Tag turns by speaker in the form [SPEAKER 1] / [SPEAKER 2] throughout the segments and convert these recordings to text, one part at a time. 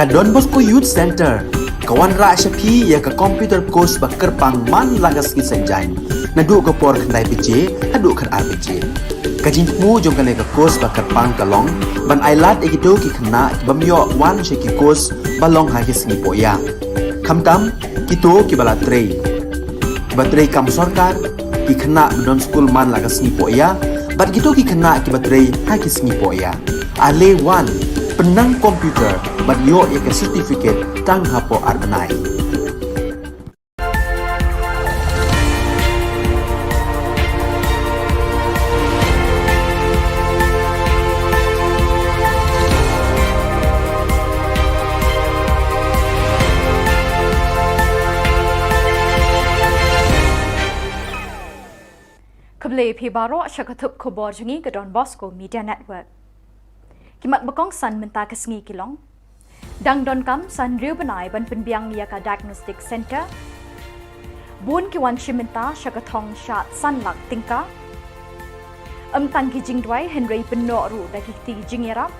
[SPEAKER 1] Ka Don Bosco Youth Center, kawan ra syapi ya ka computer course bakar pangman lagas kisanjan. Nadu ka por kandai PJ, hadu kan RPG. Kajin mu jong kan ka course bakar pang kalong, ban ailat egido ki kena bamyo wan syaki course balong hagis ni poya. Kamtam kito ki balatrei. Batrei kam sorkar ki kena don school man lagas ni poya, bat gitu ki kena ki batrei hagis ni poya. Ale wan penang komputer bat yo ya ke certificate tang hapo arbenai.
[SPEAKER 2] Kebeli pibaro syakatup Khubor Jungi ke Don Bosco Media Network. Kimat bekong san mentah ke sengi kilong. Dang don kam san riu benai ban penbiang ya ka diagnostic center. Bun kiwan shimenta syakatong syat san lak tingka. Tang ki jing dwai Henry penok ru da ki ti jing yarap.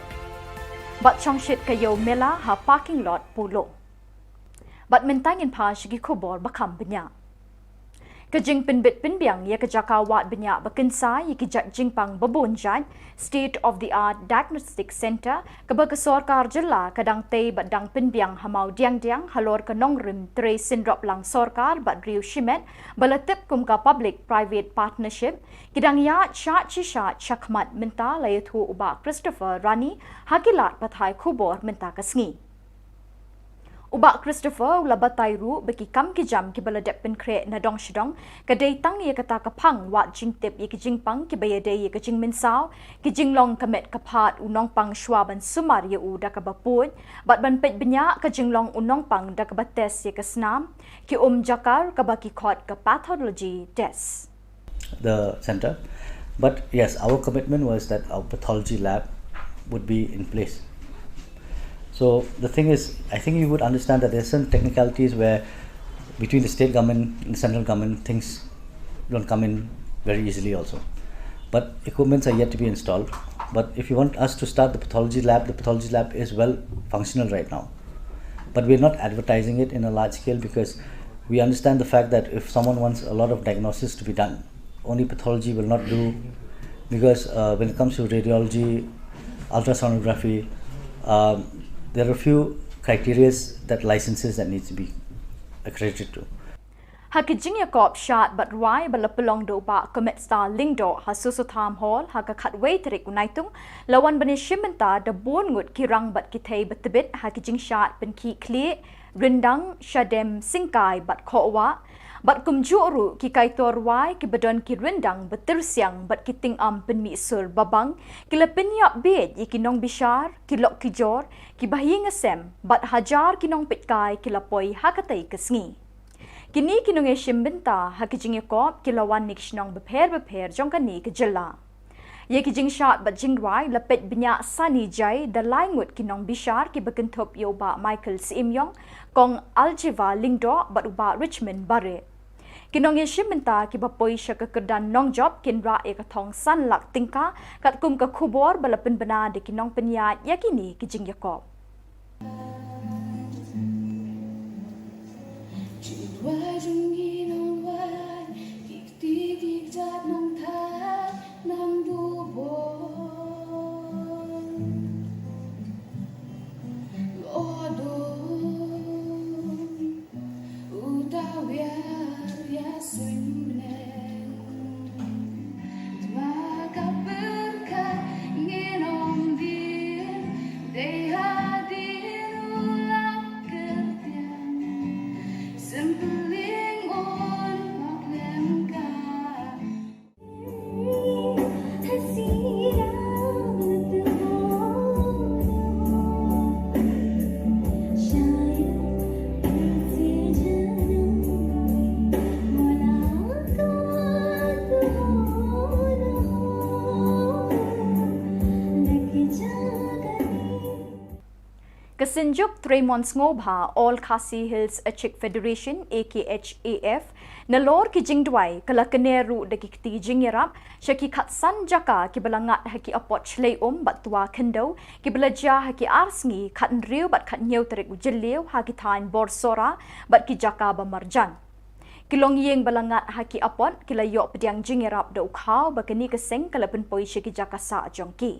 [SPEAKER 2] Bat chong shit kayo mela ha parking lot pulo. Bat mentangin pa syaki Khubor bakam benya. Kajing penbit penbiang ya kejakawat banyak berkensai ya kejak jingpang babunjat State of the Art Diagnostic Center keberkesorkar jela kadang tei badang penbiang hamau diang-diang halor ke nongrim tre sindrop lang sorkar bat riu shimet balatip kumka public private partnership kidang ya syat syat syakmat menta layathu uba Christopher Rani hakilat pathai Khubor menta kesngi. Ubak Christopher ula batai ru bagi kam ki jam ki baladap pen kre na dong shidong kadai tang ye kata kapang wat jing tip ye ki jing pang ki bayadai ye ki jing minsau ki jing long kamet kapat unong pang shwaban sumar ye u da ka bapun bat ban pet benya ka jing long unong pang da ka bates ye ka snam ki jakar ka baki khot ka pathology test
[SPEAKER 3] the center, but yes, our commitment was that our pathology lab would be in place. So the thing is, I think you would understand that there are certain technicalities where between the state government and the central government things don't come in very easily also. But equipments are yet to be installed. But if you want us to start the pathology lab is well functional right now. But we're not advertising it in a large scale because we understand the fact that if someone wants a lot of diagnosis to be done, only pathology will not do, because when it comes to radiology, ultrasonography, there are a few criteria that licenses that needs to be accredited to.
[SPEAKER 2] Hakijing Yakob shot but why balapulong do ba commit star lingdo hasusu tham hall hakakat way trik unaitung lawan bani shimenta da bon ngut kirang bat kitay batbit hakijing shot ben ki kli rindang shadem singkai bat khowa bat kumjuru ki kaitor wai ki badon ki rindang betersiang bat kiting am pen mi sur babang ki lapenya bed yi kinong bishar ki lok ki jor ki bahing asem bat hajar kinong pitkai ki lapoi hakatai kesngi kini kinong e shimbenta hakijing yakop ki lawan nikšnong beper jongkani ke jela ye ki jing shot bat jing rai lapet benya sani jai da laingut kinong bishar ki bekentop yo ba Michael Simyong kong aljiva lingdo bat uba Richmond bare kinong ye shimbenta ki bapoi syaka kerdan nong job kinra e kathong san lak tingka kat kum ka Khubor balapen bena de kinong penyat yakini ki jing yakop Tunjuk Tremons Ngobha All Khasi Hills Achik Federation AKHAF Nalor ki jingdwai kala keneru de ki jingerap shaki khatsan jaka ki balangat haki apot chlei batwa kendo ki belaja haki arsngi khat riu bat khat nyeu terik ujeliu haki thain borsora bat ki jaka bamarjan Kilong yeng balangat haki apot kila yok pediang jingerap do khau bakani keseng kala penpoi shaki jaka sa jongki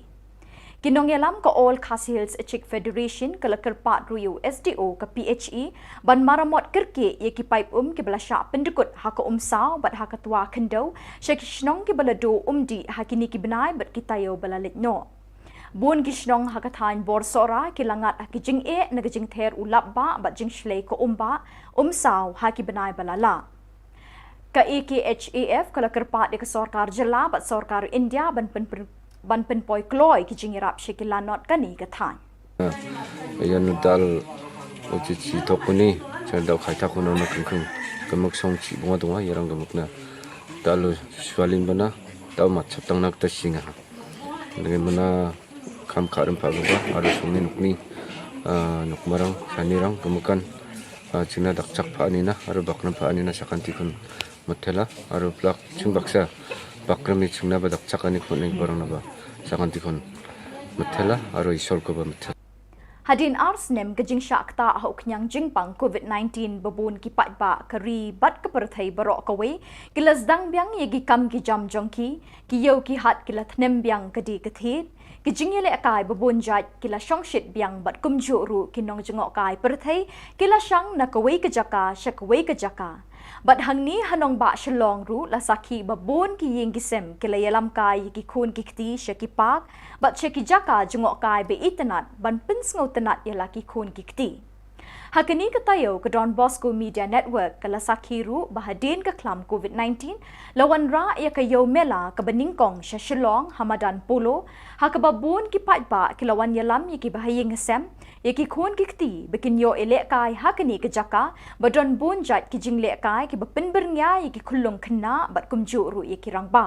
[SPEAKER 2] Kinong yalam ko All Khasi Hills Achik Federation kala kerpat ruyu SDO ke PHE ban maramot kerke ye ki pipe ki belasya pendekut haka sao bat haka tua kendo syaki shnong ki balado di hakini ki benai bat kitayo balalit no. Bun ki shnong haka thain borsora ki langat haki jing na jing ther ulap ba bat jing shlei ko ba sao haki benai balala. Ka AKHAF kala kerpat de ke Sarkar Jilla bat Sarkar India ban penpoi kloi ki jingirap shekila not kani kathan
[SPEAKER 4] yan dal uci ci tokuni chandau khaita kuno na kengkeng kemek song ci bunga donga yarang gemek na dal swalin bana dal mat chaptang nak ta singa dengan mana kam karam pa ba ada sungni nukni nukmarang sanirang kemekan cina dakcak pa anina aru bakna pa anina sakanti kun mutela aru plak cingbaksa Bakrami chungna ba dakchakani khone barang na ba sakanti khon mutela aro isol ko ba mutela
[SPEAKER 2] Hadin ars nem gajing shakta hok nyang jingpang COVID-19 babun ki pat ba kari bat ka perthai barok kawe kilas dang byang yegi kam ki jam jongki ki yo ki hat kilat nem byang kadi kathit ki jingyele akai babun jat kila shongshit byang bat kumju ru kinong jingok kai perthai kila shang na kawe ka jaka shakwe ka jaka Bat hang ni hanong ba Shillong ru la saki babun ki yeng gisem kila yalam kai ki khun ki kti shaki pak bat shaki jaka jungok kai be itanat ban pins ngau tanat yala ki khun ki kti Hakani katayo ke Don Bosco Media Network kala saki ru bahadin ke klam COVID-19 lawan ra ya ke yo mela ke beningkong sha Shillong Hamadan Polo hakababun ki pat ba kilawan yalam ya ki bahayeng ngesem ya ki khun ki kti bekin yo elek kai hakani ke jaka badon bun jat ki jingle kai ki bapin bernya ya ki khulung khna bat kumju ru ya ki rang ba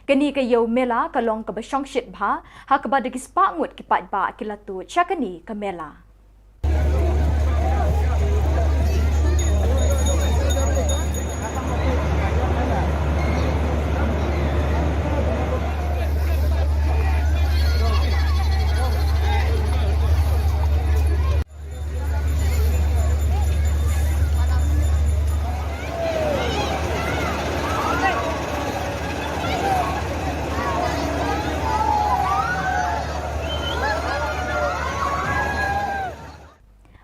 [SPEAKER 2] Kani ke yo mela kalong ke basong shit ba hakaba de ki spa ngut ki pat ba kilatu chakani ke mela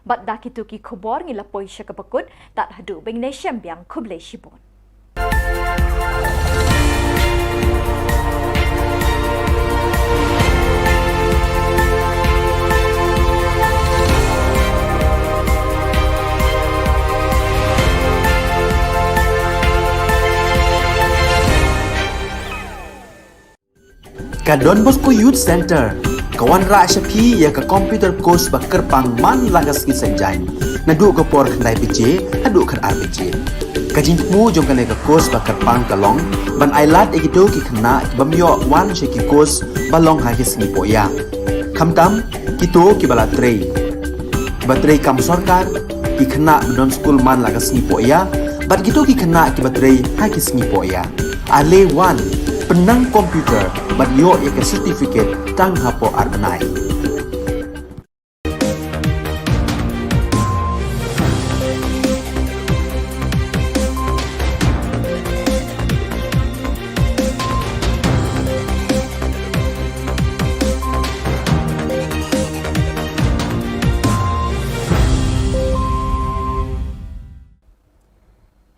[SPEAKER 2] Bat dakitu ki khubor ngila poi syakapakut tak hadu beng nation biang khuble shibon.
[SPEAKER 1] Ka Don Bosco Youth Center kawan ra syapi ya ka computer course bakar pang man lagas ki senjain nadu ka por khnai pije adu khar RPG kajin mu jong ka ka course bakar pang kalong ban ailat egido ki khna bamyo wan she ki course balong ha ki sni poya khamtam kito ki bala trei batrei kam sarkar ki khna don school man lagas ni poya bat gitu ki khna ki batrei ha ki sni poya ale wan penang komputer bat yo ya ka certificate tang hapo arbenai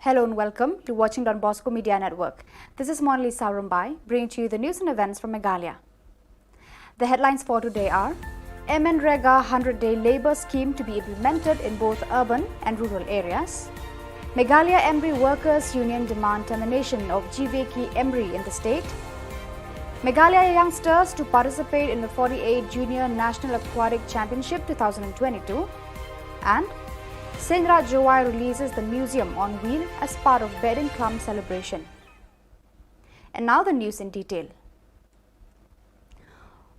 [SPEAKER 5] Hello and welcome to watching Don Bosco Media Network. This is Monali Sarumbai bringing to you the news and events from Meghalaya. The headlines for today are MNREGA 100-day labour scheme to be implemented in both urban and rural areas. Meghalaya Embry Workers Union demand termination of GVK Embry in the state. Meghalaya youngsters to participate in the 48 Junior National Aquatic Championship 2022. And Sindra Jowai releases the museum on wheel as part of Bed and Crumb celebration. And now the news in detail.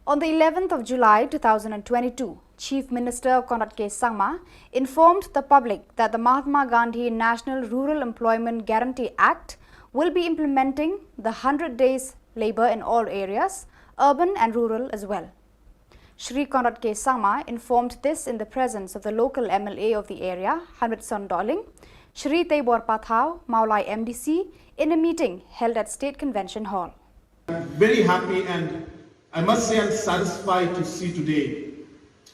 [SPEAKER 5] On the 11th of July 2022, Chief Minister Konrad K. Sangma informed the public that the Mahatma Gandhi National Rural Employment Guarantee Act will be implementing the 100 days labour in all areas, urban and rural as well. Shri Konrad K. Sangma informed this in the presence of the local MLA of the area, Hanwit Sondoling, Shri Tebor Pathau, Maulai MDC, in a meeting held at State Convention Hall.
[SPEAKER 6] I'm very happy and I must say I'm satisfied to see today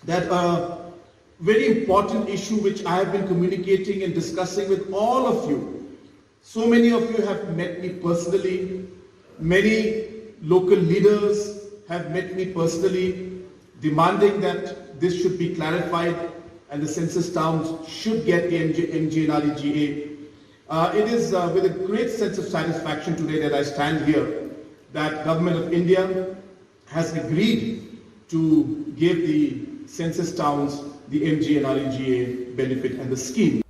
[SPEAKER 6] that a very important issue which I have been communicating and discussing with all of you. So many of you have met me personally, many local leaders have met me personally, demanding that this should be clarified and the census towns should get the MGNREGA. It is with a great sense of satisfaction today that I stand here that Government of India has agreed to give the census towns the MGNREGA benefit and the scheme.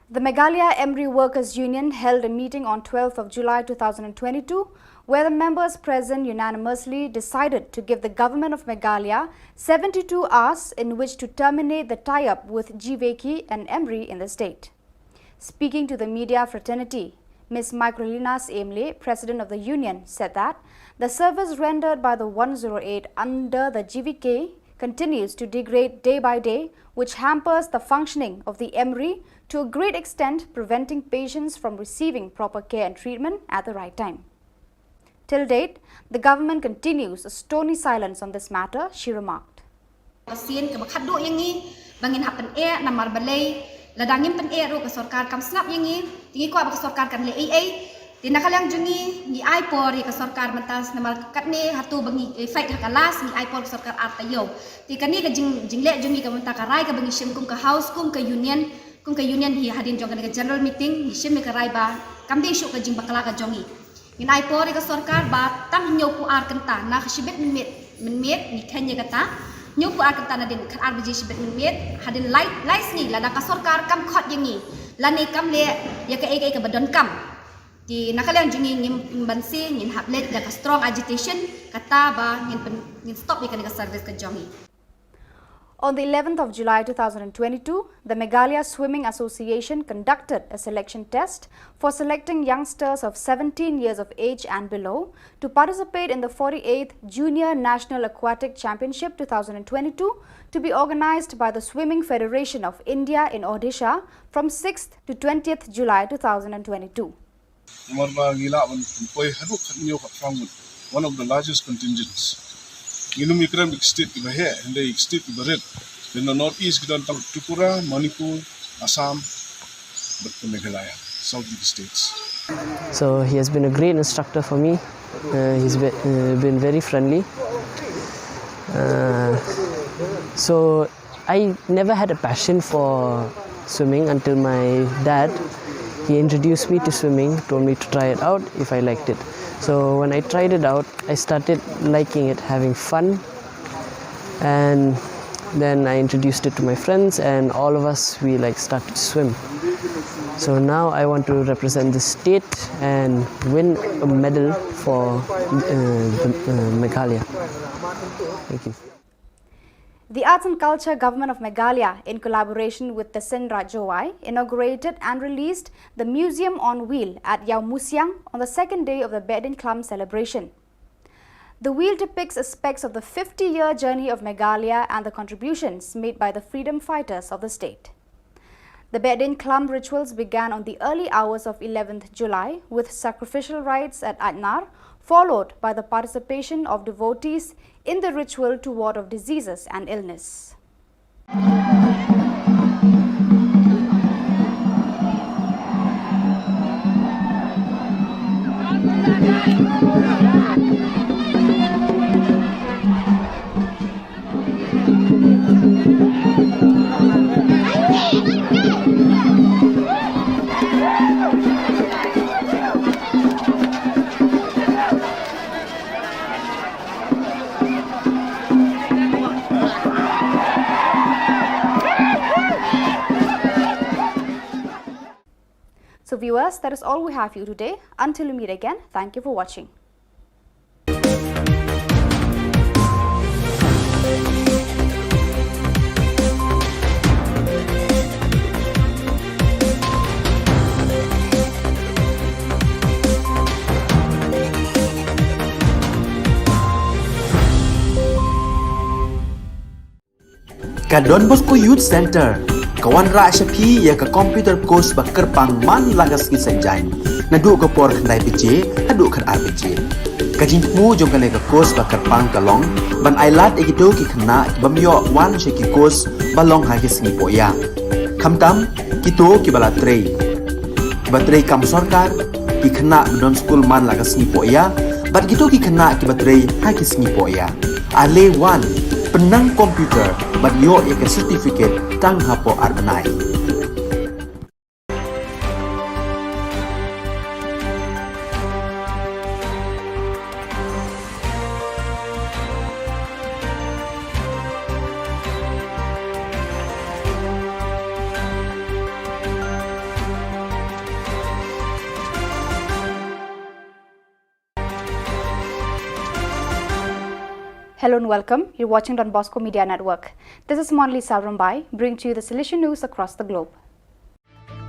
[SPEAKER 5] The Meghalaya Emri Workers Union held a meeting on 12th of July 2022 where the members present unanimously decided to give the Government of Meghalaya 72 hours in which to terminate the tie-up with GVK and Emri in the state. Speaking to the media fraternity, Ms. Microlinas Emle, President of the Union, said that the service rendered by the 108 under the GVK continues to degrade day by day, which hampers the functioning of the Emri to a great extent, preventing patients from receiving proper care and treatment at the right time. Till date, the government continues a stony silence on this matter, she remarked.
[SPEAKER 7] Ladangin pen ro ke sarkar kam snap yangi tingi ko ke sarkar kan le ai tinakalang jungi ni ai por ke sarkar mentas namal katne hatu bangi fight hakalas ni ai por ke sarkar artayo ti kani ke jingle jungi ke mentakarai ke bangi sim kum ke house kum ke union hi hadin jong ke general meeting ni sim ke rai ba kam de shu ke jing bakala ke jongi ni ai por ke sarkar ba tam nyo ku ar kenta na khibet min met ni khanya kata Nyuk ku akan tanah din kan arbiji sibet minit hadin light ni lada ka sarkar kam khot yangi lani kam le ya ka ai ka badon kam di nakalang jungi ngim bansi ngin hablet da ka strong agitation kata ba ngin stop ni kan ka service ka jongi.
[SPEAKER 5] On the 11th of July 2022, the Meghalaya Swimming Association conducted a selection test for selecting youngsters of 17 years of age and below to participate in the 48th Junior National Aquatic Championship 2022 to be organized by the Swimming Federation of India in Odisha from 6th to 20th July 2022.
[SPEAKER 8] One of the largest contingents. Inum economic state in here and the state in the northeast gidan tang Tripura, Manipur, Assam, but the Meghalaya, southeast states.
[SPEAKER 9] So he has been a great instructor for me. He's been very friendly. So I never had a passion for swimming until my dad, he introduced me to swimming, told me to try it out if I liked it. So when I tried it out, I started liking it, having fun, and then I introduced it to my friends, and all of us, we started to swim. So now I want to represent the state and win a medal for Meghalaya. Thank you.
[SPEAKER 5] The Arts and Culture Government of Meghalaya, in collaboration with the Sen Rajowai, inaugurated and released the Museum on Wheel at Yau Musiang on the second day of the Bedin Club celebration. The wheel depicts aspects of the 50-year journey of Meghalaya and the contributions made by the freedom fighters of the state. The Bedin Club rituals began on the early hours of 11th July with sacrificial rites at Atnar, followed by the participation of devotees in the ritual to ward off diseases and illness. So viewers, that is all we have for you today. Until we meet again, thank you for watching.
[SPEAKER 1] Ka Don Bosco Youth Center, kawan rak syapi ya ka computer course bakar pangman lagas ki senjain. Nadu ka por kandai PJ, hadu kan RPG. Kajin mu jong kan ka course bakar pang kalong, ban ailat egido ki kena bamyo wan syaki course balong hagis ni poya. Kamtam kito ki balatrei. Batrei kam sorkar ki kena don school man lagas ni poya, bat kito ki kena ki batrei hagis ni poya. Ale wan penang komputer bat yo ya ka certificate tang hapo arbenai.
[SPEAKER 5] Hello and welcome. You're watching Don Bosco Media Network. This is Monali Savrumbai, bringing to you the Salesian news across the globe.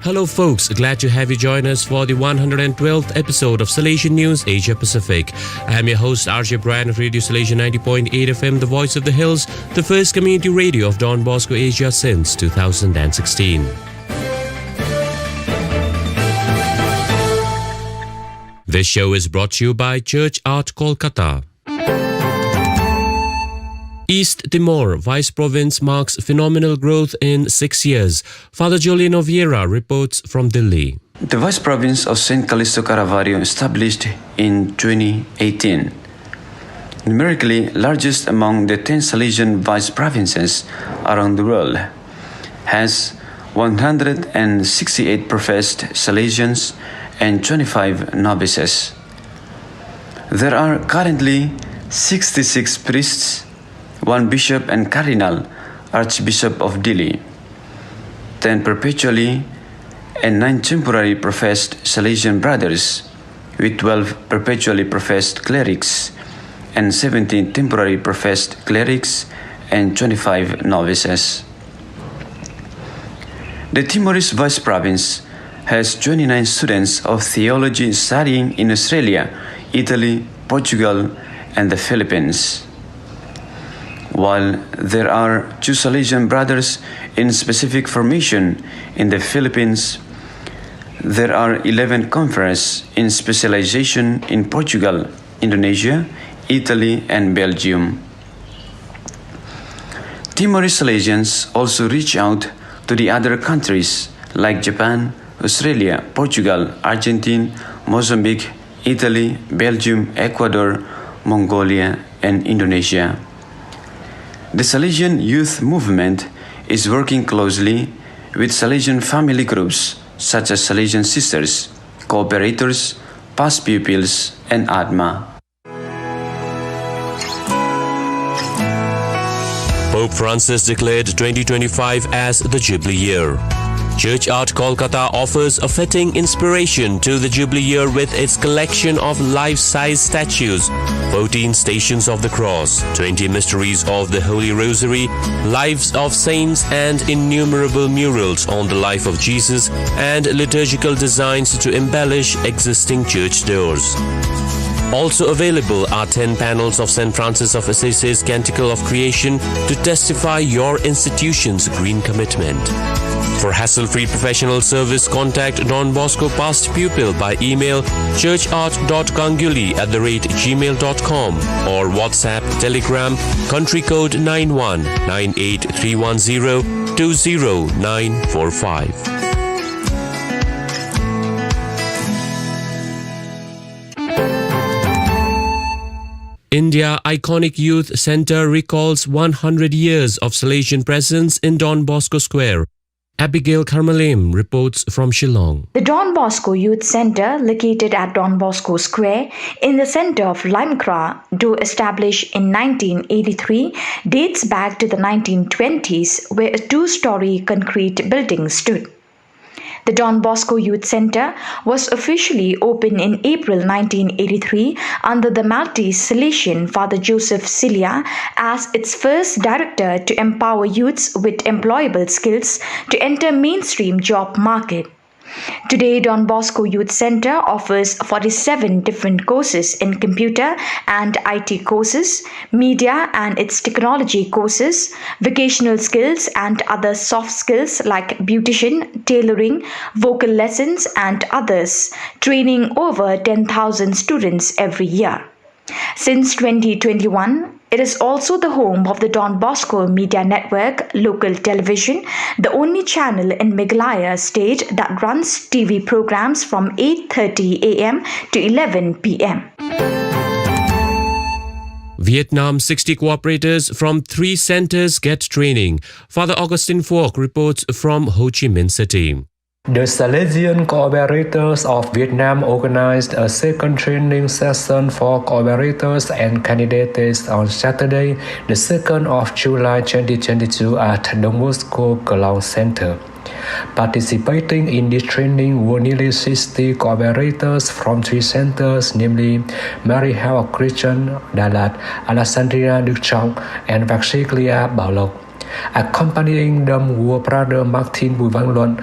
[SPEAKER 10] Hello folks, glad to have you join us for the 112th episode of Salesian News Asia Pacific. I am your host RJ Brian of Radio Salesian 90.8 FM, the voice of the hills, the first community radio of Don Bosco Asia since 2016. This show is brought to you by Church Art Kolkata. East Timor Vice Province marks phenomenal growth in 6 years. Father Julian Vieira reports from Delhi.
[SPEAKER 11] The Vice Province of St. Callisto Caravaggio, established in 2018, numerically largest among the 10 Salesian Vice Provinces around the world, has 168 professed Salesians and 25 novices. There are currently 66 priests, 1 bishop and cardinal, Archbishop of Delhi, 10 perpetually and 9 temporary professed Salesian brothers, with 12 perpetually professed clerics and 17 temporary professed clerics and 25 novices. The Timorese Vice Province has 29 students of theology studying in Australia, Italy, Portugal, and the Philippines. While there are 2 Salesian brothers in specific formation in the Philippines, there are 11 conferences in specialization in Portugal, Indonesia, Italy, and Belgium. Timorese Salesians also reach out to the other countries like Japan, Australia, Portugal, Argentina, Mozambique, Italy, Belgium, Ecuador, Mongolia, and Indonesia. The Salesian Youth Movement is working closely with Salesian family groups such as Salesian Sisters, Cooperators, Past Pupils, and ADMA.
[SPEAKER 10] Pope Francis declared 2025 as the Jubilee Year. Church Art Kolkata offers a fitting inspiration to the Jubilee Year with its collection of life-size statues, 14 Stations of the Cross, 20 Mysteries of the Holy Rosary, Lives of Saints, and innumerable murals on the life of Jesus and liturgical designs to embellish existing church doors. Also available are 10 panels of St. Francis of Assisi's Canticle of Creation to testify your institution's green commitment. For hassle-free professional service, contact Don Bosco Past Pupil by email churchart.kanguli@gmail.com or WhatsApp, Telegram, country code 919831020945. India Iconic Youth Centre recalls 100 years of Salesian presence in Don Bosco Square. Abigail Karmalim reports from Shillong.
[SPEAKER 2] The Don Bosco Youth Centre, located at Don Bosco Square in the centre of Limekra, though established in 1983, dates back to the 1920s, where a 2-story concrete building stood. The Don Bosco Youth Centre was officially opened in April 1983 under the Maltese Salesian Father Joseph Cilia as its first director to empower youths with employable skills to enter mainstream job market. Today, Don Bosco Youth Center offers 47 different courses in computer and IT courses, media and its technology courses, vocational skills and other soft skills like beautician, tailoring, vocal lessons and others, training over 10,000 students every year. Since 2021, it is also the home of the Don Bosco Media Network local television, the only channel in Meghalaya state that runs TV programs from 8:30 a.m. to 11 p.m.
[SPEAKER 10] Vietnam 60 cooperators from 3 centers get training. Father Augustine Phuoc reports from Ho Chi Minh City.
[SPEAKER 12] The Salesian Cooperators of Vietnam organized a second training session for cooperators and candidates on Saturday, the 2nd of July 2022 at Don Bosco Kalong Center. Participating in this training were nearly 60 cooperators from 3 centers, namely Mary Health Christian, Đà Lạt, Alexandria Đức Trọng, and Vaxiglia Bảo Lộc. Accompanying them were Brother Martin Bùi Văn Luận,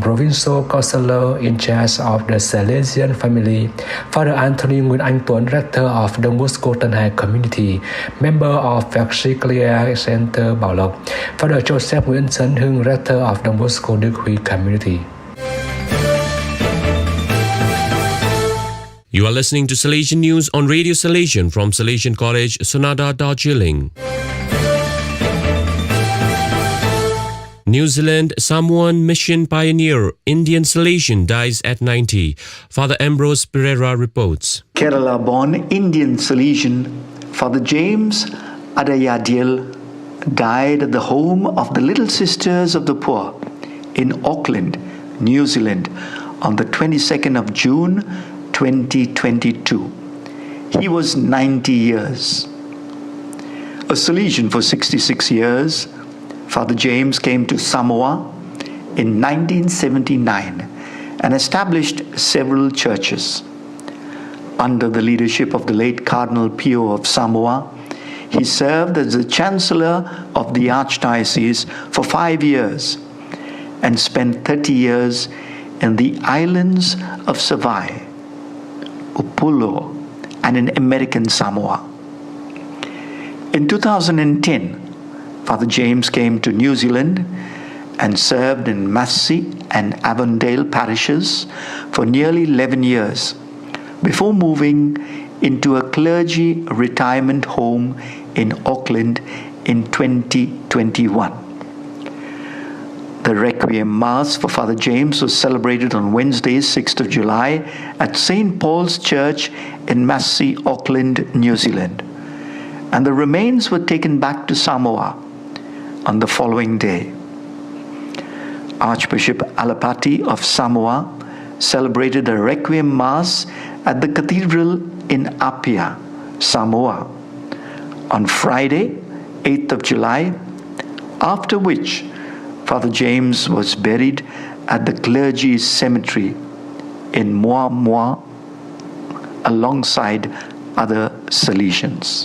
[SPEAKER 12] Provincial Counselor in charge of the Salesian family, Father Anthony Nguyen Anh Tuấn, Rector of Don Bosco Tân Hai Community, member of Vaxiglia Center Bảo Lộc, Father Joseph Nguyễn Trấn Hưng, Rector of Don Bosco Đức Huy Community.
[SPEAKER 10] You are listening to Salesian News on Radio Salesian from Salesian College, Sonada, Darjeeling. New Zealand Samoan mission pioneer Indian Salesian dies at 90. Father Ambrose Pereira reports.
[SPEAKER 13] Kerala-born Indian Salesian Father James Adayadil died at the home of the Little Sisters of the Poor in Auckland, New Zealand on the 22nd of June 2022. He was 90 years. A Salesian for 66 years, Father James came to Samoa in 1979 and established several churches. Under the leadership of the late Cardinal Pio of Samoa, he served as the Chancellor of the Archdiocese for 5 years and spent 30 years in the islands of Savai, Upolu, and in American Samoa. In 2010, Father James came to New Zealand and served in Massey and Avondale parishes for nearly 11 years before moving into a clergy retirement home in Auckland in 2021. The Requiem Mass for Father James was celebrated on Wednesday, 6th of July at St. Paul's Church in Massey, Auckland, New Zealand, and the remains were taken back to Samoa on the following day. Archbishop Alapati of Samoa celebrated a Requiem Mass at the Cathedral in Apia, Samoa, on Friday, 8th of July, after which Father James was buried at the clergy cemetery in Moa Moa alongside other Salesians.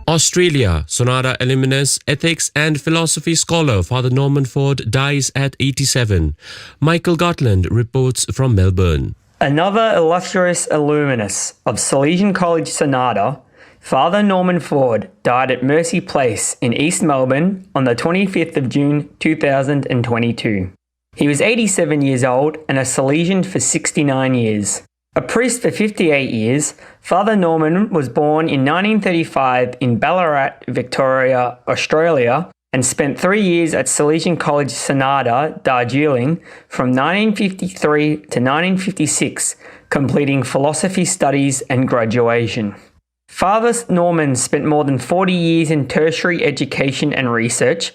[SPEAKER 10] Australia, Sonada alumnus, ethics and philosophy scholar Father Norman Ford dies at 87. Michael Gotland reports from Melbourne.
[SPEAKER 14] Another illustrious alumnus of Salesian College Sonada, Father Norman Ford, died at Mercy Place in East Melbourne on the 25th of June 2022. He was 87 years old and a Salesian for 69 years. A priest for 58 years, Father Norman was born in 1935 in Ballarat, Victoria, Australia, and spent 3 years at Salesian College Sonada, Darjeeling, from 1953 to 1956, completing philosophy studies and graduation. Father Norman spent more than 40 years in tertiary education and research,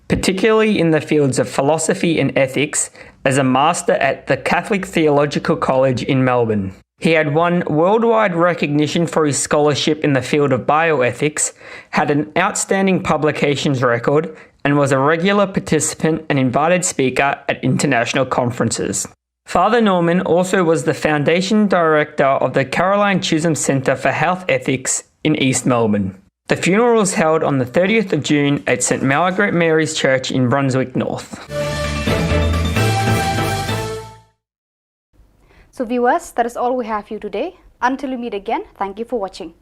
[SPEAKER 14] particularly in the fields of philosophy and ethics, as a master at the Catholic Theological College in Melbourne. He had won worldwide recognition for his scholarship in the field of bioethics, had an outstanding publications record, and was a regular participant and invited speaker at international conferences. Father Norman also was the foundation director of the Caroline Chisholm Centre for Health Ethics in East Melbourne. The funeral was held on the 30th of June at St Margaret Mary's Church in Brunswick North.
[SPEAKER 5] So viewers, that is all we have for you today. Until we meet again, thank you for watching.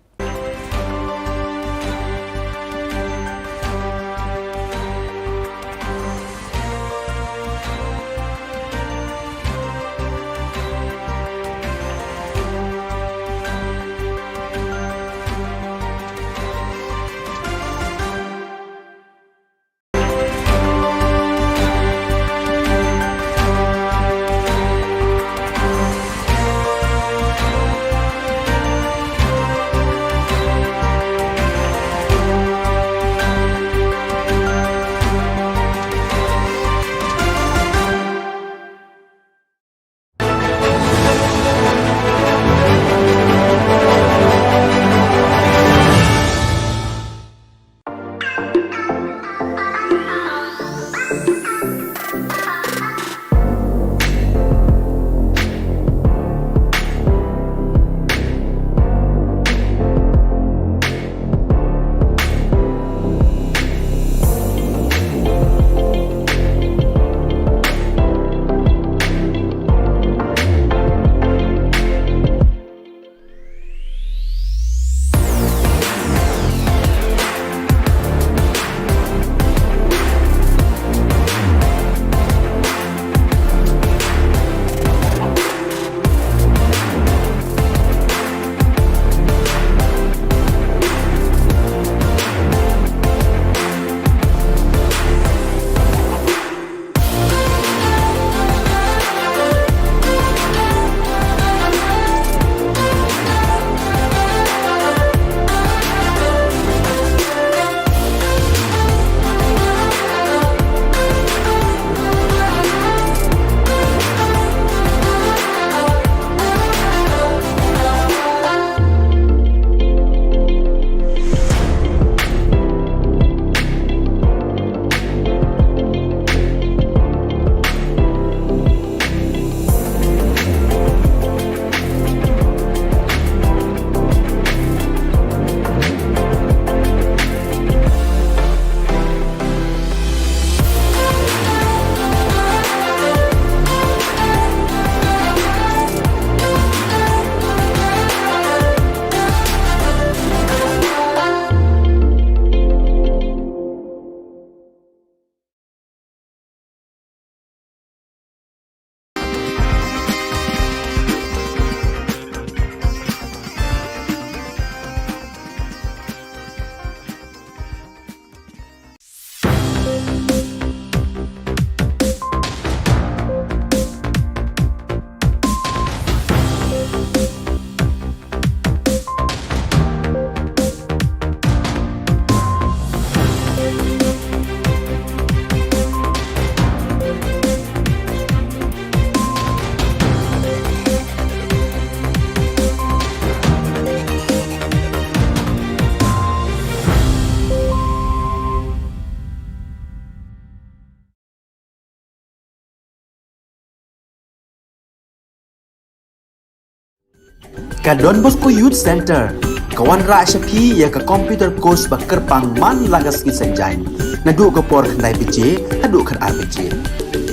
[SPEAKER 1] Ka Don Bosco Youth Center, kawan rak syapi ya ka computer course ba kerpang man lagas ki senjain. Nadu ka por kandai PJ, hadu kan RPG.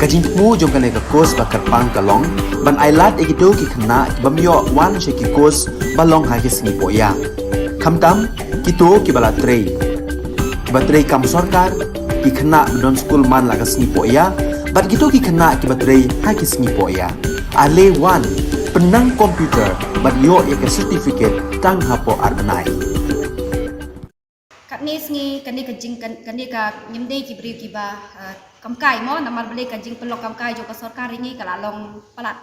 [SPEAKER 1] Ka jingmu jom kan ka course ba kerpang kalong, ban ailat egido ki kena ki bamyo wan syaki course balong ha ki sengi poya. Kamtam kito ki bala trei. Ba trei kam sarkar ki kena don school man lagas sengi poya, bat gitu ki kena ki batrei ha ki sengi poya. Ale wan penang komputer bat yo ya ke certificate tang hapo arbenai.
[SPEAKER 7] Kat ni sengi kani kajing kani ka nyemdei ki beri ki ba kamkai mo namar beli kajing pelok kamkai jo ka sarkar ringi kalalong palat.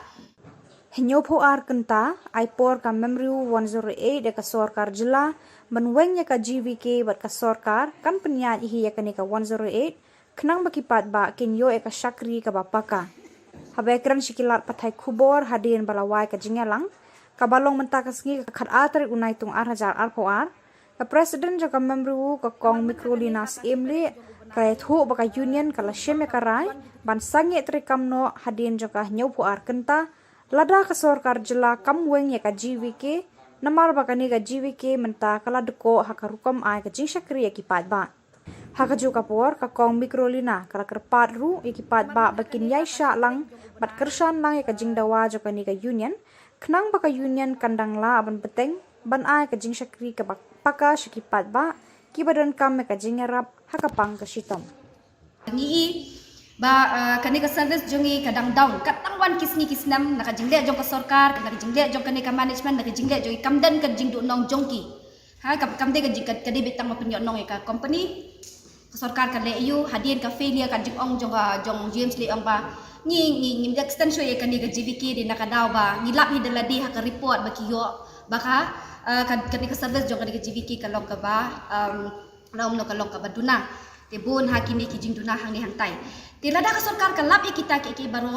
[SPEAKER 5] Hinyopo ar kenta aipor ka memriu 108 ka sarkar jilla menweng ya ka GVK bat ka sarkar kan penyat ihi ya kani ka 108 kenang bakipat ba kinyo ya ka syakri ka bapaka. Habekran sikilat patai Khubor hadin balawai ka jingelang kabalong mentaka sengi ka khat atri unai tung ar hajar ar poar ka presiden jaka memru ka kong mikrolinas emle kaya thu baka union kala sheme karai ban sange trikamno hadin jaka nyopo ar kenta lada ka sarkar jilla kamweng ya ka GVK namar baka ni ka GVK menta kala deko hakarukam ai ka jing syakri ya kipat ba Hakaju kapor ka kong mikrolina kala kerpat ru ikipat ba bakin yai sya lang bat kersan lang ka jing dawa jo ka ni ka union knang ba ka union kandang la ban peteng ban ai ka jing syakri ka paka syikipat ba ki badan kam ka jing arab hakapang ka sitom
[SPEAKER 7] ngi ba kani ka service jongi kadang down kadang wan kisni kisnam naka jingle jong ka sarkar naka jingle jong kani ka management naka jingle jong kamdan ka jing du nong jongki ha kam de ka jing ka de bitang ma penyo nong ka company sarkar ka le yu hadien ka failure ka jing ong jong James le ong ba ni extension ye kani ka GVK di naka daw ba ni lap hidala di ha ka report ba kiyo baka kani ka service jong kani ka GVK ka long ka ba nom no ka long ka ba duna te bon ha kini ki jing duna hang ni hang tai te lada ka sarkar ka lap kita ki baro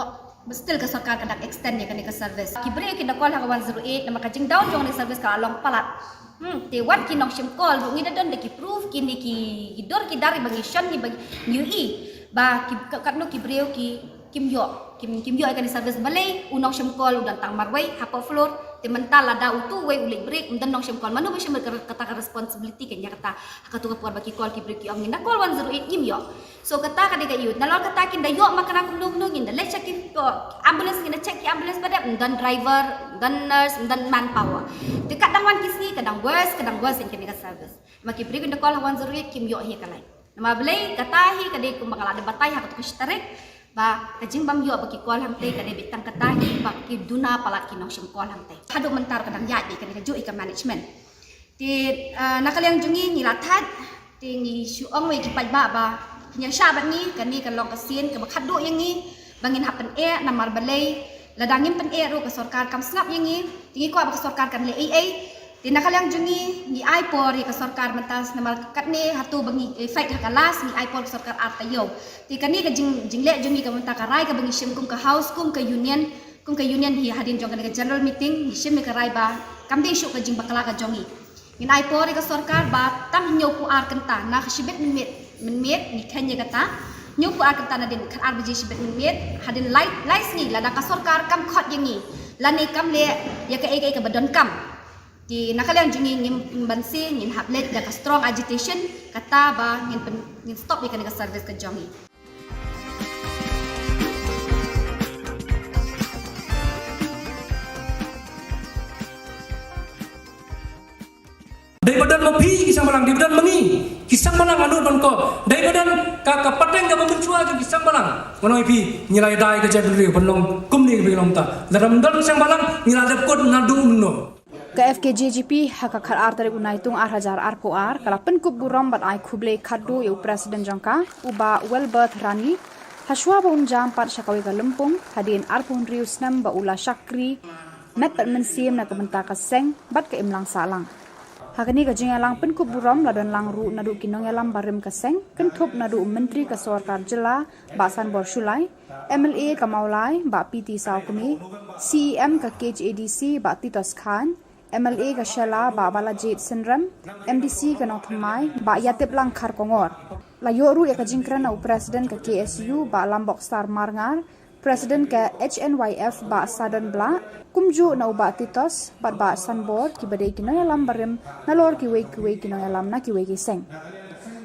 [SPEAKER 7] still ka sarkar ka dak extend ye kani ka service ki bre ki da call ha 108 na maka jing down jong ni service ka long palat te wan ki nong sim call ru ngida don de ki proof kini ki dor ki dari bagi shan ni bagi new ba ki katno ki breu ki kim yo kan service balai unong sim call udan tang marwai hapa floor te mental ada utu we ulik break undan nong sim call manu be sim kata responsibility kenya kata hakatu ka bagi call ki break ki ong na call 108 kim yo so kata ka diga yut nalor kata kin da yo makana kum nung in da le check ambulance kin check ki ambulance pada undan driver undan nurse undan manpower te kadang wan kisni kadang worse in kini ka service maki break in da call 108 kim yo hi kalai nama belai kata hi kade kum bakal ada batai hakatu ka shtarek ba kajing bam yo baki call ham te kade bitang kata hi baki duna palat ki nong sim call ham te hadu mentar kadang ya di kani ka ju ika management ti nakaliang jungi ni latat ti ni syuong we ki ba nya syabat ni kani ka long kasien ka bakhadu yang ni bangin hapen namar balai ladangin pen ru ka sarkar kam snap yang ni tingi ko ba ka sarkar kan le ti nakaliang jungi ni ai por ka sarkar mentas namar kat ni hatu bangi fight hakalas ni ai por ka sarkar artayo ti kani ka jingle jungi ka mentak rai ka bangi sim kum ka house kum ka union hi hadin jong ka general meeting ni sim ka rai ba kam de syuk ka jing bakala ka jongi ni ai por ka sarkar ba tam nyo ku ar kenta na khibet minit ni kanya kata nyo ku ar kenta na din kan ar biji shibet minit hadin light ni la da ka sarkar kam khot yang ni la ni kam le ya ka ka badon kam di nakaliang jungi ngim bansi ngin haplet da ka strong agitation kata ba ngin stop ni kan ka service ka jongi
[SPEAKER 12] Daripada mapi kisang balang daripada mengi kisang balang anu don ko daripada ka pateng ka mencua ke kisang balang ngono ipi nyilai dai ka jadi bonlong kumni bi long ta dalam don kisang balang nyilai kod nadu menno
[SPEAKER 5] ka FKJGP hakakar ar tari unai tung ar hajar ar po ar kala penkup buram bat ai khuble khadu yu presiden jangka uba Welbert Rani haswa ba unjam pat syakawi ka lempung hadin ar pun rius nam ba ula syakri met pat mensim na kementa ka seng bat ka imlang salang hakani ka jingalang penkup buram ladon lang ru nadu kinong yalam barim ka seng kentup nadu menteri ka sarkar jilla ba san bor shulai MLA ka maulai ba PT saukumi CEM ka KHADC ba Titos Khan MLA ka Shela ba Balajit Sindram MDC ka Nothamai ba Yatip lang khar kongor la yoru ya ka jingkran na president ka KSU ba Lambok Star Marngar president ka HNYF ba Sadon Bla kumju na uba Titos ba Sanbor ki badai kinoy alam barim nalor ki we kinoy alam na ki we ki seng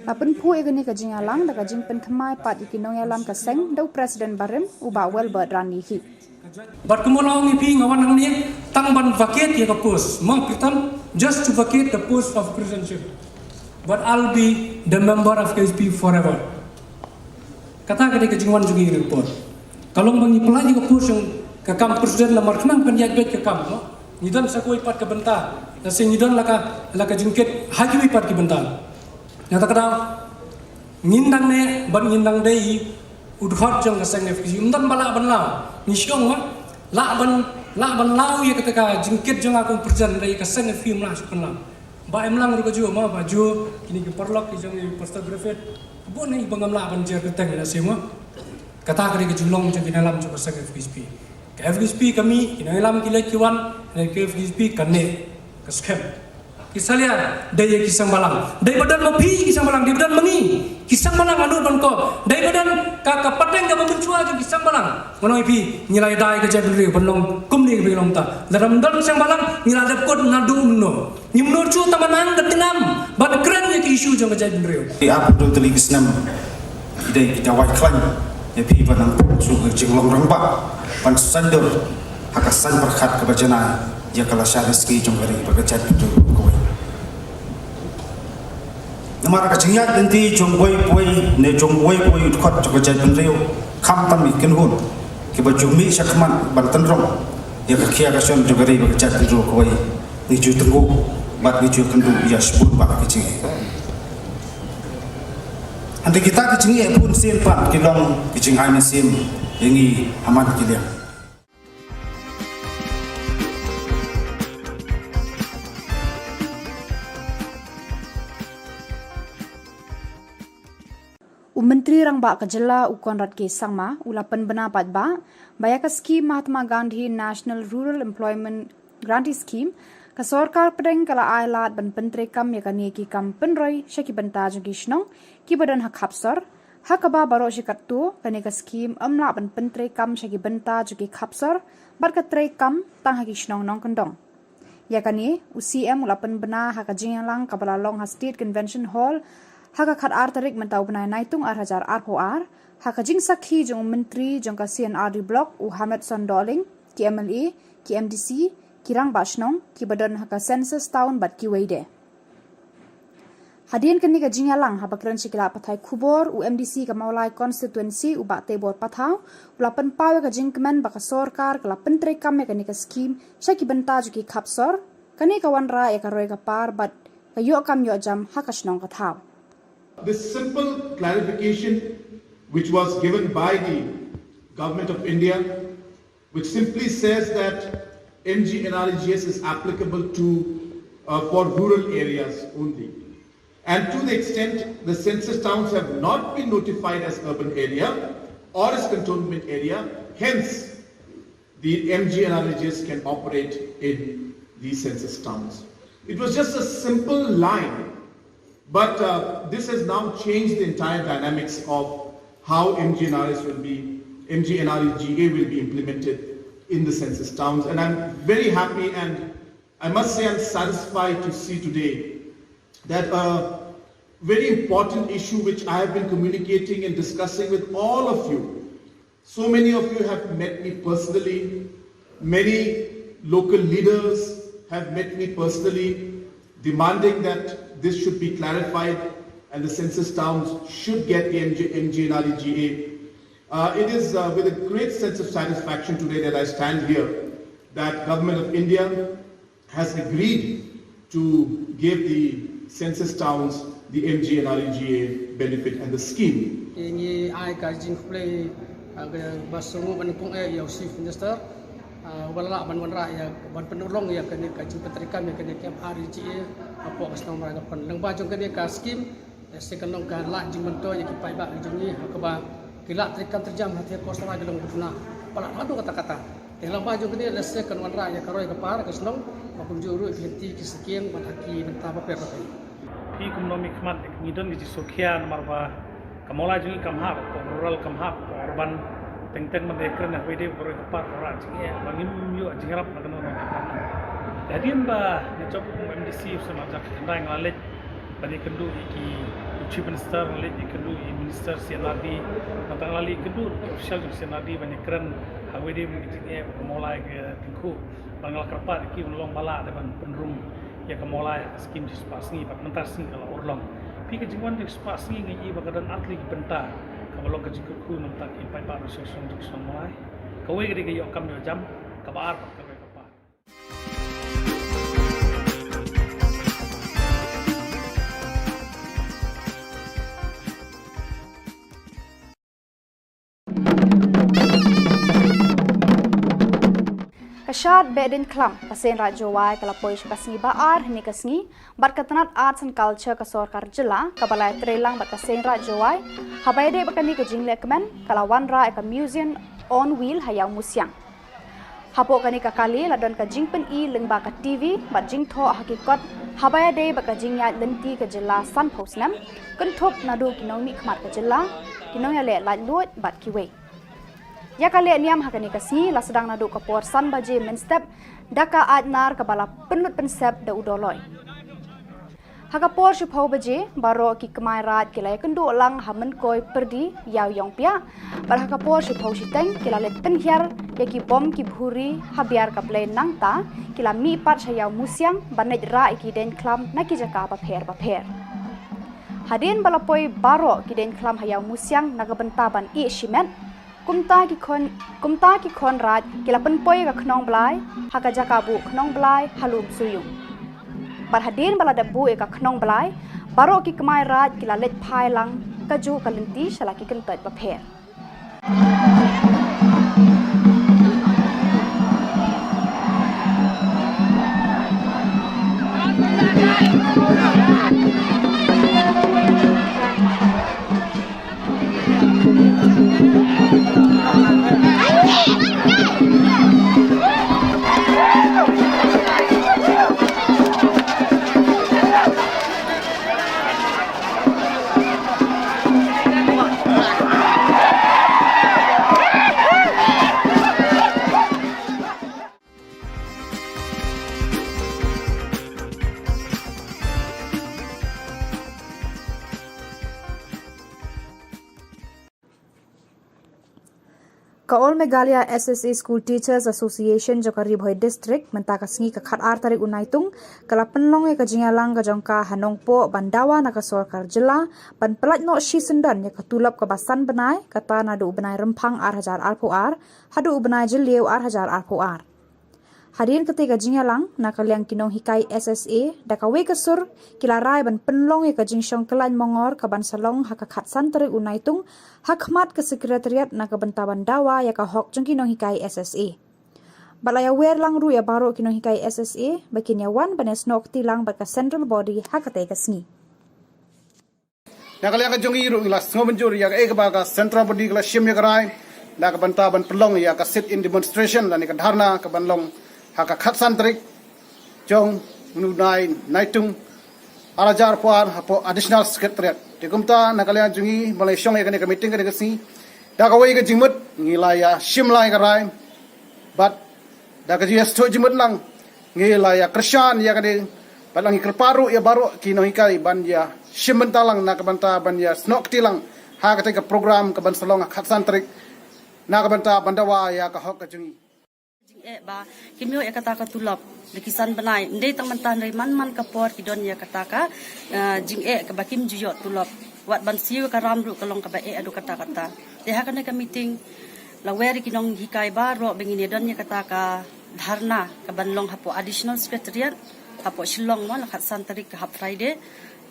[SPEAKER 5] apun pu egani ka jingalang da ka jingpen thamai pat kinoy alam ka seng dau president barim uba Welbert Rani ki
[SPEAKER 12] but kumolong ipi ngawan ang ni tang ban vacate ya ka post mo pitan just to vacate the post of presidency but I'll be the member of KSP forever kata ka ka jingwan jugi report kalong bangi pelai ka post yang ka kam presiden lamar kenang kan ya bet ka kam no nidan sa ko ipat ka benta na sing nidan laka jingket haji ipat ki benta nyata kada ngindang ne ban ngindang dei udhot jang ka seng FKC undan bala ban lao ni syong la ban lao ya ketika jingkit jang aku presiden dei ka seng film lah sukan lao ba emlang ru ka ju ma ba ju kini ki perlok ki jang poster graduate bon ni bangam la ban jer keteng na semua kata kali ke Shillong jang kinalam ju ka seng FKC ka FKC kami kinalam kilai kiwan dan ke FKC kane ka scam
[SPEAKER 15] Kisalian daya kisang balang. Daya badan mepi kisang balang, daya badan mengi. Kisang balang anu don ko. Daya badan ka pateng ka mencua ju kisang balang. Ngono ipi nyilai dai ke jai beri penlong kumni ke belong ta. Dalam don kisang balang nyilai dap kot nadu no. Nyimno chu tamanang ketingam. Bad keren ya isu jong ke jai beri.
[SPEAKER 16] Apa do teli kisnam. Idai kita wai klan. Ya pi panang su ke jinglong rangba. Pan sandor hakasan berkat kebajana. Ya kalau syariski jong beri bagajat tu ko. Namara kacingnya nanti jongboy ne jongboy utkot coba jadi penrio kam tam ikan hun kiba jumi syakman banten rom ya kakia kasion juga ri bekerja penrio koi niju tenggu bat niju kendu ya sebut pak kacing nanti kita kacingnya pun sin pan kilong kacing ai mesim yangi aman kilian.
[SPEAKER 5] Menteri Rangba Ka Jylla Ukon Rat Ke Sangma ulapan benapat ba bayaka skim Mahatma Gandhi National Rural Employment Grantee Scheme ka sorkar pedeng kala ailat ban pentre kam ya kani ki kam penroi syaki benta jogi shnong ki badan hak hapsar hakaba baro shikat tu kani ka skim amla ban pentre kam syaki benta jogi khapsar bar ka tre kam tang haki shnong nong kendong ya kani UCM ulapan bena haka jinglang kabala long ha State Convention Hall haka khat ar tarik mentau benai naitung ar hajar ar ho ar haka jing sakhi jong menteri jong ka CNRD block Muhammad Sondoling ki MLA ki MDC ki rang bashnong ki badan haka census town bat ki weide hadian kini ka jingalang ha bakran sikila pathai Khubor UMDC ka maulai constituency u ba tebor pathau ulapan pawe ka jingkmen baka sorkar kala pentre kam me kani ka scheme syaki benta juki khapsor kani ka wanra ya ka roi ka par bat ka yo kam yo jam haka shnong ka thau.
[SPEAKER 6] This simple clarification which was given by the Government of India, which simply says that MGNREGS is applicable for rural areas only. And to the extent the census towns have not been notified as urban area or as cantonment area, hence the MGNREGS can operate in these census towns. It was just a simple line. But this has now changed the entire dynamics of how MGNREGA will be implemented in the census towns. And I'm very happy and I must say I'm satisfied to see today that a very important issue which I have been communicating and discussing with all of you. So many of you have met me personally. Many local leaders have met me personally, demanding that this should be clarified and the census towns should get the MGNREGA. It is with a great sense of satisfaction today that I stand here that Government of India has agreed to give the census towns the MGNREGA benefit and the scheme.
[SPEAKER 17] Wala ban wanra ya ban penolong ya kene kaji petrikam ya kene kem RGA apa kasnong maraga pan lang ba jong kene ka scheme sekanong ka la jing mento ya ki pai ba jong ni hakaba kila trikam terjam hati kosra gelong guna pala adu kata-kata lang ba jong kene sekan wanra ya karoi ka par kasnong mapun juru ikhliti kisekian ban haki benta ba per pai
[SPEAKER 18] pi kumno mikmat ngidon gi sokhian marba kamola jing kamha rural kamha urban teng-teng mendekren nak pede beroi kepat orang jingia bangim yo jingrap nak kena orang kepat jadian ba ni job MDC sama jak ndai ngalet bani kendu iki chief minister ngalet kendu minister CNRD natang lali kendu official CNRD bani keren hawede jingia mulai ke tengku bangal kepat iki ulong bala depan penrum ya kemulai skim dispasngi pak mentasni kalau urlong pi ke jingwan dispasngi ngi bagadan atli benta kalau kejiku ku nampak ipai pak sosong sosong mulai kau gede gede okam yo jam kabar pak kau kabar.
[SPEAKER 5] Kasyad bedin klam pasen rajawai kalapoi kasngi baar ni kasngi berketanat arts and culture ka sorkar Jylla kabalai trelang bat kasen rajawai habaide bakani ka jingle kemen kalawan ra ka museum on wheel hayang musyang Hapo kani ka kali la don ka jing pen I lengba ka TV ba jing tho hakikot habaya day ba ka jing ya lenti ka jilla san post nam kan thop na do kinong mi khmat ka jilla kinong ya le la luat bat ki we ya ka le niam hakani ka si la sedang na do ka por san ba je men step daka adnar ka bala penlut pensep da udoloi Hakapor si pau baje baro ki kemai rat kila kendu lang hamen koi perdi yau yong pia bar hakapor si pau si teng kila let penhiar ya ki bom ki bhuri habiar ka play nang ta kila mi pat sayau musyang banet ra ki den klam na ki jaka ba pher hadin balapoi baro ki den klam hayau musyang naga bentaban I shimet kumta ki kon rat kila penpoi ka knong blai haka jaka bu knong blai halum suyung Parhadin bala dabu eka knong balai baro ki kemai rat kila let phai lang kaju kalenti shalaki kentot bapher Kaol Meghalaya SSA School Teachers Association Jokari Bhoi District mentaka sngi ka khat ar tarik unaitung kala penlong ya ka jingalang ka jongka hanongpo bandawa na ka sorkar jilla ban pelat no shi sendan ya ka tulap ka basan benai kata nadu benai rempang ar hajar arpo ar hadu benai jeliu ar hajar arpo ar Hadirin ketika jingalang na kaliang kinong hikai SSA dakawe kesur kila rai ban penlong ya ka jingsyong kelan mongor ka ban salong haka khat san tarik unaitung hakmat ke sekretariat na ka bentaban dawa ya ka hok jeng kinong hikai SSA balaya wer lang ru ya baro kinong hikai SSA bakin ya wan banes nok tilang ba ka central body hakate ka sngi
[SPEAKER 16] na kaliang ka jongi ru la sngo benjur ya ka ba ka central body ka shim ya ka rai na ka bentaban penlong ya ka sit in demonstration la ni ka dharna ka banlong haka khatsan trik jong nunai naitung arajar puar hapo additional secretariat digumta nakalya jungi malaysiang ya kane ka meeting ka si dakawai ka jimut ngilaya shimlai ka rai but dakaji sto jimut lang ngilaya krishan ya kane balang ikrparu ya baro kinohikai ban ya shimmentalang nakabanta ban ya snok tilang ha ka program ka ban salong khatsan trik nakabanta bandawa ya ka hok ka jungi
[SPEAKER 19] ba kimyo ya kata ka tulap dikisan banai ndai tang mantan dari man kapor kidon ya kata ka jing ka bakim juyo tulap wat ban siu ka ramru kalong ka ba adu kata de ha kana ka meeting la weri kinong hikai ba ro bengini don ya kata ka dharna ka banlong hapo additional secretariat hapo Shillong mo la khatsan tarik ka Friday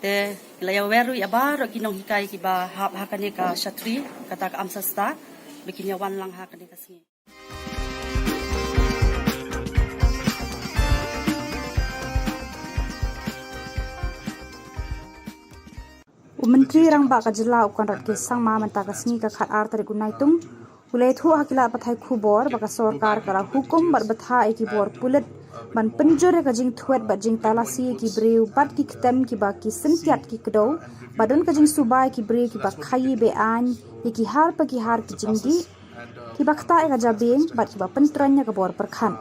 [SPEAKER 19] de la ya weru ya ba ro kinong hikai ki ba ha kana ka shatri kata ka amsasta bikinya wan lang ha kana ka singi
[SPEAKER 5] Menteri Rang Baka Jilla ukan rat ke sangma mentaka sngi ka khat ar tarik unaitung ulai thu hakila pathai khubor baka sorkar kala hukum bar batha eki bor pulet ban penjor ka jing thuet ba jing talasi ki breu bat ki ktem ki ba ki sentiat ki kdo badon ka jing subai ki bre ki ba khayi be an ki har pa ki har ki jingdi ki bakta ka jabeng bat ki ba pentranya ka bor perkhan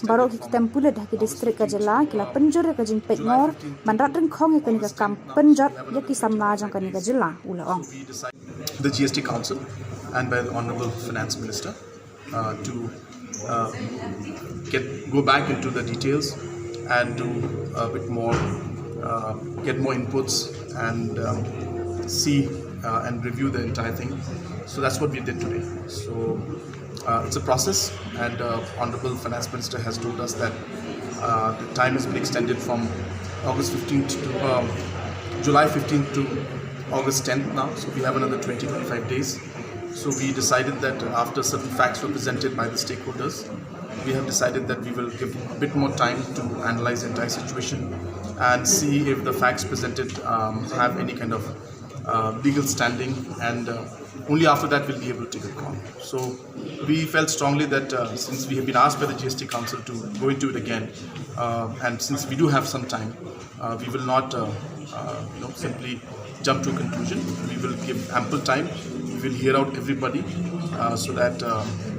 [SPEAKER 5] baro ki ktem pulet ki district ka jilla kila penjor ka jing petngor man rat reng khong ka ni ka kam penjat ya ki samla jang ka ni ka jilla ula ong
[SPEAKER 20] the GST Council and by the Honorable Finance Minister to go back into the details and do a bit more, get more inputs and see and review the entire thing. So that's what we did today. So it's a process, and Honorable Finance Minister has told us that the time has been extended from August 15th to July 15th to August 10th now. So we have another 20-25 days. So we decided that after certain facts were presented by the stakeholders, we have decided that we will give a bit more time to analyze the entire situation and see if the facts presented have any kind of legal standing and only after that we'll be able to take a call. So we felt strongly that since we have been asked by the GST Council to go into it again, and since we do have some time, we will not simply jump to a conclusion. We will give ample time. We will hear out everybody so that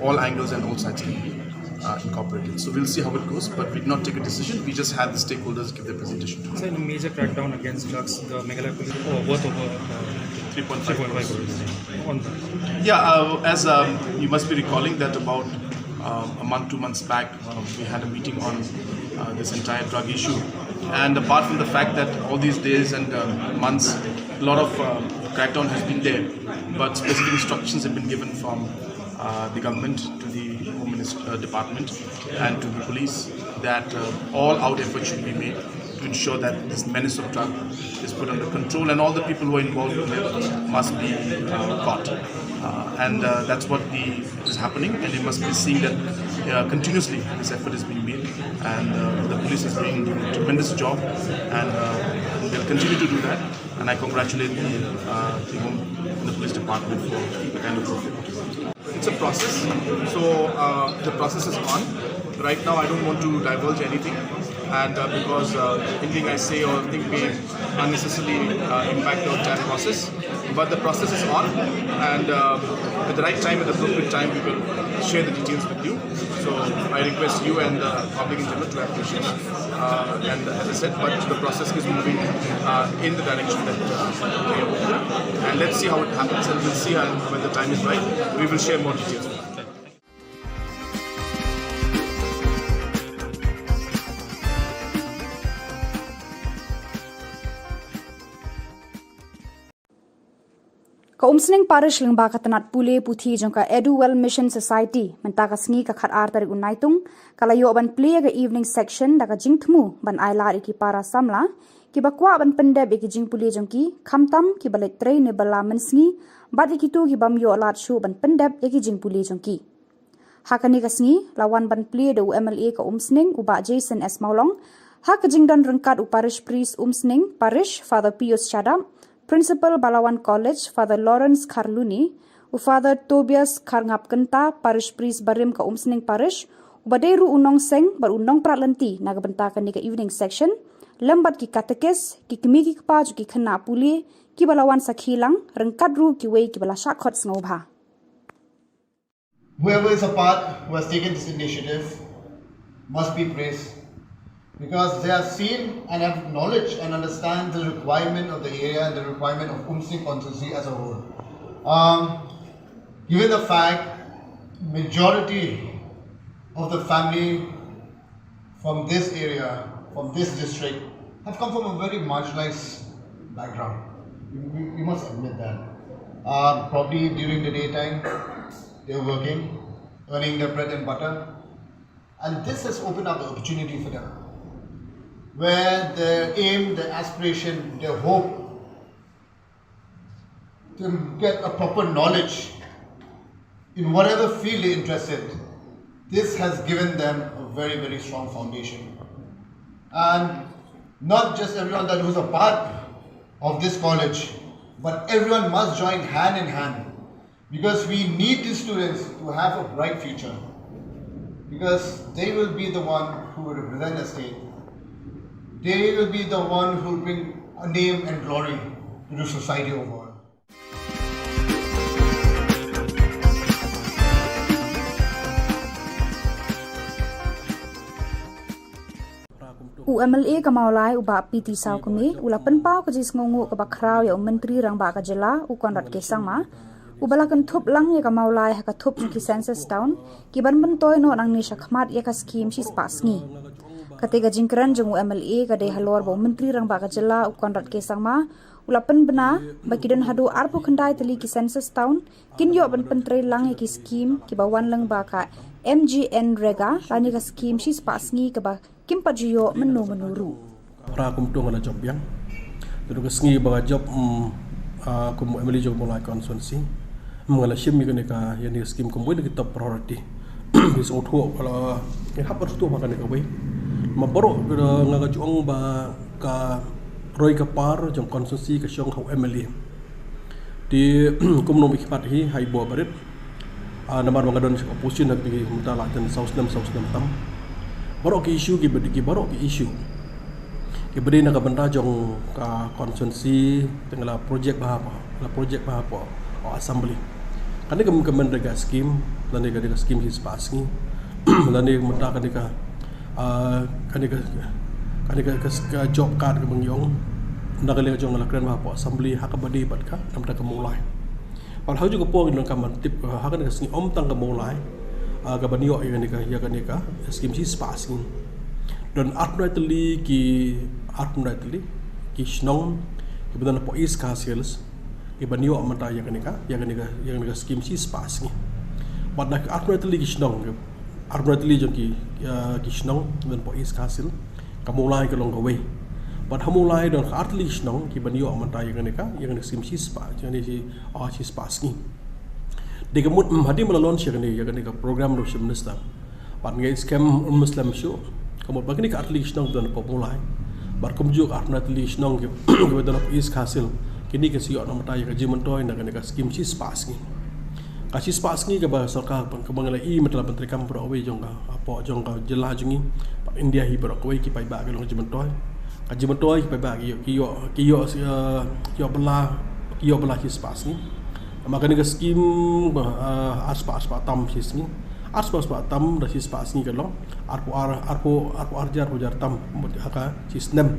[SPEAKER 20] all angles and all sides can be incorporated. So we'll see how it goes, but we did not take a decision. We just had the stakeholders give their presentation to us.
[SPEAKER 21] So in a major crackdown against drugs, the Meghalaya police worth over
[SPEAKER 20] 3.5 crores.
[SPEAKER 21] On that.
[SPEAKER 20] Yeah, as you must be recalling that about a month, 2 months back, we had a meeting on this entire drug issue. And apart from the fact that all these days and months, a lot of crackdown has been there, but specific instructions have been given from the government to the Home Department and to the police that all out efforts should be made to ensure that this menace of drug is put under control and all the people who are involved in it must be caught. And that's what is happening, and you must be seeing that continuously this effort is being made, and the police is doing a tremendous job, and they'll continue to do that. And I congratulate the Home and the Police Department for the kind of work they're doing. It's a process, so the process is on. Right now I don't want to divulge anything, and because anything I say or think may unnecessarily impact the entire process. But the process is on, and at the right time, at the appropriate time, we will share the details with you. So I request you and the public in general to have patience. And as I said, but the process is moving in the direction that we are moving. And let's see how it happens, and we'll see when the time is right. We will share more details with you.
[SPEAKER 5] Kaumsning parish lengba katanat pule puthi jongka Eduwell Mission Society mentaka sngi ka khat ar tarik unaitung kalayo ban play ga evening section daga jingthmu ban aila iki para samla ki bakwa ban pende be ki jing pule jongki khamtam ki balai tre ne bala mensngi bad iki tu ki bam yo lat shu ban pende ki jing pule jongki hakani ka sngi lawan ban play do MLA ka umsning uba Jason S Maulong hak jingdan rengkat uparish priest umsning parish Father Pius Chadam Principal Balawan College, Father Lawrence Karluni, Father Tobias Karngapkenta, Parish Priest Barim ka Umsning Parish, Ubaderu Unong Seng, Barunong Pralanti, nagabentakan ni ka evening section, lambat ki katekes, ki kimiki kpa, ki kena puli, ki Balawan Sakhilang, Rengkadru ki wei ki Balashakot Snobha.
[SPEAKER 22] Whoever is a part who has taken this initiative must be praised, because they have seen and have knowledge and understand the requirement of the area and the requirement of Umsning constituency as a whole. Given the fact majority of the family from this area, from this district, have come from a very marginalized background. We must admit that. Probably during the daytime, they are working, earning their bread and butter, and this has opened up the opportunity for them, where their aim, their aspiration, their hope to get a proper knowledge in whatever field they're interested, this has given them a very, very strong foundation. And not just everyone that who's a part of this college, but everyone must join hand in hand, because we need these students to have a bright future, because they will be the one who will represent the state. They will be the one who will bring a name and glory to the society overall.
[SPEAKER 5] UMLA kamaulai uba piti saw kami ula penpau ka jis ngongu ka bakraw ya menteri rang ba ka jela u konrat ke sangma ubalakan thup lang ya kamaulai ha ka thup ki census town ki ban toy no nang ni shakhmat ya ka scheme sis pasngi Katiga jingkran jeng UMLA ka dei halor bo menteri rang ba ka jela u konrat ke sangma ula pen bena bakidan hadu arpu khandai teli ki census town kin yo ban pentre lang ya ki scheme ki bawan lang ba ka MGN rega lani ka scheme sis pasngi ka ba kim pajiyo menuru
[SPEAKER 23] pra kumtung na job yang tu ka sngi ba job kum emily job mulai constituency mengala shim mi ka yani scheme kum boleh kita priority bis otho kalau ya hap tu makan ka wei ma borok ngaga juang ba ka roi ka par jong constituency ka shong ho emily di kumnom ikhmat hi hai bo barit namar mangadon opposition nak pergi minta lah dan saus nam tam barok ke isu ki barok ke isu ki beri nak benda jong ka konsensi tengah projek bahapa o assembly kan ni kemen rega skim dan ni rega skim his pass ni dan ni minta kan ni ka job card ke mengyong nak le jong la kran bahapa assembly hak badi bat ka nam ta kemulai Pal hau juga po ng kaman tip hakan ka singi om tang kamulai ka banyo ya kan ka skim si spas ni dan ultimately ki snong ki bedan po is ka sales ki banyo amata ya kan ka skim si spas ni but nak ultimately ki snong jong ki snong dan po is ka sel kamulai ka long away but hamulai dan artlis nong ki banyo amanta yang ka sim sispa jadi si spas ni de gemut hadi melalon syagani yang ka program ro minister pat ngai scam muslim show kamut bagni ka artlis nong dan populai bar kumjuk artlis nong ki bedan is hasil kini ke sio amanta yang ka jimentoy na ka skim si spas ni ka si spas ni ka ba sarkar kemangala i matla menteri kam pro away jong ka apa jong ka jela jungi pak india hi pro away ki pai ba ka long jimentoy kaji mentoi pe ba kio bela his pas ni maka ni skim aspa tam his ni aspa tam da his pas ni kalau arpo arjar tam haka his nem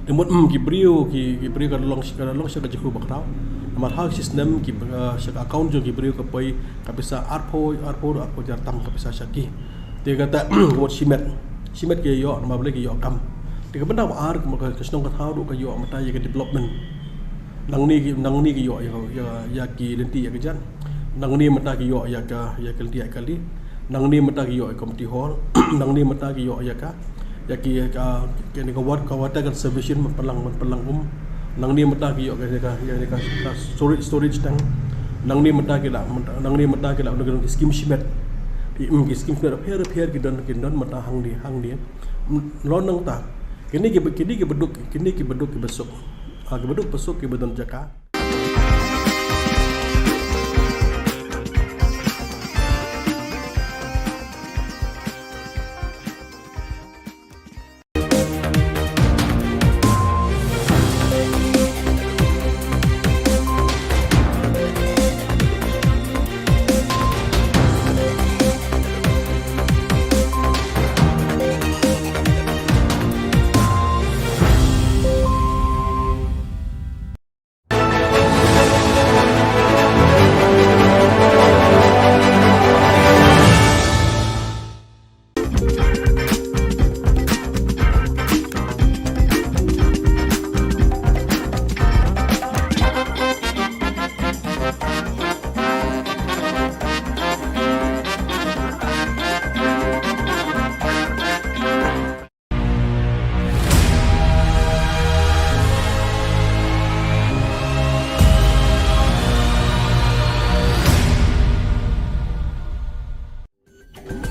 [SPEAKER 23] demut ki brio ka long shaka jikhu bakrau amar ha his nem ki shaka account jo ki brio ka pai ka bisa arpo jar tam ka bisa shaki dia kata mot simet ke yo nama boleh ke yo kam Tiga benda ar maka kesnong ka thau ka yo mata ya development nang ni ki yo ya ki lenti ya kejan nang ni mata ki yo ya lenti ya kali nang ni mata ki yo community hall nang ni mata ki yo ya ki ni ka water conservation pelang nang ni mata ki yo ka storage tank nang ni mata ki la nang skim shimet ki skim repair ki don mata hang ni lon nang ta kini ki beduk ki besok ki beduk besok ki bedan jaka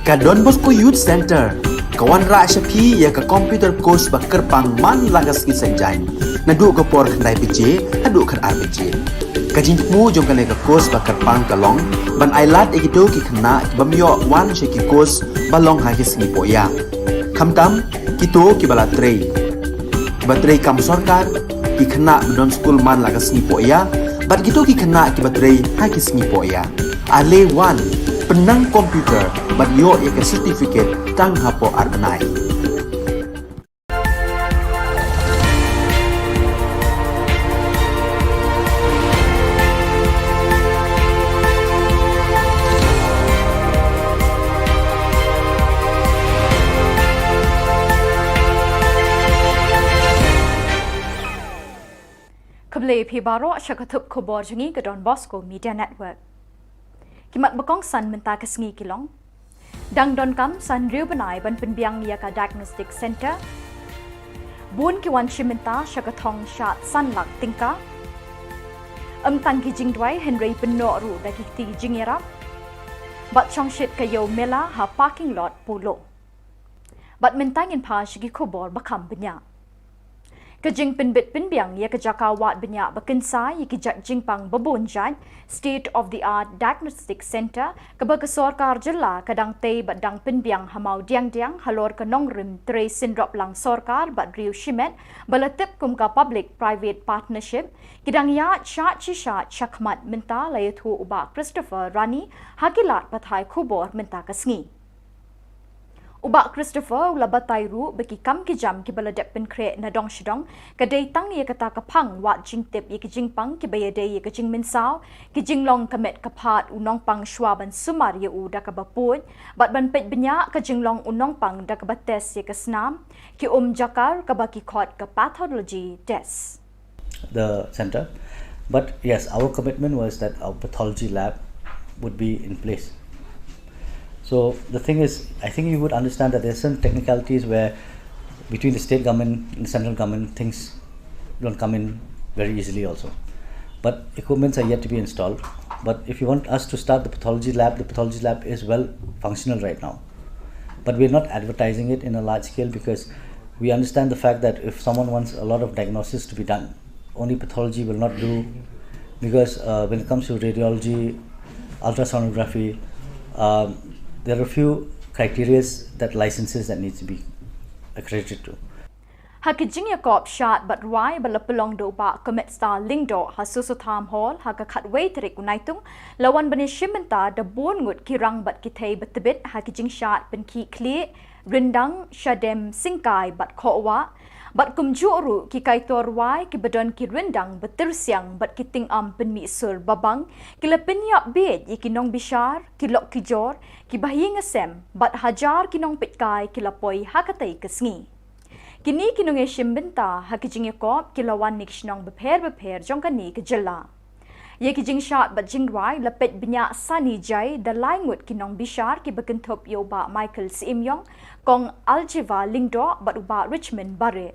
[SPEAKER 23] Ka Don Bosco Youth Center kawan ra syapi ya ka computer course ba kerpang man lagas ki senjain nadu ka por khnai pije adu khar RPG ka jinmu jong ka course ba kerpang kalong ban ailat egido ki khna bamyo wan she ki course balong ha ki singi poya khamtam kito ki bala trei batrei kam sarkar ki khna don school man lagas ni poya bat gitu ki khna ki batrei ha ki singi poya ale wan penang komputer bat yo ya ke certificate tang hapo arbenai
[SPEAKER 2] Keble pi baro syakatup Khubor Jungi ke Don Bosco Media Network. Kimat bekong san menta kesengi kilong. Dang don kam san riu benai ban penbiang ya ka diagnostic center. Bun ki wan shimenta syakatong syat san lak tingka. Tang ki jing dwai Henry penok ru da ki ti jing yarap. Bat chong shit kayo mela ha parking lot pulo. Bat mentangin pa syagi Khubor bakam benya. Kejing penbit penbiang ia kejakawat banyak berkensai ia kejak jingpang bebonjat State of the Art Diagnostic Center keberkesorkar jela kadang tei badang penbiang hamau diang-diang halor ke nongrim tre sindrop lang sorkar bad riu shimet balatip kumka public private partnership kidang ya chat chisha chakmat minta layathu uba Christopher Rani hakilat pathai Khubor minta kasngi. Ubak Christopher ula batai ru bagi kam kijam ki baladap pen kre na dong shidong kadai tang ye kata kapang wat jing tip ye kijing pang ki bayade ye kijing minsau kijing long kamet kapat unong pang shwaban sumar ye u da kabapun bat ban pet benya kijing long unong pang da kabates ye kasnam ki jakar kabaki khot ka pathology test
[SPEAKER 3] the center, but yes, our commitment was that our pathology lab would be in place. So the thing is, I think you would understand that there are certain technicalities where between the state government and the central government things don't come in very easily also. But equipments are yet to be installed. But if you want us to start the pathology lab is well functional right now. But we're not advertising it in a large scale because we understand the fact that if someone wants a lot of diagnosis to be done, only pathology will not do, because when it comes to radiology, ultrasonography, there are a few criteria that licenses that needs to be accredited to.
[SPEAKER 2] Hakijing Yakob shot but why balapulong do ba commit star lingdo hasusutam hall hakakat way trik unaitung lawan bani shimenta da bongut kirang bat kitay batbit hakijing shot pen ki kli rindang shadem singkai bat khowa bat kumjuru ki kaitor wai ki badon ki rindang betersiang bat kiting am pen mi sur babang kila penyap bed ikinong bishar ki lok ki jor ki bahing asem bat hajar kinong pitkai kila poi hakatai kesngi. Kini kinong shimbenta hakijing Yakob kilawan nikshnong beper jongkani ke jela. Ye kijing shot bat jingrai lapet benya sani jai da laingut kinong bishar ki bekentop yoba Michael Simyong kong aljiva lingdo bat uba Richmond bare.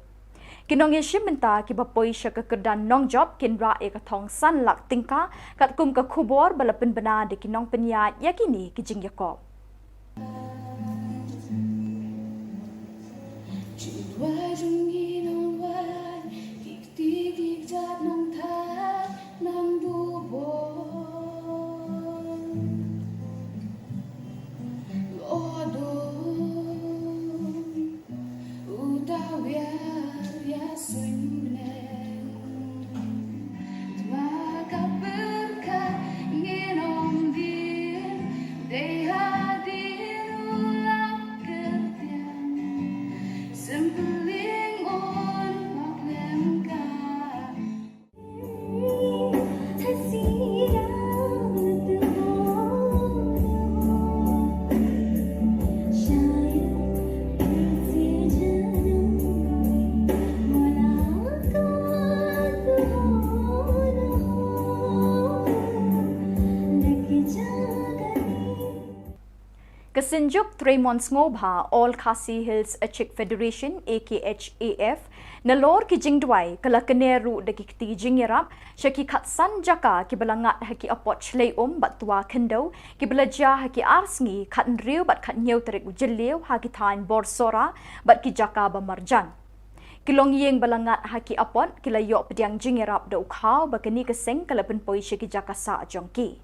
[SPEAKER 2] Kinong shimbenta ki bapoi syaka kerdan nong job kinra e katong san lak tingka kat kum ka Khubor balapen bena de kinong penyat yakini kijing Yakob. Kesenjuk Tremons Ngobha All Khasi Hills Achik Federation AKHAF nalor ki jingdwai kala keneru de ki jingerap syaki khatsan jaka ki balangat haki apot chlei batwa kendo ki belaja haki arsngi khat riu bat khat nyeu terik ujeliu haki thain borsora bat ki jaka bamarjan kilong yeng balangat haki apot kila yok pediang jingerap de ukhau bakani keseng kala penpoi syaki jaka sa jongki.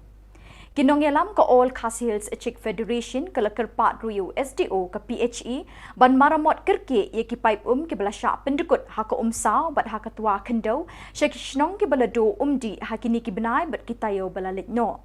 [SPEAKER 2] Kinong yalam ko All Khasi Hills Achik Federation kala kerpat ruyu SDO ke PHE ban maramot kerke ye ki pipe ki belasya pendekut haka sao bat haka tua kendo syaki shnong ki balado di hakini ki benai bat kitayo balalit no.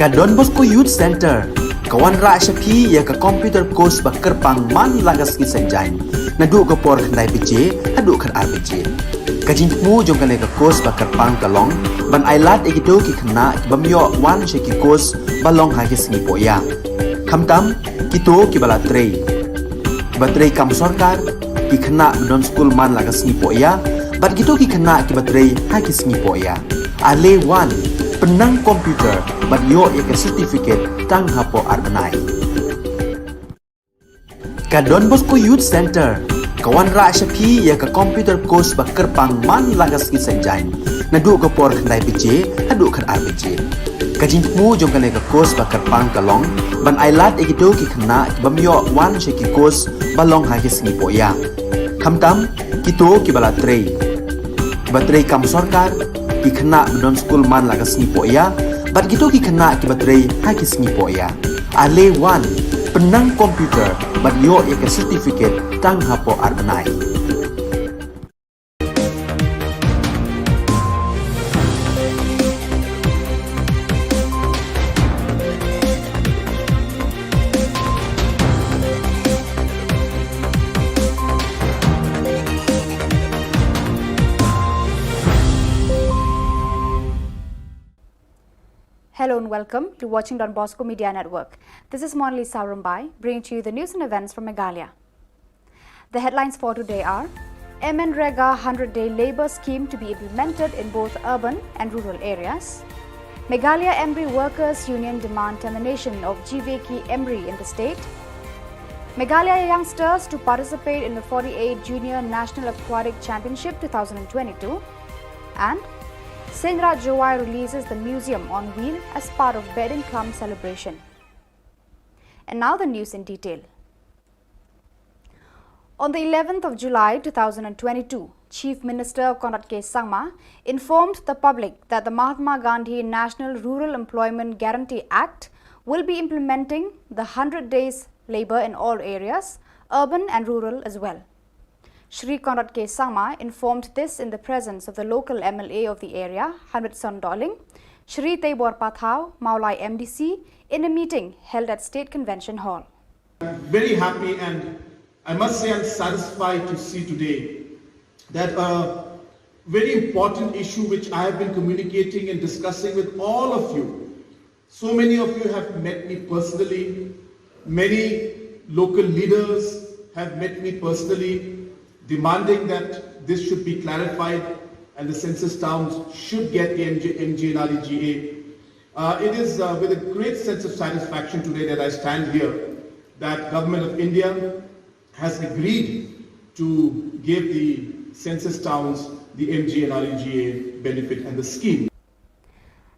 [SPEAKER 1] Ka Don Bosco Youth Center, Kawan ra shapi ya ka computer course bakar pang man lagas ki sanjang. Nadu ka por khnai pije, hadu khar arbije. Kajin mu jong kane ka course bakar pang kalong, ban ailat ekito ki khna bamyo wan sheki course balong ha ki singi poya. Khamtam kito ki bala trei. Batrei kam sarkar ki khna don school man lagas singi poya, bat kito ki khna ki batrei ha ki singi poya. Ale wan penang komputer bat yo ek certificate tang hapo arbanai. Ka Don Bosco Youth Center kawan ra shapi ya ka computer course bakar pang man lagas ki sanjang. Nadu ka por khnai pije hadu khar arbije. Kajin mu jong kane ka course bakar pang kalong ban ailat ekito ki khna bamyo wan sheki course balong ha ki singi poya. Khamtam kito ki bala trei. Batrei kam sarkar ki khna don school man lagas ni poya bat gitu ki khna ki batrei ha ki singi poya ale wan penang komputer bat yo ek certificate tang hapo arbanai.
[SPEAKER 5] Hello and welcome to watching Don Bosco Media Network. This is Monali Saurumbai bringing to you the news and events from Meghalaya. The headlines for today are MNREGA 100-day labour scheme to be implemented in both urban and rural areas. Meghalaya Embry Workers Union demand termination of GVK Embry in the state. Meghalaya youngsters to participate in the 48 Junior National Aquatic Championship 2022. And Singra Jowai releases the museum on wheel as part of Bed and Come celebration. And now the news in detail. On the 11th of July 2022, Chief Minister Konrad K. Sangma informed the public that the Mahatma Gandhi National Rural Employment Guarantee Act will be implementing the 100 days labour in all areas, urban and rural as well. Shri Konrad K. Sangma informed this in the presence of the local MLA of the area, Hanwit Sondoling, Shri Taibor Pathau, Maulai MDC, in a meeting held at State Convention Hall.
[SPEAKER 6] I'm very happy and I must say I'm satisfied to see today that a very important issue which I have been communicating and discussing with all of you. So many of you have met me personally, many local leaders have met me personally, demanding that this should be clarified and the census towns should get the MGNREGA. It is with a great sense of satisfaction today that I stand here that Government of India has agreed to give the census towns the MGNREGA benefit and the scheme.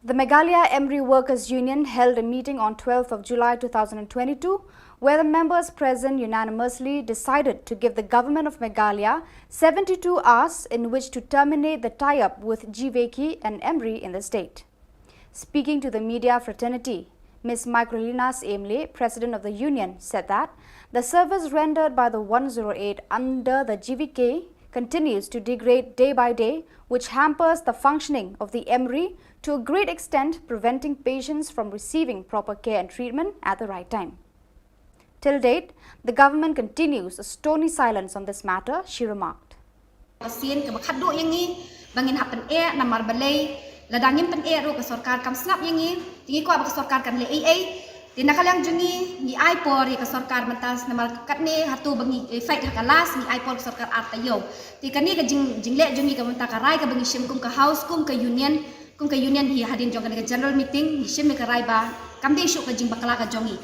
[SPEAKER 5] The Meghalaya Embry Workers Union held a meeting on 12th of July 2022 where the members present unanimously decided to give the Government of Meghalaya 72 hours in which to terminate the tie-up with GVK and Embry in the state. Speaking to the media fraternity, Ms. Microlinas Emle, President of the Union, said that the service rendered by the 108 under the GVK continues to degrade day by day, which hampers the functioning of the Embry to a great extent, preventing patients from receiving proper care and treatment at the right time. Till date, the government continues a stony silence on this matter, she remarked.
[SPEAKER 7] Di nakalang jungi ni aipor ya kesorkar mentas namal katne hatu bangi fight hakalas ni aipor kesorkar artayo. Ti kani ka jingle jungi ka mentakarai ka bangi shim kum ka house kum ka union hi hadin jong ka general meeting ni shim ka rai ba kamde shu ka jing bakala ka jongi.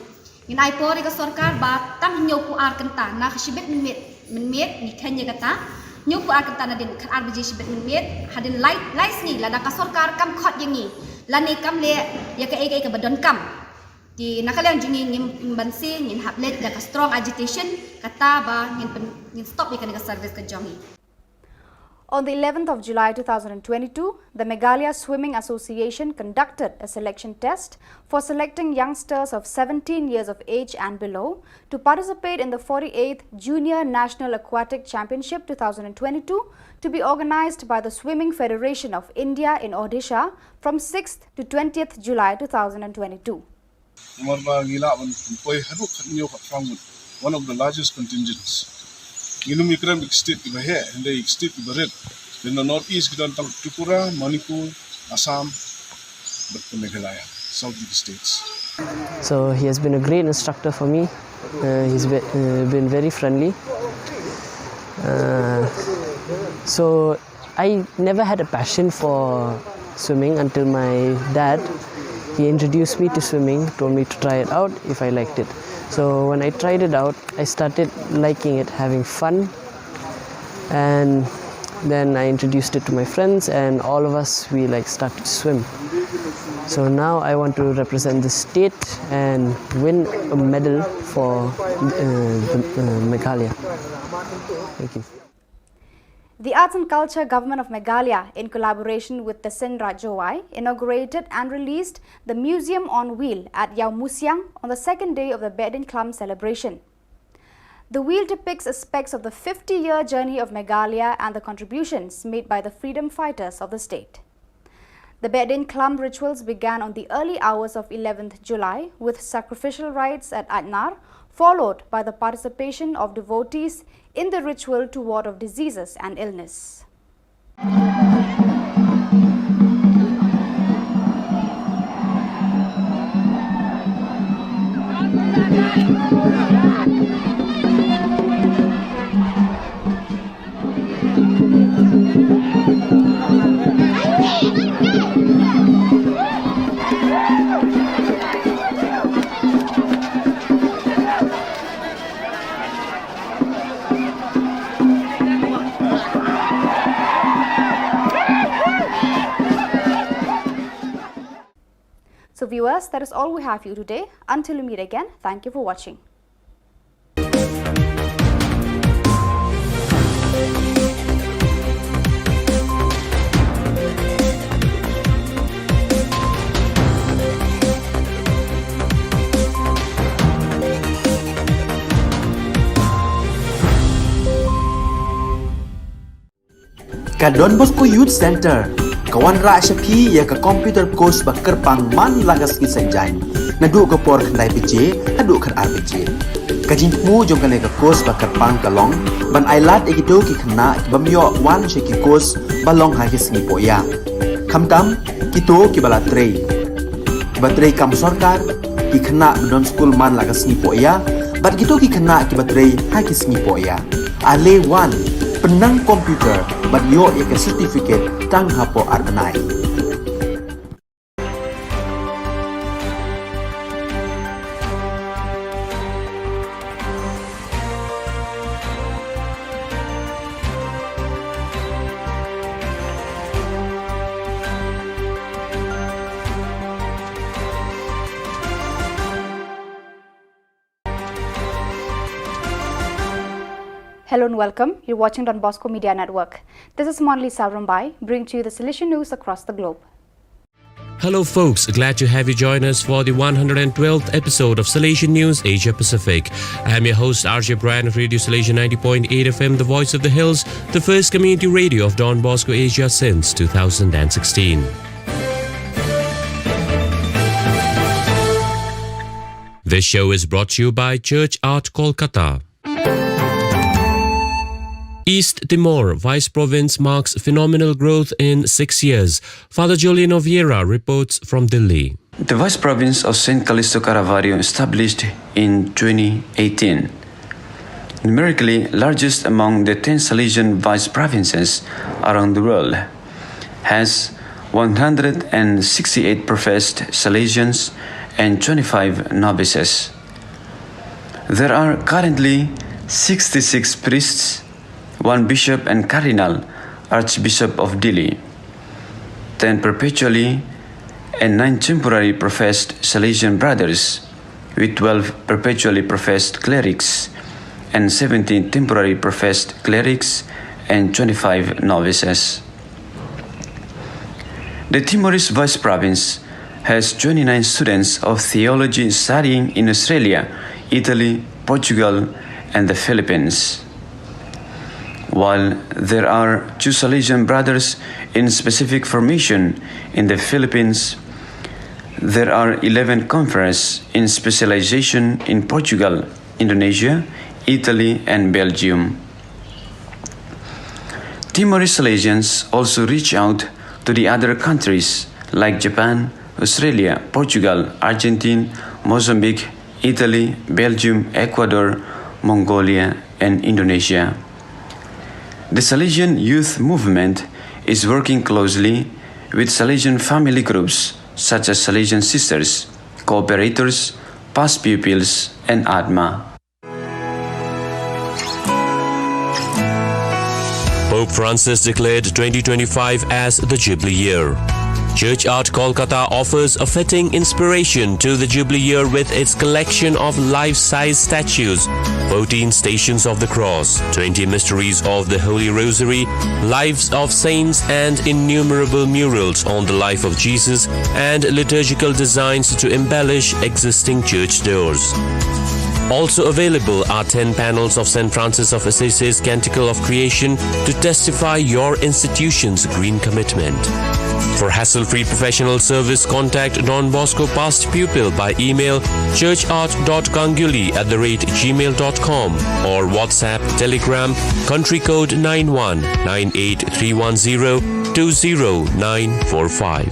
[SPEAKER 7] Ni aipor ya kesorkar ba tam nyo ku ar kenta na khshibet min met ni kanya kata nyo ku ar kenta na din kan ar biji shibet min met hadin light ni la da kesorkar kam khot yangi. Lani kam le ya ka ege ka badon kam. Di nakalang jungi ngin bansi ngin haplet da ka strong agitation kata ba ngin stop ikan ka service ka jongi.
[SPEAKER 5] On the 11th of July 2022, the Meghalaya Swimming Association conducted a selection test for selecting youngsters of 17 years of age and below to participate in the 48th Junior National Aquatic Championship 2022 to be organized by the Swimming Federation of India in Odisha from 6th to 20th July 2022.
[SPEAKER 20] Marba ngila ban poi hadu khatnyo khatfang one of the largest contingents. Inum ikram state ki bahe and the state ki baret. In the northeast gidan tang Tripura, Manipur, Assam, but Meghalaya, southeast states.
[SPEAKER 4] So he has been a great instructor for me. He's been very friendly. So I never had a passion for swimming until my dad, he introduced me to swimming, told me to try it out if I liked it. So when I tried it out, I started liking it, having fun, and then I introduced it to my friends, and all of us, we started to swim. So now I want to represent the state and win a medal for Meghalaya. Thank you.
[SPEAKER 5] The Arts and Culture Government of Meghalaya, in collaboration with the Sen Rajawai, inaugurated and released the Museum on Wheel at Yau Musiang on the second day of the Bedin Clump celebration. The wheel depicts aspects of the 50-year journey of Meghalaya and the contributions made by the freedom fighters of the state. The Bedin Clump rituals began on the early hours of 11th July with sacrificial rites at Atnar, followed by the participation of devotees in the ritual to ward off diseases and illness. So viewers, that is all we have for you today. Until we meet again, thank you for watching.
[SPEAKER 1] Ka Don Bosco Youth Center kawan ra shapi ya ka computer course ba kerpang man lagas ki senjain nadu ka por khnai pj adu khar rpj kajin mu jong kane ka course ba kerpang kalong ban ailat egido ki khna bamyo wan she ki course balong ha ki sngi poya khamtam kito ki bala trei batrei kam sarkar ki khna don school man lagas sngi poya bat kito ki khna ki batrei ha ki sngi poya ale wan penang komputer bat yo ya ke certificate tang hapo arnai.
[SPEAKER 5] Hello and welcome. You're watching Don Bosco Media Network. This is Monali Savrumbai, bringing to you the Salesian news across the globe.
[SPEAKER 10] Hello folks, glad to have you join us for the 112th episode of Salesian News Asia Pacific. I am your host RJ Brian of Radio Salesian 90.8 FM, the voice of the hills, the first community radio of Don Bosco Asia since 2016. This show is brought to you by Church Art Kolkata. East Timor Vice Province marks phenomenal growth in 6 years. Father Julian Vieira reports from Delhi.
[SPEAKER 11] The Vice Province of St. Callisto Caravaggio, established in 2018, numerically largest among the 10 Salesian Vice Provinces around the world, has 168 professed Salesians and 25 novices. There are currently 66 priests, 1 bishop and cardinal, Archbishop of Delhi, 10 perpetually and 9 temporary professed Salesian brothers, with 12 perpetually professed clerics and 17 temporary professed clerics and 25 novices. The Timorese Vice Province has 29 students of theology studying in Australia, Italy, Portugal, and the Philippines. While there are 2 Salesian brothers in specific formation in the Philippines, There are 11 conferences in specialization in Portugal, Indonesia, Italy, and Belgium. Timorese Salesians also reach out to the other countries like Japan, Australia, Portugal, Argentina, Mozambique, Italy, Belgium, Ecuador, Mongolia, and Indonesia. The Salesian youth movement is working closely with Salesian family groups such as Salesian Sisters, Cooperators, Past Pupils, and ADMA.
[SPEAKER 10] Pope Francis declared 2025 as the Jubilee Year. Church Art Kolkata offers a fitting inspiration to the Jubilee Year with its collection of life-size statues, 14 Stations of the Cross, 20 Mysteries of the Holy Rosary, Lives of Saints, and innumerable murals on the life of Jesus and liturgical designs to embellish existing church doors. Also available are 10 panels of St. Francis of Assisi's Canticle of Creation to testify your institution's green commitment. For hassle-free professional service, contact Don Bosco Past Pupil by email churchart.kanguli@gmail.com or WhatsApp, Telegram, country code 91 98310 20945.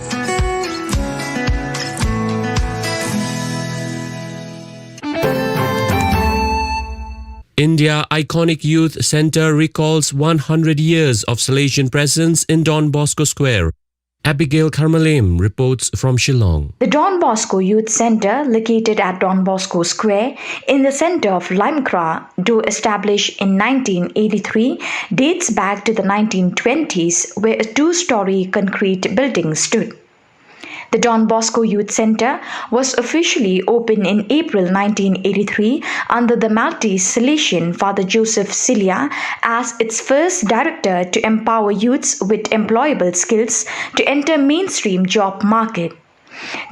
[SPEAKER 10] India Iconic Youth Centre recalls 100 years of Salesian presence in Don Bosco Square. Abigail Karmalem reports from Shillong.
[SPEAKER 2] The Don Bosco Youth Centre, located at Don Bosco Square in the centre of Limekra, though established in 1983, dates back to the 1920s, where a two-storey concrete building stood. The Don Bosco Youth Centre was officially opened in April 1983 under the Maltese Salesian Father Joseph Cilia as its first director to empower youths with employable skills to enter mainstream job market.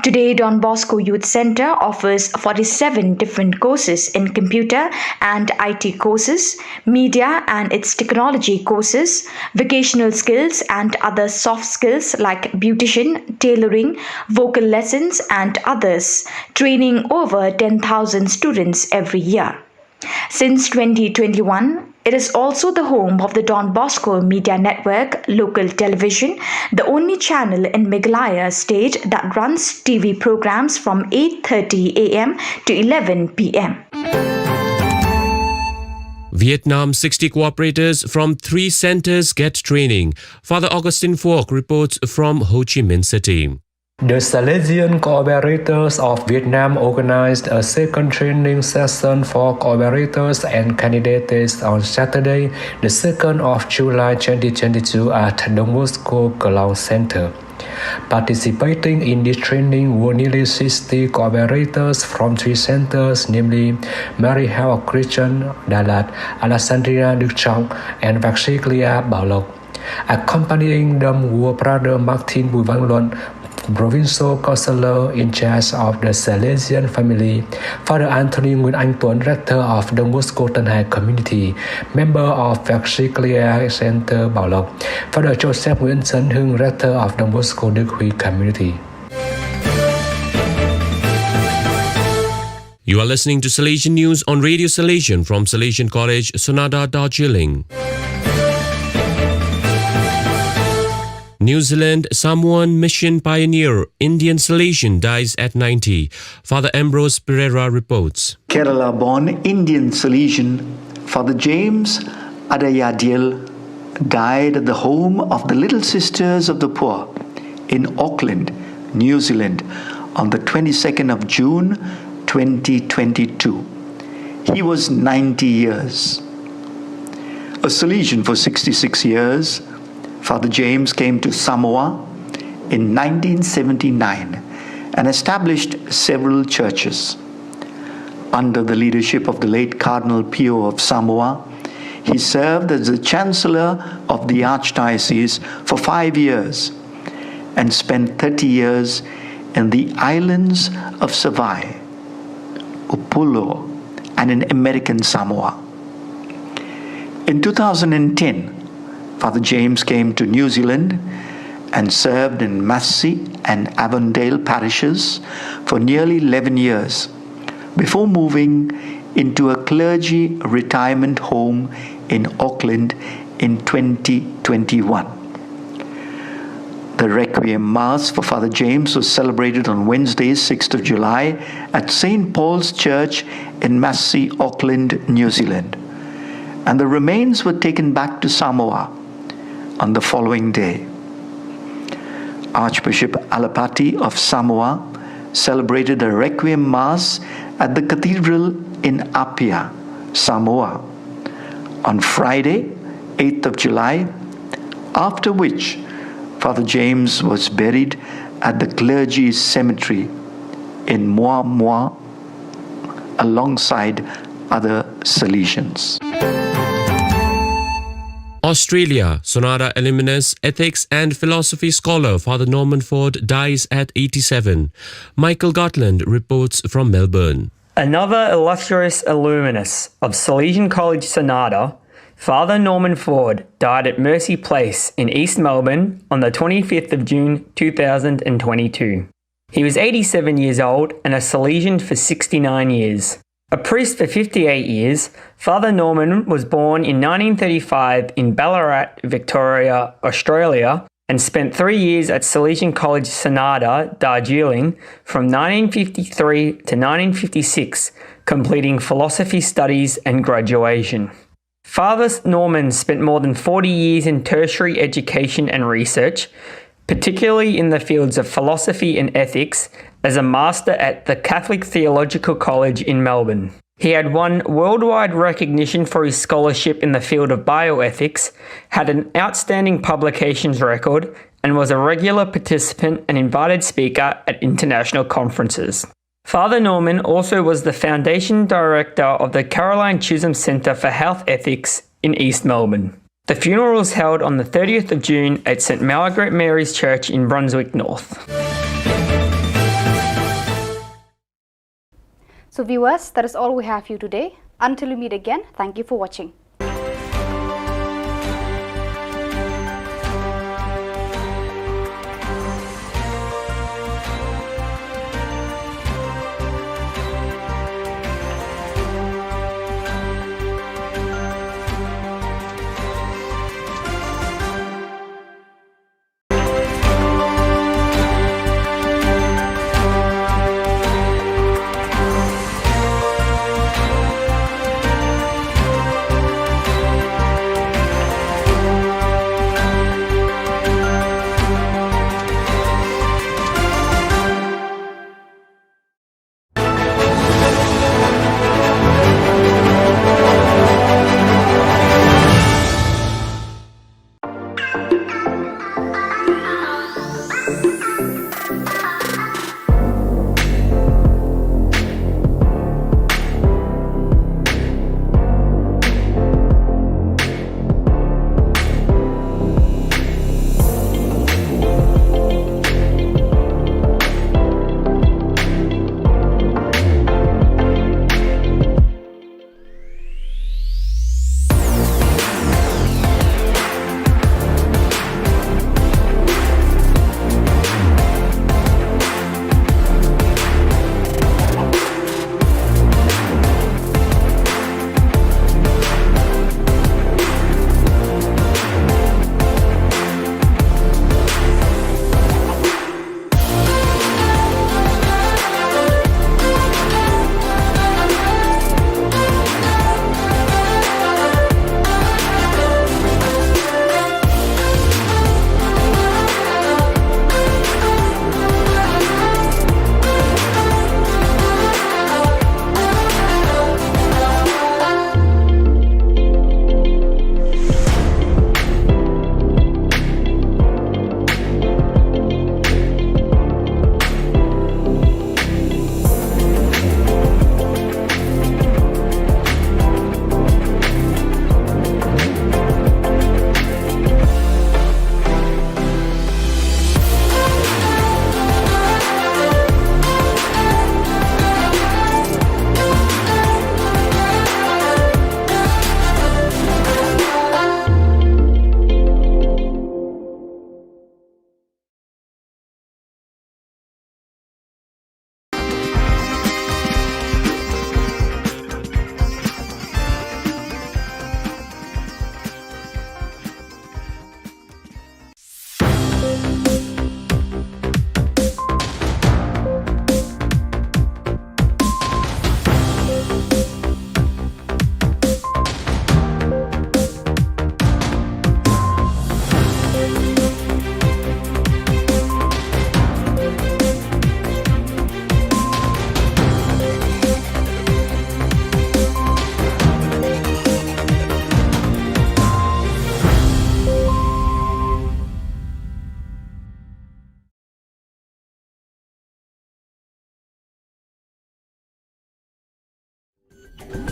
[SPEAKER 2] Today, Don Bosco Youth Centre offers 47 different courses in computer and IT courses, media and its technology courses, vocational skills and other soft skills like beautician, tailoring, vocal lessons and others, training over 10,000 students every year. Since 2021, it is also the home of the Don Bosco Media Network local television, the only channel in Meghalaya state that runs TV programs from 8:30 a.m. to 11 p.m.
[SPEAKER 10] Vietnam 60 cooperators from 3 centers get training. Father Augustine Phuoc reports from Ho Chi Minh City.
[SPEAKER 12] The Salesian Cooperators of Vietnam organized a second training session for cooperators and candidates on Saturday, the 2nd of July 2022 at Don Bosco Cloud Center. Participating in this training were nearly 60 cooperators from 3 centers, namely Mary Hào Christian, Đà Lạt, Alexandria Đức Trọng, and Vaxiglia Bảo Lộc. Accompanying them were Brother Martin Bùi Văn Luận, Provincial Counselor in charge of the Salesian family, Father Anthony Nguyễn Anh Tuấn, Rector of Don Bosco Tân Hải Community, member of Vaxiglia Center Bảo Lộc, Father Joseph Nguyễn Trấn Hưng, Rector of Don Bosco Đức Huy Community.
[SPEAKER 10] You are listening to Salesian News on Radio Salesian from Salesian College, Sonada, Darjeeling. New Zealand Samoan mission pioneer Indian Salesian dies at 90. Father Ambrose Pereira reports.
[SPEAKER 8] Kerala-born Indian Salesian Father James Adayadiel died at the home of the Little Sisters of the Poor in Auckland, New Zealand on the 22nd of June 2022. He was 90 years. A Salesian for 66 years, Father James came to Samoa in 1979 and established several churches. Under the leadership of the late Cardinal Pio of Samoa, he served as the Chancellor of the Archdiocese for 5 years and spent 30 years in the islands of Savai, Upolu, and in American Samoa. In 2010, Father James came to New Zealand and served in Massey and Avondale parishes for nearly 11 years before moving into a clergy retirement home in Auckland in 2021. The Requiem Mass for Father James was celebrated on Wednesday, 6th of July at St. Paul's Church in Massey, Auckland, New Zealand. And the remains were taken back to Samoa on the following day. Archbishop Alapati of Samoa celebrated a Requiem Mass at the Cathedral in Apia, Samoa, on Friday, 8th of July, after which Father James was buried at the clergy cemetery in Moa alongside other Salesians.
[SPEAKER 10] Australia, Sonata alumnus, ethics and philosophy scholar Father Norman Ford dies at 87. Michael Gotland reports from Melbourne.
[SPEAKER 9] Another illustrious alumnus of Salesian College Sonata, Father Norman Ford died at Mercy Place in East Melbourne on the 25th of June 2022. He was 87 years old and a Salesian for 69 years. A priest for 58 years, Father Norman was born in 1935 in Ballarat, Victoria, Australia, and spent 3 years at Salesian College Sonata, Darjeeling, from 1953 to 1956, completing philosophy studies and graduation. Father Norman spent more than 40 years in tertiary education and research, particularly in the fields of philosophy and ethics, as a master at the Catholic Theological College in Melbourne. He had won worldwide recognition for his scholarship in the field of bioethics, had an outstanding publications record, and was a regular participant and invited speaker at international conferences. Father Norman also was the foundation director of the Caroline Chisholm Centre for Health Ethics in East Melbourne. The funeral was held on the 30th of June at St Margaret Mary's Church in Brunswick North.
[SPEAKER 5] So viewers, that is all we have for you today. Until we meet again, thank you for watching.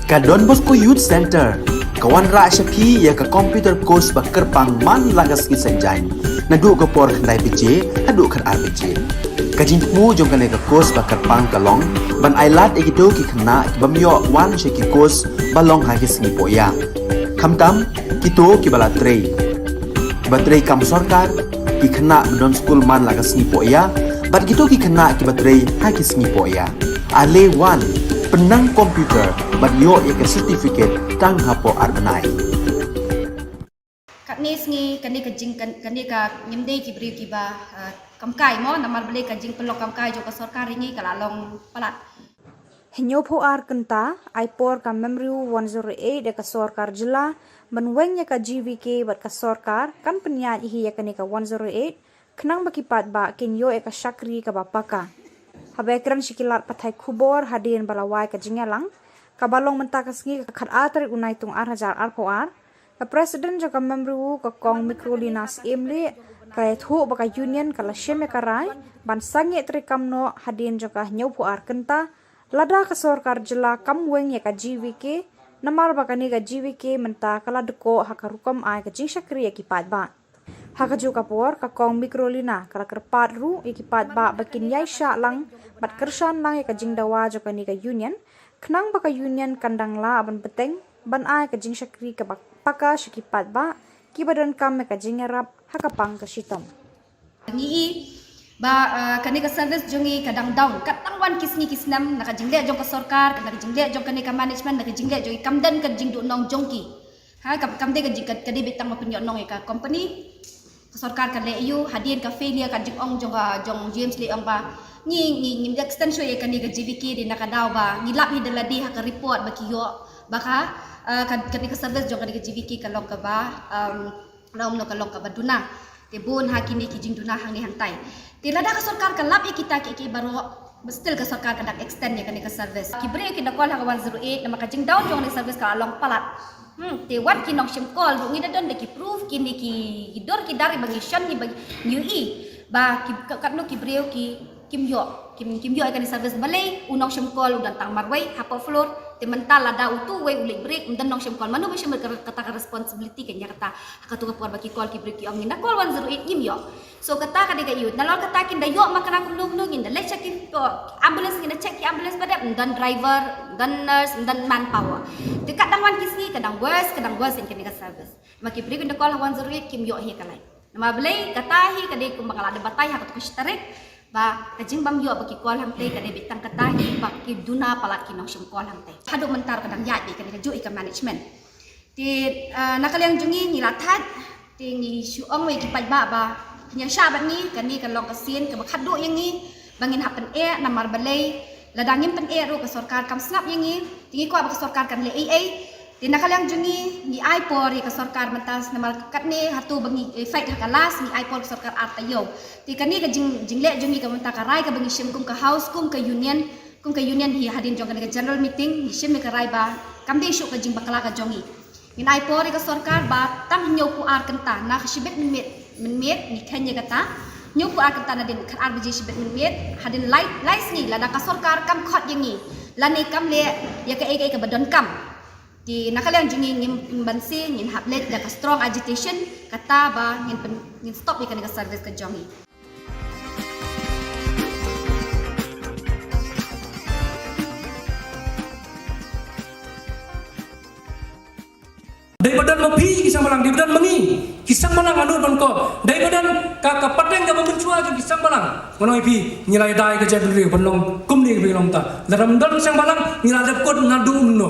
[SPEAKER 1] Ka Don Bosco Youth Center, kawan ra syapi ya ka computer course bakar pang man lagas ki sanjan. Nadu ka por khnai PJ, hadu khan RPG. Ka jingmu jong ka ne ka course bakar pang kalong, ban ailat egido ki khna bamyo wan sheki course balong ha ki sngi poya. Khamtam kito ki bala trei. Batrei kam sarkar ki khna don school man lagas sngi poya, bat kito ki khna ki batrei ha ki sngi poya. Ale wan penang komputer banyo ya certificate tang hapo arbanai.
[SPEAKER 7] Kat ni sengi kani kajing kani ka nyemdei ki beri ki ba kamkai mo namar beli kajing pelok kamkai jo ka sarkar ringi kala long palat.
[SPEAKER 5] Hinyo po ar kenta aipor ka memriu 108 de ka sarkar jilla benweng ya ka GVK bat ka sarkar kan penyat ihi ya kani ka 108 kenang bakipat ba kinyo ya ka syakri ka bapaka. Habekran shikilat patai Khubor hadirin balawai ka jingalang kabalong mentakasngi ka khatar unai tung arhajar arpoar ka presiden joka memru ka kong mikrolinas emle ka thu baka union kala sheme karai ban sange trikamno hadirin joka nyopu ar kenta lada ka sarkar jilla kamweng ya ka GVK namar bakani ka GVK menta kala deko hakarukom ai ka jingshakri ya kipat ba. Haka juga por ka kong mikrolina kala kerpat ru ikipat ba bakin yai sya lang bat kersan lang ya ka jingdawa joka ni ka union kenang baka union kandang la aban peteng ban ai ka jing syakri ka paka syikipat ba ki badan kam ka jingarap haka pang ka sitom.
[SPEAKER 7] Ngi ba kani ka service jongi kadang down katang wan kisni kisnam naka jingle jong ka sarkar kana jingle jong kani ka management naka jingle jong kamdan ka jingdu nong jongki. Ha kamde ka jing ka bitang mapinyo nong ka company sarkar kan le yu hadir ka failure kan jing ong jong James le ong ba ni extension ye kan ni ka GVK di nakadaw ba ni lap ni daladi ha ka report ba kiyo baka kan ni ka service jong kan ni ka GVK kalong ka ba nom no kalong ka ba duna te bon ha kini ki jing duna hang ni hantai te lada ka sarkar kan lap ye kita ki baro still ka sarkar kan extend ye kan ni ka service ki bre ki na call ha 108 na maka jing down jong ni service ka along palat te wat ki nong sim call ngi dadon de ki proof kini ki dor ki dari bagi shan ni bagi UI ba ki katno ki breu ki kim yo kan service balai unong sim call udan tang marwai hapo floor te mental ada utu we ulik break undan nong sim call manu sim kata responsibility kanya kata hakatu ka por bagi call ki break ki ong ni na call 108 kim yo so kata ka de yut nalol kata kin da yo makana kulung nung in da let check in ambulance ni check ki ambulance pada undan driver undan nurse undan manpower te kadang wan kisni kadang worse in kini ka service maki break in the call 108 kim yo hi kalai nama belai kata hi kade kumbang ala de batai hakatu kishtarik ba kajing bam yo baki call hamte kade bitang kata hi baki duna palat kinong sim call hamte hadu mentar kadang ya di kade ju ika management ti nakaliang jungi ni lathat ti ni Shillong we ki pai ba nya sha bat ni kani kan long kasien ka bakhadu yang ni bangin hapen namar balai ladangin pen ru ka sarkar kam snap yang ni tingi ko ba sarkar kan le ti nakaliang jungi ni aipor ka sarkar mentas namal kat ni hatu bangi fight hakalas ni aipor ka sarkar artayo ti kani ka jingle jungi ka menta karai ka bangi sim kum ka house kum ka union hi hadin jong ka general meeting ni sim ka rai ba kam de shu ka jing bakala ka jongi ni aipor ka sarkar ba tam nyoku ar kenta na khibet minmet ni kanya kata nyoku ar kenta na din kan arbiji shibet minmet hadin light ni lada ka sarkar kam khot yang ni lani kam le ya ka ka badon kam di nakaliang jungi ngin bansi ngin hablet da ka strong agitation kata ba ngin stop ikan ka service ka jongi
[SPEAKER 13] Dari badan mapi kisang malang, dari badan mengi kisang malang anu don ko, dari badan ka pateng ka mencua ju kisang malang. Ngono ipi nyilai dai ka jabri penlong kumni bi long ta. Dalam don kisang malang nyilai dapkot ngadu no.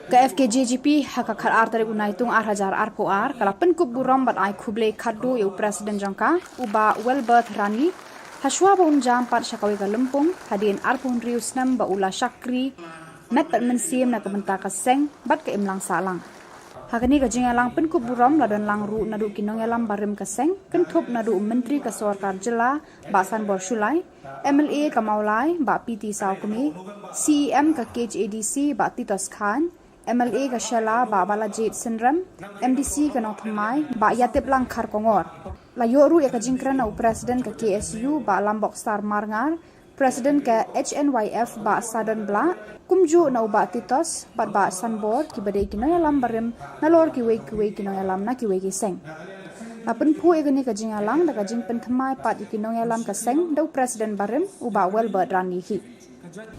[SPEAKER 5] Ka FKJGP haka khar ar tari unai tung ar hajar ar po ar kala penkub buram bat ai khuble khaddu yu presiden jangka uba Welbert Rani hashwa ba unjam pat shakawi ka lempung hadin ar pun rius nam ba ula shakri met pat mensim na ka menta ka seng bat ka imlang salang hakani ka jingalang penkub buram ladon lang ru nadu kinong yalam barim ka seng kentup nadu menteri ka sarkar jilla ba san bor shulai MLA ka maulai ba PT saukumi CEM ka KHADC ba Titos Khan MLA ka Shela ba Balajit Syndrome, MDC ka Nothamai ba Yatip lang khar kongor. Layo ru ya ka jingkran na presiden ka KSU ba Lambok Star Marngar, President ke HNYF ba Sadan Bla kumju na uba titos bat ba sanbor ki badai kinoy alam barim nalor ki wei kinoy alam na ki wei ki seng. Lapun pu egani ka jing alang da ka jing penthamai pat kinoy alam ka seng dau President barim uba well berdrani hi.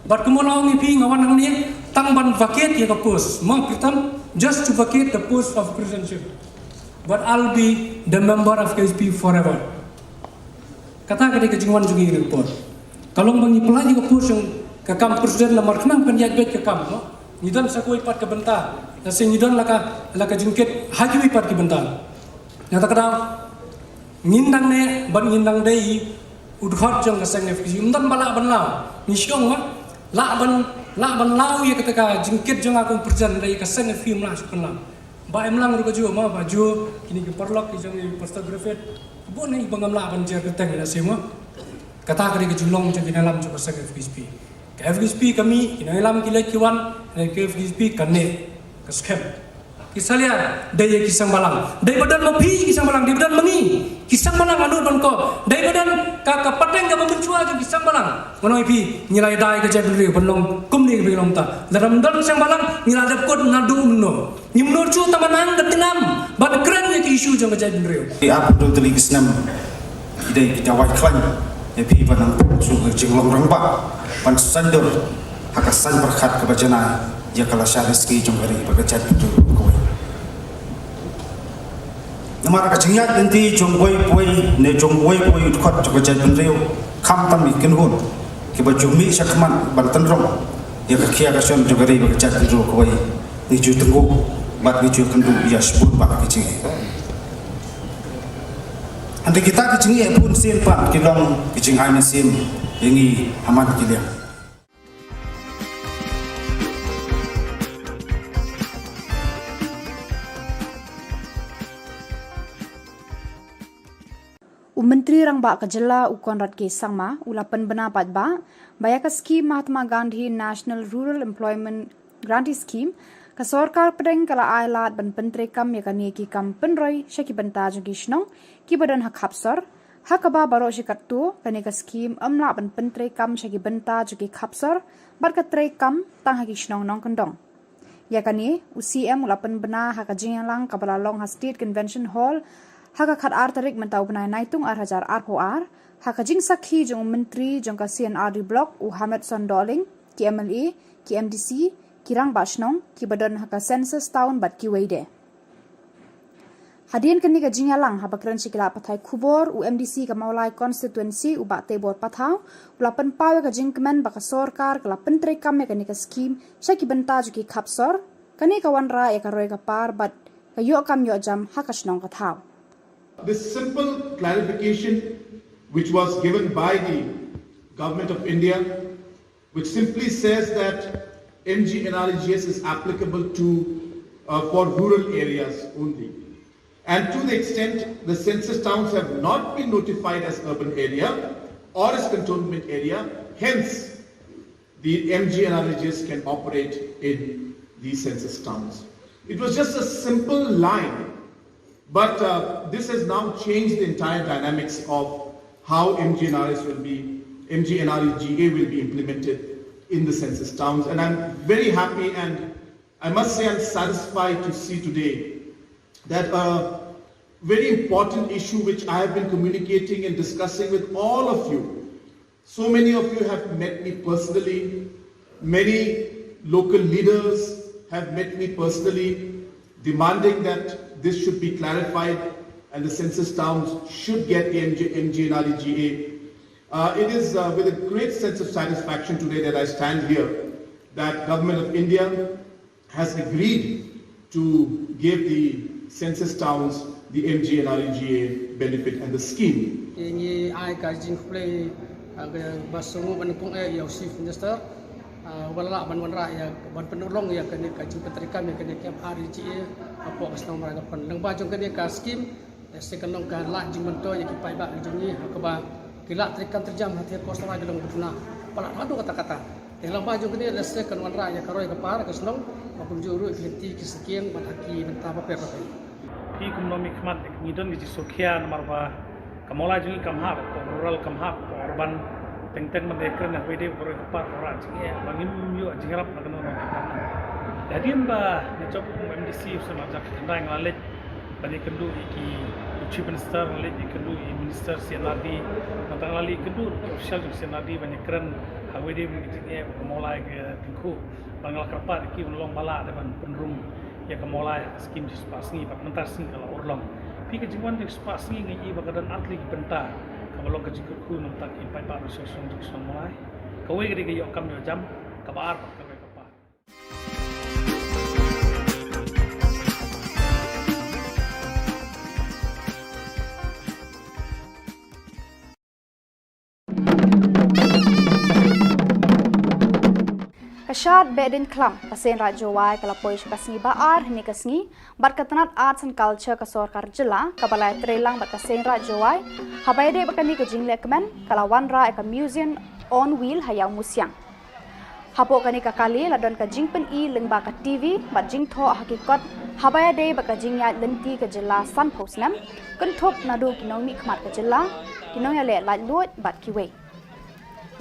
[SPEAKER 13] But kumulong ipi ngawan ang ni tang ban vacate ya ka post. Ma pritam just to vacate the post of presidentship. But I'll be the member of KSP forever. Kata kali kejingwan juga ini report. Kalau mengi pelagi ke push yang ke kam presiden lamar kenang penjat bet ke kam no. Nidan sakoi pat ke bentar. Nasi nidan laka jingket haji pat ke bentar. Nyata kada ngindang ne ban ngindang dei udhot jong ke seng FKC. Nidan bala ban lau. Ni Shillong la ban lau ya ketika jingket jong aku presiden dei ke seng film lah sekolah. Ba emlang ru kaju ma baju kini ke perlok jong postgraduate. Bon ni bangam la ban jer keteng na semua. Kata kali ke Shillong macam kena lam cuba sang FGSP. Ke FGSP kami kena lam kilai kiwan dan ke FGSP kene ke scam. Kisah lihat daya kisah malang. Daya badan mapi kisah malang. Daya badan mengi kisah malang anu bangko. Daya badan kakak pateng ke mencua je kisah malang. Mana ipi nilai daya ke jadi riu belum kumni ke belum ta. Dalam kisah malang nilai dapat nadu no. Nimno cu tamanang ketinam. Bad keren ke isu jang ke jadi riu.
[SPEAKER 16] Apa tu teli kisnam. Kita white clan. Epi panang suku Shillong rangba pan sandur hakasan berkat kebajana ya kala syariski jongari berkecat itu kowe namara kachingat nanti jongoi poi ne jongoi poi khot berkecat benriu kam tam ikin hun ke bajumi syakman banten rong ya kakia kasion jongari berkecat itu kowe ni ju tenggu bat ni ju kendu ya sebut bak kecing Anda kita kecing pun sin pan kilong kecing hanya sim ini aman kiliang.
[SPEAKER 5] Menteri Rang Ba Ka Jylla ukon rat ke sangma ulapan bena pat ba bayaka skim Mahatma Gandhi National Rural Employment Grantee Scheme ka sarkar pedeng kala ailat ban pentre kam ya kani ki kam penroi shaki banta jogi shnong ki badan hak khapsar hakaba baro shikatu kani ka skim amla ban pentre kam shaki banta jogi khapsar bar ka tre kam tang haki shnong nong kandong ya kani UCM ulapan bena haka jinglang kabala long ha State Convention Hall haka khat ar tarik mentau benai naitung ar hajar ar ho ar haka jing sakhi jong menteri jong ka CNRD block Muhammad Sondoling ki MLA ki MDC kirang basnong ki badan haka census town bat ki weide hadien kini ka jingalang habakran sikila pathai Khubor UMDC ka maulai constituency uba tebor pathau ulapan pawe ka jingkmen baka sarkar kala pentre kam kani ka scheme shaki banta juki khapsor kani ka wanra ya ka roi ka par bat ka yo kam yo jam haka snong ka thau.
[SPEAKER 6] This simple clarification which was given by the government of India which simply says that MGNREGS is applicable to for rural areas only. And to the extent the census towns have not been notified as urban area or as cantonment area, hence the MGNREGS can operate in these census towns. It was just a simple line, but this has now changed the entire dynamics of how MGNREGA will be implemented in the census towns, and I'm very happy and I must say I'm satisfied to see today that a very important issue which I have been communicating and discussing with all of you. So many of you have met me personally, many local leaders have met me personally demanding that this should be clarified and the census towns should get the MGNREGA. It is with a great sense of satisfaction today that I stand here that Government of India has agreed to give the census towns the MGNREGA benefit and the scheme.
[SPEAKER 14] Wala ban raya ban penolong ya kene ka petrika me kene kem RGA apo asnong maraga pan nang ba jong kene ka scheme sekanong ka la jing mento ya ki pai ba jingi hakaba kila trikan terjam hati kos ra gelong butna pala adu kata-kata elang ba jong kene lese kan wan raya ka roi ka par ka snong mapun juru kliti ki sekieng ban haki benta ba pe ba
[SPEAKER 18] ki kumnomi khmat ngidon gi sokhian marba kamola jingi kamha rural kamha urban teng mendekren nak bede bro kepat orang cingnya bangim yo jingrap nak kena orang. Jadi mbah ngecop MDC sama jak kendai ngalet bani kendu iki chief minister ngalet kendu minister CNRD matang lali kendu official CNRD bani keren hawede cingnya mulai ke tingku bangal kepat iki ulong bala depan penrum ya kemulai skim dispasni pak mentar sing kalau urlong pi kejingwan dispasni ngi bagadan atli bentar kalau kejikut ku mentak impai pak sosong sosong mulai kawe gede ge yokam yo jam kabar kawe kapar
[SPEAKER 5] Kasyad bedin klam pasen rajawai kalapoi kasngi baar ni kasngi bat katanat arts and culture ka Sorkar Jilla kabalai trelang bat kasen rajawai habaide bakani ka jingle kemen kalawan ra ka museum on wheel hayau musyang hapo kani ka kali ladon ka jingpen i lengba ka TV bat jing tho hakikat habaide baka jingya lenti ka Jilla san posnam kenthop nadu kinomi khmat ka Jilla kinoya le lai luat bat kiwe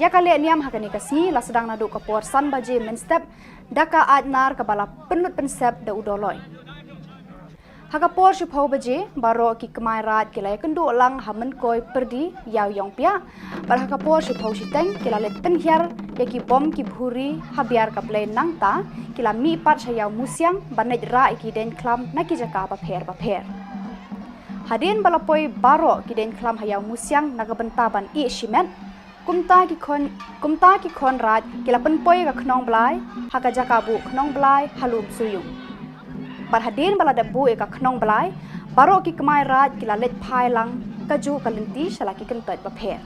[SPEAKER 5] ya kali niam hakani kasi la sedang nadu kapor san baje men step daka adnar kabala penlut pensep da udoloi hakapor shupau baje baro ki kemai rat kilai kendu lang hamen koi perdi yau yong pia bar hakapor shupau shiteng kila let tenhyar ya ki bom ki bhuri habiar ka play nang ta kila mi pat shayau musyang banet ra ki den klam na ki jaka ba pher hadin balapoi baro ki den klam hayau musyang naga bentaban I shimen kumta ki kon raj kila penpoi ka knong blai haka jakabu knong blai halum suyung bar hadin bala dabu e ka knong blai baro ki kemai raj kila let phai lang kaju kalenti shalaki kentot ba pher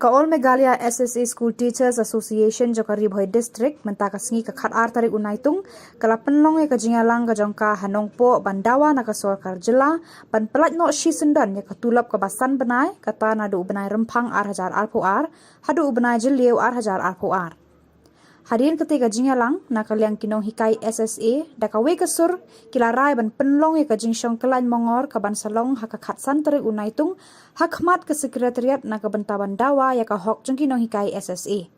[SPEAKER 5] Kaol Meghalaya SSA School Teachers Association Jokari Bhoi District mentaka sengi ka khat ar tarik unaitung kala penlong e ka jingalang ka jongka hanongpo bandawa na ka Sorkar Jilla ban pelat no shi sundan ya ka tulap ka basan benai kata nadu benai rempang ar hajar ar po ar hadu benai jeliu ar hajar ar po ar hadirin ketika jingalang na kaliang kinong hikai SSA dakawe kesur kila rai ban penlong e ka jingshong kelan mongor ka ban salong haka khat san tarik unaitung hakmat ke sekretariat na ka bentaban dawa ya ka hok jong kinong hikai SSA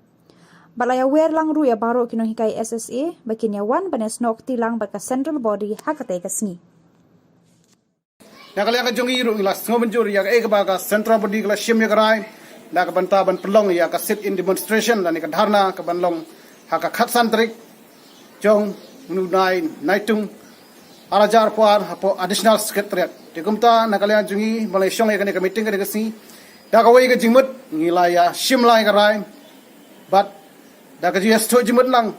[SPEAKER 5] balaya wer lang ru ya baro kinong hikai SSA bakin ya wan banes nok tilang ba ka central body hakate ka sngi
[SPEAKER 16] ya kaliang ka jong iru ilas ngobenjur ya ka ba ka central body kala shim ya rai na ka bentaban pelong ya ka sit in demonstration la ni ka dharna ka banlong haka khat santrik jong nunai naitung arajar puar hapo additional secretariat dikumta nakalian jungi malai shong ya kane meeting kane kasi dakawai ka jingmut ngilaya shimlai ka rai but dakaji sto jingmut lang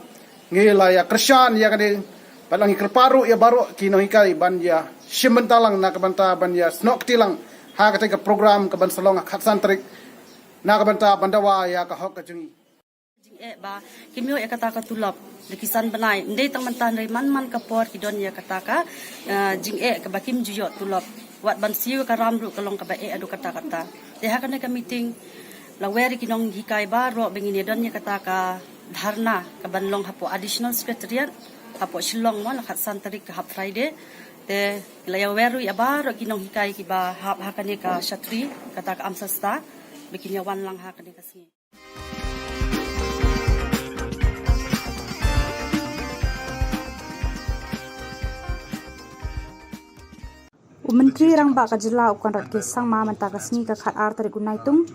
[SPEAKER 16] ngilaya krishan ya kane balang ikrparu ya baro kino hikai ban ya shimentalang nakabanta ban ya snok tilang ha ka ka program ka ban salong khat santrik nakabanta bandawa ya ka hok ka jungi
[SPEAKER 15] ba kimyo ya kata ka tulap lekisan benai ndei tang mantan dari man kapor kidon ya kata ka jing ka bakim juyo tulap wat ban siu ka ramru kalong ka ba adu kata de ha kana ka meeting la weri kinong hikai ba ro bengini don ya kata ka dharna ka banlong hapo additional secretariat hapo Shillong mo lakat santarik ka hap Friday de la ya weru ya ba ro kinong hikai ki ba ha kana ka shatri kata ka amsasta bikin ya wan lang ha kana ka singi
[SPEAKER 5] Menteri Rangba ka Jilla ukon rat ke sangma mentaka sengi ka khat ar tarik unaitung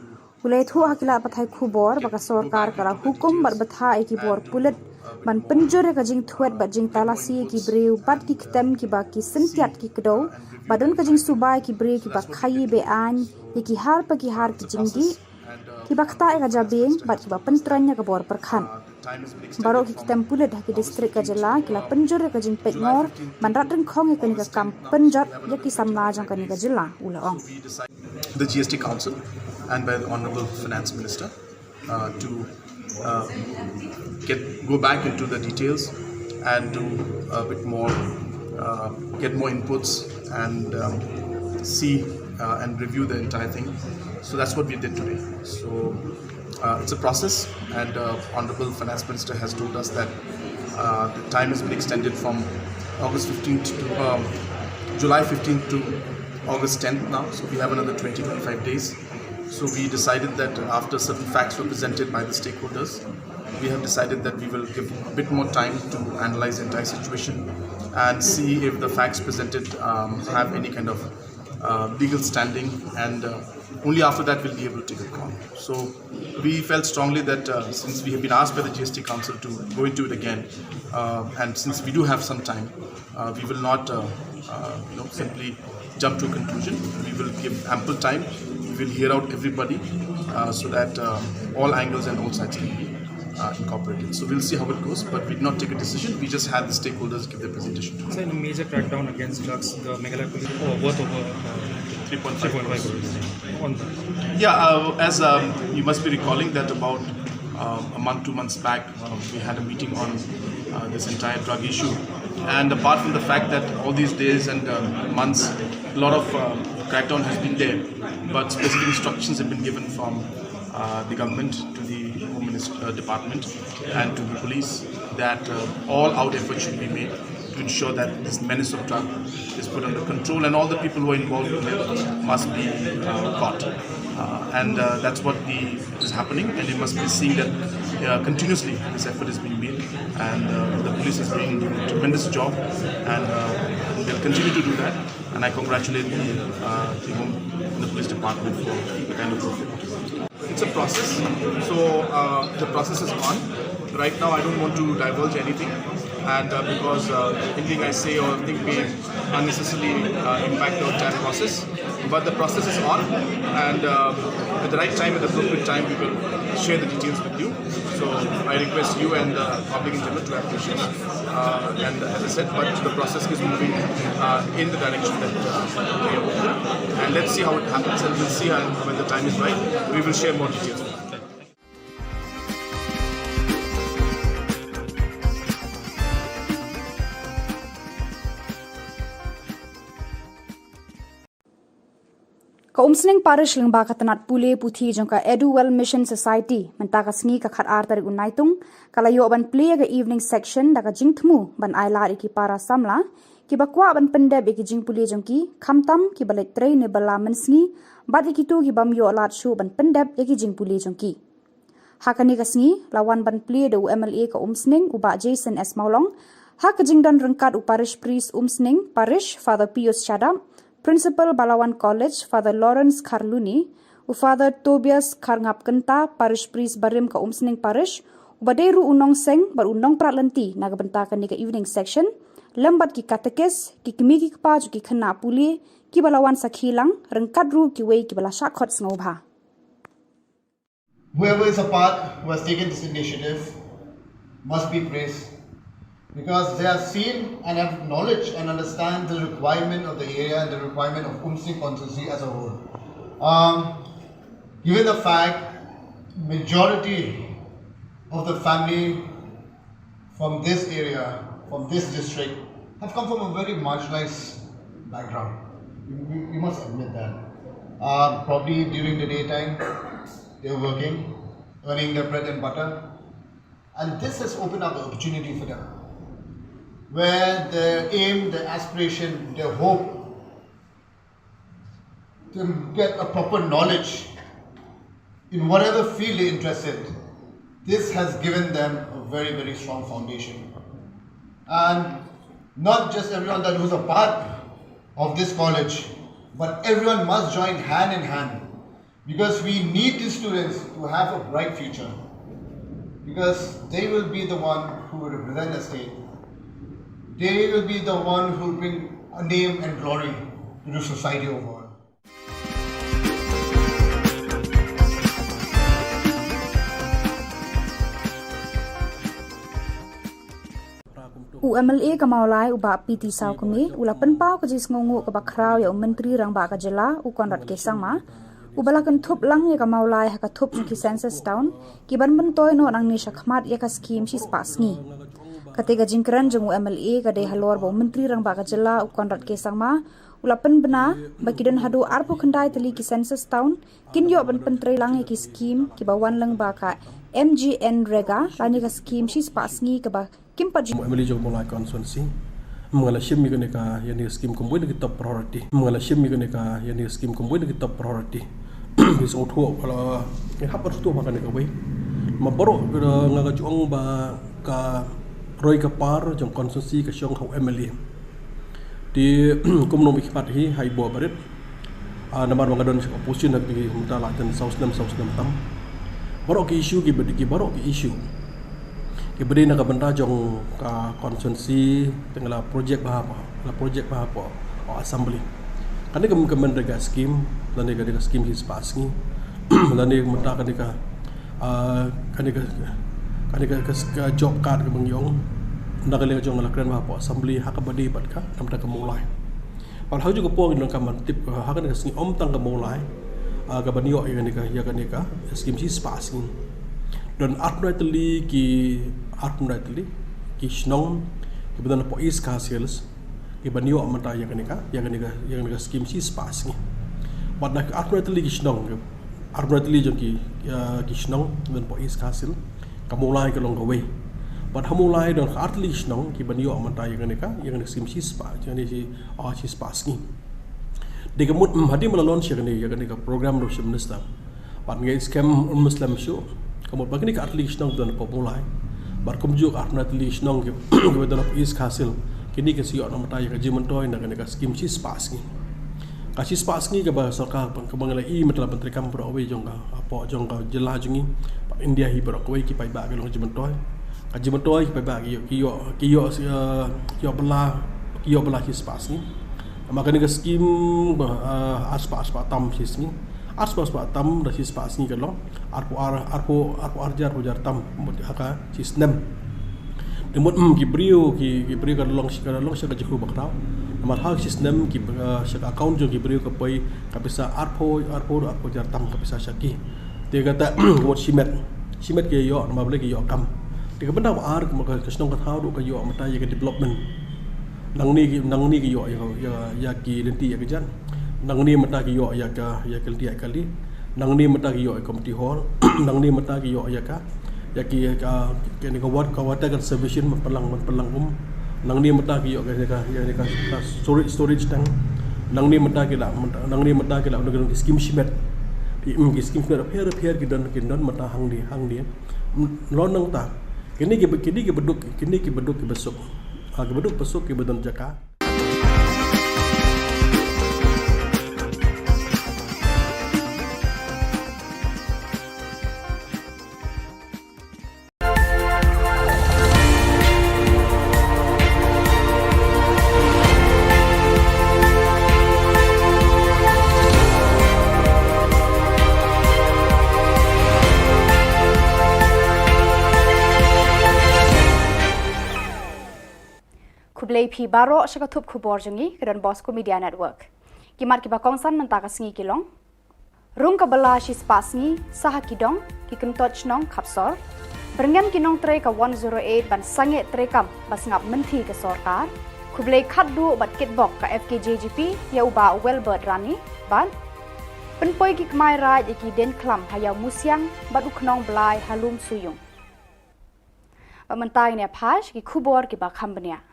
[SPEAKER 5] ulai thu hakila pathai khubor baka Sorkar kala hukum bar batha eki bor pulit ban penjur ka jing thuet ba jing talasi ki breu bat ki ktem ki ba ki sentiat ki kedau badon ka jing subai ki bre ki ba khai be an ki har pa ki har ki jinggi Kiba kata eka jabing bat kiba pentranya ke bor perkhan. Barok ki tempule dah ki distrik Ka Jylla kila penjur ka jing pekngor manrat ring khong ka ni ka kam penjat ya ki samla jang ka ni Ka Jylla ulaong.
[SPEAKER 20] The GST Council and by the Honorable Finance Minister to go back into the details and do a bit more, get more inputs and see and review the entire thing. So that's what we did today. So it's a process, and Honorable Finance Minister has told us that the time has been extended from August 15th to July 15th to August 10th now. So we have another 20-25 days. So we decided that after certain facts were presented by the stakeholders, we have decided that we will give a bit more time to analyze the entire situation and see if the facts presented have any kind of legal standing, and only after that we'll be able to take a call. So we felt strongly that since we have been asked by the GST Council to go into it again, and since we do have some time, we will not simply jump to a conclusion. We will give ample time. We will hear out everybody so that all angles and all sides can be incorporated. So we'll see how it goes, but we did not take a decision. We just had the stakeholders give their presentation.
[SPEAKER 17] So in a major crackdown against drugs, the Meghalaya police worth over 3.5 crores.
[SPEAKER 20] Yeah, as you must be recalling that about a month, 2 months back, we had a meeting on this entire drug issue. And apart from the fact that all these days and months, a lot of crackdown has been there, but specific instructions have been given from the government to the Home Department and to the police that all out efforts should be made to ensure that this menace of drug is put under control, and all the people who are involved in it must be caught. And that's what is happening, and you must be seeing that continuously this effort is being made, and the police is doing a tremendous job, and they'll continue to do that. And I congratulate the Home and the Police Department for the kind of work. It's a process, so the process is on. Right now I don't want to divulge anything, and because anything I say or think may unnecessarily impact the entire process. But the process is on, and at the right time, at the appropriate time, we will share the details with you. So I request you and the public in general to have patience. And as I said, but the process is moving in the direction that we are hoping. And let's see how it happens, and we'll see when the time is right. We will share more details.
[SPEAKER 5] Kaumsning parish lengba katanat pule puthi jongka Eduwell Mission Society mentaka sngi ka khat ar tarik unaitung kalayo ban play ga evening section daga jingthmu ban aila iki para samla ki bakwa ban pendeb iki jing pule jongki khamtam ki balai tre ne bala mensngi bad iki tu ki bam yo lat shu ban pendeb iki jing pule jongki hakani ka sngi lawan ban play de MLA ka umsning uba Jason S Maulong hak jingdan rengkat u parish priest umsning parish Father Pius Chadam, Principal Balawan College, Father Lawrence Karluni, Father Tobias Karngap Kenta, Parish Priest Barim ka Umsning Parish, Baderu Unong Seng, Barunong Pratlanti, nagabentakan ni ka evening section, lambat ki katekes, ki kimiki kpaju ki khana puli, ki Balawan sa khilang, rengkadru ki wei ki bala shakhot snobha.
[SPEAKER 22] Whoever is a part who has taken this initiative must be praised, because they have seen and have knowledge and understand the requirement of the area and the requirement of Umsning constituency as a whole. Given the fact majority of the family from this area, from this district, have come from a very marginalized background. We must admit that. Probably during the daytime, they're working, earning their bread and butter, and this has opened up the opportunity for them, where their aim, their aspiration, their hope to get a proper knowledge in whatever field they're interested, this has given them a very, very strong foundation. And not just everyone that who's a part of this college, but everyone must join hand in hand, because we need these students to have a bright future, because they will be the one who will represent the state. They will be the one who will bring a name and glory to the society overall.
[SPEAKER 5] UMLA ka maulai uba PT saw kami ula penpau ka jis ngongu ka bakrau ya menteri rang ba ka jela u konrat ke sangma ubala kan thup lang ya ka maulai ha ka thup ki census town ki ban ban toy no nang ni shakhmat ya ka scheme shi spas ni katika jingkran jeng UMLA ka de halor bo menteri rang ba ka jela u konrat ke sangma ula pen bena bakidan hadu arpu khandai tali ki census town kin yo ban pentrei lang ya ki scheme ki bawan lang ba ka MGN rega lani ka scheme shi spas ni ka ba
[SPEAKER 19] Emily jong mulai konsensi mengala shim mi ka yani scheme ko boy top priority mengala shim mi ka yani scheme ko boy top priority is otho kala ke hapar stu makan ka boy maboro ngaga juang ba ka roi ka par jong konsensi ka shong hau Emily di kumnom ikpat hi hai bo barit namar mangadon opposition nak bi mutala tan sausnam tam boro ki issue ki bedi boro ki issue Iberi nak benda jong ka konsensi tengah projek bahapa, projek bahapa assembly. Kan ni kemen rega scheme, dan ni rega scheme his pass ni, dan ni menta kan ni ka job card ke mengyong, nak leh jong lakran bahapa assembly hak badi bat ka, namda ke mulai. Walau juga puang dalam kaman tip hak ni kesini tang ke mulai, ka baniyo ya kan ni ka scheme his pass ni. Dan ultimately ki Shillong ki badan po is castles ki banyo amata yang ni scheme si spas ni but nak ultimately ki Shillong ultimately jong ki Shillong dan po is castle kamulai ka long away but hamulai dan ultimately Shillong ki banyo amata yang ni scheme si spas yang ni si spas ni de gamut hadi melalon yang ni ka program ro minister but ngai scam muslim show kamu bagni ka atli Shillong dan po mulai bar kumjuk atli Shillong ke badan is hasil kini ke siok nama tay ka jimentoy na ka scheme si spas ni ka si spas ni ka ba sarkar ka bangalai I matla menteri kam pro away jong ka apa jong ka jela jungi India hi pro away ki pai ba ka long jimentoy ka jimentoy ki pai ba ki yo bela si spas ni maka ni ka scheme aspa tam sis ni aspas tam da si spas ni kalau arpo arjar tam haka sistem demot ki brio ka long ka jikhu bakrau namar hak sistem ki shaka account jo ki brio ka pai ka bisa arpo jar tam ka bisa shaki te kata wot simet ke yo nama boleh ke yo kam te ka benda ar ka kasnong ka thau ka yo mata ya development nang ni ki yo ya ki lenti ya kejan nang ni mata ki yo ya kelti kali nang ni mata ki yo community hall nang ni mata ki yo ya ki ni ka water conservation pelang nang ni mata ki yo ka storage tank nang ni mata ki la nang scheme shimet ki scheme repair ki don mata hang di lo nang ta kini ki beduk ki besok ki beduk besok ki badan jaka
[SPEAKER 5] Pi baro shakatup khubor jungi kedon Bosco Media Network. Kimat ki bakongsan mentaka singi kilong. Rung kabala shi spasngi saha kidong ki kentot chnong kapsor. Berngam kinong tre ka 108 ban sange tre kam bas ngap menti ke sorkar. Kublei khaddu bat kitbok ka FKJGP ya uba Wellbird Rani ban. Penpoi ki kmai raj ki den klam hayau musyang bat uknong blai halum suyung. Mentai ne phash ki khubor ki bakhambnia.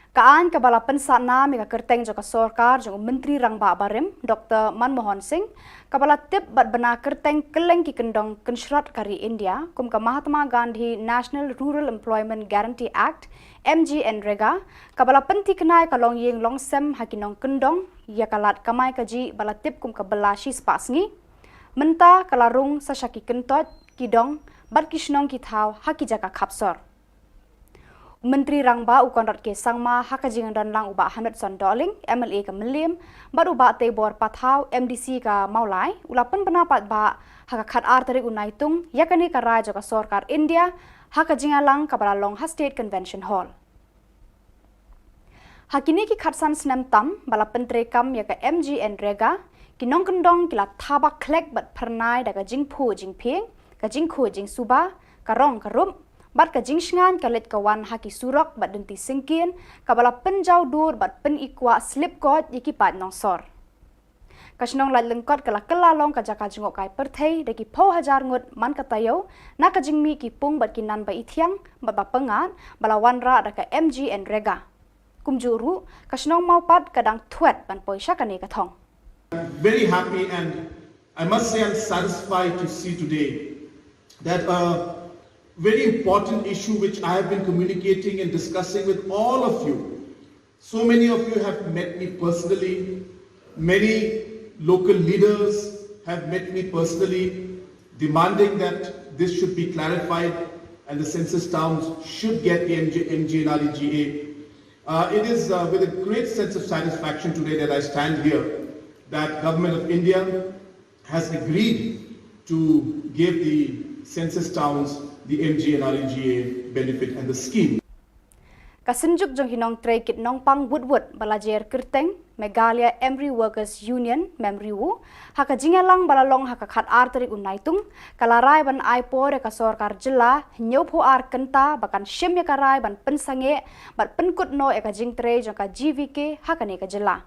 [SPEAKER 5] Kaan Kepala Pensana Mika Kerteng Joka Sorkar Joka Menteri Rangba Barim Dr. Manmohan Singh Kepala Tip Bat Bena Kerteng Keleng Ki Kendong Kenshrat Kari India Kum Ka Mahatma Gandhi National Rural Employment Guarantee Act MGN Rega Kepala Penti Kenai Kalong Yeng Long Sem Hakinong Kendong Yakalat Kamai Kaji Bala Tip Kum Ka Belashi Spasngi Menta Kalarung Sashaki Kentot Kidong Bat Kishnong Kithau Haki Jaka Kapsor Menteri Rangba Ukonrat ke Sangma Hakajing dan Lang Uba Hamid Son Doling MLA ke Melim Bat Uba Tebor Pathau MDC ke Maulai Ulapan pendapat ba Hakakat Arteri Unaitung Yakani Karai Joka Sorkar India haka jingalang kabalalong ha State Convention Hall. Hakini ki khatsan snam tam bala pentre kam ya ka MG and Rega kinong kendong kila tabak klek bat pernai daga jingpu jingping ka jingku jing suba karong karum bat ka jingsngan ka let kawan haki surok bat denti singkin kabala penjau dur bat pen ikwa slip god yiki pat nongsor kasnong lat lengkot kala kelalong ka jaka jingok kai perthei deki pau hajar ngut man ka tayo na ka jingmi ki pung bat kinan ba ithiang bat ba pengat bala wanra daga MG and Rega kumjuru kasnong maupat kadang thuat ban poisha kane kathong.
[SPEAKER 6] Very happy and I must say I'm satisfied to see today that a very important issue which I have been communicating and discussing with all of you. So many of you have met me personally. Many local leaders have met me personally demanding that this should be clarified and the census towns should get the MG and REGA. It is with a great sense of satisfaction today that I stand here that Government of India has agreed to give the census towns the MG and REGA benefit and the scheme.
[SPEAKER 5] Kasenjuk jong hinong tray kit nong pang woodwood balajer kerteng Meghalaya Emery Workers Union memriwu haka jingalang balalong haka khat arteri unaitung kalarai ban aipo re ka sorkar jilla nyopo ar kenta bakan shim ya karai ban pensange bat penkut no eka jing tray jong ka GVK haka ne ka jilla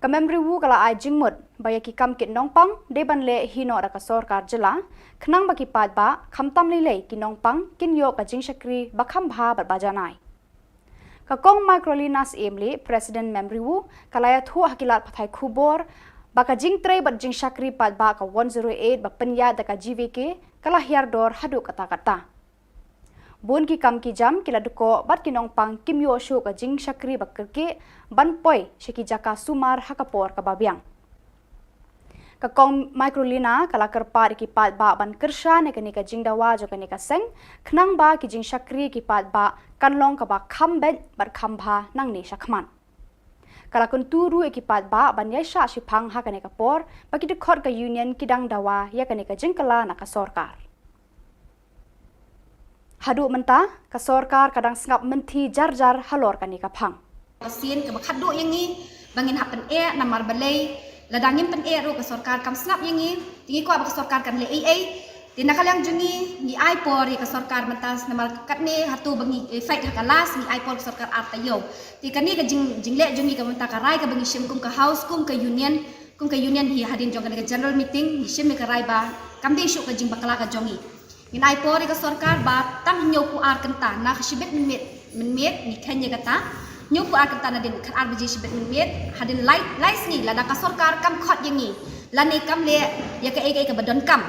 [SPEAKER 5] ka memriwu kala ai jingmut bayaki kam kit nong pang de ban le hino ra ka sorkar jilla khnang baki pat ba khamtam le ki nong pang kin yo ka jing shakri bakham bha bat bajanai Kakong Microlinas Emli, President Memriwu, kalaya thu hakilat pathai Khubor, baka jing tray bat jing shakri pat ba ka 108 ba penya da ka GVK, kala hiardor hadu kata-kata. Bun ki kam ki jam kila duko bat kinong pang kim yo shu ka jing shakri ba kerke ban poi shiki jaka sumar hakapor ka babiang. Kakong Microlina kala kerpa ki pat ba ban kersha ne ka jing dawa jo ka seng khnang ba ki jing shakri ki pat ba kanlong ka ba khambet bat khambha nang ne shakman kala kun turu ki pat ba ban yai sha shipang ha ka por ba ki khot ka union kidang dawa ya ka jing kala na ka sorkar hadu menta ka sorkar kadang sngap menti jar halor ka phang
[SPEAKER 7] Pasien ke bakado yang ni bangin hapen namar balai ladangin pen ro ke sorkar kam snap yang ni tingi ko ke sorkar kan le di nakalang jungi ni aipor ke sorkar mentas namar katne hatu bangi fight hakalas ni aipor ke sorkar artayo ti kani ke jingle jungi ke menta karai ke bangi shim kum ke house kum ke union hi hadin jong ke general meeting ni shim ke rai ba kam de shu ke jing bakala ke jongi ni aipor ke sorkar ba tam nyoku ar kenta na khshibet minmet ni khanya kata nyoku ar kenta na din khat ar biji shibet minmet hadin light ni la ka sorkar kam khot yang ni la ni kam le ya ke ke badon kam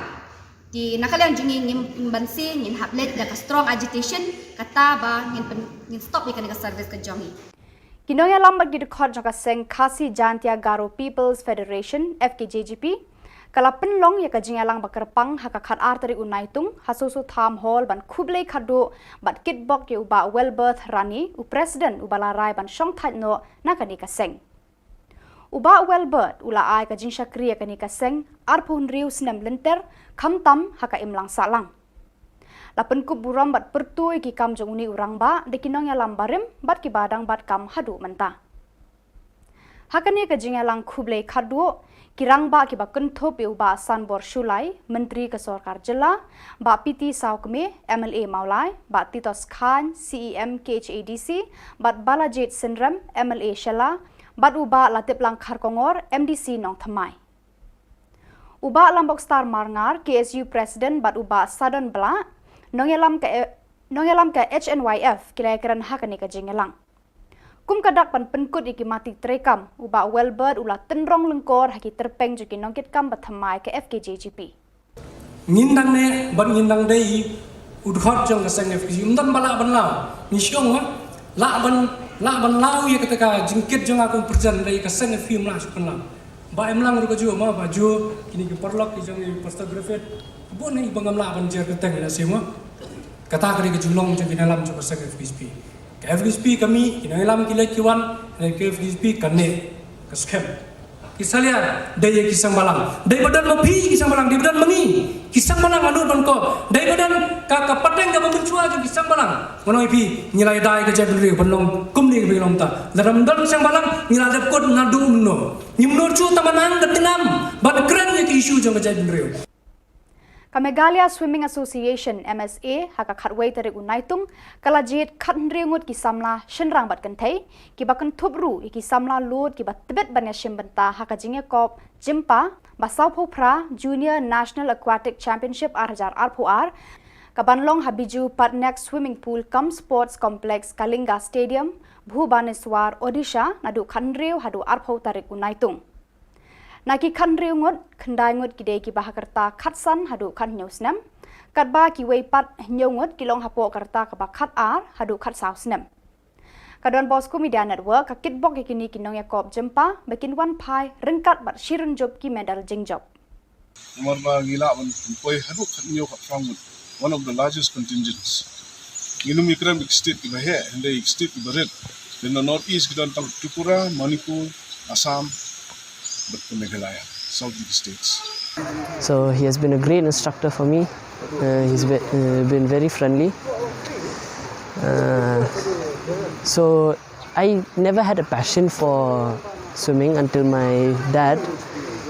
[SPEAKER 7] di nakalang jungi ngim bansi ngin haplet da ka strong agitation kata ba ngin stop ikan ka service ka jongi
[SPEAKER 5] kinoya lambat gid khot jaka seng khasi jantia garo people's federation FKJGP kala penlong ya ka jingalang bakerpang haka khat arteri unaitung hasusu tham hall ban khublei khadu bat kitbok ke uba wellbirth rani u president ubala rai ban shong that no nakani ka seng Uba wellbirth ula ai ka jing shakri ka ni ka seng arpun riu snem lenter khamtam haka imlang salang lapen ku buram bat pertui ki kam jong uni urang ba de kinong ya lambarim bat ki badang bat kam hadu menta hakani ka jing alang khublei khadu kirang ba ki ba kunthop uba sanbor shulai menteri ke sorkar jilla ba PT saukme MLA maulai ba titos khan CEM KHADC bat balajit sinram MLA shela bat uba latip lang kharkongor MDC nong thamai uba lambok star marngar KSU president bat uba sadon bla nongelam ka HNYF kilaikiran hakani ka jingelang kum kadak pan penkut iki mati trekam uba wellbird ula tenrong lengkor haki terpeng juki nongkit kam bat thamai ka FKJGP
[SPEAKER 13] ngindang ne ban ngindang dei udhot jong ka seng FKJ undan bala ban law ni Shillong la ban law ya ketika jingkit jong aku perjan dari ka seng film lah sukan lah ba emlang ru ka jo ma ba jo kini ke perlok ki jong postgraduate bon ni bangam la ban jer keteng na semua kata kali ke julong jong dalam jong ka seng FKJ FGSP kami inalam kila kiwan dan FGSP kane ke scam kisalia daya kisang balang daya badan mapi kisang balang daya badan mengi kisang balang anu don ko daya badan ka pateng ga mencua ju kisang balang ngono ipi nyilai dai ke jabel riu penlong kumni ke long ta dalam dan sang balang nyilai depkot ngadu menno nyimno chu tamanang ketingam ban keren ye isu jang ke jabel riu
[SPEAKER 5] Meghalaya Swimming Association MSA haka khatwei tarik unaitung kalajit khatnriungut ki samla shenrang bat kanthei ki bakan thupru ki samla lut ki batbet banya shimbanta haka jinge kop jimpa basau pra Junior National Aquatic Championship 2000 RPR kabanlong habiju Patnak Swimming Pool cum Sports Complex Kalinga Stadium Bhubaneswar Odisha nadu khanriu hadu arpho tarik unaitung Naki khanriu ngot khandai ngot kidei ki bahakarta khatsan hadu khan nyosnam katba ki wei pat nyongot kilong hapo karta ka khat ar hadu khat sausnam Kadon Bosco Media Network ka kitbok kini kinong yakop jempa bekin wan pai rengkat bat shirin job ki medal jingjob
[SPEAKER 20] Marba gila ban poi hadu khanyo ka from one of the largest contingents Gilum ikram state ki bahe and the state ki baret in the northeast gidan tang Tripura Manipur Assam but the Meghalaya, southeast states.
[SPEAKER 4] So he has been a great instructor for me. He's been very friendly. So I never had a passion for swimming until my dad,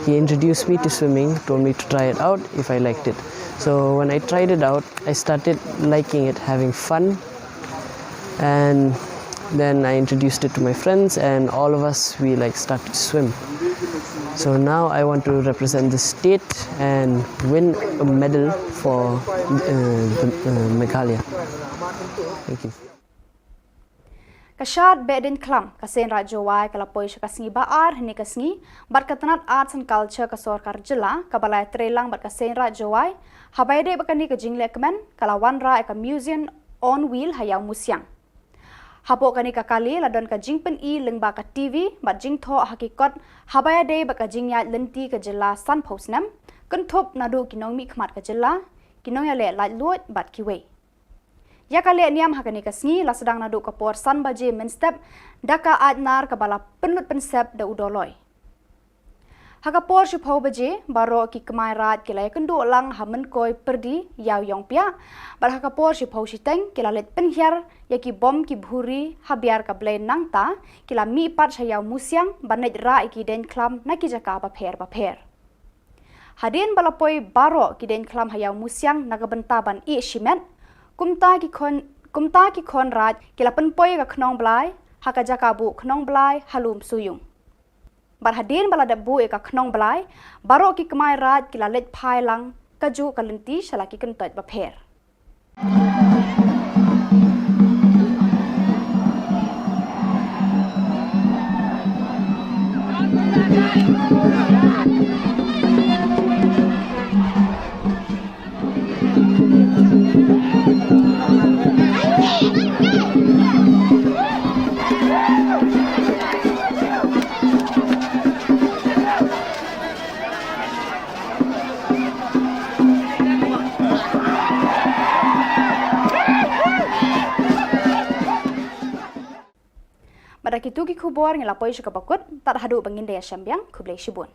[SPEAKER 4] he introduced me to swimming, told me to try it out if I liked it. So when I tried it out, I started liking it, having fun, and then I introduced it to my friends, and all of us, we started to swim. So now I want to represent the state and win a medal for Meghalaya. Thank you.
[SPEAKER 5] Kashat Bedin Klam, Kasen Rajawai, Kalapoi Shakasni Baar, Nikasni, but Katanat Arts and Culture Kasorkar Jilla, Kabalai Trelang, but Kasen Rajawai, Habaide Bakanika Jinglekman, Kalawanra, Eka Museum on Wheel, Hayao Musyang. Hapo kanika kali ladon ka jingpen I lengba ka TV bat jingtho hakikot habaya day baka jingya lenti ka jela san posnam kenthop nadu kinong mi khmat ka jela kinong ya le lait luot bat kiwe ya kale niam hakanika sngi la sedang nadu ka por san baje men step daka adnar ka bala penlut pensep da udoloi Hakapor shupho baje baro ki kemai rat kilai kendu lang hamen koi perdi yau yong pia bar hakapor shupho shiteng kila let penhiar yaki bom ki bhuri habiar ka blai nangta kila mi pat shayau musyang banet ra iki den klam na ki jaka ba pher hadin balapoi baro ki den klam hayau musyang nagabenta ban I shimet kumta ki khon rat kila penpoi ka knong blai haka jaka bu knong blai halum suyung Barhadin balada bu eka knong blai baro ki kemai rat kila let pai lang kaju kalenti shalaki kentot ba pher Kitu ki Khubor ngelapoi syukapakut tak hadu bangin daya syambiang kublai shibun.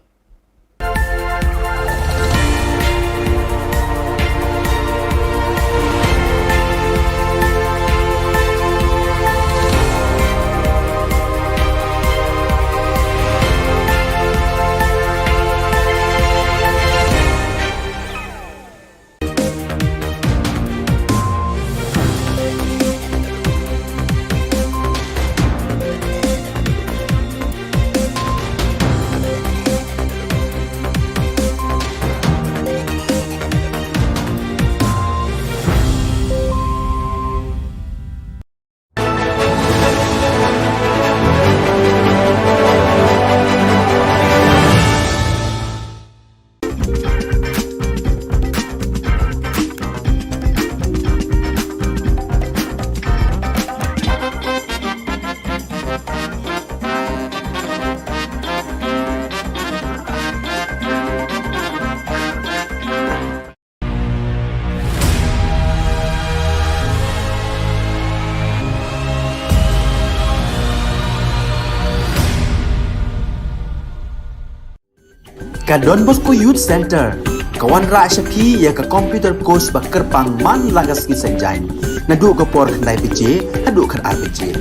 [SPEAKER 1] Ka Don Bosco Youth Center, Kawan ra shapi ya ka computer course ba kerpang man lagas ki senjain. Nadu ko por khandai pije, hadu khar RPG.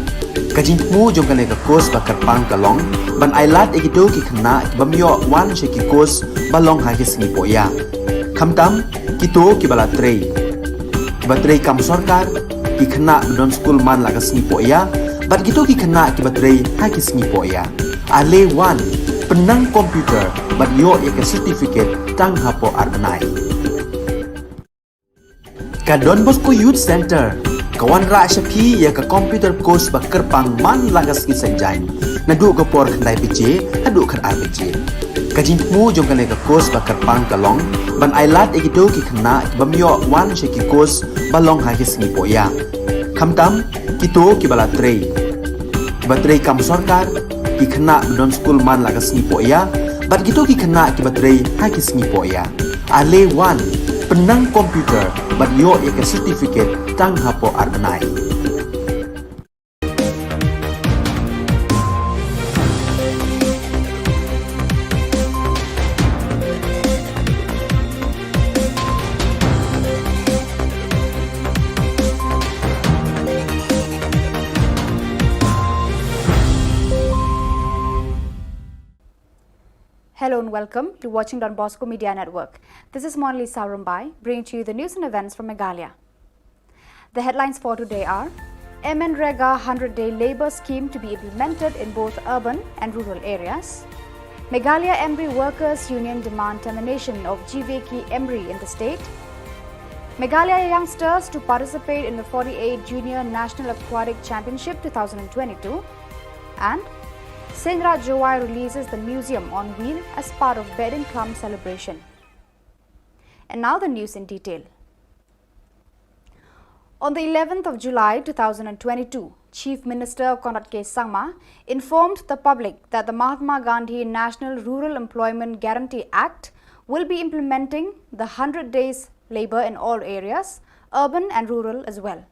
[SPEAKER 1] Kajin mu jong kane ka course ba kerpang kalong, ban ailat egido ki khna bamyo wan sheki course balong ha ki sngi poya. Khamtam kito ki bala trei. Ki batrei kam sarkar ki khna don school man lagas sngi poya, bat kito ki khna ki batrei ha ki sngi poya. Ale wan penang komputer bat yo ya ke certificate tang hapo arbenai. Ka Don Bosco Youth Center, kawan ra shapi ya ka computer course ba kerpang man lagas ki senjain. Nadu ko por khandai pije, hadu khar RPG. Kajin mu jong kane ka course ba kerpang kalong, ban ailat egido ki khna bamyo wan sheki course balong ha ki sngi poya. Khamtam kito ki bala trei. Ki batrei kam sarkar ki khna don school man lagas sngi poya, bat gitu ki khna ki batrei ha ki sngi poya. Ale wan penang komputer bat yo ya ke certificate tang hapo arbenai.
[SPEAKER 5] Hello and welcome to watching Don Bosco Media Network. This is Monali Saurumbai, bringing to you the news and events from Meghalaya. The headlines for today are: MNREGA 100-day labour scheme to be implemented in both urban and rural areas. Meghalaya Embry Workers Union demand termination of GVK Embry in the state. Meghalaya youngsters to participate in the 48th Junior National Aquatic Championship 2022. And Sindra Jowai releases the museum on wheel as part of Bed and Come celebration. And now the news in detail. On the 11th of July 2022, Chief Minister Khubor Na Ka Jylla informed the public that the Mahatma Gandhi National Rural Employment Guarantee Act will be implementing the 100 days labour in all areas, urban and rural as well.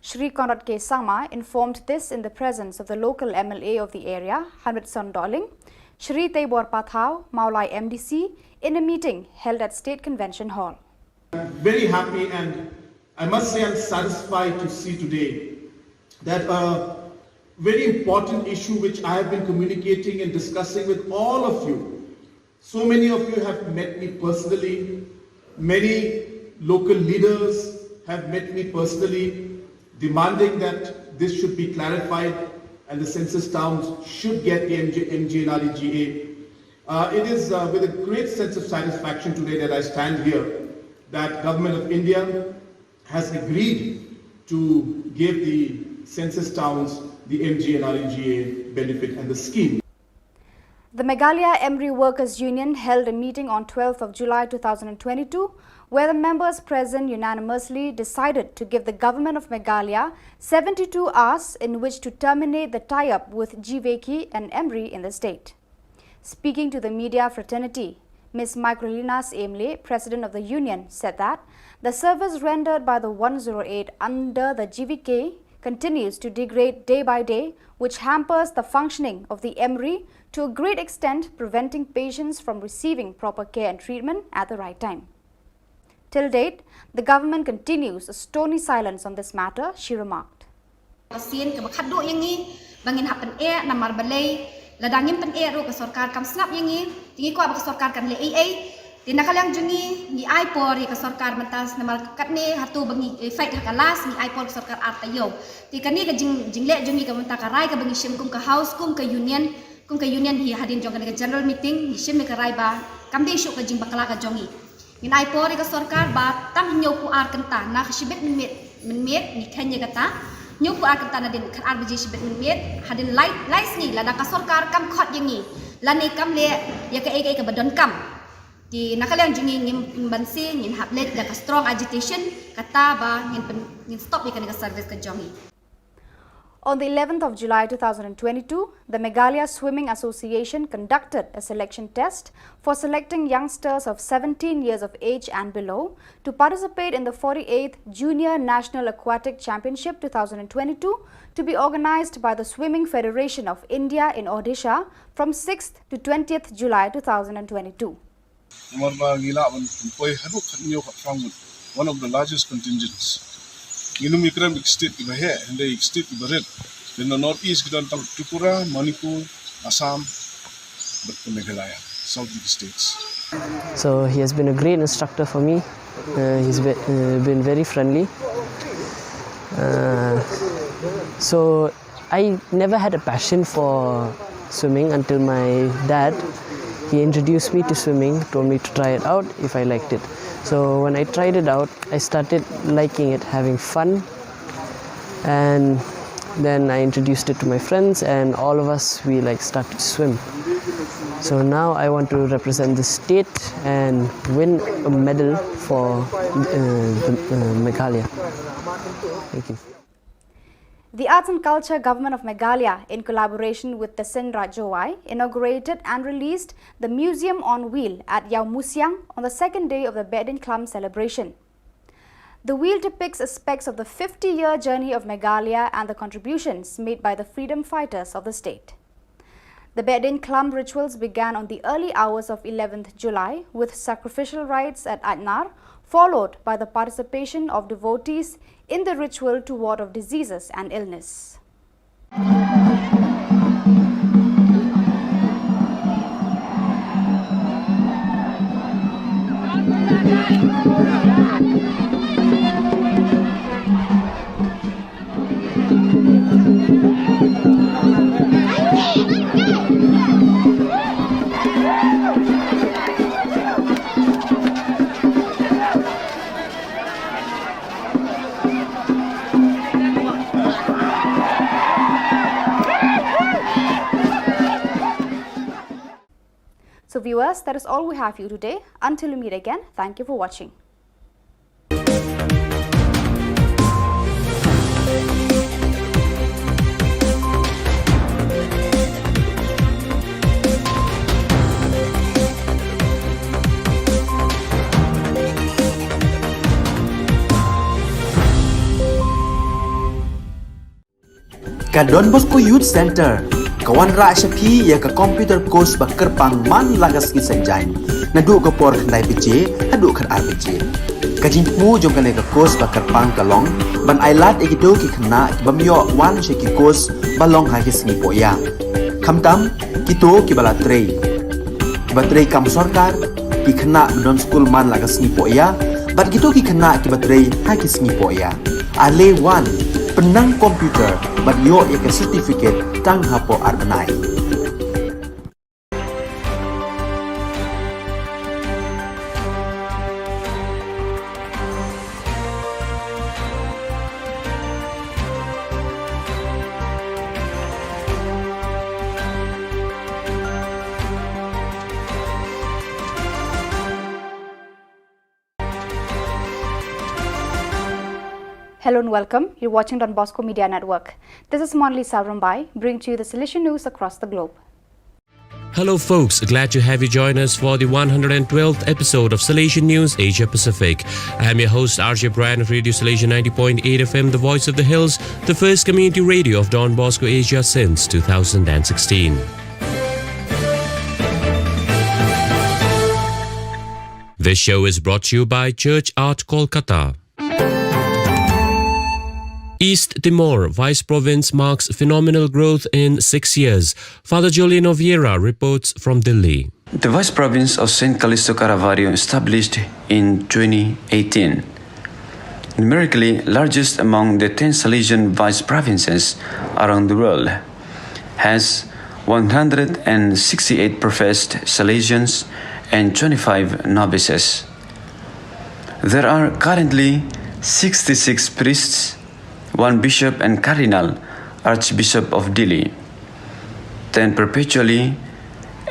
[SPEAKER 5] Shri Khubor Na Ka Jylla informed this in the presence of the local MLA of the area, Hamid Sondoling, Shri Taibor Pathau, Maulai MDC, in a meeting held at State Convention Hall.
[SPEAKER 6] I'm very happy and I must say I'm satisfied to see today that a very important issue which I have been communicating and discussing with all of you. So many of you have met me personally, many local leaders have met me personally, demanding that this should be clarified and the census towns should get the MGNREGA. It is with a great sense of satisfaction today that I stand here that Government of India has agreed to give the census towns the MGNREGA benefit and the scheme.
[SPEAKER 5] The Meghalaya Embry Workers Union held a meeting on 12th of July 2022 where the members present unanimously decided to give the Government of Meghalaya 72 hours in which to terminate the tie-up with GVK and Embry in the state. Speaking to the media fraternity, Ms. Microlinas Emle, President of the Union, said that the service rendered by the 108 under the GVK continues to degrade day by day, which hampers the functioning of the Embry to a great extent, preventing patients from receiving proper care and treatment at the right time. Till date, the government continues a stony silence on this matter, she remarked.
[SPEAKER 7] Ladangin pen ro ke sarkar kam snap yangi tingi ko abak sarkar kan le ai tin nakalang jungi ni ai por ke sarkar mentas namal katne hatu bangi fight hakalas ni ai por sarkar artayo ti kani ke jingle jungi ke mentakarai ke bangi shim kum ke house kum ke union hi hadin jong ke general meeting ni shim ke rai ba kam de shu ke jing bakala ke jongi ni ai por ke sarkar ba tam nyo ku ar kenta na khibet min met ni khanya kata Nyuku akan tanah din kan arbiji sibet minit hadin light ni lada kasorkar kam khot yangi lani kam le ya ke ke badon kam di nakalian jungi ngim bansi ngin hablet da strong agitation kata ba ngin stop ikan ka service ka jongi.
[SPEAKER 5] On the 11th of July 2022, the Meghalaya Swimming Association conducted a selection test for selecting youngsters of 17 years of age and below to participate in the 48th Junior National Aquatic Championship 2022 to be organized by the Swimming Federation of India in Odisha from 6th to 20th July 2022.
[SPEAKER 20] One of the largest contingents. Minum ikram state ki bahe, and the state ki baret. In the northeast, kita tentang Tripura, Manipur, Assam, but Meghalaya, southeast states.
[SPEAKER 4] So he has been a great instructor for me. He's been very friendly. So I never had a passion for swimming until my dad, he introduced me to swimming, told me to try it out if I liked it. So when I tried it out, I started liking it, having fun, and then I introduced it to my friends, and all of us, we started to swim. So now I want to represent the state and win a medal for Meghalaya. Thank you.
[SPEAKER 5] The Arts and Culture Government of Meghalaya, in collaboration with the Sin Rajawai, inaugurated and released the Museum on Wheel at Yau Musiang on the second day of the Bedin Clum celebration. The wheel depicts aspects of the 50-year journey of Meghalaya and the contributions made by the freedom fighters of the state. The Bedin Clum rituals began on the early hours of 11th July with sacrificial rites at Atnar, followed by the participation of devotees in the ritual to ward off diseases and illness. So viewers, that is all we have for you today. Until we meet again, thank you for watching.
[SPEAKER 1] Ka Don Bosco Youth Center, kawan rak syapi ya ka computer course bakar pangman lagas ki senjain. Naduk ke por kendai PJ, haduk kan RPG. Kajin mu jom kan ka course bakar pang kalong, ban ailat ikido ki kena ki bamyo wan syaki course balong ha ki sengi poya. Kamtam kito ki bala trei. Ki batrei kam sorkar ki kena don school man lagas sengi poya, ban kito ki kena ki batrei ha ki sengi poya. Ale wan penang komputer ban yo ya ke certificate tang hapo arbenai.
[SPEAKER 5] Hello and welcome. You're watching Don Bosco Media Network. This is Monali Sarumbai, bringing to you the Salesian news across the globe.
[SPEAKER 10] Hello folks, glad to have you join us for the 112th episode of Salesian News Asia Pacific. I am your host RJ Brian of Radio Salesian 90.8 FM, the voice of the hills, the first community radio of Don Bosco Asia since 2016. This show is brought to you by Church Art Kolkata. East Timor Vice Province marks phenomenal growth in 6 years. Father Julian of Vieira reports from Delhi.
[SPEAKER 11] The Vice Province of St. Callisto Caravaggio, established in 2018, numerically largest among the 10 Salesian Vice Provinces around the world, has 168 professed Salesians and 25 novices. There are currently 66 priests, 1 bishop and cardinal, Archbishop of Delhi, 10 perpetually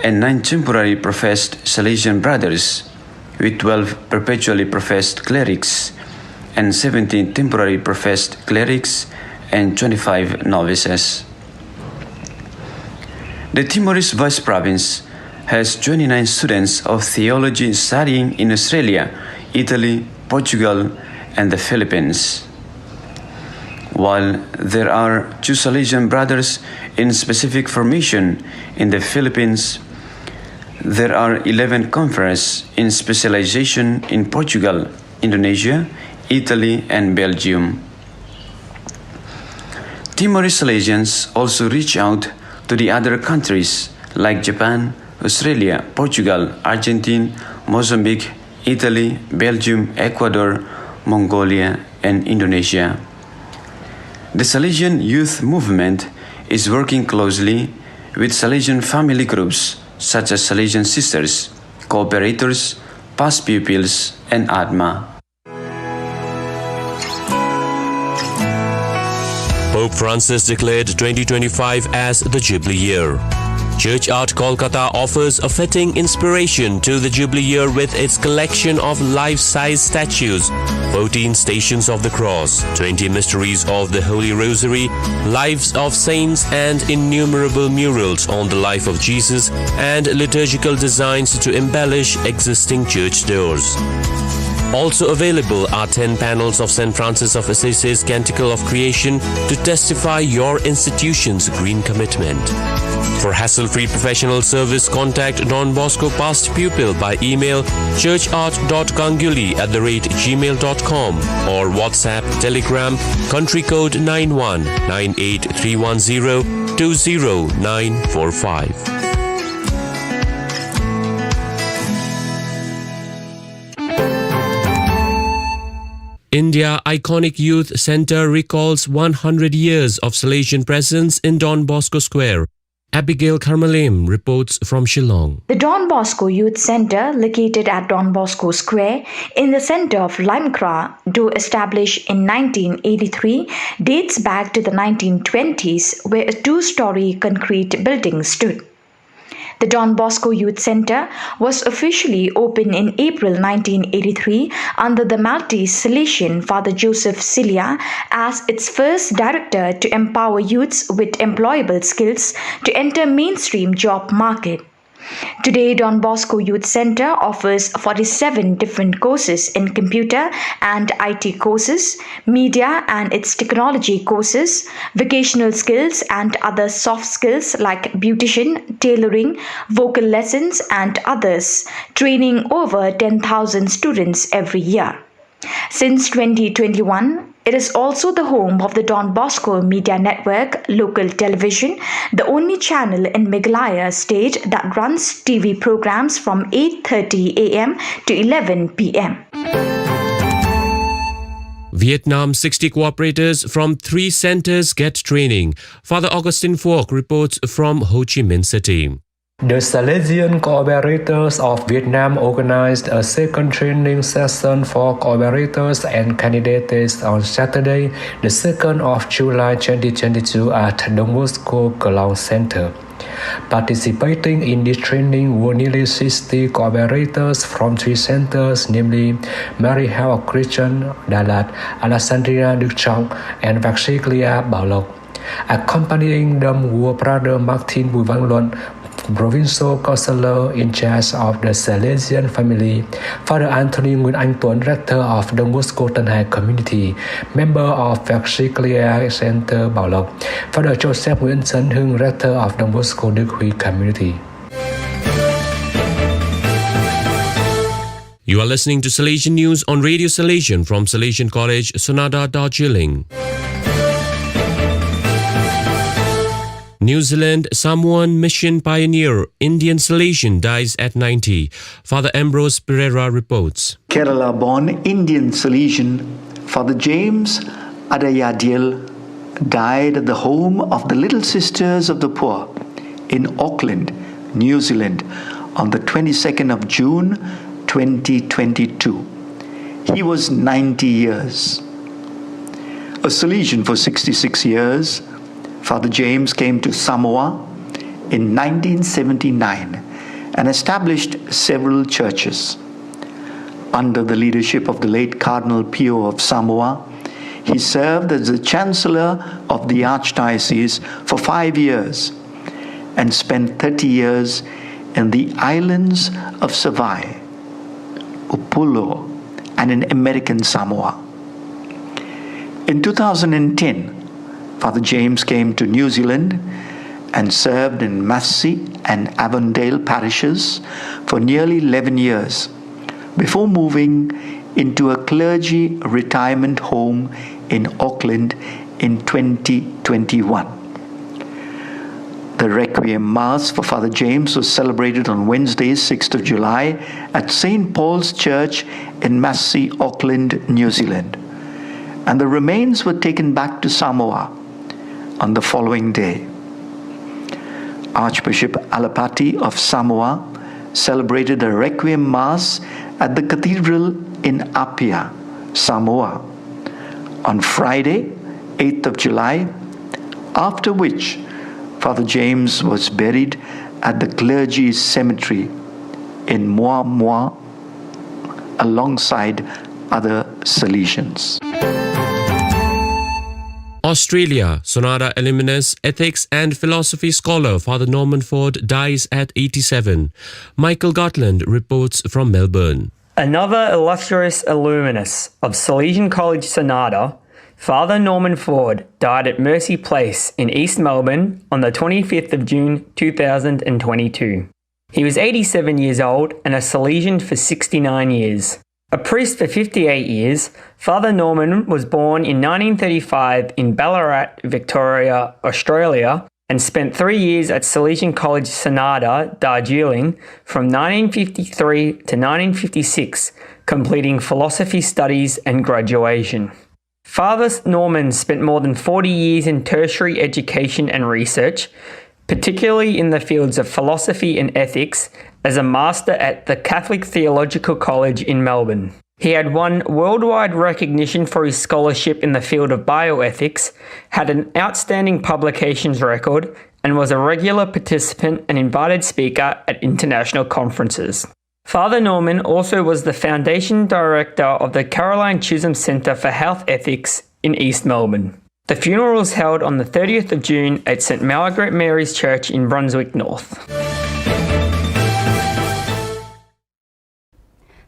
[SPEAKER 11] and 9 temporary professed Salesian brothers, with 12 perpetually professed clerics and 17 temporary professed clerics and 25 novices. The Timorese Vice Province has 29 students of theology studying in Australia, Italy, Portugal, and the Philippines. While there are 2 Salesian brothers in specific formation in the Philippines, There are 11 conferences in specialization in Portugal, Indonesia, Italy, and Belgium. Timorese Salesians also reach out to the other countries like Japan, Australia, Portugal, Argentina, Mozambique, Italy, Belgium, Ecuador, Mongolia, and Indonesia. The Salesian Youth Movement is working closely with Salesian family groups such as Salesian Sisters, Cooperators, Past Pupils, and ADMA.
[SPEAKER 10] Pope Francis declared 2025 as the Jubilee Year. Church Art Kolkata offers a fitting inspiration to the Jubilee Year with its collection of life-size statues, 14 Stations of the Cross, 20 Mysteries of the Holy Rosary, Lives of Saints, and innumerable murals on the life of Jesus and liturgical designs to embellish existing church doors. Also available are 10 panels of St. Francis of Assisi's Canticle of Creation to testify your institution's green commitment. For hassle-free professional service, contact Don Bosco Past Pupil by email churchart.ganguli@gmail.com or WhatsApp, Telegram, country code 919831020945. India Iconic Youth Centre recalls 100 years of Salesian presence in Don Bosco Square. Abigail Karmalem reports from Shillong.
[SPEAKER 2] The Don Bosco Youth Centre, located at Don Bosco Square in the centre of Limekra, though established in 1983, dates back to the 1920s, where a two-storey concrete building stood. The Don Bosco Youth Centre was officially opened in April 1983 under the Maltese Salesian Father Joseph Cilia as its first director to empower youths with employable skills to enter mainstream job market. Today, Don Bosco Youth Centre offers 47 different courses in computer and IT courses, media and its technology courses, vocational skills and other soft skills like beautician, tailoring, vocal lessons and others, training over 10,000 students every year. Since 2021, it is also the home of the Don Bosco Media Network local television, the only channel in Meghalaya state that runs TV programs from 8:30 a.m. to 11 p.m.
[SPEAKER 10] Vietnam 60 cooperators from 3 centers get training. Father Augustine Phuoc reports from Ho Chi Minh City.
[SPEAKER 12] The Salesian Cooperators of Vietnam organized a second training session for cooperators and candidates on Saturday, the 2nd of July 2022 at Don Bosco Kalong Center. Participating in this training were nearly 60 cooperators from 3 centers, namely Mary Help Christian, Đà Lạt, Alexandria Đức Trọng, and Vaxiglia Bảo Lộc. Accompanying them were Brother Martin Bùi Văn Luận, Provincial Counselor in charge of the Salesian family, Father Anthony Nguyễn Anh Tuấn, Rector of Don Bosco Tân Hải Community, member of Vaxiglia Center Bảo Lộc, Father Joseph Nguyễn Trấn Hưng, Rector of Don Bosco Đức Huy Community.
[SPEAKER 10] You are listening to Salesian News on Radio Salesian from Salesian College, Sonada, Darjeeling. New Zealand Samoan mission pioneer Indian Salesian dies at 90. Father Ambrose Pereira reports.
[SPEAKER 8] Kerala-born Indian Salesian Father James Adayadiel died at the home of the Little Sisters of the Poor in Auckland, New Zealand on the 22nd of June 2022. He was 90 years. A Salesian for 66 years, Father James came to Samoa in 1979 and established several churches. Under the leadership of the late Cardinal Pio of Samoa, he served as the Chancellor of the Archdiocese for 5 years and spent 30 years in the islands of Savai, Upolu, and in American Samoa. In 2010, Father James came to New Zealand and served in Massey and Avondale parishes for nearly 11 years before moving into a clergy retirement home in Auckland in 2021. The Requiem Mass for Father James was celebrated on Wednesday, 6th of July at St. Paul's Church in Massey, Auckland, New Zealand. And the remains were taken back to Samoa on the following day. Archbishop Alapati of Samoa celebrated a Requiem Mass at the Cathedral in Apia, Samoa, on Friday, 8th of July, after which Father James was buried at the clergy cemetery in Moa alongside other Salesians.
[SPEAKER 10] Australia, Sonata alumnus, ethics and philosophy scholar Father Norman Ford dies at 87. Michael Gotland reports from Melbourne.
[SPEAKER 9] Another illustrious alumnus of Salesian College Sonata, Father Norman Ford died at Mercy Place in East Melbourne on the 25th of June 2022. He was 87 years old and a Salesian for 69 years. A priest for 58 years, Father Norman was born in 1935 in Ballarat, Victoria, Australia, and spent 3 years at Salesian College Sonata, Darjeeling, from 1953 to 1956, completing philosophy studies and graduation. Father Norman spent more than 40 years in tertiary education and research, particularly in the fields of philosophy and ethics, as a master at the Catholic Theological College in Melbourne. He had won worldwide recognition for his scholarship in the field of bioethics, had an outstanding publications record, and was a regular participant and invited speaker at international conferences. Father Norman also was the foundation director of the Caroline Chisholm Centre for Health Ethics in East Melbourne. The funeral was held on the 30th of June at St Margaret Mary's Church in Brunswick North.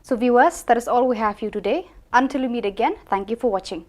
[SPEAKER 5] So viewers, that is all we have for you today. Until we meet again, thank you for watching.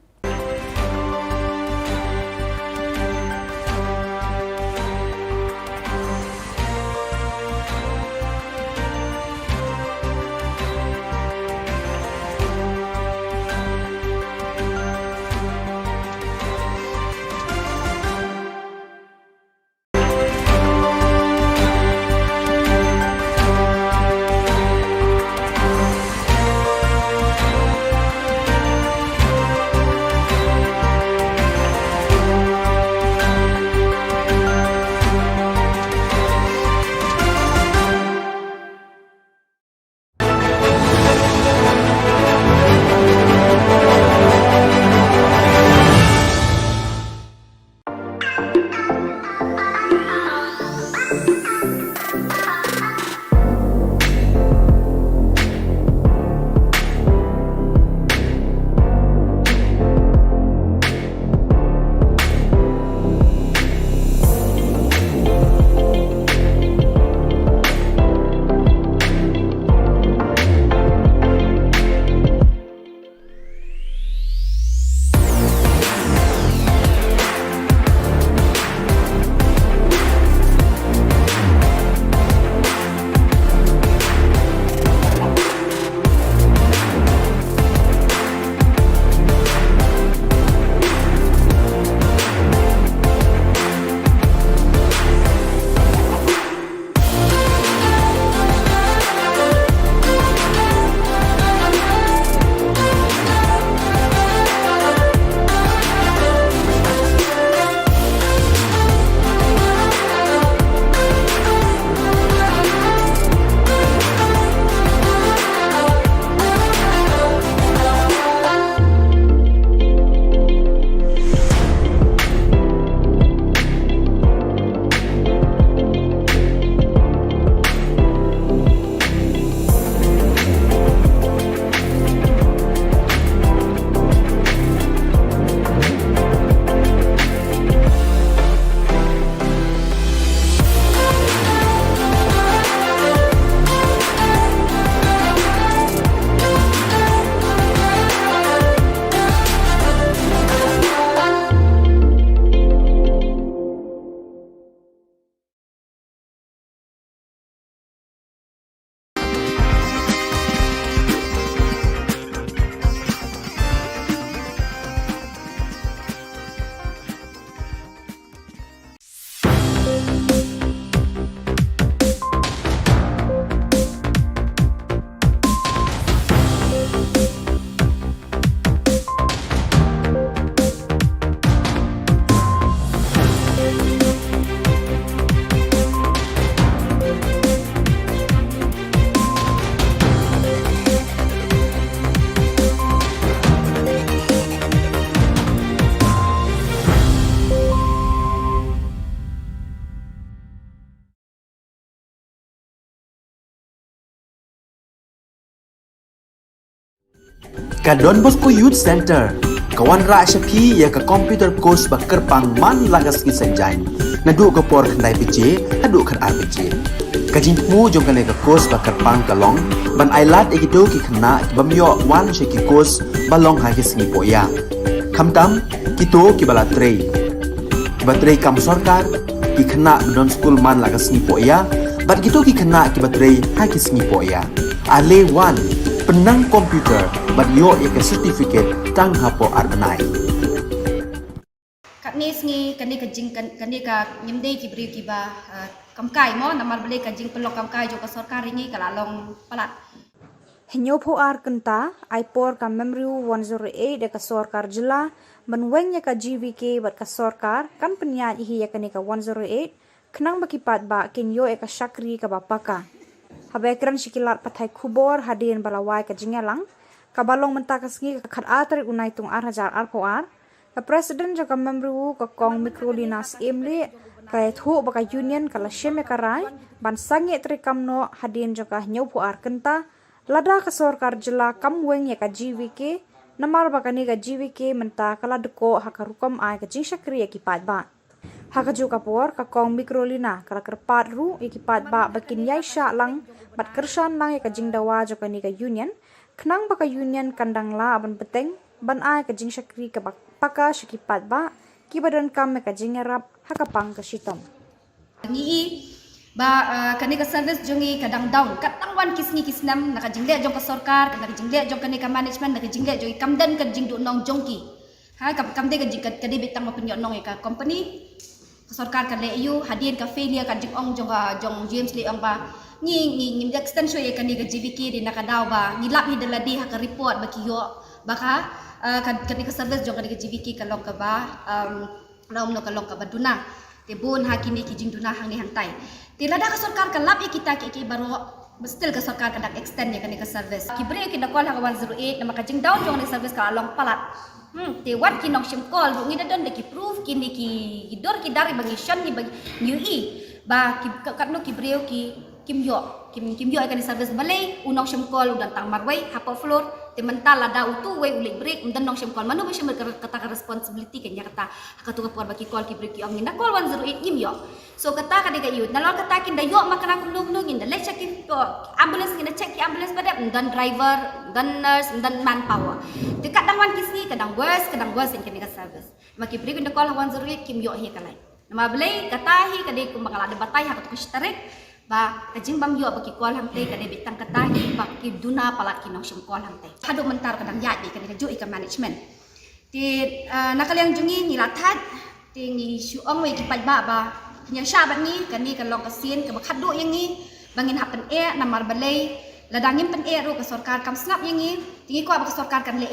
[SPEAKER 1] Ka Don Bosco Youth Center, kawan rak syapi ya ka computer course bakar pang man lagas ki sanjan. Nadu ka por kandai PJ, hadu kan RPG. Kajin mu jom kan ka course bakar pang kalong, ban ailat ikito ki kena ki bamyo wan syaki course balong ha ki singi poya. Kamtam kito ki bala trei. Ki batrei kam sarkar ki kena don school man lagas singi poya, ban kito ki kena ki batrei ha ki singi poya. Ale wan penang komputer ban yo ke certificate tang hapo arnai.
[SPEAKER 7] Kat ni sengi kani kajing kani ka nyemdei ki beri ki ba kamkai mo namar beli kajing pelok kamkai jo ka sarkar ini kala long palat.
[SPEAKER 5] Hinyo po ar kenta aipor ka memriu 108 de ka sarkar jilla benweng ya ka GVK bat ka sarkar kan penyat ihi ya kani ka 108 kenang bakipat ba kinyo e ka syakri ka bapaka. Habekran shikilat patai Khubor hadin balawai ka jingalang kabalong mentakasngi ka khatar unai tung arhajar arpoar ka president jaka memru ka kong mikrolinas emle ka thu baka union kala sheme karai ban sange trikamno hadin jaka nyopu ar kenta lada ka sarkar jilla kamweng ya ka GVK namar bakani ka GVK menta kala deko hakarukom ai ka jingshakri ya kipat ba haka juga por ka kong mikrolina kala kerpat ru ikipat ba bakin yai sha lang bat kersan lang ka jingdawa joka ni ka union kenang baka union kandang la aban beteng ban ai ka jing syakri ka paka syikipat ba ki badan kam ka jingarap haka pang ka shitom
[SPEAKER 7] Ni ba kani ka service jongi kadang down katang wan kisni kisnam naka jingle jong ka sarkar naka jingle jong kani ka management naka jingle jong kamdan ka jing du nong jongki ha kam de ka jing ka de bitang mapenyo nong ka company sarkar kan le yu hadin ka failure kan jing ong jong James le ong ba ni extension ye kan ni ka GVK di nakadaw ba ni lap ni daladi ha ka report ba kiyo baka kan ka service jong kan ka GVK kalong ka ba nom no kalong ka ba duna te bon ha kini ki jing duna hang ni hantai te lada ka sarkar ka lap ye kita ki baro still ka sarkar ka dak extend ye kan ka service ki bre ki da call ha 108 na maka jing down jong ni service ka long palat te wat ki nong sim call ru ngi dadon de ki proof kini ki dor ki dari bagi shan ni bagi new ba ki katno ki breu ki kim yo kan service balai unong sim call udan tang marwai hapo floor te mental ada utu we ulik break undan nong sim call manu be sim kata responsibility kenya kata hakatu ka por bagi call ki break ki ong na call 108 kim yo so kata ka de ka yut nalon kata kin da yo makana kum nung nung in da le check in ambulance kin check ki ambulance pada undan driver undan nurse undan manpower te kadang wan kisni kadang worse in kenya ka service maki break in call 108 kim yo hi kalai nama belai kata hi kade kum bakal ada batai hakatu ka shtarik ba kajing bam yo baki call hang te kade bitang kata hi baki duna palat ki nong sim call hang te hadu mentar kadang ya di kade ju ika management ti nakaliang jungi ni latat ti ni syuong we ki pai ba nya sha bat ni kan ni kan long ka sin ka bakhat do yang ni bangin hapen namar balai ladangin pen ru ka sarkar kam snap yang ni tingi ko ba ka sarkar kan le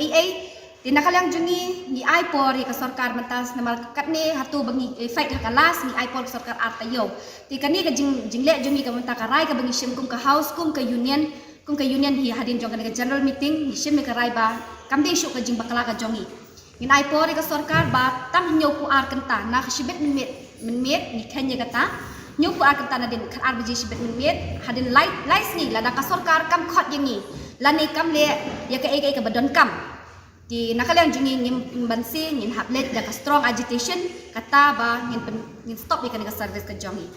[SPEAKER 7] ti nakaliang jungi ni ai por ka sarkar mentas namar kat ni hatu bangi fight hakalas ni ai por sarkar artayo ti kan ni ka jingle jungi ka menta ka rai ka bangi sim kum ka house kum ka union hi hadin jong ka general meeting ni sim ka rai ba kam de shu ka jing bakala ka jongi ni ai por ka sarkar ba tam nyo ku ar kenta na ka shibet minmet ni kanya kata nyo ku ar kenta na din kan ar biji shibet minmet hadin light ni la da ka sarkar kam khot yang ni la ni kam le ya ka ka badon kam di nakaliang jungi ngim bansi ngin hablet da ka strong agitation kata ba ngin stop ikan ka service ka jongi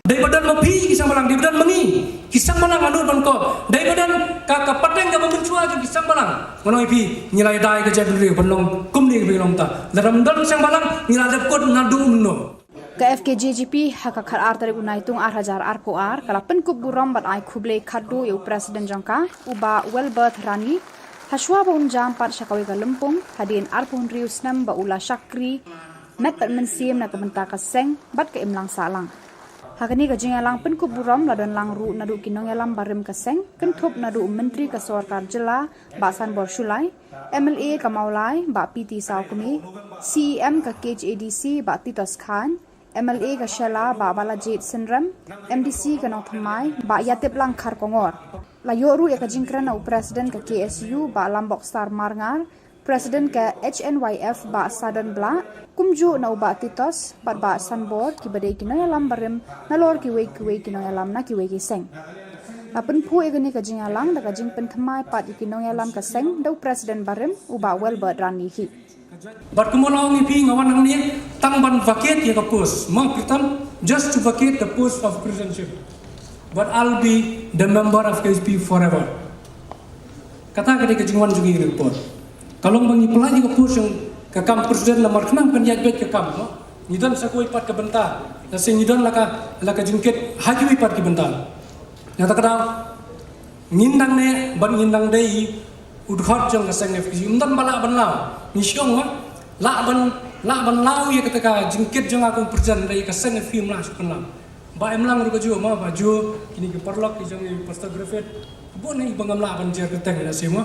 [SPEAKER 13] Dari badan mapi kisang malang, dari badan mengi kisang malang anu don ko, dari badan ka pateng ka mencua ju kisang malang. Ngono ipi nyilai dai ka jabel ri penlong kumni ka bilong ta. Dalam don kisang malang nyilai kot nadu no.
[SPEAKER 5] Ka FKJGP haka khar ar tari unai tung ar hajar ar ko ar kala penkub buram bat ai khuble khaddu yu president jangka uba welbert rani hashwa ba unjam pat shakawi ka lempung hadin ar pun rius nam ba ula shakri met pat mensim na ka benta ka seng bat ka imlang salang hakani ka jingalang penkub buram ladon lang ru nadu kinong yalam barim ka seng kentup nadu menteri ka sarkar jilla basan bor shulai MLA ka maulai ba PT saukumi CEM ka KHADC ba titos khan MLA ka Shela ba Balajit Syndrome, MDC ka Nothamai ba Yatip lang khar kongor. Layo ru ya ka jingkran au president ka KSU ba Lambok Star Marngar, President ke HNYF ba Sadan Bla kumju na uba titos bat ba sanbor ki badai kinoyalam barim nalor ki wei kinoyalam na ki wei ki seng. Lapun pu egani ka jingalang da ka jing pen thamai pat kinoyalam ka seng dau President barim uba well berani hi.
[SPEAKER 13] But kumulong ipi ngawan ang ni tang ban vacate ya kapus mang pitam just to vacate the post of presidentship. But I'll be the member of KSP forever. Kata kata kejingwan juga ini report. Kalau mengi pelagi kapus yang kakam presiden lamar kenang penjat bet kakam, no? Nidan sakoi pat kebentar. Nasi nidan laka jingket haji pat kebentar. Nyata kata ngindang ne ban ngindang dei udhot jong kaseng FPC undan bala ban lau ni Shillong la ban lau ya ketika jingkit jong aku presiden dei kaseng film lah sukan ba emlang ru kaju ma baju kini ke perlok jong postgraduate bon ni bangam la ban jer keteng na semua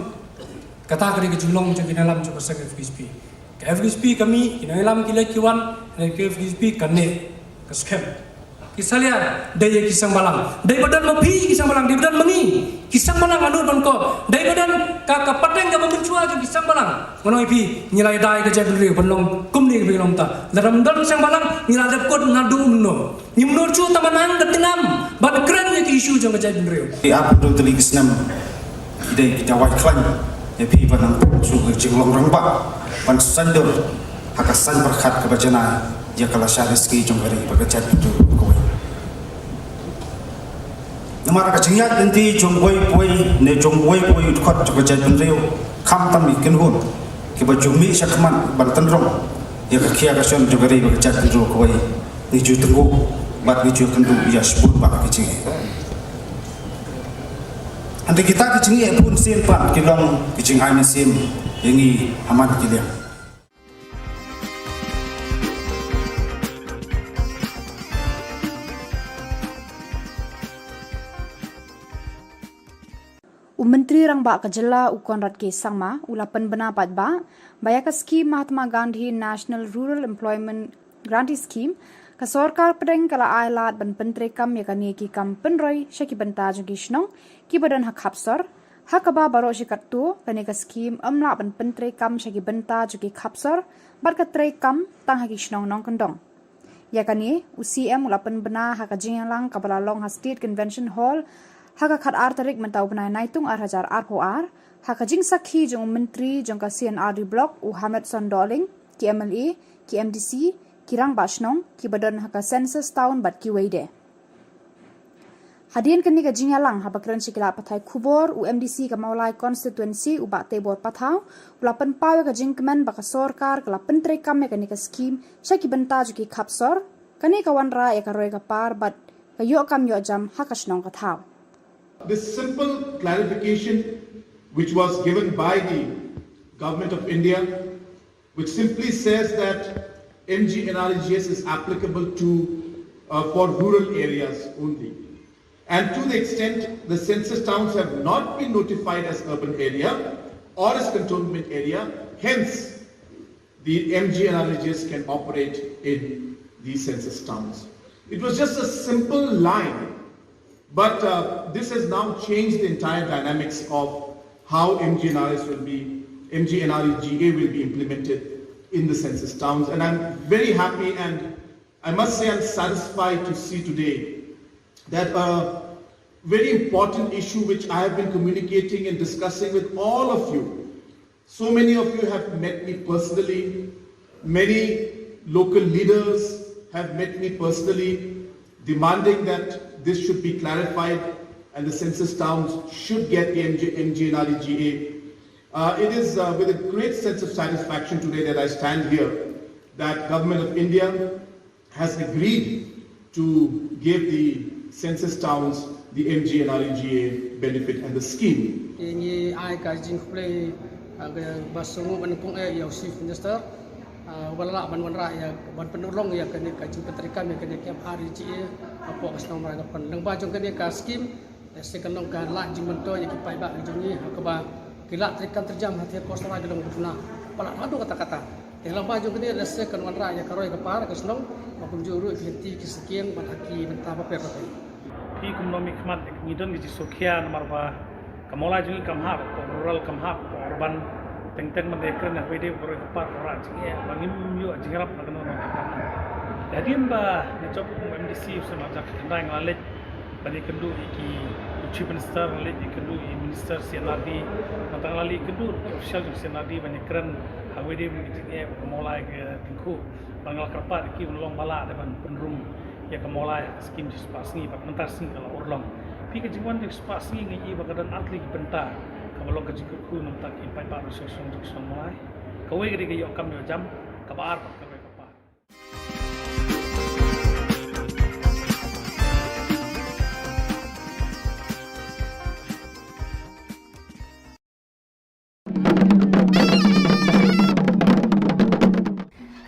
[SPEAKER 13] kata kali ke Shillong jong dalam jong kaseng FPC ke FPC kami kini dalam kile kiwan ke FPC kane keskem kisalia daya kisang balang daya badan mapi kisang balang daya badan mengi kisang balang anu ban ko daya badan ka pateng ka mencua jo kisang balang ngono ipi nilai dai ka jadul ri bonlong kumni bi long ta dalam dan kisang balang nilai dap kod nadu menno nimno chu tamanang ketinam ban keren ya ki isu jo ka jadul ri
[SPEAKER 16] di abu teli kisnam ide kita wai klan ya pi banang chu ka jinglong rangba pan sandur hakasan berkat ke bajana ya kala syariski jong hari bagajat tu Namara kachingyat nanti jongway ne jongway poi utkot bagajat penrio kam tam ikin hun kiba jumi syakman bantan rong ya kakia kasion jong hari bagajat penrio koi ni ju tenggu bat ni ju kendu ya sebut bat kachingi Nanti kita kachingi pun sim pat kilong kachingai na sim yangi aman kiliang
[SPEAKER 5] Menteri Rang Ba Ka Jylla ukon rat ke sangma ulapan bena pat ba baya ka skim Mahatma Gandhi National Rural Employment Guarantee Scheme ka sarkar pedeng kala ailat ban pentre kam ya kani ki kam penroi syaki benta jogi Shillong ki badan hak hapsar hakaba baro syikatu kani ka skim amla ban pentre kam syaki benta jogi khapsar bar ka tre kam tang haki Shillong nong kendong ya kani UCM ulapan bena hak jingalang kabala long State Convention Hall haka khat artarik mentau benai naitung arhajar arhoar haka jing sakhi jong menteri jong ka CNRD block Muhammad Sondoling ki MLA ki MDC ki Rang Ba Shillong ki badan haka census town bat ki weide hadian kini ka jingalang haba kran sikila pathai Khubor MDC ka maulai constituency uba tebor pathau ulapan pawe ka jing kemen baka sarkar kala pentre kam kani ka scheme syaki benta juki khapsor kani ka wanra ya ka roi ka par bat ka yo kam yo jam haka Shillong ka thau.
[SPEAKER 6] This simple clarification which was given by the Government of India, which simply says that MGNREGS is applicable for rural areas only. And to the extent the census towns have not been notified as urban area or as cantonment area, hence the MGNREGS can operate in these census towns. It was just a simple line. But this has now changed the entire dynamics of how MGNREGA will be implemented in the census towns. And I'm very happy and I must say I'm satisfied to see today that a very important issue which I have been communicating and discussing with all of you. So many of you have met me personally. Many local leaders have met me personally, demanding that this should be clarified and the census towns should get the MGNREGA. It is with a great sense of satisfaction today that I stand here that Government of India has agreed to give the census towns the MGNREGA benefit and the scheme.
[SPEAKER 14] Wala ban raya ban penolong ya kene ka petrikan ya kene kem hari ji apo asno maraga pan nang ba jong kene ka skim sekanong ka la jing mento ya kipai ba jungi hakaba kila trikan terjam hati ko sara gedong butuna pala adu kata-kata dalam ba jong kene sekan wan raya ka roy ka par ka snong mapun juru henti kisekian ban aki benta ba per
[SPEAKER 18] pi kumnomi khmat ngidon gi sokhian marwa kamola jungi kamhap rural kamhap urban teng mendekren nak video boleh kepat orang cingnya bangim yo jingrap nak kena orang. Jadi mbah ngecop MDC sama jak kendai ngalit bani kendu iki chief minister ngalit kendu minister sianadi matang lali kendu official sianadi bani keren hawidi cingnya mulai ke tingku bangal kerpat iki menolong bala depan penrung ya kemulai skim spasni pak mentar sing kalau urlong pi kejingwan di spasni ngi bakadan atli bentar kabalong kejingku mentak impai pak sosong sosong mulai kawe gede yo kam yo jam kabar kawe kabar.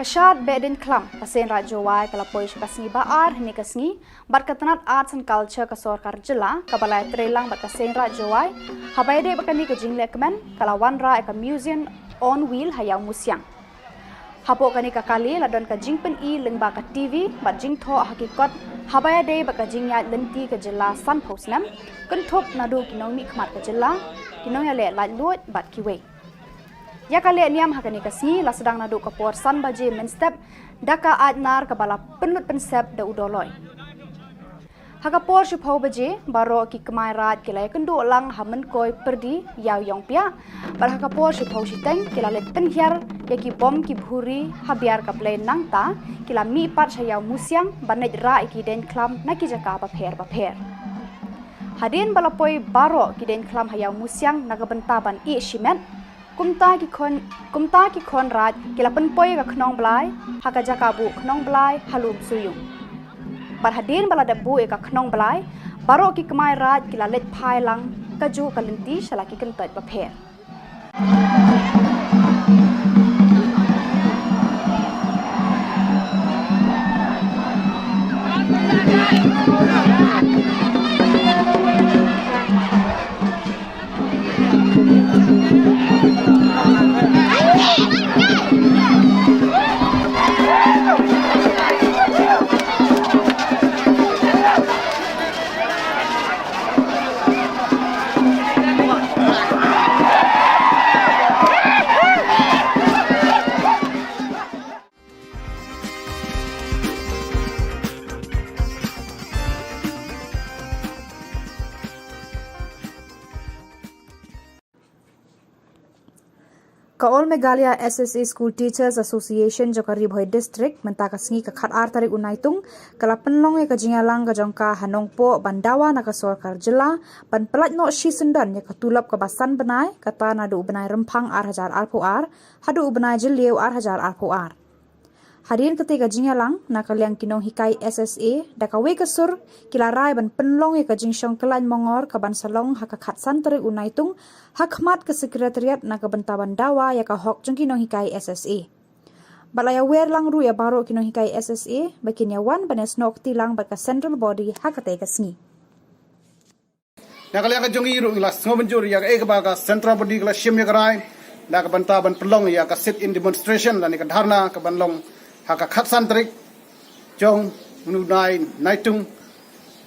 [SPEAKER 5] Kasyad Bedin Klam, Pasen Rajawai, Kalapoi Kasni Baar, Nikasni, Barkatanat Arts and Culture Kasorkar Jilla, Kabalai Trelang Bakasen Rajawai, Habayde Bakani Kajing Lekman, Kalawanra Eka Museum on Wheel Hayau Musyang. Hapo Kani Kakali, Ladon Kajing Pen E, Lingbaka TV, Bajing To Hakikot, Habayde Bakajing Yat Lenti Kajilla Sun Postnam, Kuntop Nadu Kinomi Kmat Kajilla, Kinoyale Light Lord Bat Kiwe. Ya kali niam hakani kasni la sedang nadu kapor san baje menstep daka adnar kabala penut pensep da udoloi. Hakapor shupau baje baro ki kemai rat kilai kendu lang hamen koi perdi yau yong pia bar hakapor shupau shiteng kilale penhiar ya ki bom ki bhuri habiar kaple nangta kila mi pat sayau musyang banet ra iki den klam naki jaka baper. Hadin balapoi baro ki den klam hayau musyang nagabentaban I shimet Kumta ki kon raj kila penpoi ka knong blai haka jakabu knong blai halum suyung barhadin bala dabu ka knong blai baro ki kemai raj kila let phai lang kaju kalenti shalaki kentot bapher. Kaol Meghalaya SSA School Teachers Association Jokari Bhoi District mentakasngi ka khat tarik unaitung kala penlong ya kajingalang ka jongka hanongpo bandawa na ka Sorkar Jilla ban pelat no shi sendan ya katulap ka basan benai kata nadu benai rempang ar hadu benai jeliu ar. Hadirin ketika jingalang nakaliang kinong hikai SSA dakawe kesur kilarai ban penlong ya kajingsyong kelan mongor ka ban salong haka khatsan tarik unaitung hakmat ke sekretariat na kabentaban dawa ya ka hok jong kinong hikai SSA. Balaya wer lang ru ya baro kinong hikai SSA bakin ya wan banes nok tilang baka central body hakate kasni.
[SPEAKER 16] Nakaliang kajong iru ilas ngobenjur ya ka baga central body kala shim ya karai na kabentaban penlong ya ka sit in demonstration dan ka dharna ka banlong haka khatsan tarik jong menunai naitung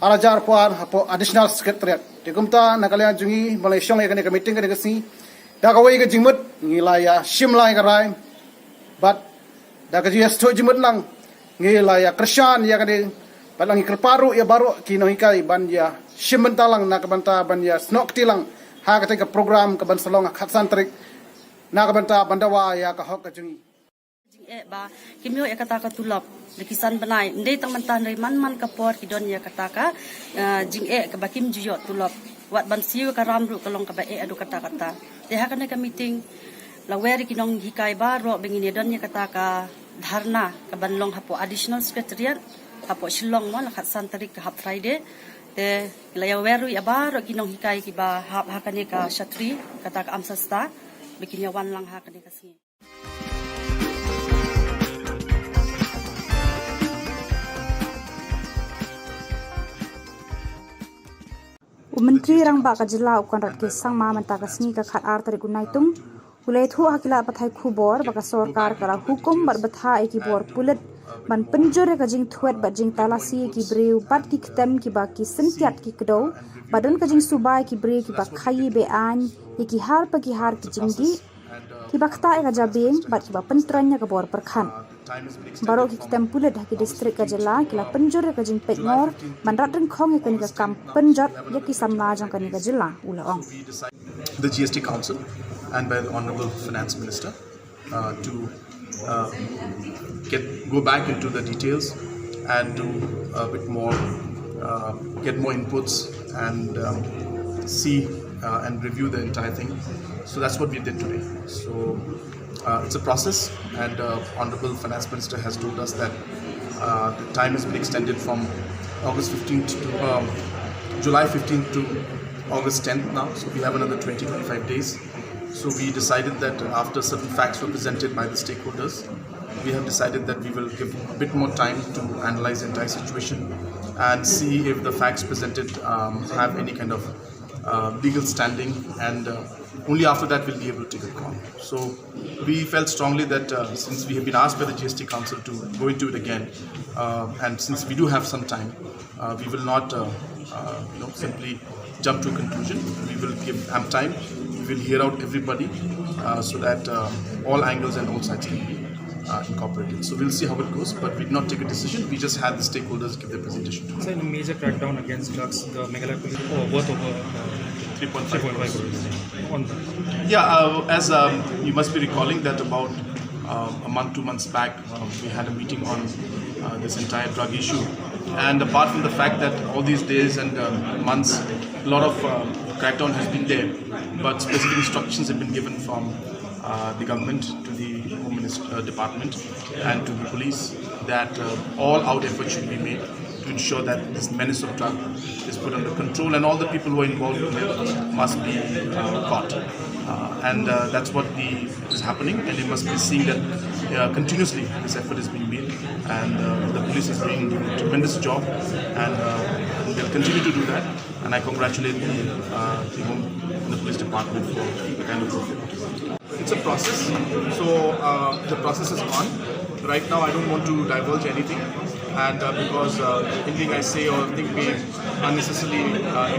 [SPEAKER 16] alajar puan hapo additional secretariat dikumta nakalian jungi Malaysia ya kene meeting kene kasi dakawai ke jingmut ngilaya shimlai karai but dakaji sto jingmut lang ngilaya krishan ya kene balang ikrparu ya baro kinohikai ban ya shimmentalang nakabanta ban ya snok tilang ha ka program ka ban salong khatsan tarik nakabanta bandawa ya ka hok ka jungi
[SPEAKER 15] ba kimyo ya kata ka tulap likisan banai ndei tang mantan ri man kapor kidon ya kata ka jing ka bakim juyo tulap wat ban siu ka ramru kalong ka ba adu kata de ha ka meeting la weri kinong hikai ba ro bengini don ya kata ka dharna ka banlong hapo additional secretariat hapo Shillong mo la khatsan tarik ka Friday de la ya weru ya ba ro kinong hikai ki ba ha ka ne ka shatri kata ka amsasta bikin ya wan lang ha ka ne ka si
[SPEAKER 5] Menteri Rang Baka Jilla ukon rat ke sangma mentakasni ka khat tarik unaitung ulai thu hakila pathai khubor baka sorkar kala hukum bar batha eki bor pulet ban penjur ka jing thuet ba jing talasi ki breu bat ki ktem ki ba ki sentiat ki kdo badun ka jing subai ki bre ki ba khayi be an eki har pa ki har ki jing di Kiba kta ega jabing bat kiba pentranya ke bor perkhan. Barok ki tempulet haki distrik Ka Jylla kila penjur ka jing petngor manrat rengkhong ya kani ka kam penjat ya ki samla jang kani Ka Jylla ulaong.
[SPEAKER 20] The GST Council and by the Honorable Finance Minister to go back into the details and do a bit more, get more inputs and see and review the entire thing. So that's what we did today. So it's a process, and Honorable Finance Minister has told us that the time has been extended from August 15th to July 15th to August 10th now. So we have another 20-25 days. So we decided that after certain facts were presented by the stakeholders, we have decided that we will give a bit more time to analyze the entire situation and see if the facts presented have any kind of legal standing, and only after that we'll be able to take a call. So we felt strongly that since we have been asked by the GST Council to go into it again, and since we do have some time, we will not simply jump to a conclusion. We will give ample time. We will hear out everybody so that all angles and all sides can be incorporated. So we'll see how it goes, but we did not take a decision. We just had the stakeholders give their presentation.
[SPEAKER 17] So in a major crackdown against drugs, the Meghalaya police worth over 3.5 crores on that.
[SPEAKER 20] Yeah, as you must be recalling that about a month, 2 months back, we had a meeting on this entire drug issue. And apart from the fact that all these days and months, a lot of crackdown has been there, but specific instructions have been given from the government to the Home Department and to the police that all out efforts should be made to ensure that this menace of drug is put under control, and all the people who are involved in it must be caught. And that's what is happening, and you must be seeing that continuously this effort is being made, and the police is doing a tremendous job, and they'll continue to do that. And I congratulate the Home and the Police Department for the kind of work. It's a process, so the process is on. Right now I don't want to divulge anything, and because anything I say or think may unnecessarily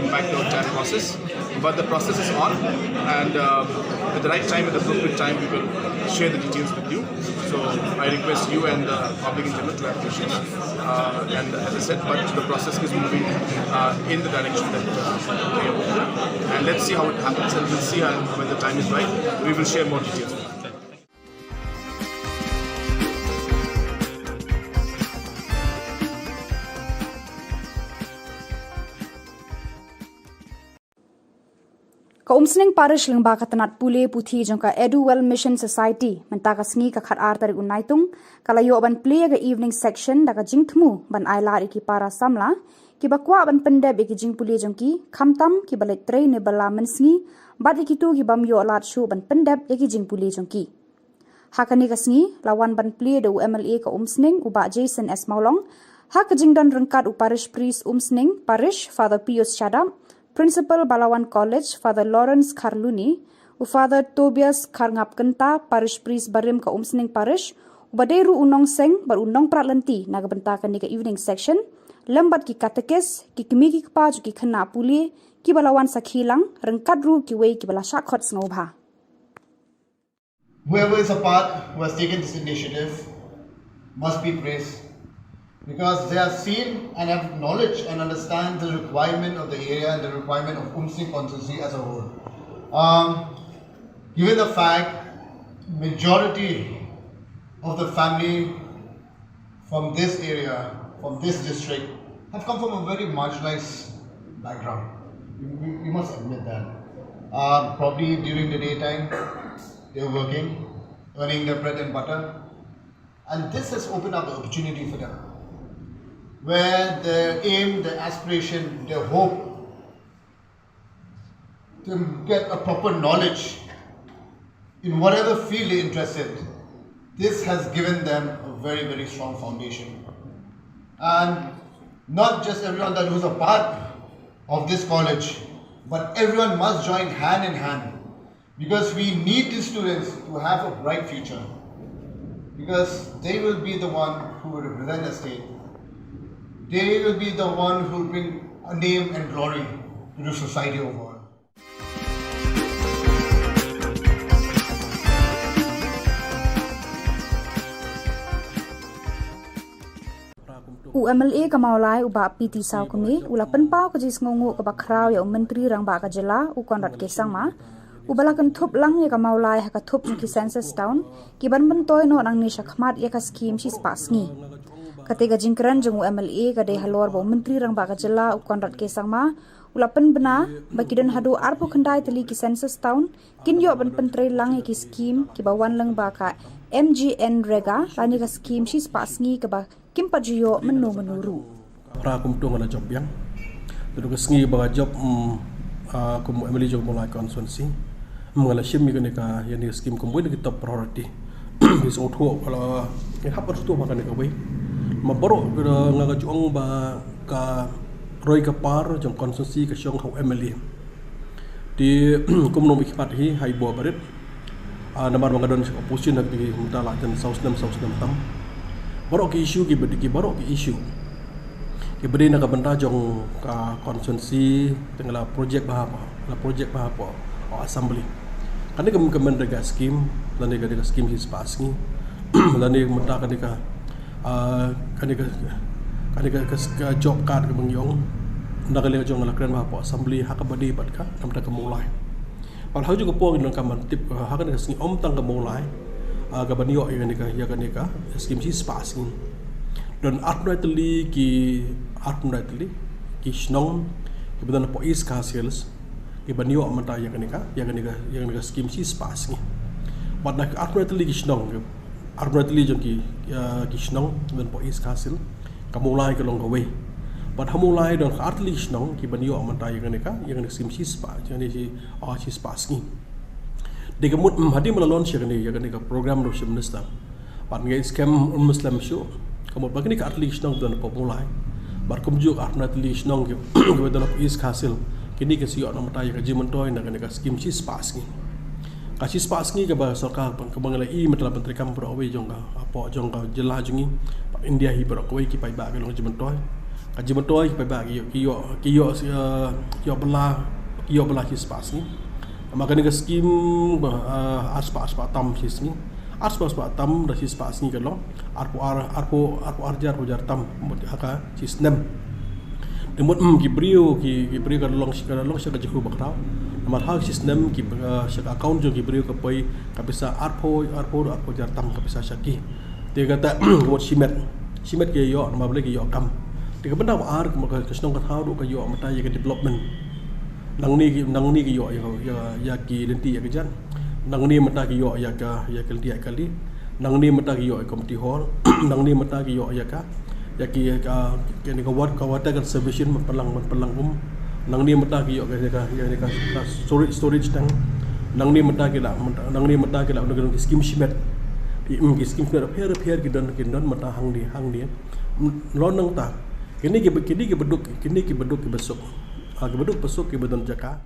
[SPEAKER 20] impact the entire process. But the process is on, and at the right time, at the appropriate time, we will share the details with you. So I request you and the public in general to have patience. And as I said, but the process is moving in the direction that we are. And let's see how it happens, and we'll see when the time is right. We will share more details.
[SPEAKER 5] Ka umsning parish lengba ka tanat pule puthi jangka Eduwell Mission Society mentaka sngi ka khat artar unaitung kalayo ban play ga evening section daga jingthmu ban aila iki para samla ki bakwa ban pende be ki jing pule jangki khamtam ki balai trei ne bala mensngi bad iki tu ki bam yo lat shu ban pendep iki jing pule jangki hakani ka sngi lawan ban play do MLA ka umsning uba Jason S Maulong hak jingdan rengkat uparish priest umsning parish Father Pius Chadam, Principal Balawan College Father Lawrence Karluni, Father Tobias Karngapkenta Parish Priest Barim ka umsning parish, ubaderu unong seng bar unong pratlanti nagabentakan ni ka evening section, lambat ki katekes, ki kimiki pa ki khana puli, ki Balawan sakhilang, rengkadru ki wei ki bala shakhot snobha.
[SPEAKER 22] Whoever is a part who has taken this initiative must be praised, because they have seen and have knowledge and understand the requirement of the area and the requirement of Umsning constituency as a whole. Given the fact majority of the family from this area, from this district, have come from a very marginalized background. You must admit that. Probably during the daytime, they're working, earning their bread and butter, and this has opened up the opportunity for them, where their aim, their aspiration, their hope to get a proper knowledge in whatever field they're interested, this has given them a very, very strong foundation. And not just everyone that was a part of this college, but everyone must join hand in hand, because we need these students to have a bright future, because they will be the one who will represent the state. They will be the one who will bring a name and glory to the society overall.
[SPEAKER 5] UMLA ka maulai uba PT saw kami ulapan pau ka jis ngongo ka bakraw ya menteri rang ba ka jela u konrat ke sangma ubalakan thup lang ya ka maulai ha ka thup ki census town ki ban ban toy no nang ni shakhmat ya ka scheme si pasngi kate ga jingkran jeng UMLA ka de halor bo menteri rang ba ka jela u konrat ke sangma ulapan bena bakidan hadu arpo khandai teli ki census town kin yo ban pentre lang ya ki scheme ki bawan lang ba ka MGN rega lani ka scheme si pasngi ka ba kim pajiyo menuru
[SPEAKER 19] pra kumtung ala job yang tu sengi baga job kum emily job mulai constituency mengala shim mi ka yani scheme kum boleh kita priority bis otho kalau yang hapar tu makan ka wei ma boro ngaga jong ba ka roi ka par jong constituency ka shong hau emily di kum no bipat hi hai bo barit namar mangadon opposition nak minta la jan saus nam tam barok ki issue ki bedi ki barok ki issue ki bedi nak benda jong ka constituency tengah projek bahapa assembly kan ni kemen rega scheme dan rega scheme his pass ni dan ni minta kan ka job card ke mengyong nak le jong la kran bahapa assembly hak bedi bat ka nam ta kemulai wal hau juga po nang kaman tip hak kan singi om tang kemulai aga banyo ya kanika scheme si spas ni dan ultimately ki Shillong ki badan po is kasels ki banyo amata ya kanika scheme si spas ni but nak ultimately ki Shillong ultimately jong ki Shillong dan po is kasel kamulai ka long away but hamulai dan ultimately Shillong ki banyo amata ya kanika scheme si spas yani si spas ni Dia kemud hadi melalui launch ni ka program do minister. Pat ngai scam Muslim show. Kemud bagini ka atli Shillong dan populai. Bar kumjuk atli Shillong ke dan is hasil. Kini ke siok na mata ka jimentoy na ka scheme si spas ni. Ka si spas ni ka ba sarkar pan ka bangala I matla menteri kam pro we jong ka apa jong ka jela jungi. Pat India hi pro ko ki pai ba ka long jimentoy. Ka jimentoy pai ba ki yo bela si spas ni. Maka ni scheme aspa tam sis ni aspa tam da sis pas ni kalau arpo arjar tam haka sis nem demot gibrio kalau long saka jehu bakrau namar hak sis nem ki saka account jo gibrio ka pai ka bisa arpo jar tam ka bisa saki dia kata buat simet ke yo nama boleh ke yo kam dia benda ar ka Shillong ka thau do ka yo mata ya development nang ni ki yo ya ki lenti ya kejan nang ni mata ki yo ya lenti kali nang ni mata ki yo community hall nang ni mata ki yo ya ki ni ka water conservation pelang nang ni mata ki yo ka storage tank nang ni mata ki la nang scheme shimet ki scheme repair ki don mata hang ni lo nang ta kini ki beduk ki besok Agak besok ke badan jaka.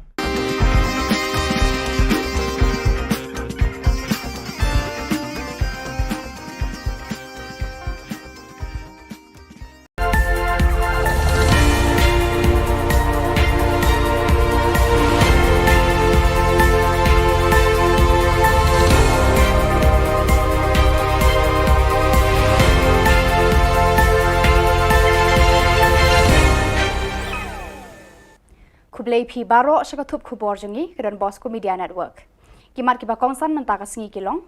[SPEAKER 5] Kublai pi baro syakatup khubor jengi kedan Bosco Media Network. Kimat ki bakongsan mentaka sengi kilong.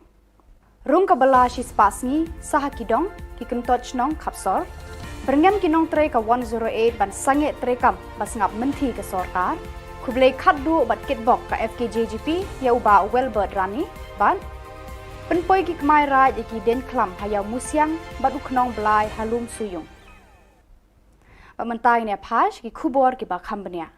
[SPEAKER 5] Rung kabala si spasngi saha kidong ki kentot chnong kapsor. Berngam kinong tre ka 108 ban sange trekam basngap menti ke sorkar. Kublai khaddu bat kitbok ka FKJGP ya uba Wellbird Rani ban. Penpoi ki kmai raj ki den klam hayau musyang bat uknong blai halum suyung. Mentai ne phash ki khubor ki bakhambania.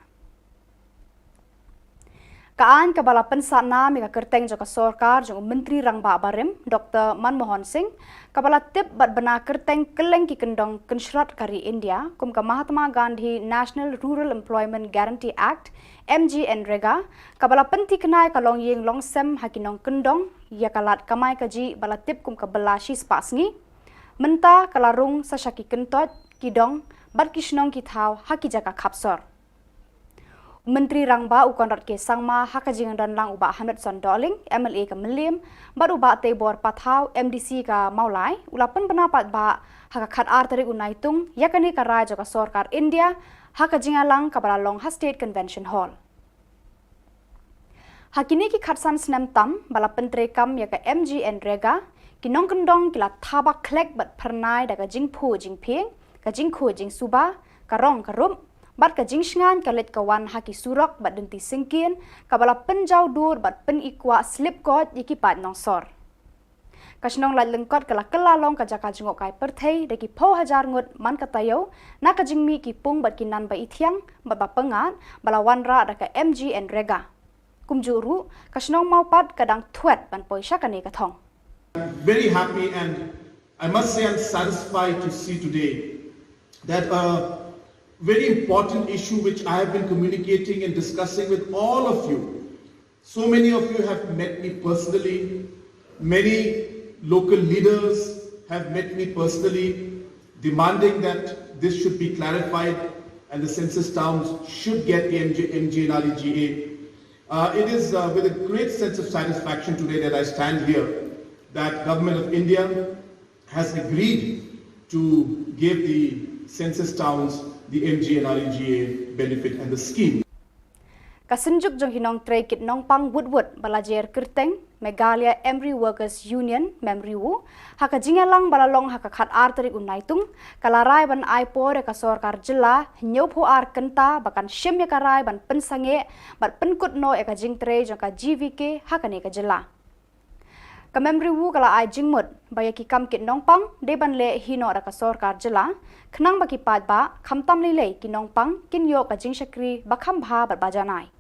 [SPEAKER 5] Kaan kabala pensana mega kerteng joka sorkar jong menteri rang ba barem Dr. Manmohan Singh kabala tip bat bana kerteng keleng ki kendong kenshrat kari India kum ka Mahatma Gandhi National Rural Employment Guarantee Act MGNREGA kabala penti kenai kalong yeng long sem hakinong kendong ya kalat kamai kaji bala tip kum ka bala shi spasngi menta kalarung sashaki kentot kidong bat kishnong ki thau haki jaka khapsor Menteri Rangba ukon rat ke sangma hakajing dan lang uba Hamid Son Doling MLA ka Melim baru uba te bor pathau MDC ka Maulai ulapan penapat ba haka khat artari unaitung yakani ka raja ka sarkar India haka jingalang ka balalong ha State Convention Hall. Hakini ki khatsan snam tam bala pentre kam ya ka MGN rega kinong kendong kila tabak klek bat pernai daga jingpu jingping ka jingku jing suba ka rong ka rum bat ka jingsngan ka let kawan haki surok bat denti singkin ka bala penjau dur bat pen ikwa slip god yiki pat nongsor. Kasnong lat lengkot kala kelalong ka jaka jingok kai perthei deki po hajar ngut man ka tayo na ka jingmi ki pung bat kinan ba ithiang bat ba pengat bala wanra da ka MGN rega. Kumjuru kasnong mau pat kadang thuet ban poisha kani ka thong.
[SPEAKER 6] I'm very happy and I must say I'm satisfied to see today that very important issue which I have been communicating and discussing with all of you. So many of you have met me personally. Many local leaders have met me personally, demanding that this should be clarified and the census towns should get the MGNREGA. It is with a great sense of satisfaction today that I stand here that Government of India has agreed to give the census towns the MGNREGA benefit and the scheme.
[SPEAKER 5] Kasenjuk jong hinong trey kit nong pang woodwood balajer kerteng Meghalaya Emery Workers Union memriwu haka jingalang balalong haka khat arteri unaitung kalarai ban aipo de ka sarkar jilla nyopo ar kenta bakan shim ya karai ban pensange bat penkut no eka jing trey jong ka GVK haka ne ka jilla. Ka memriwu kala ai jingmut bayaki kam kit nong pang de ban le hino da ka sarkar jilla khnang baki pat ba khamtam le ki nong pang kin yo ka jing shakri bakham bha bat bajanai.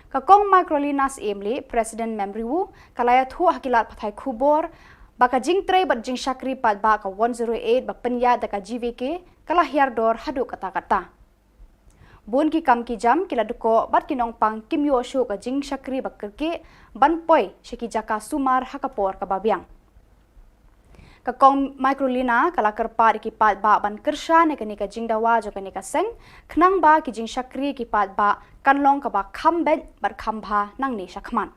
[SPEAKER 5] Kakong Microlinas Emli, President Memriwu, kalaya thu hakilat pathai Khubor, baka jing tray bat jing shakri pat ba ka 108 ba penya da ka GVK, kala hiardor hadu kata-kata. Bun ki kam ki jam kila duko bat kinong pang kim yo shu ka jing shakri ba kerke ban poi shiki jaka sumar hakapor ka babiang. Kakong Microlina kala kerpat ki pat ba ban kersha ne kani ka jing dawa jo kani ka seng khnang ba ki jing shakri ki pat ba kanlong ka ba khambet bar khambha nang ni shakman.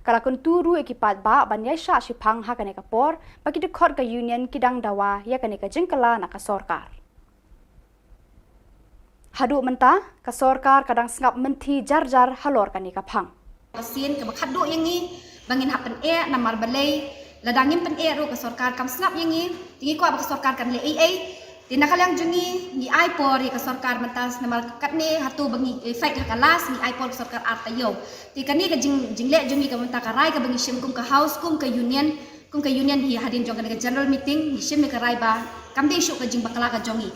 [SPEAKER 5] Kala kunturu ki pat ba ban yai sha shipang ha kani ka por ba ki khot ka union kidang dawa ya kani ka jing kala na ka sarkar. Hadu menta ka sarkar kadang sengap menti jar-jar halor kani ka phang.
[SPEAKER 7] Pasien ke bakhadu yang ni bangin hapen namar balai ladangin pen ro ke sarkar kam snap yang ni tingi ko ba ke sarkar kan le di nakalang jungi ni aipor ke sarkar mentas namal kat ni hatu bangi fight hakalas ni aipor ke sarkar artayo ti kani ke jingle jungi ke menta karai ke bangi shim kum ke house kum ke union hi hadin jong ke general meeting ni shim ke rai ba kam de shu ke jing bakala ka jongi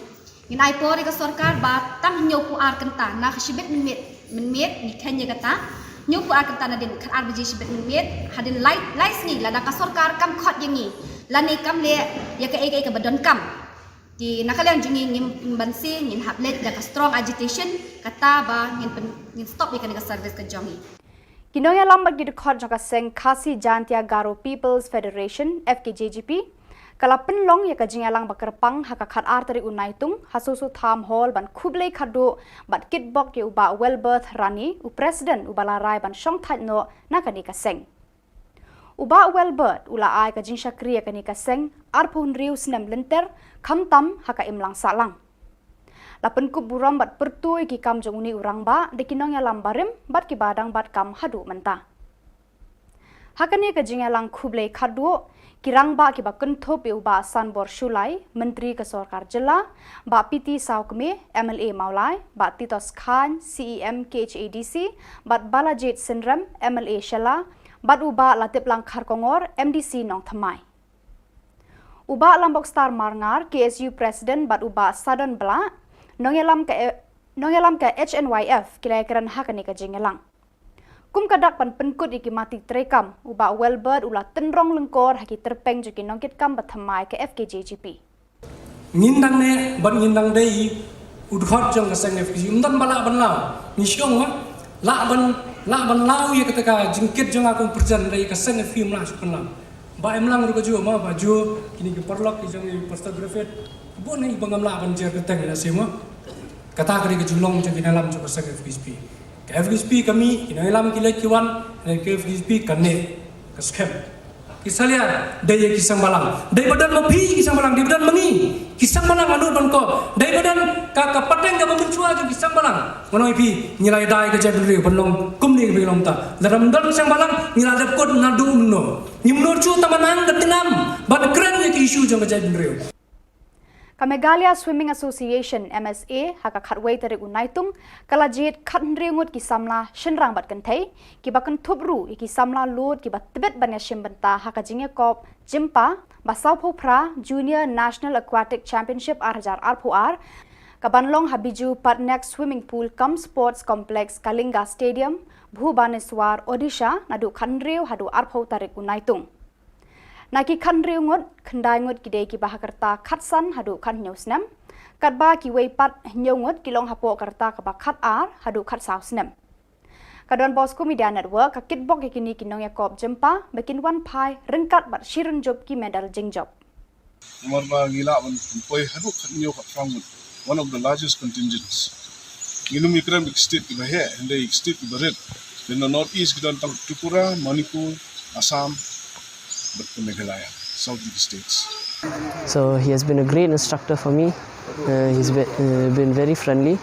[SPEAKER 7] ni aipor ke sarkar ba tam nyo ku ar kenta na khibet min met ni khanya kata nyopu akan tanah den kan arbiji sibet minit hadin light ni lada ka sarkar kam khot yang ni lani kam le ya ka ege ka badon kam di nakalang jungi ngim bansi ngin hablet da ka strong agitation kata ba ngin stop ya ka service ka jongi
[SPEAKER 5] kinoya lambat gid khot jaka seng Khasi Jantia Garo People's Federation FKJGP kala penlong ya ka jingalang bakerpang haka khat arteri unaitung hasusu tham hall ban khublei khadu bat kitbok ke uba wellbirth rani u president ubala rai ban shong that no na kani ka seng uba wellbirth ula ai ka jing shakri ya kani ka seng arpun riu snem lenter khamtam haka imlang salang lapen ku buram bat pertui ki kam jong uni urang ba de kinong ya lambarim bat ki badang bat kam hadu menta hakani ka jingalang khublei khadu kirang ba ki ba kenthop eu ba sanbor shulai menteri ke sarkar jilla ba PT saukme MLA maulai ba Titos Khan CEM KHADC bat Balajit Sindram MLA Shela bat uba Latip Langkhar Kongor MDC Nong Thamai uba Lambok Star Marngar KSU President bat uba Sadon Bla nongelam ke HNYF kira-kiran hakani ka jingelang kum kadak pan penkut iki mati trekam uba wellbird ula tenrong lengkor haki terpeng joki nongkit kam bathamai ke FKJGP
[SPEAKER 13] ngindang ne ban ngindang dei udkhot jong kaseng FKJ undan bala ban law ni syong la ban law ya ketika jingkit jong aku perjan dei kaseng film lah syukun law ba emlang ru kaju ma baju kini ke perlok jong postgraduate bon ni bangam la ban jer keteng la sema kata kali ke Shillong jong dalam jong kaseng FKJ FGSP kami ina ilam kilek kiwan dan ke FGSP kane ke scam Kisalia daya kisang balang. Dai badan mapi kisang balang, di badan mengi. Kisang balang anu ban ko. Dai badan ka pateng ka mencua ju kisang balang. Ngono pi nyilai dai ke jadul riu penlong kumni ke bilong ta. Dalam dal kisang balang nyilai dap kot nadu no. Nyimnor chu tamanang ketinam. Ban keren ye ki isu jang ke jadul riu.
[SPEAKER 5] Meghalaya Swimming Association MSA haka khatway tarik unaitung kalajit khatnringut ki samla shenrang bat kanthai ki bakan thupru ki samla lot ki bat tibet banya shimbanta haka jinge kop jimpa basau phopra Junior National Aquatic Championship 2024 kabanlong habiju Patnak Swimming Pool cum Sports Complex Kalinga Stadium Bhubaneswar Odisha nadu khanriu hadu arphau tarik unaitung Naki khanriu ngot khandai ngot kidei ki bahakarta khatsan hadu khan nyosnam katba ki weipat nyongot kilong hapo karta ka khat ar hadu khat sausnam Kadon Bosco Media Network ka kitbok kini kinong yakop jempa bekin wan pai rengkat bat shirin job ki medal jingjob
[SPEAKER 3] Marba gila ban poi hadu khat nyo khat fangut one of the largest contingents Ngilum ikram state ki bahe and the state ki baret in the northeast gidan tang Tripura Manipur Assam but the Meghalaya, southeast states.
[SPEAKER 4] So he has been a great instructor for me. He's been very friendly.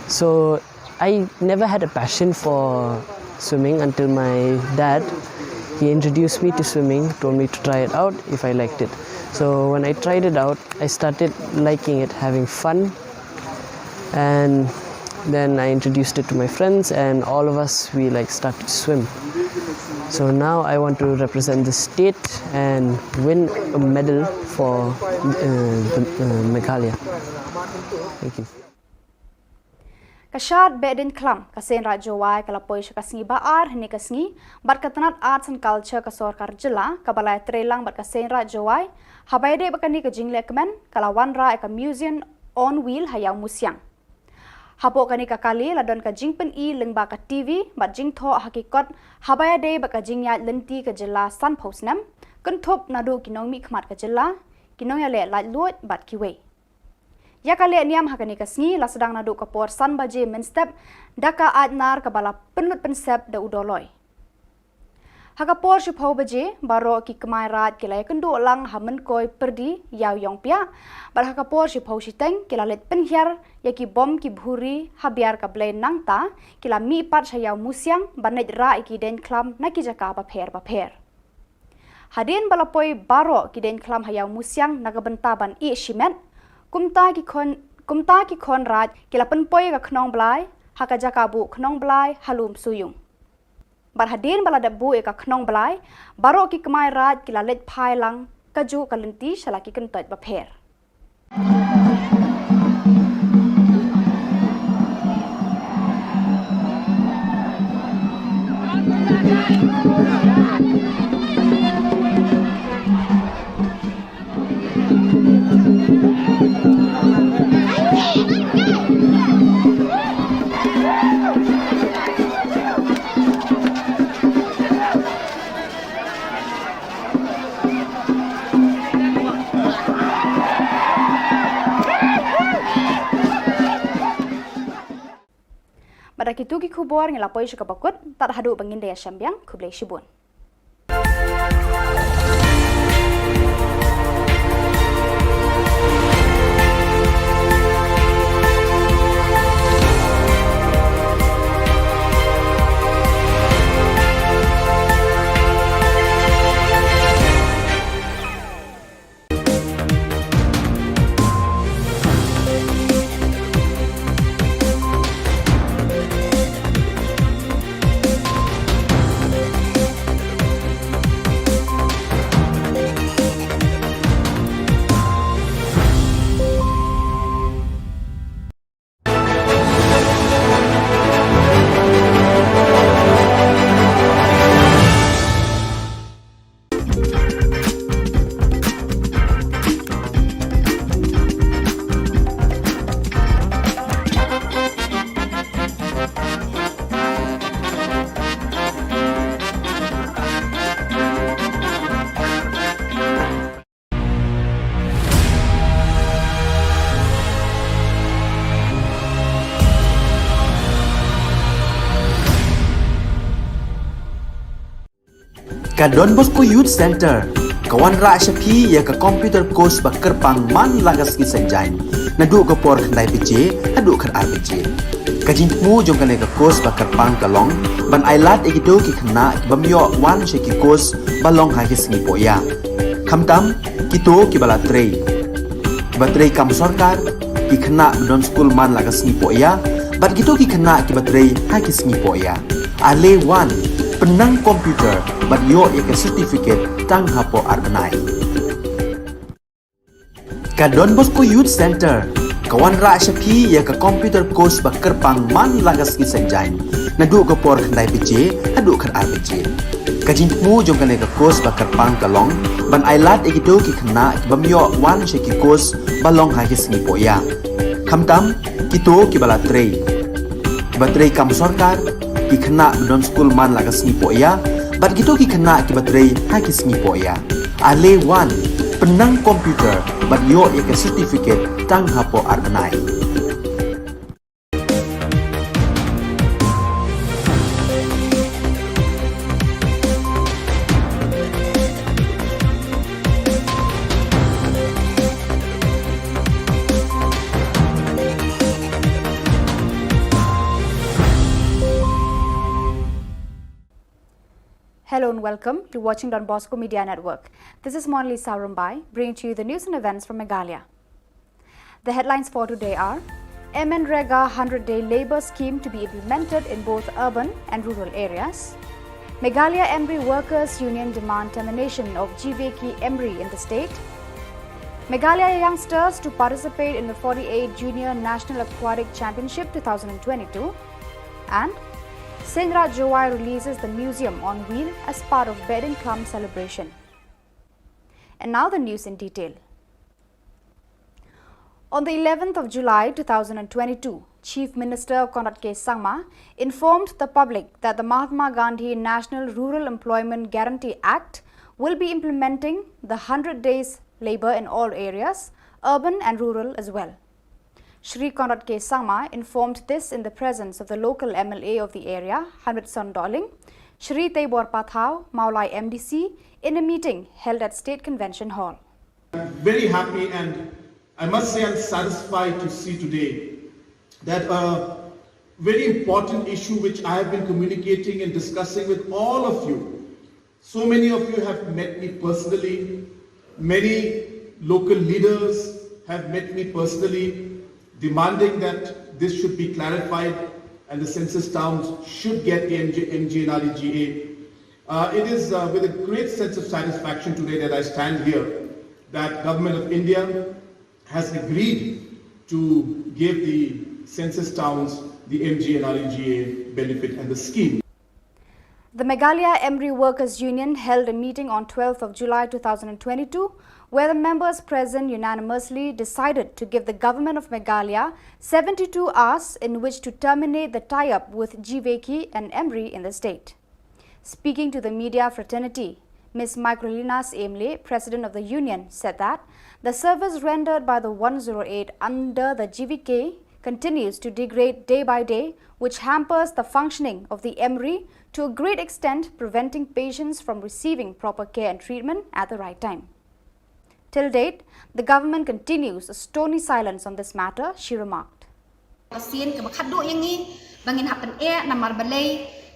[SPEAKER 4] So I never had a passion for swimming until my dad, he introduced me to swimming, told me to try it out if I liked it. So when I tried it out, I started liking it, having fun, and then I introduced it to my friends, and all of us, we started to swim. So now I want to represent the state and win a medal for Meghalaya. Thank you.
[SPEAKER 5] Kashad bedin klam kasen rajowai kalapoi kasngi baar hni kasngi bat katanat arts and culture ka sarkar jilla kabalai trelang bat kasen rajowai habaide bakani ka jingle kemen kalawan ra ka museum on wheel hayau musyang Hapo kani kakali ladon ka jingpen I lengba ka TV bat jingtho hakikot habaya day baka jingya lenti ka jilla san posnam kunthop nadu kinong mi khmat ka jilla kinong ya le lait luot bat kiwe Yakale niam hakani kasngi lasadang nadu ka por san baje men step daka adnar ka bala penlut pensep da udoloi Hakapor si pau baje baro ki kemai rat kilai kendu lang hamen koi perdi yau yong pia bar hakapor si pau si teng kila let penhiar ya ki bom ki bhuri habiar ka blai nangta kila mi pat sayau musyang banet ra ki den klam na ki jaka ba pher Hadin balapoi baro ki den klam hayau musyang nagabenta ban I shimet kumta ki khon rat kila penpoi ka knong blai haka jaka bu knong blai halum suyung Barhadin balada bu eka knong blai baro ki kemai rat kila let pai lang kaju kalenti shalaki kentot ba pher Pada kitu ki khubor ngelapoi syakapakut tak hadu bangin daya syambiang kublai shibun
[SPEAKER 1] Ka Don Bosco Youth Center, kawan rak syapi ya ka computer course bakar pang man lagas ki senjain. Naduk ke por kendai PJ, haduk ker RPG. Kajin mu jom kane ka course bakar pang kalong, ban ailat ikido ki kena bamyo wan syaki course balong ha ki sengi poya. Kamtam, kito ki bala trei. Batrei kam sorkar, ki kena don school man lagas sengi poya, bat kito ki kena ki batrei ha ki sengi poya. Ale wan, penang komputer, bat yo ya ke certificate tang hapo arbenai. Ka Don Bosco Youth Center, kawan rak syapi ya ka computer course bakar pang man lagas ki senjain. Naduk ke por kendai PJ, haduk ker RPG. Kajin mu jom kane ka course bakar pang kalong, ban ailat ikido ki kena bamyo wan syaki course balong ha ki sengi poya. Kamtam, kito ki bala trei. Batrei kam sorkar, ki kena don school man lagas sengi poya, bat kito ki kena ki batrei ha ki sengi poya. Ale wan, penang komputer, bat yo ya ke certificate tang hapo arbenai.
[SPEAKER 5] Hello and welcome to watching Don Bosco Media Network. This is Monali Sarumbai, bringing to you the news and events from Meghalaya. The headlines for today are MNREGA 100-day labour scheme to be implemented in both urban and rural areas. Meghalaya Embry Workers Union demand termination of GVK Embry in the state. Meghalaya youngsters to participate in the 48 Junior National Aquatic Championship 2022. And Sindra Jowai releases the museum on wheel as part of Bed and Clump celebration. And now the news in detail. On the 11th of July 2022, Chief Minister Khubor Na Ka Jylla informed the public that the Mahatma Gandhi National Rural Employment Guarantee Act will be implementing the 100 days labour in all areas, urban and rural as well. Shri Khubor Na Ka Jylla informed this in the presence of the local MLA of the area, Hamid Sondoling, Shri Taibor Pathau, Maulai MDC, in a meeting held at State Convention Hall.
[SPEAKER 6] I'm very happy and I must say I'm satisfied to see today that a very important issue which I have been communicating and discussing with all of you. So many of you have met me personally, many local leaders have met me personally, demanding that this should be clarified and the census towns should get the MGNREGA. It is with a great sense of satisfaction today that I stand here that Government of India has agreed to give the census towns the MGNREGA benefit and the scheme.
[SPEAKER 5] The Meghalaya Embry Workers Union held a meeting on 12th of July 2022 where the members present unanimously decided to give the Government of Meghalaya 72 hours in which to terminate the tie-up with GVK and Embry in the state. Speaking to the media fraternity, Ms. Microlinas Emle, President of the Union, said that the service rendered by the 108 under the GVK continues to degrade day by day, which hampers the functioning of the Embry to a great extent, preventing patients from receiving proper care and treatment at the right time. Till date, the government continues a stony silence on this matter, she remarked.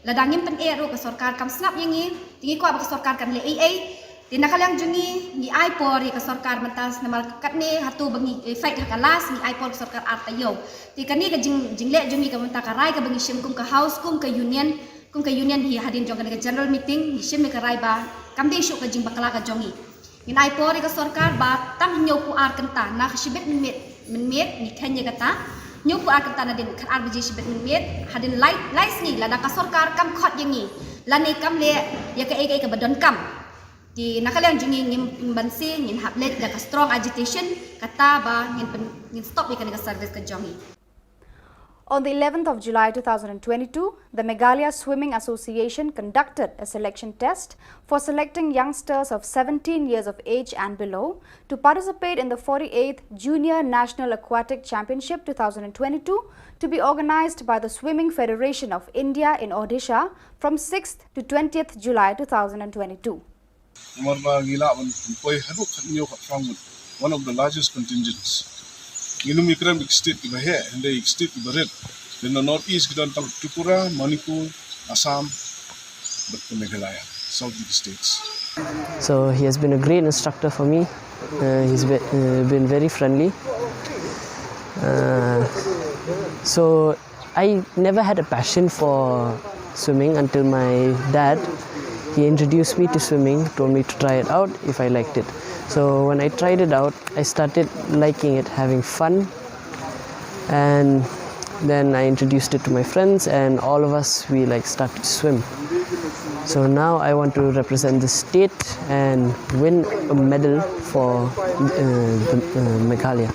[SPEAKER 7] Ladangin pen ro ke sarkar kam snap yangi tingi ko abak sarkar kan le ai tinakalang jungi ni ai por ke sarkar mentas namal katne hatu bangi fight hakalas ni ai por ke sarkar artayo ti kani ke jingle jungi ke mentakarai ke bangi sim kum ke house kum ke union hi hadin jong ke general meeting ni sim ke rai ba kam de shu ke jing bakala ke jongi ni ai por ke sarkar ba tam nyo ku ar kenta na khibet min met ni khanya kata New Pakistan adin kan arbiji shibet minit hadin light ni lada ka sarkar kam khot yangi lani kam le ya ka ege ka badon kam di nakalang jungi ngim bansi ngin hablet da ka strong agitation kata ba ngin stop ni ka service ka jongi.
[SPEAKER 5] On the 11th of July 2022, the Meghalaya Swimming Association conducted a selection test for selecting youngsters of 17 years of age and below to participate in the 48th Junior National Aquatic Championship 2022 to be organized by the Swimming Federation of India in Odisha from 6th to 20th July 2022.
[SPEAKER 3] One of the largest contingents. Minum ikram state ki bahe, and the state ki baret. Then the northeast ki tang Tripura, Manipur, Assam, but the Meghalaya, southeast states.
[SPEAKER 4] So he has been a great instructor for me. He's been very friendly. So I never had a passion for swimming until my dad, he introduced me to swimming, told me to try it out if I liked it. So when I tried it out, I started liking it, having fun, and then I introduced it to my friends, and all of us, we started to swim. So now I want to represent the state and win a medal for Meghalaya.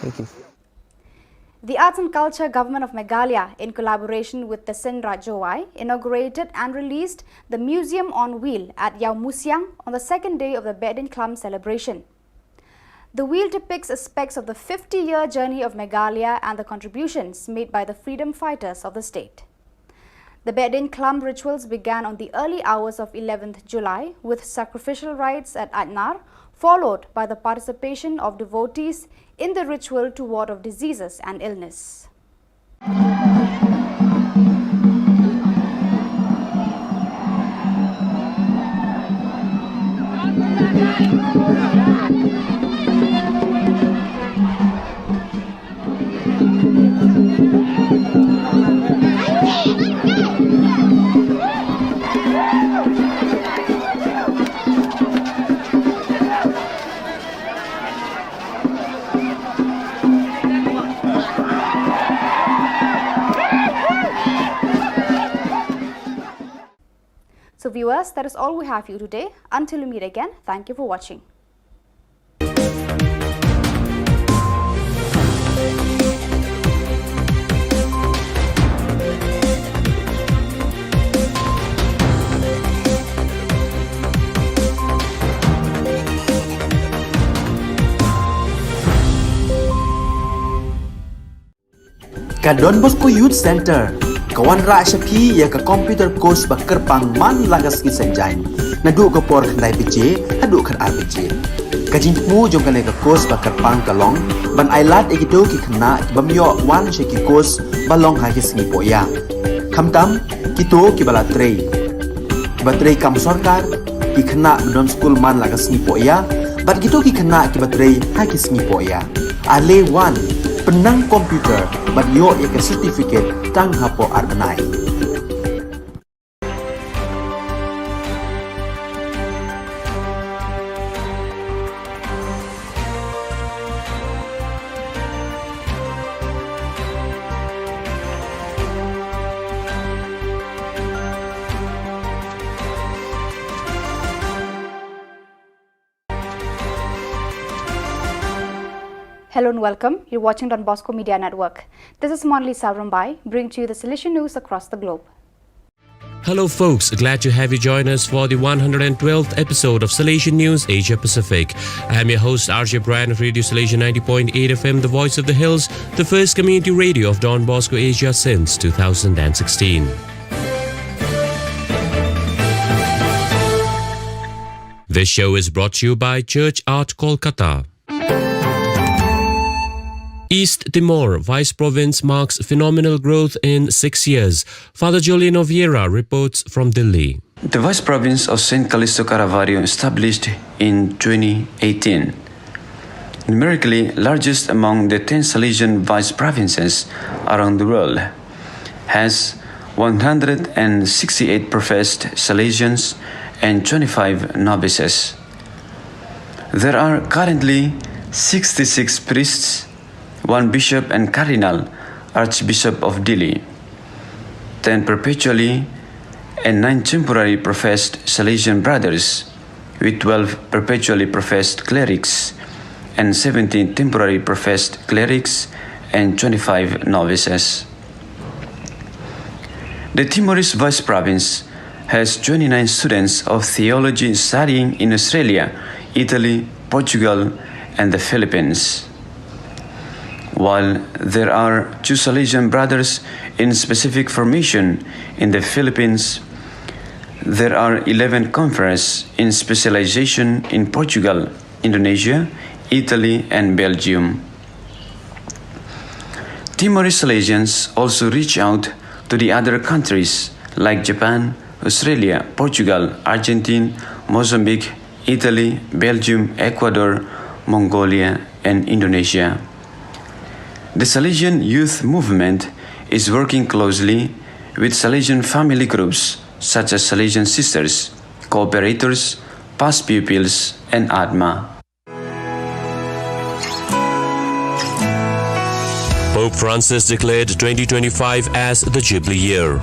[SPEAKER 4] Thank you.
[SPEAKER 5] The Arts and Culture Government of Meghalaya, in collaboration with the Sen Rajawai, inaugurated and released the Museum on Wheel at Yau Museang on the second day of the Bedin Clum celebration. The wheel depicts aspects of the 50-year journey of Meghalaya and the contributions made by the freedom fighters of the state. The Bedin Clum rituals began on the early hours of 11th July with sacrificial rites at Atnar, followed by the participation of devotees in the ritual to ward off diseases and illness. So viewers, that is all we have for you today. Until we meet again, thank you for watching.
[SPEAKER 1] Ka Don Bosco Youth Center, kawan ra syapi ya ka computer course bakar pang man lagas ki sanjain. Nadu ka por khandai PJ, hadu kan RPG. Ka jingmu jong ka ka course bakar pang kalong, ban ailat egido ki khna bamyo wan sheki course balong ha ki sngi poya. Khamtam kito ki bala trei. Batrei kam sarkar ki khna don school man lagas sngi poya, bat kito ki khna ki batrei ha ki sngi poya. Ale wan penang komputer bat yo ya ke certificate tang hapo arbenai.
[SPEAKER 5] Hello and welcome. You're watching Don Bosco Media Network. This is Monali Sarambai, bringing to you the Salesian news across the globe.
[SPEAKER 10] Hello folks, glad to have you join us for the 112th episode of Salesian News Asia Pacific. I am your host RJ Brian of Radio Salesian 90.8 FM, the voice of the hills, the first community radio of Don Bosco Asia since 2016. This show is brought to you by Church Art Kolkata. East Timor Vice Province marks phenomenal growth in 6 years. Father Julian Vieira reports from Delhi.
[SPEAKER 11] The Vice Province of St. Callisto Caravaggio, established in 2018, numerically largest among the 10 Salesian Vice Provinces around the world, has 168 professed Salesians and 25 novices. There are currently 66 priests, 1 bishop and cardinal, Archbishop of Delhi, 10 perpetually and 9 temporary professed Salesian brothers, with 12 perpetually professed clerics and 17 temporary professed clerics and 25 novices. The Timorese Vice Province has 29 students of theology studying in Australia, Italy, Portugal, and the Philippines. While there are 2 Salesian brothers in specific formation in the Philippines, there are 11 conferences in specialization in Portugal, Indonesia, Italy, and Belgium. Timorese Salesians also reach out to the other countries like Japan, Australia, Portugal, Argentina, Mozambique, Italy, Belgium, Ecuador, Mongolia, and Indonesia. The Salesian Youth Movement is working closely with Salesian family groups such as Salesian Sisters, Cooperators, Past Pupils, and ADMA.
[SPEAKER 10] Pope Francis declared 2025 as the Jubilee Year.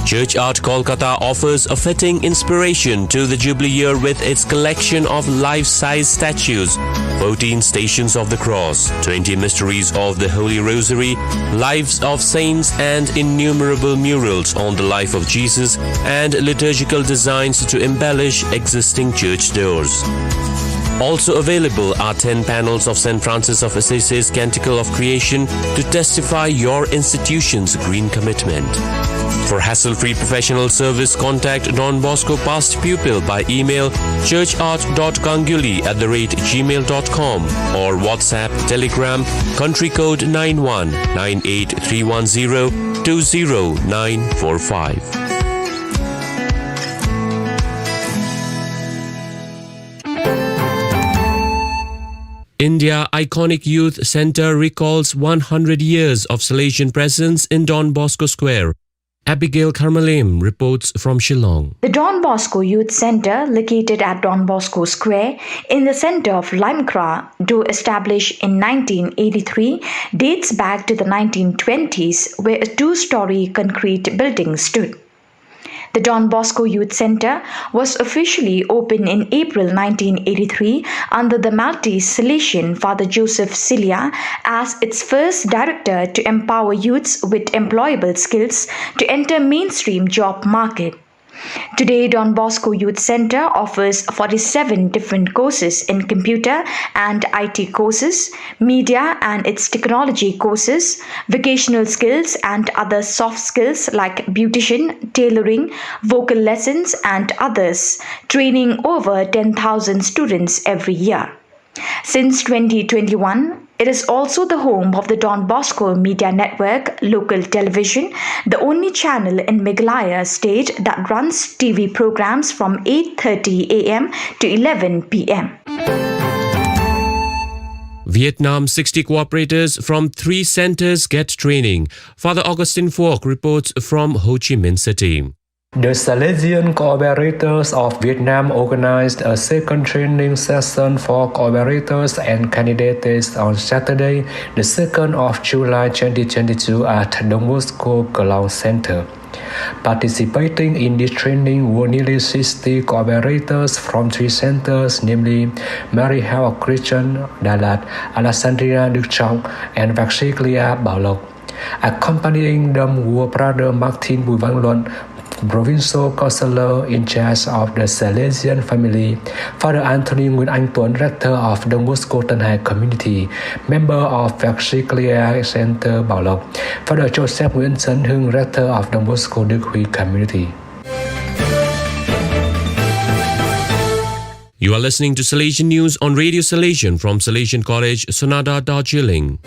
[SPEAKER 10] Church Art Kolkata offers a fitting inspiration to the Jubilee Year with its collection of life-size statues, 14 Stations of the Cross, 20 Mysteries of the Holy Rosary, Lives of Saints, and innumerable murals on the life of Jesus and liturgical designs to embellish existing church doors. Also available are 10 panels of St. Francis of Assisi's Canticle of Creation to testify your institution's green commitment. For hassle-free professional service, contact Don Bosco Past Pupil by email churchart.kanguli@gmail.com or WhatsApp, Telegram, country code 919831020945. India Iconic Youth Centre recalls 100 years of Salesian presence in Don Bosco Square. Abigail Karmalim reports from Shillong.
[SPEAKER 2] The Don Bosco Youth Centre, located at Don Bosco Square in the centre of Limekra, though established in 1983, dates back to the 1920s, where a 2-story concrete building stood. The Don Bosco Youth Centre was officially opened in April 1983 under the Maltese Salesian Father Joseph Cilia as its first director to empower youths with employable skills to enter mainstream job market. Today, Don Bosco Youth Centre offers 47 different courses in computer and IT courses, media and its technology courses, vocational skills and other soft skills like beautician, tailoring, vocal lessons and others, training over 10,000 students every year. Since 2021, it is also the home of the Don Bosco Media Network local television, the only channel in Meghalaya state that runs TV programs from 8:30 a.m. to 11 p.m.
[SPEAKER 10] Vietnam 60 cooperators from 3 centers get training. Father Augustine Phuoc reports from Ho Chi Minh City.
[SPEAKER 12] The Salesian Cooperators of Vietnam organized a second training session for cooperators and candidates on Saturday, the 2nd of July 2022 at Don Bosco Cloud Center. Participating in this training were nearly 60 cooperators from 3 centers, namely Mary Health Christian, Đà Lạt, Alexandria Đức Trọng, and Vaxiglia Bảo Lộc. Accompanying them were Brother Martin Bùi Văn Luận, Provincial Counselor in charge of the Salesian family, Father Anthony Nguyễn Anh Tuấn, Rector of Don Bosco Tân Hải Community, member of Vaxiglia Center Bảo Lộc, Father Joseph Nguyễn Tấn Hưng, Rector of Don Bosco Đức Huy Community.
[SPEAKER 10] You are listening to Salesian News on Radio Salesian from Salesian College, Sonada, Darjeeling.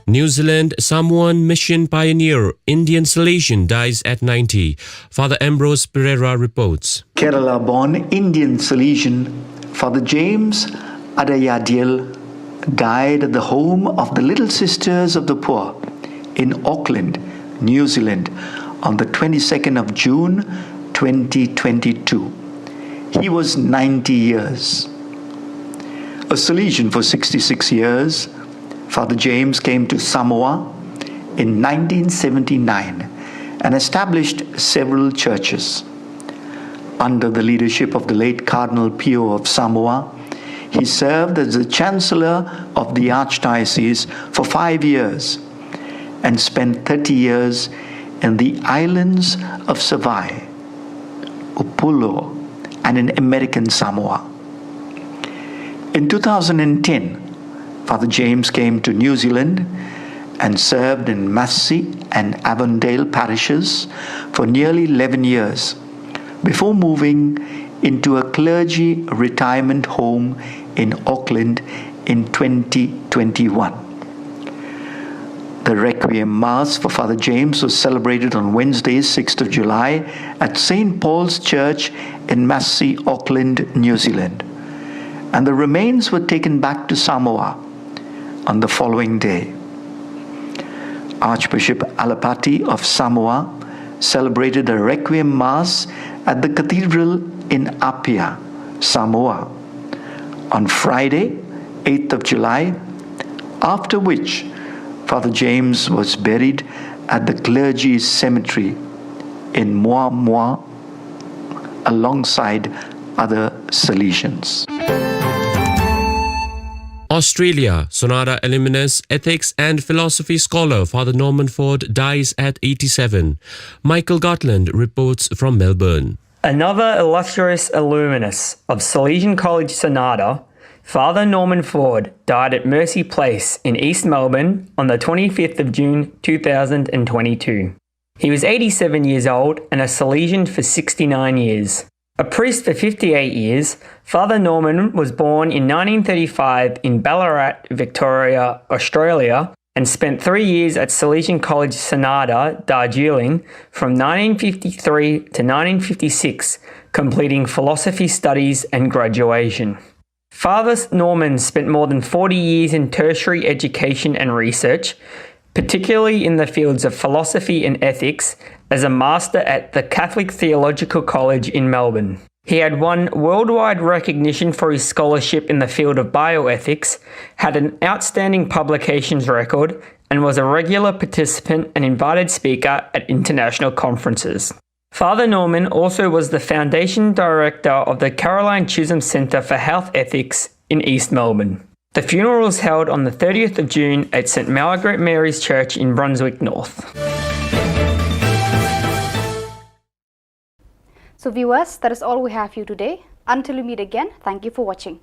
[SPEAKER 10] New Zealand Samoan mission pioneer Indian Salesian dies at 90. Father Ambrose Pereira reports.
[SPEAKER 8] Kerala-born Indian Salesian Father James Adayadiel died at the home of the Little Sisters of the Poor in Auckland, New Zealand on the 22nd of June 2022. He was 90 years. A Salesian for 66 years, Father James came to Samoa in 1979 and established several churches. Under the leadership of the late Cardinal Pio of Samoa, He served as the Chancellor of the Archdiocese for 5 years and spent 30 years in the islands of Savai, Upolu, and in American Samoa. In 2010, Father James came to New Zealand and served in Massey and Avondale parishes for nearly 11 years before moving into a clergy retirement home in Auckland in 2021. The Requiem Mass for Father James was celebrated on Wednesday, 6th of July at St. Paul's Church in Massey, Auckland, New Zealand. And the remains were taken back to Samoa on the following day. Archbishop Alapati of Samoa celebrated a Requiem Mass at the Cathedral in Apia, Samoa, on Friday, 8th of July, after which Father James was buried at the clergy cemetery in Moa alongside other Salesians.
[SPEAKER 10] Australia, Sonata alumnus, ethics and philosophy scholar Father Norman Ford dies at 87. Michael Gotland reports from Melbourne.
[SPEAKER 9] Another illustrious alumnus of Salesian College Sonata, Father Norman Ford died at Mercy Place in East Melbourne on the 25th of June 2022. He was 87 years old and a Salesian for 69 years. A priest for 58 years, Father Norman was born in 1935 in Ballarat, Victoria, Australia, and spent 3 years at Salesian College Sonata, Darjeeling, from 1953 to 1956, completing philosophy studies and graduation. Father Norman spent more than 40 years in tertiary education and research, particularly in the fields of philosophy and ethics, as a master at the Catholic Theological College in Melbourne. He had won worldwide recognition for his scholarship in the field of bioethics, had an outstanding publications record, and was a regular participant and invited speaker at international conferences. Father Norman also was the foundation director of the Caroline Chisholm Centre for Health Ethics in East Melbourne. The funeral was held on the 30th of June at St Margaret Mary's Church in Brunswick North.
[SPEAKER 5] So viewers, that is all we have for you today. Until we meet again, thank you for watching.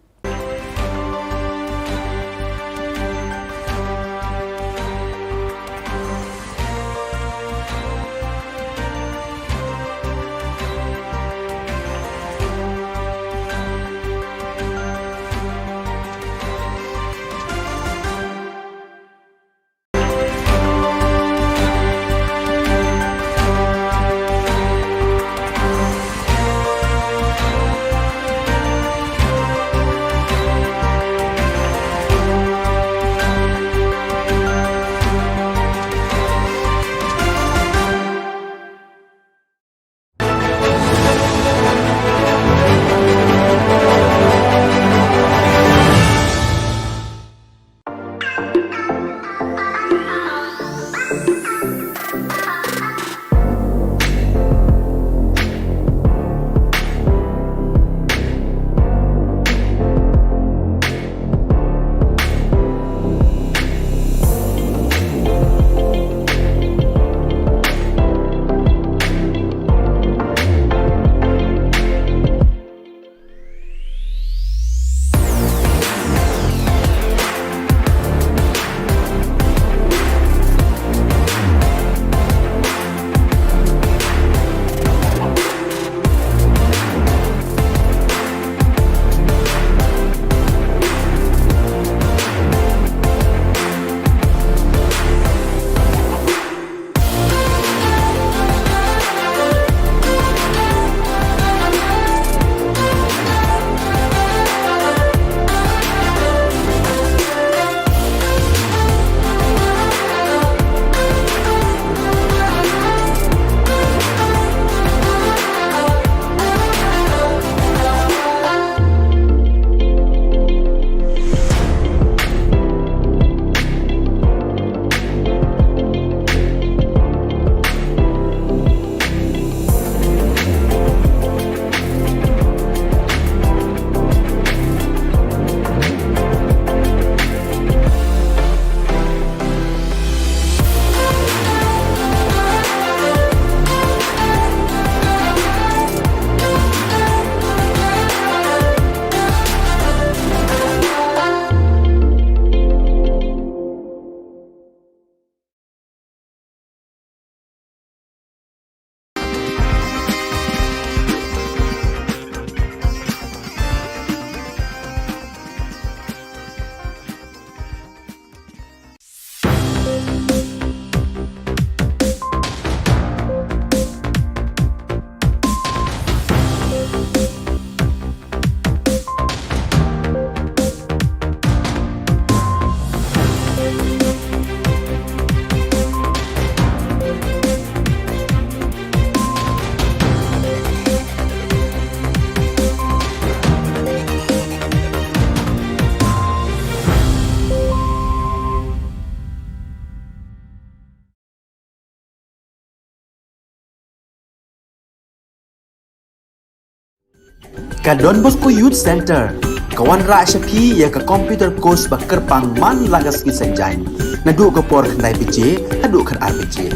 [SPEAKER 1] Ka Don Bosco Youth Center, kawan ra syapi ya ka computer course ba kerpang man lagas ki senjain. Nadu ka por khnai PJ, hadu khan RPG.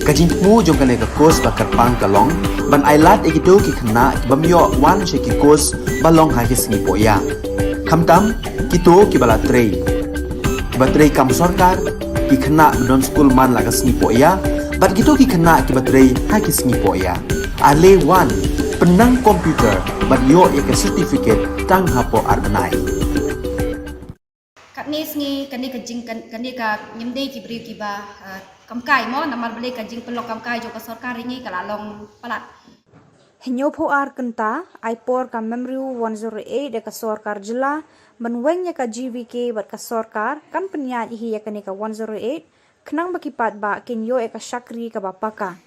[SPEAKER 1] Kajin mu jong kane ka course ba kerpang kalong, ban ailat ekido ki khna bamyo wan sheki course balong ha ki sngi poya. Khamtam kito ki bala trei. Ki batrei kam sarkar ki khna don school man lagas sngi poya, bat kito ki khna ki batrei ha ki sngi poya. Ale wan penang komputer bat yo ya ke certificate tang hapo arbenai.
[SPEAKER 7] Kat ni sengi kani ka jing kani ka nyemde ki bri ki ba kamkai mo namar beli ka jing pelok kamkai jo ka sarkar ringi kala long palat.
[SPEAKER 5] Hinyo po ar kenta aipor ka memory 108 de ka sarkar jilla menweng ya ka GVK bat ka sarkar kan penyat hi ya kani ka 108 kenang bakipat ba kinyo e ka syakri ka bapaka.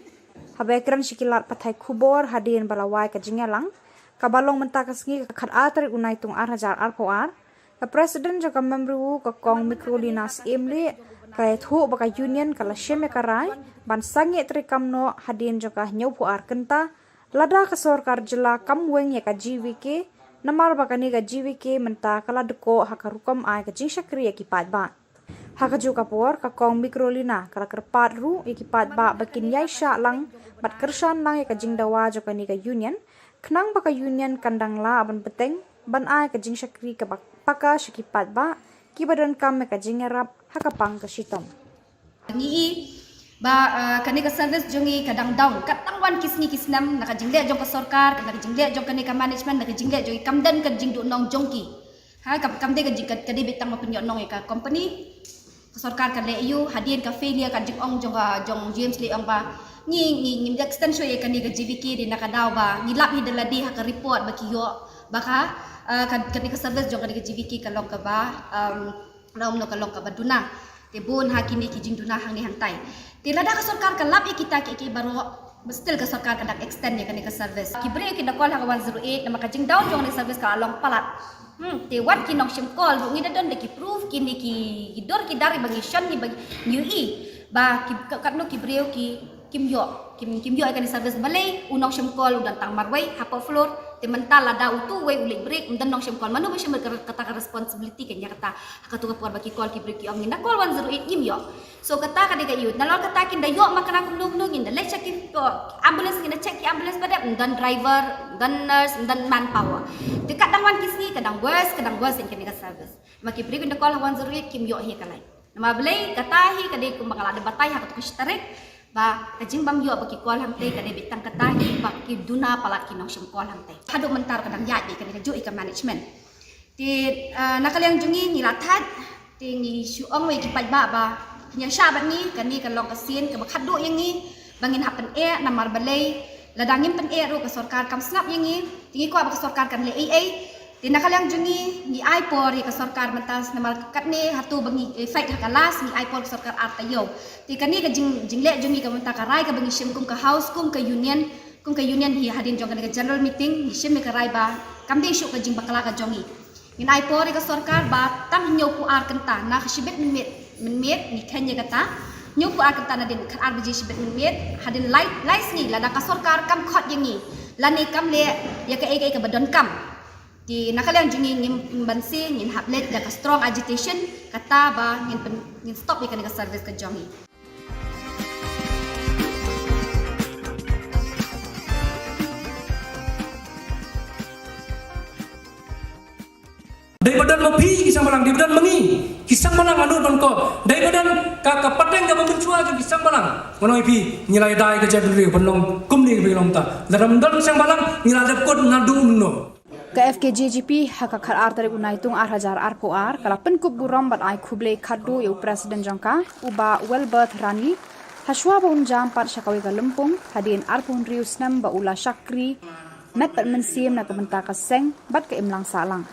[SPEAKER 5] Habekran sikilat patai Khubor hadin balawai ka jingalang kabalong mentakasngi ka khatar unai tung arhajar arpoar ka president jaka membru ka kong mikrolinas emle ka thu baka union kala sheme karai ban sange trikamno hadin jaka nyopu ar kenta lada ka sarkar jilla kamweng ya ka GVK namar baka ni ka GVK menta kala deko hakarukom ai ka jingshakri ya kipat ba haka juga por ka kong mikrolina kala kerpat ru ikipat ba bakin yai sha lang bat kersan lang ya ka jingdawa jaka ni ka union kenang baka union kandang la aban beteng ban ai ka jing syakri ka paka syakipat ba ki badan kam ka jingarap hakapang ka sitom
[SPEAKER 7] Ngi ba kani ka service jongi kadang down katang wan kisni kisnam naka jingle jong ka sarkar naka jingle jong kani ka management naka jingle jongi kamdan ka jing du nong jongki ha kamde ka jing ka de betang mapenyo nong ka company ka sarkar ka le yu hadien ka failure ka jing ong jong James le ong ba ni extension ya kani ka GVK di nakadaw ba ni lap ni daladi ha ka report ba kiyo baka kani ka service jong kani ka GVK kalong ka ba naum no kalong ka ba duna te bon ha kini ki jing duna hang ni hantai te lada ka sarkar ka lap kita ki baro still ka sarkar ka dak extend ya kani ka service ki bre ki dakol ha 108 na makajing down jong ni service ka along palat te wan ki nok shim call ngi dadon de ki proof kini ki dor ki dari bagi shan ni bagi new ba ki katno ki breu ki kim yo akan service balai unong syamkol udan tang marway hapo floor te mental ada utu way ulik break undan nong syamkol manu masih kata responsibility kanya kata hakatu ka bagi call ki break ki ong na call 108 kim yo so kata ka yut nalor kata kin da yo makana kum nung in da le check ambulance ngina check ki ambulance pada undan driver undan nurse undan manpower te kadang wan kisni kadang worse in kini service maki break in da call 108 kim yo hi kalai nama balai kata hi kadi kum bakal ada batai hakatu ka shtarik ba kajing bam yo baki kol hang te kade bitang katahi ba ki duna palat ki nong syam kol hang te hadu mentar kadang yat di kade ju ika management ti nakaliang jungi ni lathat ti ni syuong we ki ba nya sha ba ni kani kalong kasien ka bakhadu yang ni bangin hapen namar balai ladangin pen ru ka sarkar kam snap yang ni tingi ko ba ka sarkar kan le ti nakaliang jungi ni ai por ka sarkar mentas namar kat ni hatu bangi fight hakalas ni ai por sarkar artayo ti kani ka jingle jungi ka menta karai ka bangi shim kum ka house kum ka union hi hadin jong ka general meeting ni shim ka rai ba kam de shu ka jing bakala ka jongi ni ai por ka sarkar ba tam nyo ku ar kenta na khibet min met ni khanya kata nyo ku ar kenta na din khat ar biji shibet min met hadin light ni lada ka sarkar kam khot yangi lani kam le ya ka ai ka badon kam di nakaliang jungi ngim bansi ngin hablet da ka strong agitation kata ba ngin stop ikan ka service ka jongi
[SPEAKER 13] Dari badan mapi kisang malang di badan mengi kisang malang anu don ko dari badan ka pateng ka mencua ju kisang malang ngono ipi nyilai dai ka jadri penlong kumni ka bilong ta dalam don sang malang nyilai dapkot nadu no
[SPEAKER 5] Ka FKJGP haka khar ar tarik unai tung ar hajar ar po ar kala penkub buram bat ai khuble khadu yu president jangka uba Welbert Rani hashwa ba unjam par shakawi ka lempung hadin ar pun rius nam ba ula shakri met pat mensim na kamenta ka seng bat ka imlang salang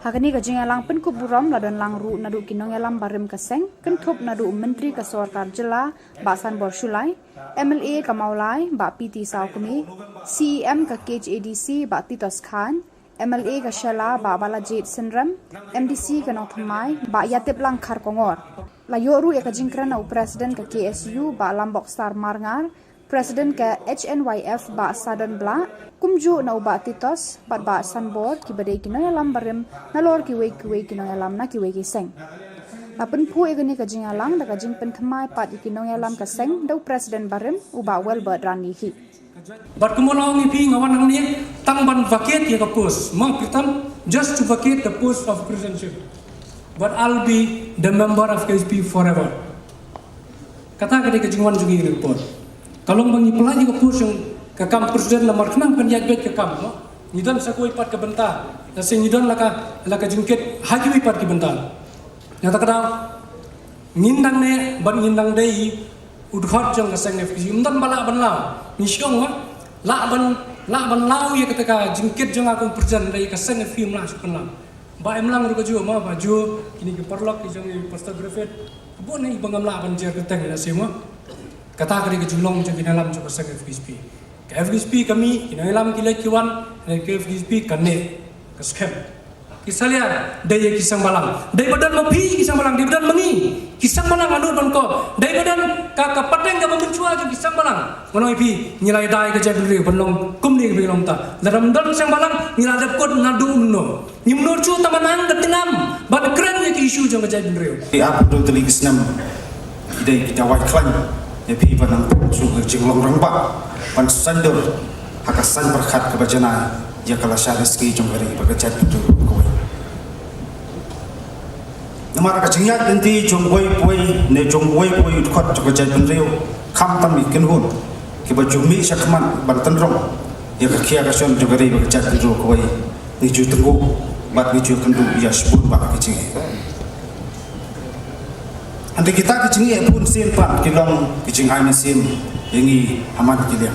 [SPEAKER 5] hakani ka jingalang penkub buram ladon lang ru nadu kinong yalam barim ka seng kentup nadu menteri ka sarkar jilla ba san bor shulai MLA ka maulai ba PT saukumi CEM ka KHADC ba Titos Khan MLA ka Shala ba Balajit Sindram, MDC ka Nothamai ba Yatip Lang Khar Kongor. Layo ru ya ka jingkran na president ka KSU ba Lambok Star Marngar, President ke HNYF ba Sadon Bla kumju na uba titos bat ba sanbor ki bade ki no yalam barim na lor ki we ki no yalam na ki we ki seng. Apun pu egani ka jingalang da ka jing pen khamai pat ki no yalam ka seng do President barim uba well bird rani hi.
[SPEAKER 13] But kumolong ipi ngawan nang ni tang ban vacate ya ka post ma pitam just to vacate the post of presidency. But I'll be the member of KSP forever. Kata ka ke jingwan jugi report. Kalau bangi pelagi ke pus yang kekam presiden lamar kenang penjat bet kekam, no? Nidan sakui pat ke bentar, nasi nidan laka jingkit haji pat ke bentar. Yang tak kadang ngindang ne ban ngindang dei udhot jang keseng FPC. Nidan balak ban lau, Shillong la ban lau ya ketika jingkit jang aku presiden dei keseng FPC lah sukan lau. Ba emlang ruka jo ma baju kini ke perlok ki jang pastor grafit. Bo ne ibangam la ban jer keteng nasi ma. Kata kali ke Shillong macam kena lam cuba sekali FGSP. Ke FGSP kami kena lam kila kiwan dan ke FGSP kene ke scam. Kisah lihat daya kisah balang. Daya badan mapi kisah balang. Daya badan mengi kisah balang anu dan ko. Daya badan kakak pateng ke mencua juga kisah balang. Mana ipi nilai daya ke jadi belum kumni ke belum ta. Dalam dalam kisah balang nilai dapat nadu meno. Ni menurut tamanang ketingam. Bad keren ke isu jangan jadi beliau.
[SPEAKER 16] Apa tu telik senam. Daya kita white clan. Epi panang suka jinglong rangba pan sandor hakasan berkat kebajana ya kala syariski jonggari bagajat betul koi namara kacingyak nanti jonggoi poi ne jonggoi poi utkot bagajat benrio kam tami kenhun kebajumi syakman bantan rong ya kakia kasion jonggari bagajat betul koi ni ju tenggu bat ni ju kendu ya sebut bak kacing Anda kita kecingi pun sim pan kilong kecing hai mesim yangi amat kilian.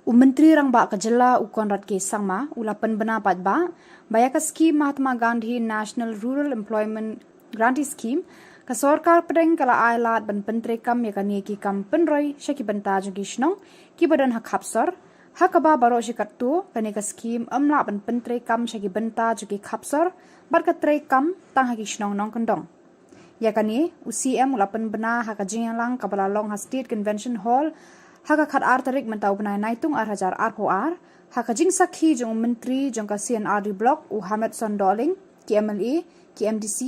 [SPEAKER 5] Menteri Rang Ba Ka Jylla ukon rat ke sangma ulapan bena pat ba bayaka skim Mahatma Gandhi National Rural Employment Guarantee Scheme ka sarkar pedeng kala ailat ban pentre kam ya kani ki kam penroi shaki banta jugi shnong ki badan hak khapsar hakaba baro shikatu kani ka skim amla ban pentre kam shaki banta jugi khapsar bar ka tre kam tang haki shnong nong kandong ya kani UCM ulapan bena haka jingalang kabala long ha State Convention Hall haka khat artarik mentau benai naitung arhajar arpoar haka jing sakhi jong menteri jong ka CNRD block u Hamid Sondoling ki MLA ki MDC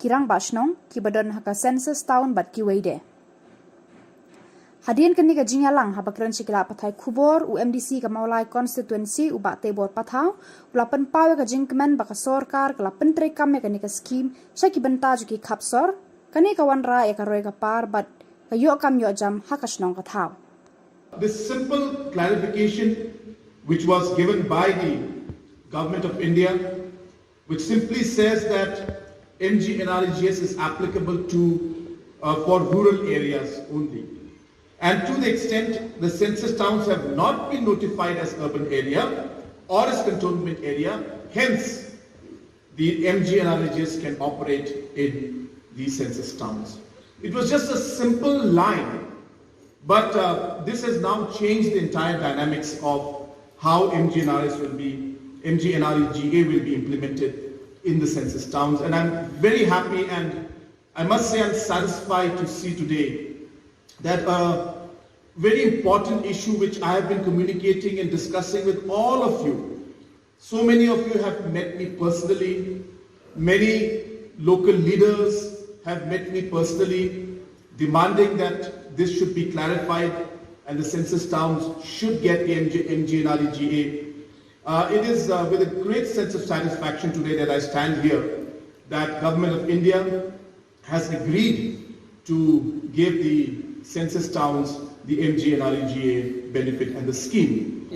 [SPEAKER 5] kirang bashnong ki badan haka census town bat ki weide hadian kini ka jingalang ha bakran sikila pathai Khubor u MDC ka maulai constituency u ba tebor pathau ulapan pawe ka jingkmen ba ka sarkar kala pentre kam ya kani ka scheme shaki banta ju ki khapsor kani ka wanra ya ka roi ka par bat ka yo kam yo jam haka shnong ka thau.
[SPEAKER 6] This simple clarification which was given by the Government of India, which simply says that MGNREGS is applicable for rural areas only. And to the extent the census towns have not been notified as urban area or as cantonment area, hence the MGNREGS can operate in these census towns. It was just a simple line. But this has now changed the entire dynamics of how MGNREGA will be implemented in the census towns. And I'm very happy and I must say I'm satisfied to see today that a very important issue which I have been communicating and discussing with all of you. So many of you have met me personally. Many local leaders have met me personally, demanding that this should be clarified and the census towns should get the MGNREGA. It is with a great sense of satisfaction today that I stand here that Government of India has agreed to give the census towns the MGNREGA benefit and the scheme.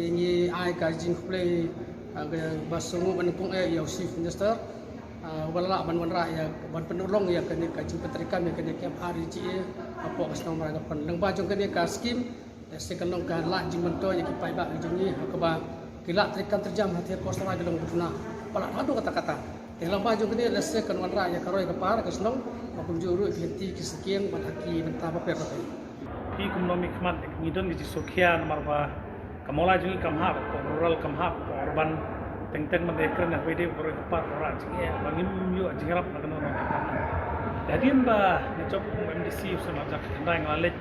[SPEAKER 13] Wala ban raya ban penolong ya kene ka jing petrikam ya kene kem RGA apa kasno mara pan nang ba jong kene ka skim second long ka la jing mento ya ki pai ba jong ni ka ba kila trikam terjam hati kos na gelong butuna pala adu kata-kata telah ba jong kene la second wan raya ka roi ka par kasno mapun juru henti ki sekian ban haki benta ba per ka
[SPEAKER 18] pi kumnomi khmat ngidon gi sokhian marwa kamola jing kamhap rural kamhap urban teng mendekren na pwede bro kapar orang jinge bangim yo jingrap na kanu jadian ba na job MDC sama jak ndai ngale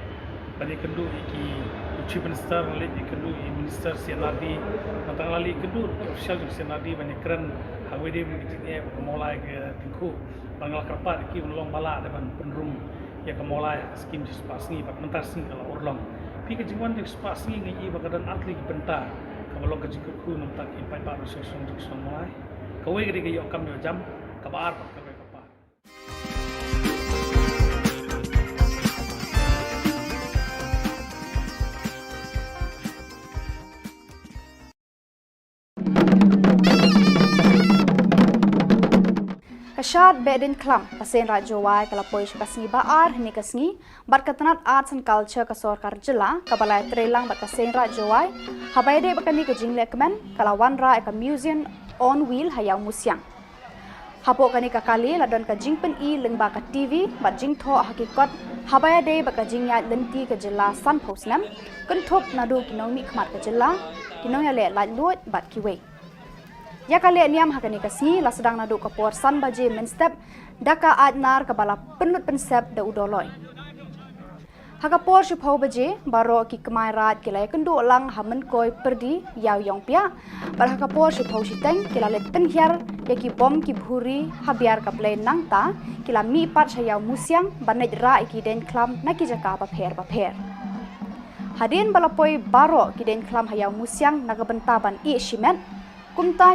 [SPEAKER 18] bani kendu iki chief minister ngale kendu minister CNRD matang lali kendu official CNRD bani keren hawede jinge mulai ke tinku bangal kapar ki ulong bala depan penrum ya mulai skim spasni pak mentasni kalau urlong pi ke jingwan spasni ngi bagadan atli bentar kalau kerja kerku nampak impai pak rusung mulai kau yang dia yok kami jam kabar pak kami kabar.
[SPEAKER 5] Kasyad bedin klam pasen rajawai kalapoi basngi baar hini kasngi berketanat arts and culture ka Sarkar Jilla kabalai trelang bat kasen rajawai habaide bakani ka jingle kemen kalawan ra ka museum on wheel hayau musyang hapo kani ka kali ladon ka jingpen i lengba ka TV bat jingtho hakikat habaide baka jingya lenti ka Jilla san posnam kenthop nadu kinong mi khmat ka Jilla kinong ya le laj luat bat kiwe ya kali niam hakani kasni la sedang nadu kapor san baje men step daka adnar kabala penlut pensep da udoloi hakapor shipau baje baro ki kemai rat kilai kendu lang hamen koi perdi yaw yong pia bar hakapor shipau shiteng kilale penhiar ya ki bom ki bhuri habiar ka play nangta kila mi pat chayaw musyang banej ra ki den klam na ki jaka ba pher hadin balapoi baro ki den klam hayaw musyang nagabentaban i shimet kumta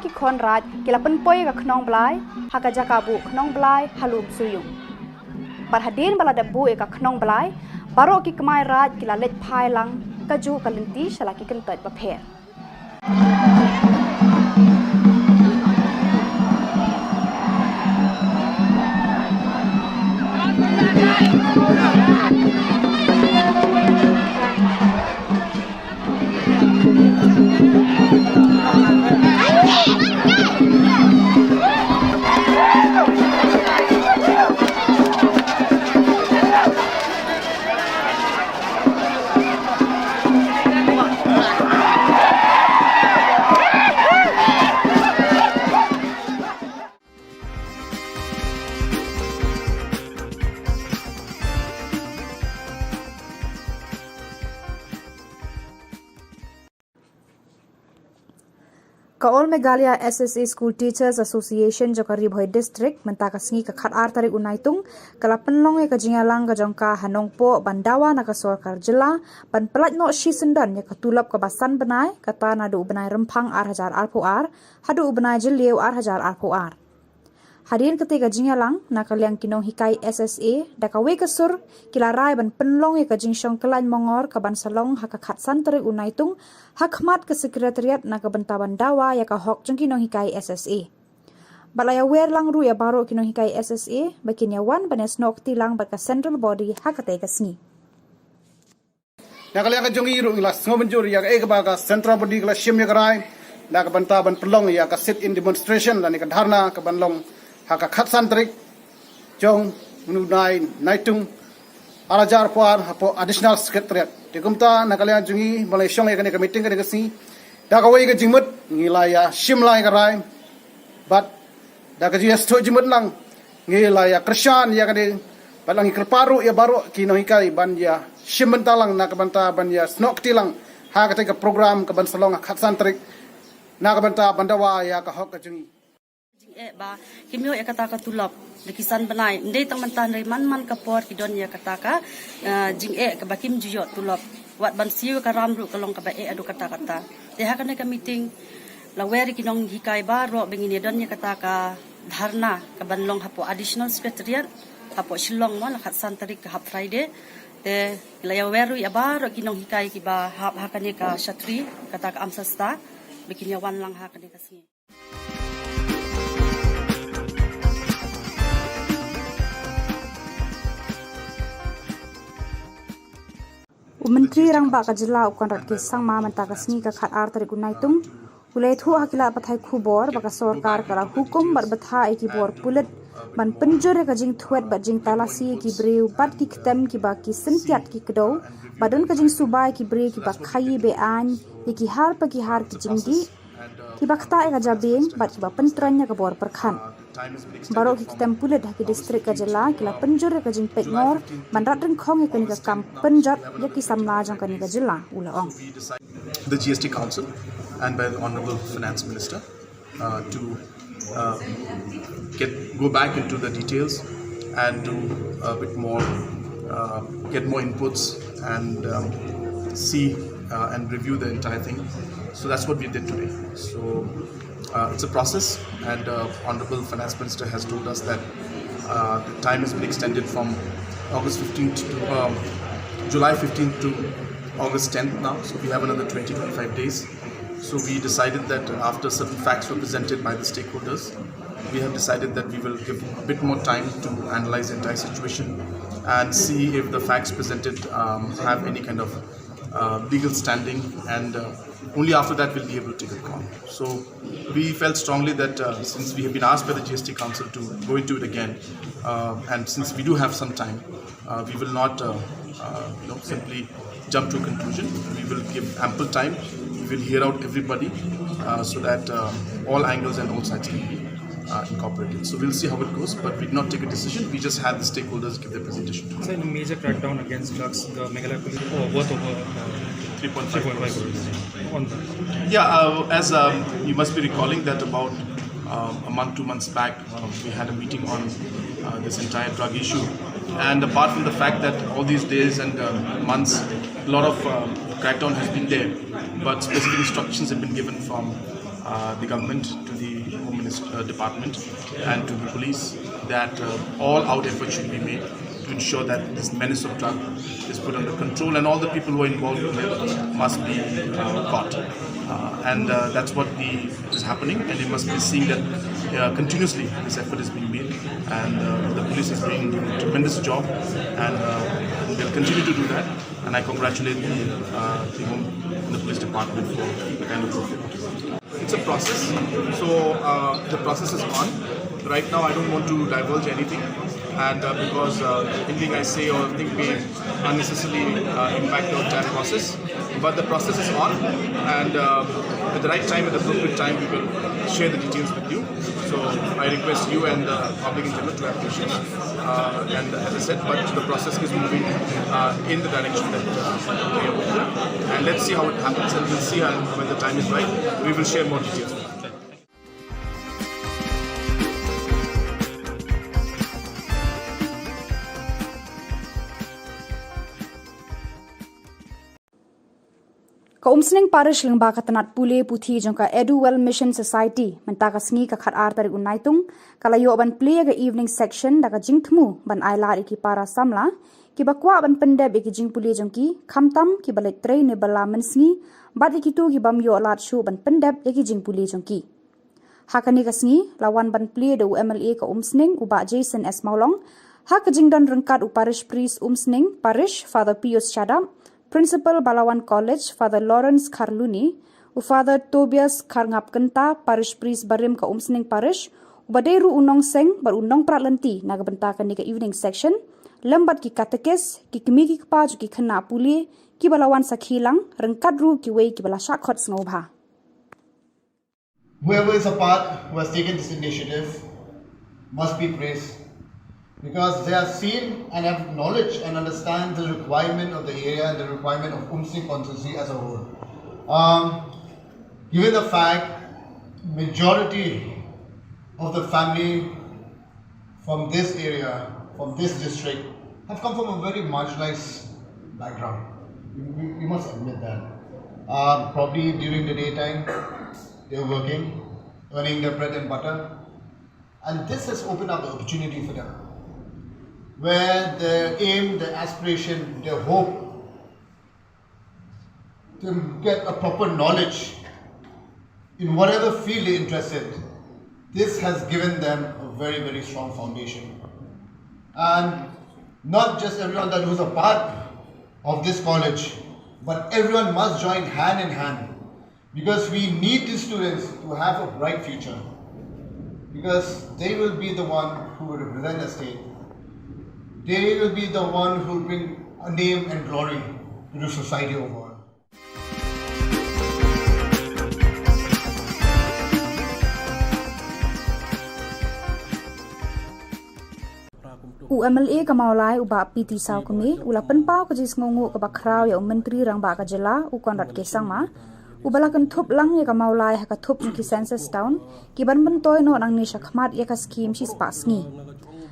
[SPEAKER 5] ki kon rat kila penpoi ka knong blai haka jakabu knong blai halum suyung bar hadin bala dabu ka knong blai baro ki kemai rat kila let phai lang kaju kalenti shalaki kentot ba pher Kaol Meghalaya SSA School Teachers Association Jokari Bhoi District mentakasngi ka khat tarik unaitung kala penlong ya kajingalang ka jongka hanongpo bandawa na ka Sarkar Jilla ban pelat no shi sendan ya katulap ka basan benai kata nadu benai rempang ar hadu benai jeliu ar hadirin ketika jingalang na kaliang kinong hikai SSA dakawe kesur kilarai ban penlong ya kajingsyong kelan mongor ka ban salong haka khatsan tarik unaitung hakmat ke sekretariat na kabentaban dawa ya ka hok jeng kinong hikai SSA balaya wer lang ru ya baro kinong hikai SSA bakin ya wan banes nok tilang baka central body hakate kasni
[SPEAKER 16] ya kaliang jongi ru la ngobenjur ya ka baga central body kala shim ya karai na kabentaban penlong ya ka sit in demonstration dan ka dharna ka banlong haka khatsan tarik jong menunai naitung alajar puar hapo additional secretariat dikumta nakalian jungi malai syong ya kani meeting kani kasi dakawai ka jingmut ngilaya shimlai karai but dakaji sto jingmut lang ngilaya krishan ya kani balang kerparu ya baro kinohikai ban ya shimmentalang nakabanta ban ya snok tilang ha ka program ka ban salong khatsan tarik nakabanta bandawa ya ka hok ka jungi
[SPEAKER 15] ba kimyo ya kata ka tulap lekisan banai ndei tang mantan ri man kapor kidon ya kata ka jing ka bakim juyo tulap wat ban siu ka ramru kalong ka ba adu kata de ha ka meeting la weri kinong hikai ba ro bengini don ya kata ka dharna ka banlong hapo additional secretariat hapo Shillong mo la khatsan tarik ka Friday de la ya weru ya ba ro kinong hikai ki ba ha ka ka shatri kata ka amsasta bikin ya wan lang ha ka si
[SPEAKER 5] Menteri Rangba ka Jilla ukon rat ke sangma mentakasni ka khat tarik unaitung ulai thu hakila pathai khubor baka Sarkar kala hukum bar batha eki bor pulit ban penjur ka jing thuet ba jing talasi ki breu bat ki ktem ki ba ki sentiat ki kedo badun ka jing subai ki bre ki ba khayi be an eki har pa ki har ki jingdi Kiba kta ega jabing bat kiba pentranya ke bor perkhan. Barok ki tempulet haki distrik Ka Jylla kila penjur ka jing pekngor manrat ring khong ke ni ka kam penjat ya ki samla jang ka ni Ka Jylla ulaong.
[SPEAKER 20] The GST Council and by the Honorable Finance Minister to go back into the details and do a bit more, get more inputs and see and review the entire thing. So that's what we did today. So it's a process, and Honorable Finance Minister has told us that the time has been extended from August 15th to July 15th to August 10th now. So we have another 20-25 days. So we decided that after certain facts were presented by the stakeholders, we have decided that we will give a bit more time to analyze the entire situation and see if the facts presented have any kind of legal standing, and only after that we'll be able to take a call. So we felt strongly that since we have been asked by the GST Council to go into it again, and since we do have some time, we will not simply jump to a conclusion. We will give ample time. We will hear out everybody so that all angles and all sides can be incorporated. So we'll see how it goes, but we did not take a decision. We just had the stakeholders give their presentation to us.
[SPEAKER 17] So in a major crackdown against drugs, the Meghalaya police worth over 3.5 crores on that.
[SPEAKER 20] Yeah, as you must be recalling that about a month, 2 months back, we had a meeting on this entire drug issue. And apart from the fact that all these days and months, a lot of crackdown has been there, but specific instructions have been given from the government to the Home Department and to the police that all out efforts should be made to ensure that this menace of drug is put under control, and all the people who are involved in it must be caught. And that's what is happening, and you must be seeing that continuously this effort is being made, and the police is doing a tremendous job, and they'll continue to do that. And I congratulate the Home and the Police Department for the kind of work they're doing. It's a process, so the process is on. Right now, I don't want to divulge anything, and because anything I say or think may unnecessarily impact the entire process. But the process is on, and at the right time, at the appropriate time, we will share the details with you. So I request you and the public in general to have patience. And as I said, but the process is moving in the direction that we are moving. And let's see how it happens, and we'll see when the time is right. We will share more details with you.
[SPEAKER 5] Kaumsning parish lengba katanat pule puthi jangka Eduwell Mission Society mentaka sngi ka khat ar tarik unaitung kala yo ban play ga evening section daga jingthmu ban aila iki para samla ki bakwa ban pende be ki jing pule jangki khamtam ki balai trei ne bala mensngi bad iki tu ki bam yo lat shu ban pendep iki jing pule jangki hakani ka sngi lawan ban play do MLA ka umsning uba Jason S Maulong hak jingdan rengkat uparish priest umsning parish Father Pius Chadam, Principal Balawan College, Father Lawrence Karluni, Father Tobias Karngapkenta, Parish Priest Barim ka umsning parish, Ubaderu unong seng bar unong pratlanti nagabentakan ni ka evening section, lambat ki katekes, ki kimiki kpaju ki khana puli, ki Balawan sakhilang, rengkadru ki wei ki bala shakhot snobha.
[SPEAKER 22] Whoever is a part who has taken this initiative must be praised, because they have seen and have knowledge and understand the requirement of the area and the requirement of Umsning constituency as a whole. Given the fact majority of the family from this area, from this district, have come from a very marginalized background. We must admit that. Probably during the daytime, they're working, earning their bread and butter, and this has opened up the opportunity for them, where their aim, their aspiration, their hope to get a proper knowledge in whatever field they're interested, this has given them a very, very strong foundation. And not just everyone that was a part of this college, but everyone must join hand in hand, because we need these students to have a bright future, because they will be the one who will represent the state. They will be the one who will bring a name and glory to the society overall.
[SPEAKER 5] UMLA kamaulai uba PT sau kami ula penpau ke jis ngongu ke bakrau ya menteri rang ba ka jela u konrat ke sangma ubala kan thup lang ya kamaulai ha ka thup ki census town ki ban ban toy no nang ni shakhmat ya ka scheme si pasngi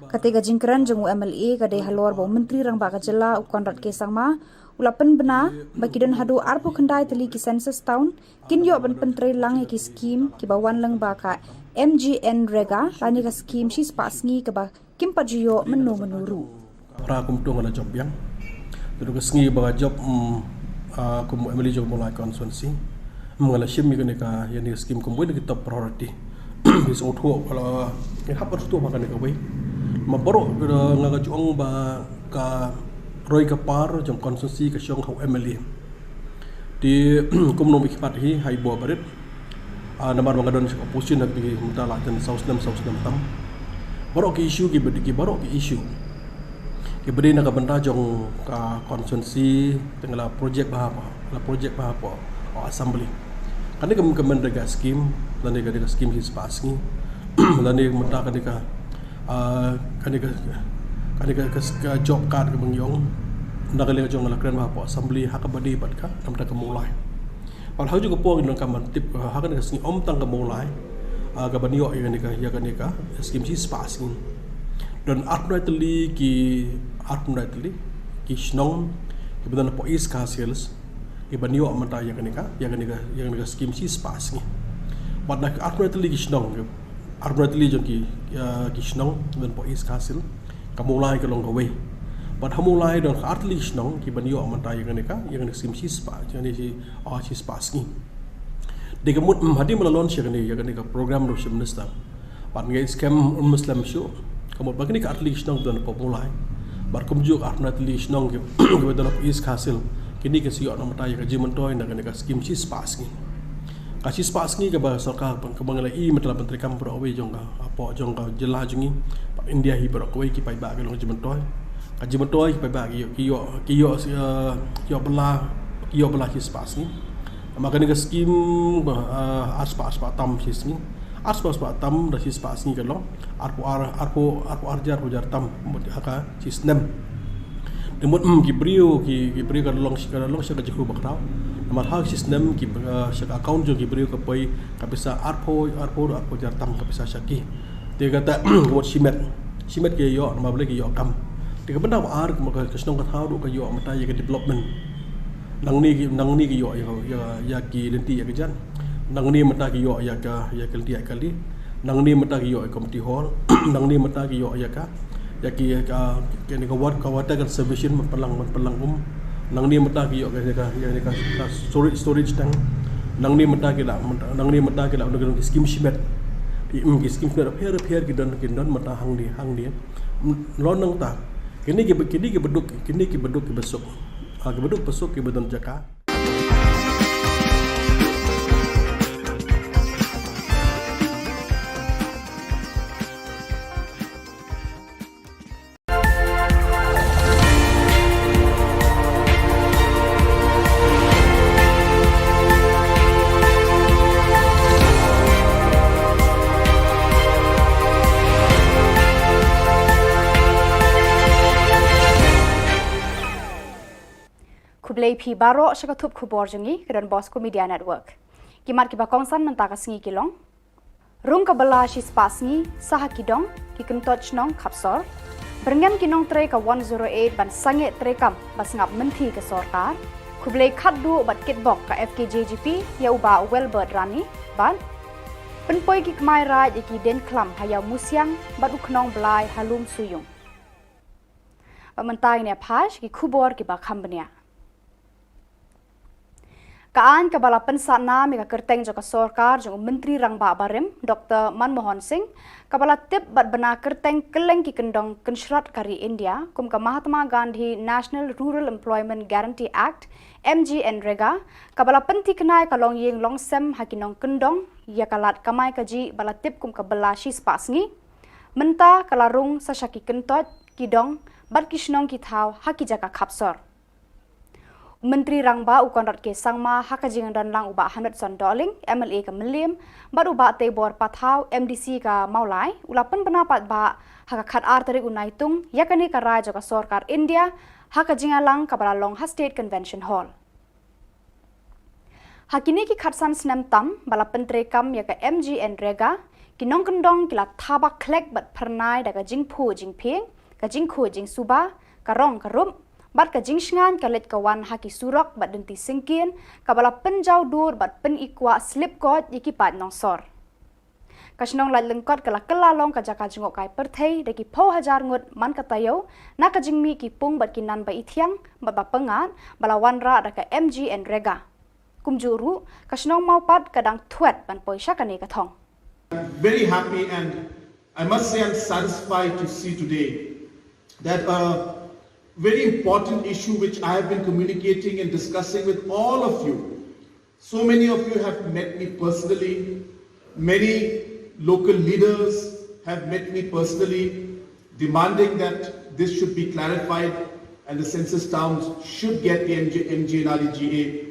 [SPEAKER 5] kate ga jingkran jeng UMLA ka de halor bo menteri rang ba ka jela u konrat ke sangma ula pen bena bakidan hadu arpo khandai teli ki census town kin yo ban pentre lang ya ki scheme ki bawan lang ba ka MGN rega lani ka scheme si pasngi ka ba kim pajiyo menuru
[SPEAKER 19] pra kum tung ala job yang tu ka sngi ba job kum emily job mulai constituency mengala shim mi ka yani scheme kum boleh kita priority bis otho kalau ni hap tu ba kan ka wei ma boro nga ka jong ba ka roi ka par jong constituency ka shong ho emily di kum no bipat hi hai bo barit namar bangadon opposition nak pergi mutala dan saus nam tam barok ke isu ki barok ke isu ki beri nak benda jong ka konsensi tengah projek bahapa la projek bahapa o assembly kan ni kemen dega scheme dan dega scheme his pasngi dan ni muta kan ka job card ke mengyong nak le jong la kren bahapa assembly hak badi bat ka nam ta kemulai wal hau juga po nang kaman tip hak kan ka om tang kemulai ka banio ya kanika scheme si passing dan artnately ki Shillong kebetulan po is kasils ki banio amata ya kanika scheme si passing pada artnately ki Shillong artnately jong ki Shillong dan po is kasil kamulai ka long away pada mulai dan artnately Shillong ki banio amata ya kanika scheme si passing Dia kemud hadi melalui launch ya kan program do semester. Pat ngai scam Muslim show. Kemud bagini ka atlis nang don populai. Bar kumjuk atlis nang ke betul is hasil. Kini ke siok nama taya ka jimentoy na kan scheme sis pas ni. Kasih pas ni ke ba sarkar pang kebangala I metala menteri kam pro we jong ka apa jong ka jela jungi. Pat India hi pro we ki pai ba ke long jimentoy. Ka jimentoy pai ba ki yo bela sis pas ni. Maka ni scheme aspa tam sis ni aspa tam da sis pas ni kalau arpo arjar tam haka sis nem demut ki brio ka long ka jhu bakrau namar ha sis nem ki account jo ki brio ka pai ka bisa arpo jar tam ka bisa syaki dia kata buat simet ke yo nama boleh ke yo kam dia benda ar ka kesnong ka thau ka yo mata ya ke development nang ni ki yo ya ki lenti ya kejan nang ni mata ki yo ya lenti ya kali nang ni mata ki yo community hall nang ni mata ki yo ya ki ni ka water conservation pelang nang ni mata ki yo ka storage tank nang ni mata ki la nang scheme shimet ki scheme repair ki don mata hang ni lo nang ta kini ki beduk ki besok Keduduk pesuk ke badan jaka.
[SPEAKER 5] Kublai pi baro shaka thup khubor jungi kedan Bosco Media Network. Kimat ki bakongsan mentaka singi kilong. Rung kabala shi spasngi saha kidong ki kentot chnong kapsor. Berngam kinong tre ka 108 ban sange tre kam basngap menti ke sorkar. Kublai khaddu bat kitbok ka FKJGP ya uba Wellbird Rani ban. Penpoi ki kmai raj ki den klam hayau musyang bat uknong blai halum suyung. Mentai ne phash ki khubor ki bakhambania. Kaan kabala pensana mega kerteng joka sorkar jong menteri rang ba barem Dr. Manmohan Singh kabala tip bat bana kerteng keleng ki kendong kenshrat kari India kum ka Mahatma Gandhi National Rural Employment Guarantee Act MGNREGA kabala penti kenai kalong yeng longsem hakinong kendong ya kalat kamai kaji bala tip kum ka bala shis pasngi menta kalarung sashaki kentot kidong bat kishnong ki thau haki jaka khapsor Menteri Rangba Ukonrat ke Sangma Hakajing dan Lang Uba Hamid Son Darling, MLA ke Melim, Bad Uba Tebor Pathau, MDC ke Maulai, Ulapan pendapat ba Hakakat Arteri Unaitung, Yakani ke Raja ke Sorkar India, Hakajing Lang ke Balalong State Convention Hall. Hakini ki khatsan senam tam, bala pentre kam ya ke MGN Rega, Kinong kendong kila tabak klek bat pernai daga jing pu jing ping, ka jing khu jing suba, ka rong ka rum, bat ka jing shngan ka let ka wan haki surok bat denti singkin, ka bala penjau dur bat pen ikwa slip god yiki pat nongsor. Ka shnong lat lengkot kala kelalong ka jaka jingok kai perthei deki po hajar ngut man ka tayo, na ka jing mi ki pung bat kinan ba ithiang, bat ba pengat, bala wan ra daka MGN Rega. Kumjuru, ka shnong mau pat kadang thuet ban poisha ka ne ka thong.
[SPEAKER 6] I'm very happy and I must say I'm satisfied to see today that a very important issue which I have been communicating and discussing with all of you. So many of you have met me personally. Many local leaders have met me personally, demanding that this should be clarified and the census towns should get the MGNREGA.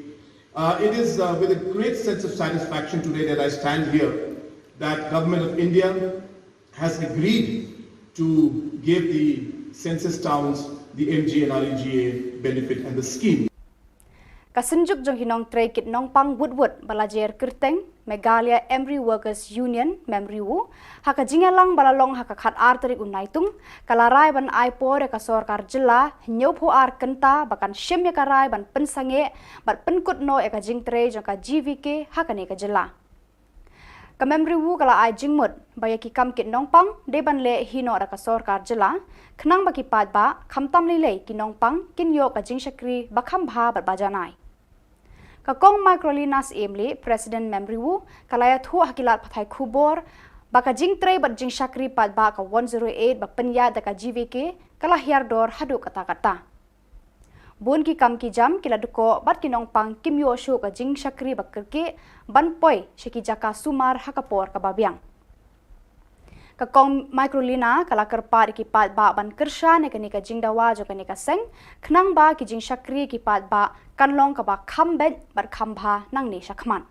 [SPEAKER 6] It is with a great sense of satisfaction today that I stand here that Government of India has agreed to give the census towns the MGNREGA benefit and the scheme.
[SPEAKER 5] Kasenjuk jong hinong tray kit nong pang woodwood balajer kerteng Meghalaya Emery Workers Union memriwu haka jingalang balalong haka khat arteri unaitung kalarai ban aipor ka sorkar jilla nyopo ar kenta bakan shim ya karai ban pensange bat penkut no eka jing tray jong ka GVK haka ne ka jilla. Kamemriwu kala ai jingmut bayaki kam kit nong pang deban le hino ra ka sorkar jilla khnang baki pat ba khamtam le ki nong pang kin yo ka jing shakri bakham bha bat bajanai. Kakong Microlinas Emli, President Memriwu, kalaya thu hakilat pathai Khubor, baka jing tray bat jing shakri pat ba ka 108 ba penya da ka GVK, kala hiardor hadu kata-kata. Bun ki kam ki jam kila duko bat kinong pang kimyo shu ka jing shakri ba kerke, ban poi shiki jaka sumar hakapor ka babiang. Kakong Microlina kala kerpat ki pat ba ban kersha ne ka jing dawa jo ka seng, knang ba ki jing shakri ki pat ba kanlong ka ba khambet bat khambha nang ni shakman.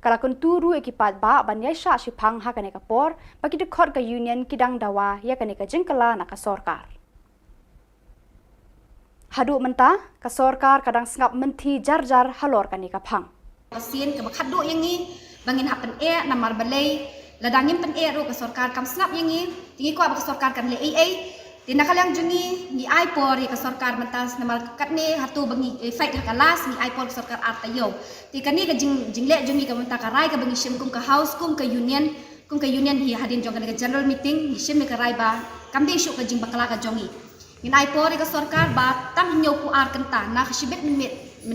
[SPEAKER 5] Kala konturu ekipat ba ban yai sha shipang ha ka por baki de khot ka union kidang dawa ya ka jing kala na ka sorkar. Hadu menta ka sorkar kadang sengap menti jar-jar halor ka phang.
[SPEAKER 7] Pasien ke khadu yang ni bangin hapen namar balai ladangin pen ro ka sorkar kam snap yang ni tingi ko ba ka sorkar kan le di nakalang jungi ni aipor ka sorkar mentas namal katne hatu bangi fight hakalas ni aipor sorkar artayo ti kani ka jingle jungi ka menta ka rai ka bangi shim kum ka house kum ka union hi hadin jong ka general meeting ni shim ka rai ba kam de shu ka jing bakala ka jongi ni aipor ka sorkar ba tam nyo ku ar kenta na khshibet min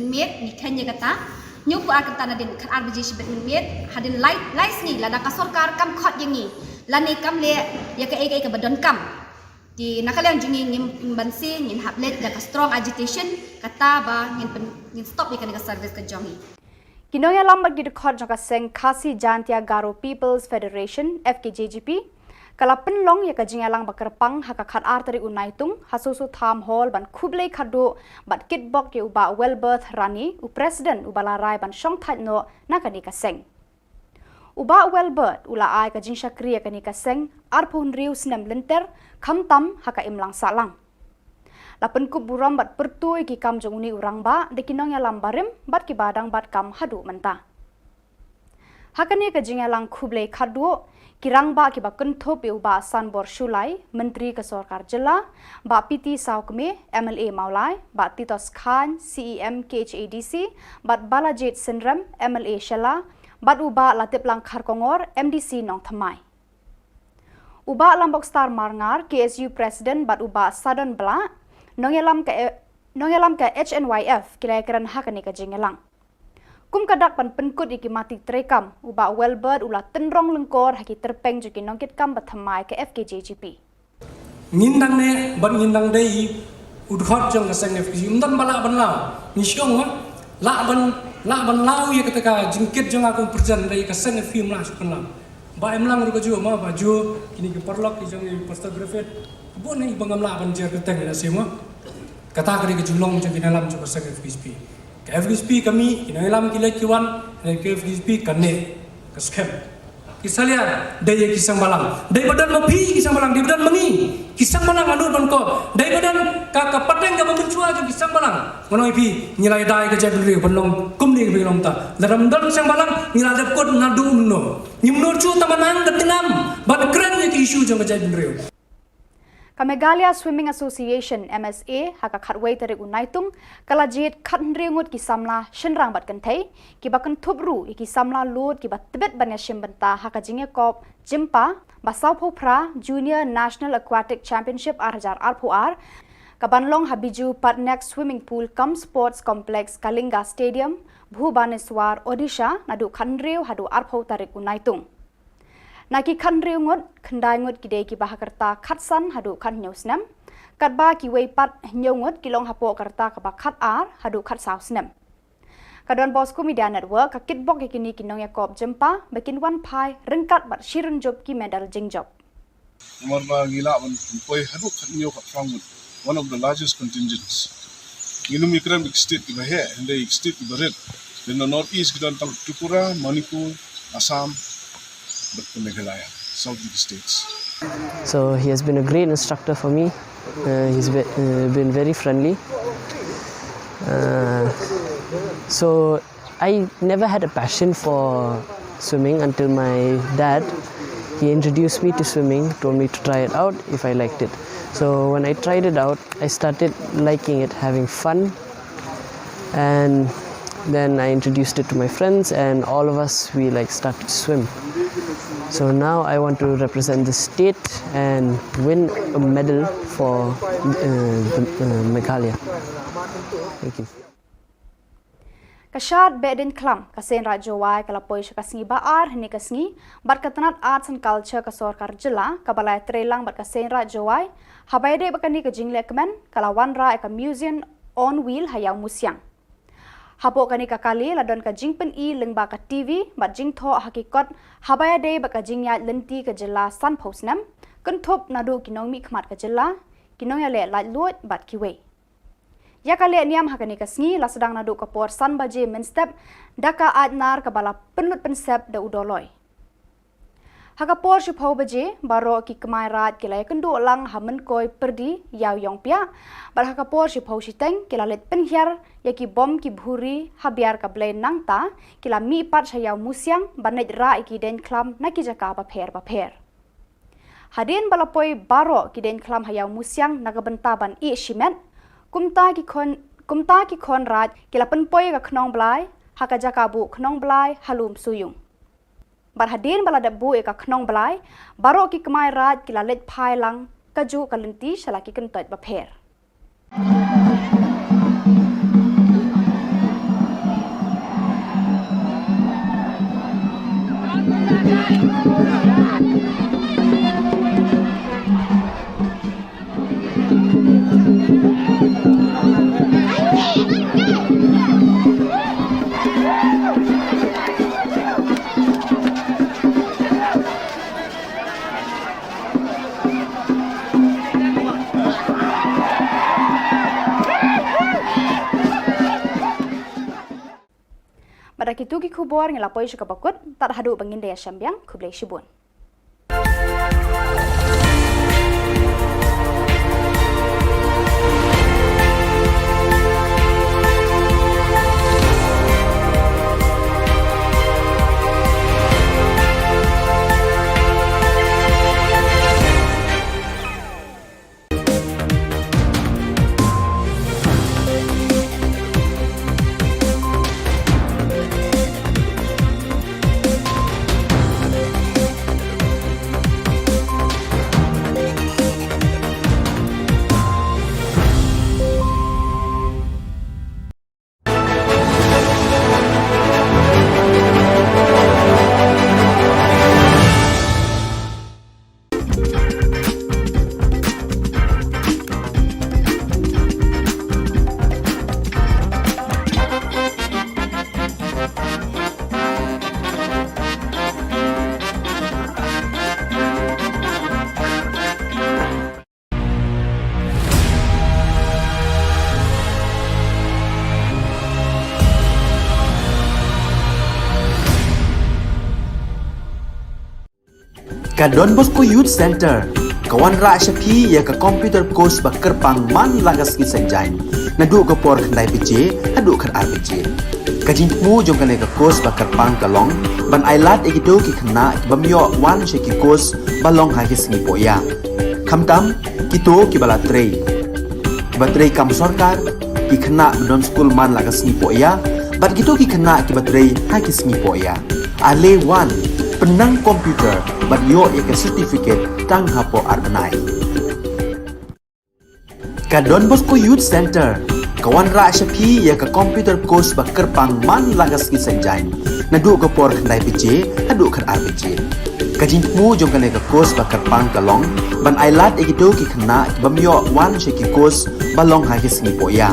[SPEAKER 7] met ni khanya kata nyo ku ar kenta na din khan ar biji shibet min met hadin light ni lada ka sorkar kam khot yang ni lani kam le ya ka ka badon kam di nakalang jungi ngin bansi ngin hablet da ka strong agitation kata ba ngin stop ikan ka service ka jongi
[SPEAKER 5] Kinoya lambat gid khot jaka seng Khasi Jantia Garo People's Federation FKJGP kala penlong ya ka jingalang bakerpang haka khat arteri unaitung hasusu tham hall ban khuble khadu bat kitbok ke uba wellbirth rani u president ubalarai ban shong that no nakani ka seng Uba wellbirth ula ai ka jing shakri ka ni ka seng arpun riu snem lenter khamtam haka imlang salang lapen ku buram bat pertui ki kam jonguni urang ba de kinong ya lambarim bat ki badang bat kam hadu menta hakani ka jingalang khuble khadu kirang ba ki ba kunthop e uba sanbor shulai menteri ka sorkar jilla ba piti saukme MLA maulai ba titos khan CEM KHADC bat balajit sindram MLA shala bat uba latip lang kharkongor MDC nong thamai uba lambok star marngar KSU president bat uba sadon bla nongelam ka HNYF kira-kiran hakani ka jingelang kum kadak pan penkut iki mati trekam uba wellbird ula tenrong lengkor haki terpeng juki nongkit kam bathamai ke FKJGP
[SPEAKER 13] ngindang ne ban ngindang dei udhot jong ka seng FKJ umdan bala ban law ni syong la ban law ya ketika jingkit jong aku perjan dei ka seng film lah syukur ba emlang ru ka ju ma ba ju kini ke perlok ki jong poster graduate bon ni bangam la ban jer keteng na sema kata kali ke Shillong je kena lam je pasal FGSP. Ke FGSP kami kena lam kila kiwan ke FGSP kene ke scam. Kisalia daya kisang balang, daya badan mapi kisang balang, daya badan mengi kisang balang anu bangko, daya badan kakak pateng kakak mencua je kisang balang. Mana ipi nilai daya kerja beli belum kumni belum ta. Dalam dalam kisang balang nilai dapat nadu umno. Nyumno cu tamanang ketinam, bad keren je isu je kerja beli.
[SPEAKER 5] Meghalaya Swimming Association MSA haka khatway tarik unaitung kalajit khatnrengut ki samla shenrang bat kanthai ki bakan thupru ki samla lot ki bat tibet banya shimbanta haka jinge kop jimpa basau phopra Junior National Aquatic Championship 2008 kabanlong habiju Patnak Swimming Pool cum Sports Complex Kalinga Stadium Bhubaneswar Odisha nadu khanreu hadu arpho tarik unaitung Naki khan riungot khandai ngot kidei ki bahakarta khatsan hadu khan nyausnam katba ki wei pat nyongot kilong hapo karta ka ba khat ar hadu khat sausnam Kadon Bosco Media Network ka kitbok kini kinong yakop jempa bakin wan pai rengkat bat shirin job ki medal jingjob
[SPEAKER 3] Khubor Na Ka Jylla poi hadu khat nyo khat frangut one of the largest contingents Ngilum ikram state ki bahe and the state ki baret in the northeast gidan tang Tripura Manipur Assam but the Meghalaya, southeast states.
[SPEAKER 4] So he has been a great instructor for me. He's been very friendly. So I never had a passion for swimming until my dad, he introduced me to swimming, told me to try it out if I liked it. So when I tried it out, I started liking it, having fun, and then I introduced it to my friends, and all of us, we started to swim. So now I want to represent the state and win a medal for Meghalaya. Thank you.
[SPEAKER 5] Kashad bedin klam kasen rajowai kalapoi shakasngi baar hini kasngi bat katanat arts and culture ka sarkar jilla kabalai trelang bat kasen rajowai habaide bakani ka jingle kemen kalawan ra ka museum on wheel hayau musyang Hapo kani kakali ladon ka jingpen I lengba ka TV bat jingtho hakikot habaya day baka jingya lenti ka jilla san posnam kenthop nadu kinong mi khmat ka jilla kinong ya le lait luot bat kiwe Yakale niam hakani ka sngi lasadang nadu ka por san baje men step daka adnar ka bala penlut pensep da udoloi Haka por shi phau baje baro ki kmai rat kilai kendu lang hamen koi perdi yaw yong pia bar haka por shi phau shi teng kilalet penhyar yaki bom ki bhuri habiar ka blai nangta kila mi pat shayaw musyang banet ra iki den klam naki jaka ba pher hadin balapoi baro ki den klam hayaw musyang nagabenta ban I shimet kumta ki khon rat kila penpoi ka knong blai haka jaka bu knong blai halum suyung Barhadin baladabu eka knong blai baro ki kmai rat kila let phai lang kaju kalenti shalaki kentot ba pher Kitu ki khubor ngelapoi shukapakut tat hadu bangin daya syambiang kublai shibun
[SPEAKER 1] Ka Don Bosco Youth Center, kawan rak syapi ya ka computer course bakar pangman lagas ki senjain. Naduk ke por kendai PJ, haduk ker RPG. Kajin mu jom kene ka course bakar pang kalong, ban ailat egido ki kena ki bamyo wan syaki course balong ha ki sengi poya. Kamtam, kito ki bala trei. Batrei kam sorkar, ki kena don school man lagas sengi poya, bat kito ki kena ki batrei ha ki sengi poya. Ale wan, penang komputer bat yo ya ke certificate tang hapo arbenai. Ka Don Bosco Youth Center, kawan rak syapi ya ke computer course bakar pangman lagas ki senjain. Naduk ke por kendai PJ, haduk ker RPG. Kajin mu jom kene ke course bakar pang kalong, ban ailat egido ki kena ki bamyo wan syaki course balong ha ki sengi poya.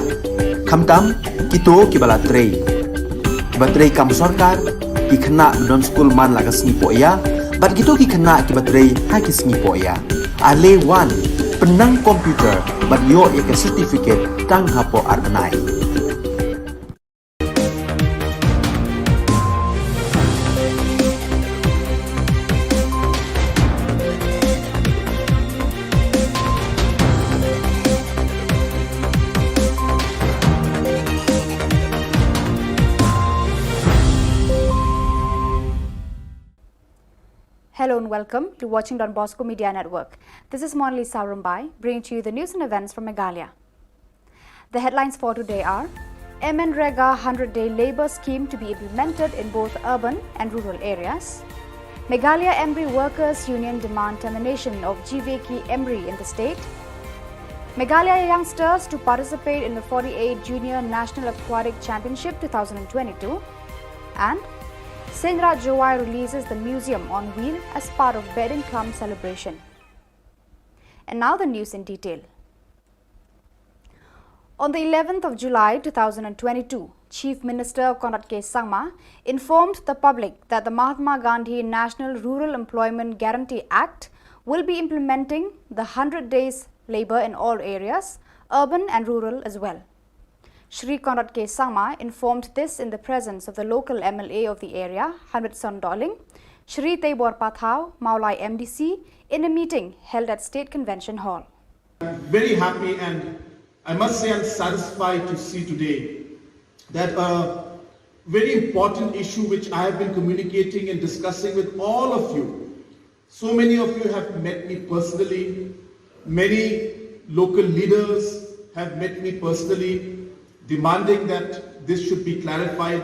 [SPEAKER 1] Kamtam, kito ki bala trei. Batrei kam sorkar, ki kena don school man lagas sengi poya, bat gitu ki kena ki batrei ha ki sengi poya. Ale wan, penang komputer bat yo ya ke certificate tang hapo arbenai.
[SPEAKER 5] Hello and welcome to watching Don Bosco Media Network. This is Monali Sarumbai, bringing to you the news and events from Meghalaya. The headlines for today are MNREGA 100-day labour scheme to be implemented in both urban and rural areas. Meghalaya Embry Workers Union demand termination of GVK Embry in the state. Meghalaya youngsters to participate in the 48 Junior National Aquatic Championship 2022. And Senra Jowai releases the museum on wheel as part of Bed and Crumb celebration. And now the news in detail. On the 11th of July 2022, Chief Minister Khubor K. Sangma informed the public that the Mahatma Gandhi National Rural Employment Guarantee Act will be implementing the 100 days labour in all areas, urban and rural as well. Shri Khubor K. Sangma informed this in the presence of the local MLA of the area, Hamidson Dolling, Shri Taibor Pathau, Maulai MDC, in a meeting held at State Convention Hall.
[SPEAKER 6] I'm very happy and I must say I'm satisfied to see today that a very important issue which I have been communicating and discussing with all of you. So many of you have met me personally, many local leaders have met me personally, demanding that this should be clarified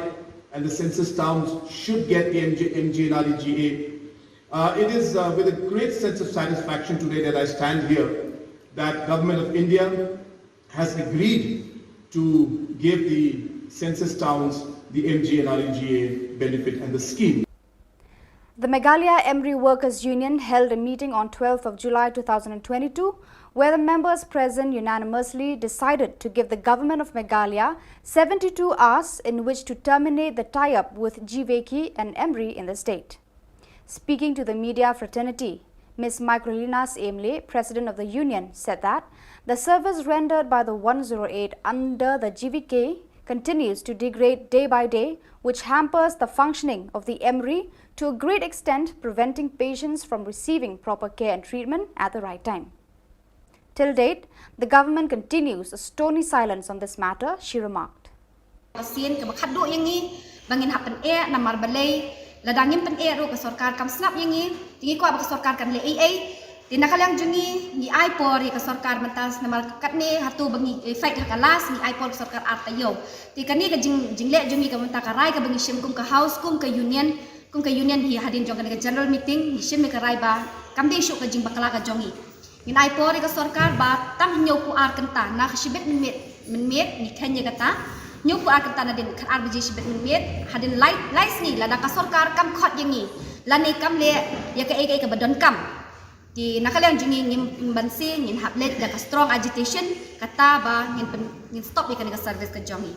[SPEAKER 6] and the census towns should get the MGNREGA. It is with a great sense of satisfaction today that I stand here that Government of India has agreed to give the census towns the MGNREGA benefit and the scheme.
[SPEAKER 5] The Meghalaya Embry Workers Union held a meeting on 12th of July 2022 where the members present unanimously decided to give the Government of Meghalaya 72 hours in which to terminate the tie-up with GVK and Embry in the state. Speaking to the media fraternity, Ms. Microlinas Emle, President of the Union, said that the service rendered by the 108 under the GVK continues to degrade day by day, which hampers the functioning of the Embry to a great extent, preventing patients from receiving proper care and treatment at the right time. Till date, the government continues a stony silence on this matter, she remarked.
[SPEAKER 7] Ladangin pen ro ke sarkar kam snap yang tingi ko abak sarkar kan le ai tina kalyang jungi ni ai por ke sarkar mentas namal katne hatu bangi fight hakalas ni ai por ke sarkar artayo ti kani ke jingle jungi ke mentakarai ke bangi sim kum ke house kum ke union hi hadin jong ke general meeting ni sim ke rai ba kam de shu ke jing bakala ke jongi ni ai por ke sarkar ba tam nyo ku ar kenta na khibet min met ni khanya kata New Arkatan adin kan RBJ shibet minit hadin light ni lada ka sarkar kam khot yang ni lani kam le ya ka ege ka badon kam di nakalang jungi ngim bansi ngin hablet da ka strong agitation kata ba ngin stop ni ka service ka jongi.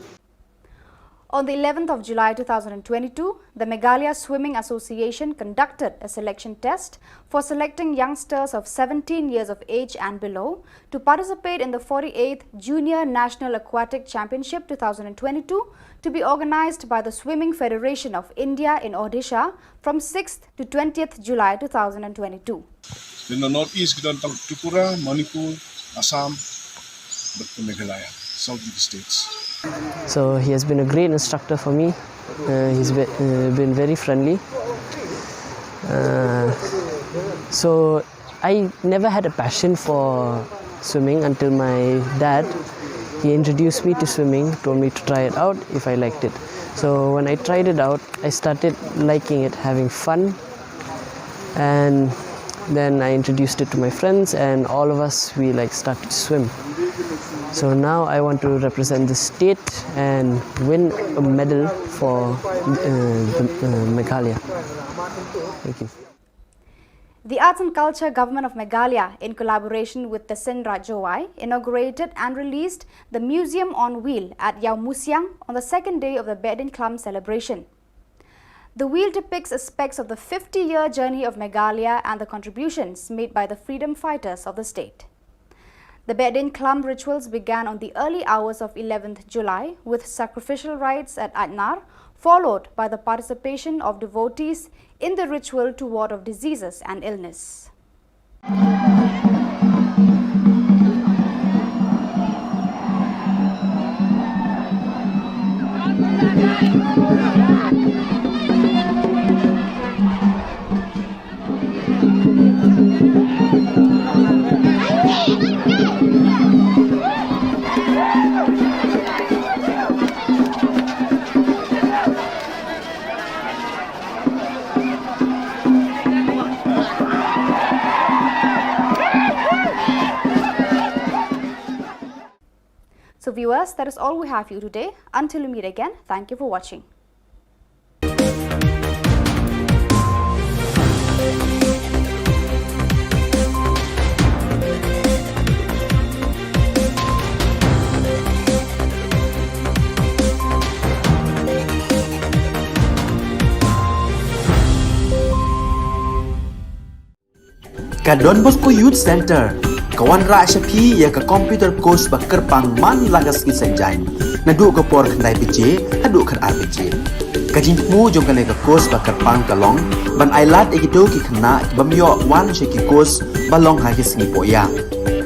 [SPEAKER 5] On the 11th of July 2022, the Meghalaya Swimming Association conducted a selection test for selecting youngsters of 17 years of age and below to participate in the 48th Junior National Aquatic Championship 2022 to be organized by the Swimming Federation of India in Odisha from 6th to 20th July 2022.
[SPEAKER 3] In the northeast, kita tentang Tripura, Manipur, Assam, but the Meghalaya, southeast states.
[SPEAKER 4] So he has been a great instructor for me. He's been very friendly. So I never had a passion for swimming until my dad, he introduced me to swimming, told me to try it out if I liked it. So when I tried it out, I started liking it, having fun, and then I introduced it to my friends, and all of us, we started to swim. So now I want to represent the state and win a medal for Meghalaya. Thank you.
[SPEAKER 5] The Arts and Culture Government of Meghalaya, in collaboration with the Sen Rajawai, inaugurated and released the Museum on Wheel at Yau Musiang on the second day of the Bedin Club celebration. The wheel depicts aspects of the 50-year journey of Meghalaya and the contributions made by the freedom fighters of the state. The Bedin Club rituals began on the early hours of 11th July with sacrificial rites at Atnar, followed by the participation of devotees in the ritual to ward off diseases and illness. So viewers, that is all we have for you today. Until we meet again, thank you for watching.
[SPEAKER 1] Ka Don Bosco Youth Center, kawan rak syapi ya ka computer course bakar pangman lagas ki senjain. Naduk ke por kendai BJ, haduk kan RBJ. Kajin mu jom kan ka course bakar pang kalong, ban ailat ekido ki kena ki bamyo wan syaki course balong ha ki sengi poya.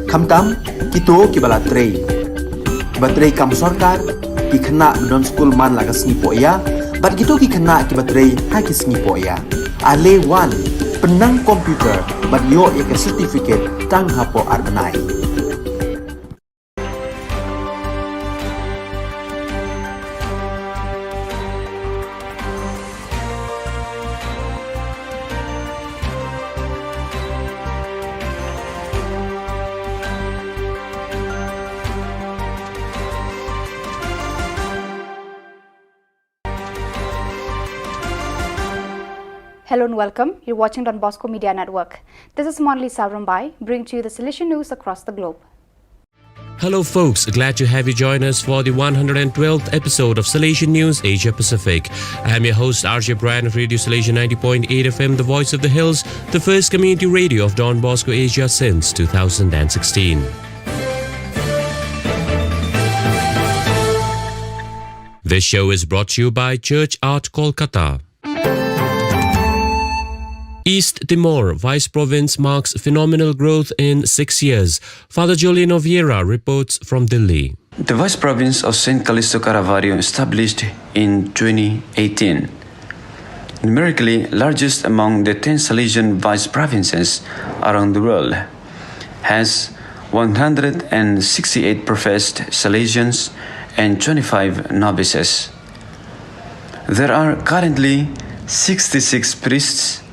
[SPEAKER 1] Kamtam kito ki balatrei. Batrei kam sorkar ki kena don school man lagas sengi poya, bat kito ki kena ki batrei ha ki sengi poya. Ale wan penang komputer ban yo ya ke certificate tang hapo arbenai.
[SPEAKER 5] Hello and welcome. You're watching Don Bosco Media Network. This is Monali Savrumbai, bringing to you the Salesian news across the globe.
[SPEAKER 10] Hello folks, glad to have you join us for the 112th episode of Salesian News Asia Pacific. I am your host RJ Brian of Radio Salesian 90.8 FM, the voice of the hills, the first community radio of Don Bosco Asia since 2016. This show is brought to you by Church Art Kolkata. East Timor Vice Province marks phenomenal growth in 6 years. Father Julian Vieira reports from Delhi.
[SPEAKER 11] The Vice Province of St. Callisto Caravaggio, established in 2018, numerically largest among the 10 Salesian Vice Provinces around the world, has 168 professed Salesians and 25 novices. There are currently 66 priests,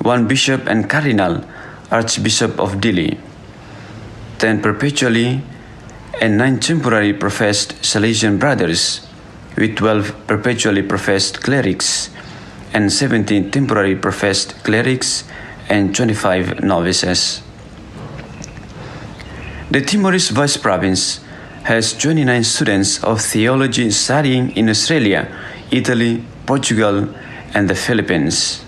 [SPEAKER 11] 1 bishop and cardinal, Archbishop of Delhi, 10 perpetually and 9 temporary professed Salesian brothers, with 12 perpetually professed clerics and 17 temporary professed clerics and 25 novices. The Timorese Vice Province has 29 students of theology studying in Australia, Italy, Portugal, and the Philippines.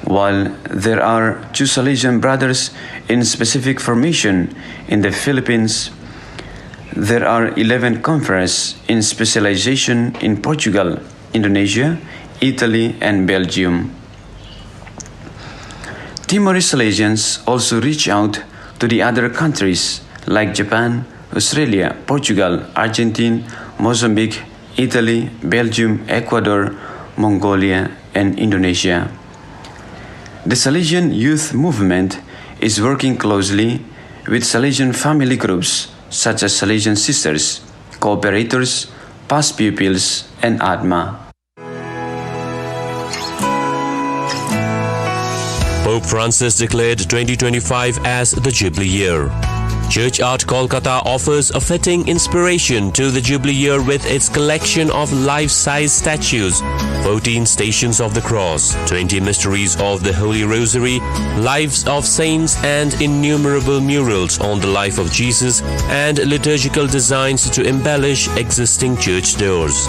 [SPEAKER 11] While there are 2 Salesian brothers in specific formation in the Philippines, there are 11 conferences in specialization in Portugal, Indonesia, Italy, and Belgium. Timorese Salesians also reach out to the other countries like Japan, Australia, Portugal, Argentina, Mozambique, Italy, Belgium, Ecuador, Mongolia, and Indonesia. The Salesian Youth Movement is working closely with Salesian family groups such as Salesian Sisters, Cooperators, Past Pupils, and ADMA.
[SPEAKER 10] Pope Francis declared 2025 as the Jubilee Year. Church Art Kolkata offers a fitting inspiration to the Jubilee Year with its collection of life-size statues, 14 Stations of the Cross, 20 Mysteries of the Holy Rosary, Lives of Saints, and innumerable murals on the life of Jesus and liturgical designs to embellish existing church doors.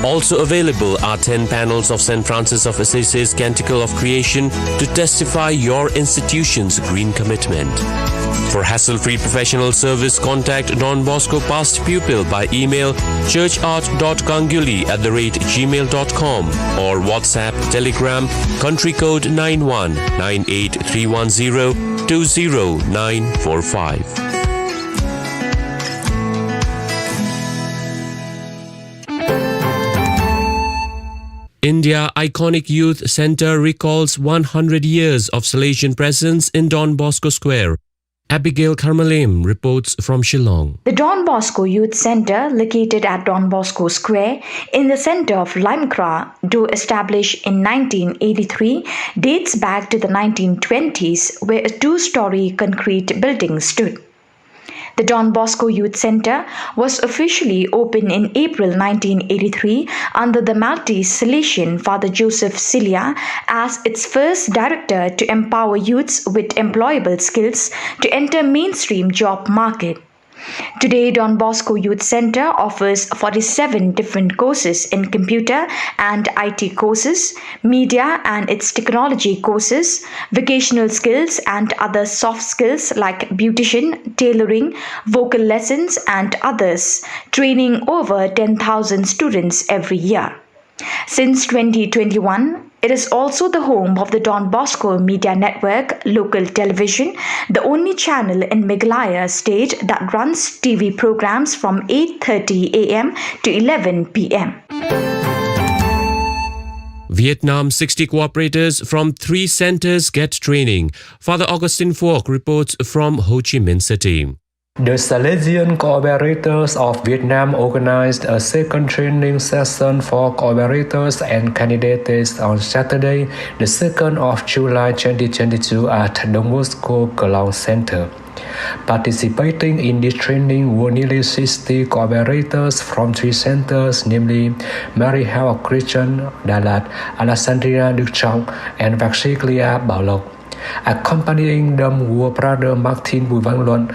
[SPEAKER 10] Also available are 10 panels of St. Francis of Assisi's Canticle of Creation to testify your institution's green commitment. For hassle-free professional service, contact Don Bosco Past Pupil by email churchart.kanguli@gmail.com or WhatsApp, Telegram, country code 919831020945. India Iconic Youth Centre recalls 100 years of Salesian presence in Don Bosco Square. Abigail Karmalim reports from Shillong.
[SPEAKER 2] The Don Bosco Youth Centre, located at Don Bosco Square in the centre of Limekra, though established in 1983, dates back to the 1920s, where a 2-story concrete building stood. The Don Bosco Youth Centre was officially opened in April 1983 under the Maltese Salesian Father Joseph Cilia as its first director to empower youths with employable skills to enter mainstream job market. Today, Don Bosco Youth Centre offers 47 different courses in computer and IT courses, media and its technology courses, vocational skills and other soft skills like beautician, tailoring, vocal lessons and others, training over 10,000 students every year. Since 2021, it is also the home of the Don Bosco Media Network local television, the only channel in Meghalaya state that runs TV programs from 8:30 a.m. to 11 p.m.
[SPEAKER 10] Vietnam 60 cooperators from 3 centers get training. Father Augustine Phuoc reports from Ho Chi Minh City.
[SPEAKER 12] The Salesian Cooperators of Vietnam organized a second training session for cooperators and candidates on Saturday, the 2nd of July 2022 at Don Bosco Cloud Center. Participating in this training were nearly 60 cooperators from 3 centers, namely Mary Help Christian, Đà Lạt, Alexandria Đức Trọng, and Vaxiglia Bảo Lộc. Accompanying them were Brother Martin Bùi Văn Luận,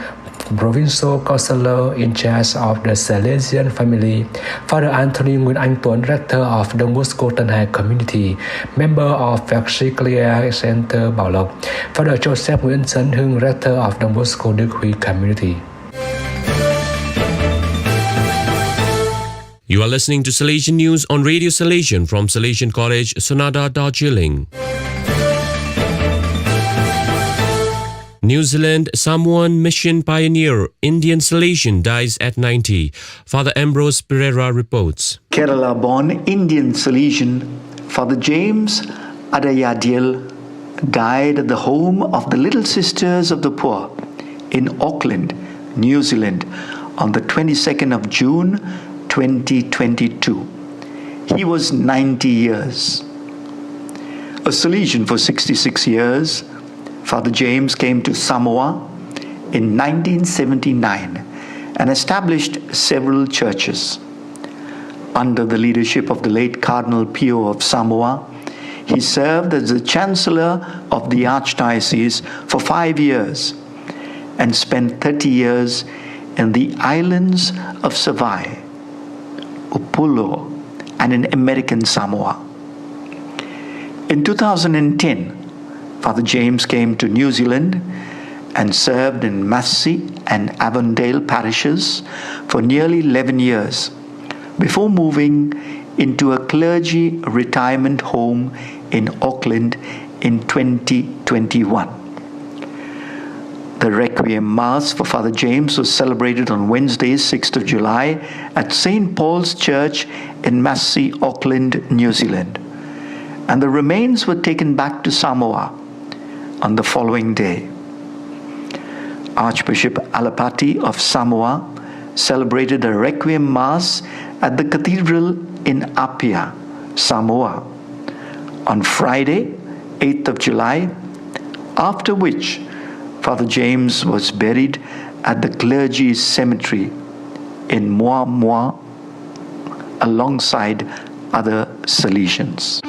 [SPEAKER 12] Provincial Counselor in charge of the Salesian family, Father Anthony Nguyễn Anh Tuấn, Rector of Don Bosco Tân Hải Community, member of Vaxiglia Center Bảo Lộc, Father Joseph Nguyễn Trấn Hưng, Rector of Don Bosco Đức Huy Community.
[SPEAKER 10] You are listening to Salesian News on Radio Salesian from Salesian College, Sonada, Darjeeling. New Zealand Samoan mission pioneer Indian Salesian dies at 90. Father Ambrose Pereira reports.
[SPEAKER 8] Kerala-born Indian Salesian Father James Adayadiel died at the home of the Little Sisters of the Poor in Auckland, New Zealand on the 22nd of June 2022. He was 90 years. A Salesian for 66 years, Father James came to Samoa in 1979 and established several churches. Under the leadership of the late Cardinal Pio of Samoa, he served as the Chancellor of the Archdiocese for 5 years and spent 30 years in the islands of Savai, Upolu, and in American Samoa. In 2010, Father James came to New Zealand and served in Massey and Avondale parishes for nearly 11 years before moving into a clergy retirement home in Auckland in 2021. The Requiem Mass for Father James was celebrated on Wednesday, 6th of July at St. Paul's Church in Massey, Auckland, New Zealand. And the remains were taken back to Samoa on the following day. Archbishop Alapati of Samoa celebrated a Requiem Mass at the cathedral in Apia, Samoa, on Friday, 8th of July, after which Father James was buried at the clergy cemetery in Moa alongside other Salesians.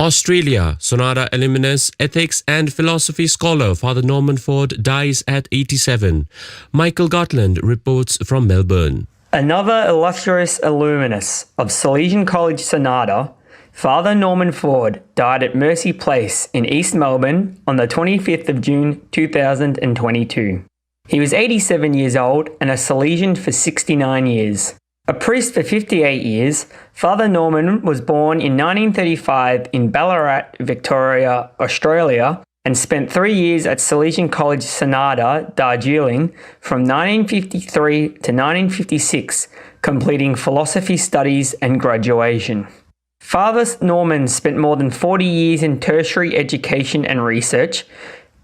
[SPEAKER 10] Australia, Sonata alumnus, ethics and philosophy scholar Father Norman Ford dies at 87. Michael Gotland reports from Melbourne.
[SPEAKER 9] Another illustrious alumnus of Salesian College Sonata, Father Norman Ford died at Mercy Place in East Melbourne on the 25th of June 2022. He was 87 years old and a Salesian for 69 years. A priest for 58 years, Father Norman was born in 1935 in Ballarat, Victoria, Australia, and spent 3 years at Salesian College Sonata, Darjeeling, from 1953 to 1956, completing philosophy studies and graduation. Father Norman spent more than 40 years in tertiary education and research,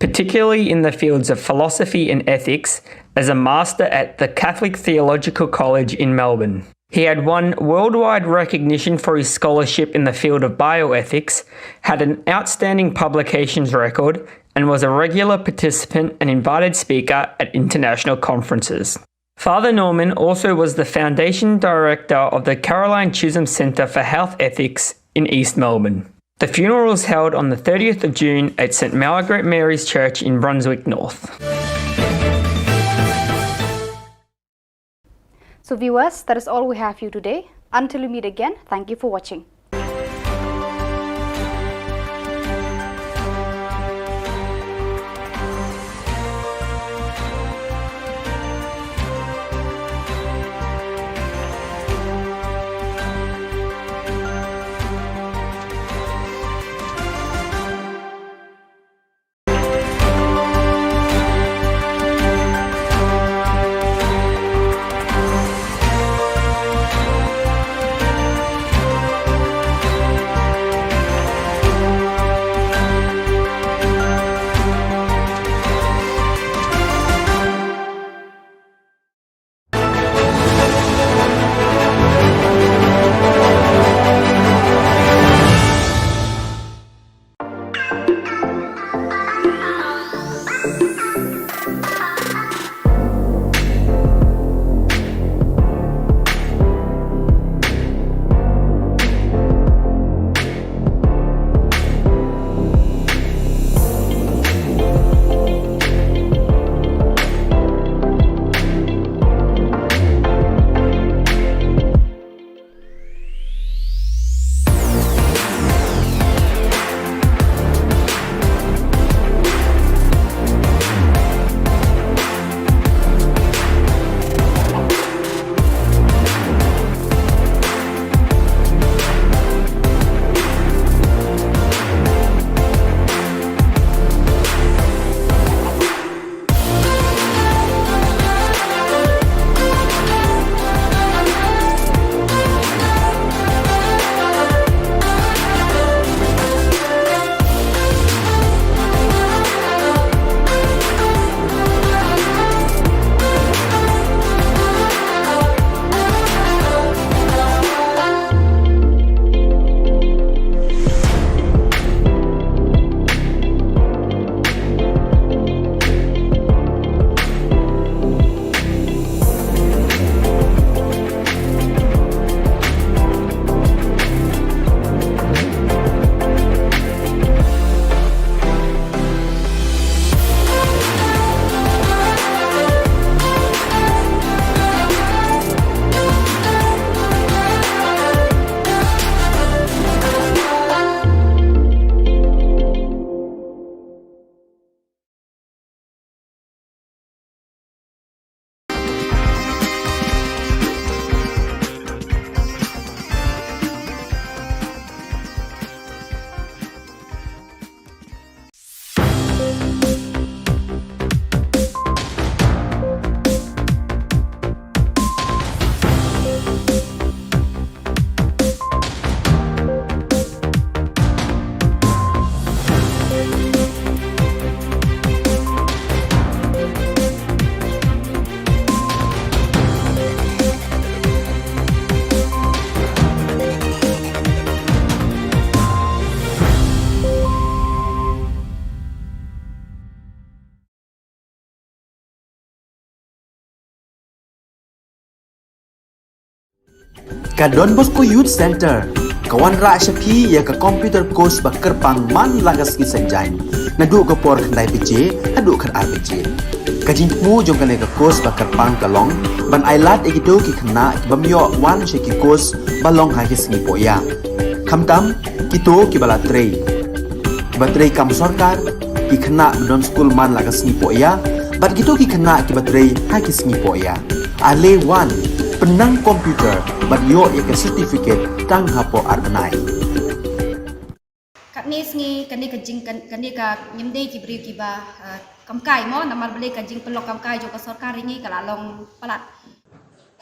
[SPEAKER 9] particularly in the fields of philosophy and ethics, as a master at the Catholic Theological College in Melbourne. He had won worldwide recognition for his scholarship in the field of bioethics, had an outstanding publications record, and was a regular participant and invited speaker at international conferences. Father Norman also was the foundation director of the Caroline Chisholm Centre for Health Ethics in East Melbourne. The funeral was held on the 30th of June at St Margaret Mary's Church in Brunswick North.
[SPEAKER 5] So viewers, that is all we have for you today. Until we meet again, thank you for watching.
[SPEAKER 1] Ka Don Bosco Youth Center, kawan rak syapi ya ka computer course bakar pangman lagas ki senjain. Naduk ke por kendai PJ, haduk ker RPG. Kajin mu jom kene ka course bakar pang kalong, ban ailat egido ki kena ki bamyo wan syaki course balong ha ki sengi poya. Kamtam kito ki balatrei. Batrei kam sorkar ki kena don school man lagas sengi poya, bat kito ki kena ki batrei ha ki sengi poya. Ale wan penang komputer bat yo ya ke certificate tang hapo arbenai.
[SPEAKER 7] Kat ni sengi kani kajing kani ka nyemdei ki beri ki ba kamkai mo namar beli kajing pelok kamkai jo ka sarkar ringi kala long palat.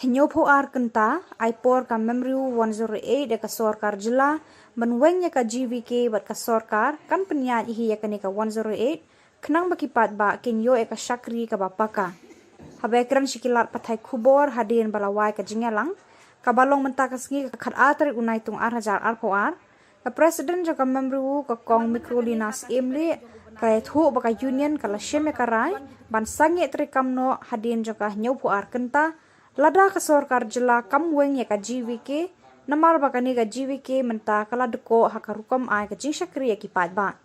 [SPEAKER 5] Hinyopo ar kenta aipor ka memriu 108 de ka sarkar jilla benweng ya ka GVK bat ka sarkar kan penyat ihi ya kani ka 108 kenang bakipat ba kinyo e ka syakri ka bapaka. Habekran shikilat patai Khubor hadin balawai ka jingelang kabalong mentaka sengi ka khat atri unai tung arhajar arpoar ka presiden jaka memru ka kong mikrolinas emle ka thu baka union kala sheme karai ban sange tri kamno hadin jaka nyopu ar kenta lada ka sarkar jilla kamweng ya ka GVK namar baka ni ka GVK menta kala deko hakarukom ai ka jingshakri ya kipat ba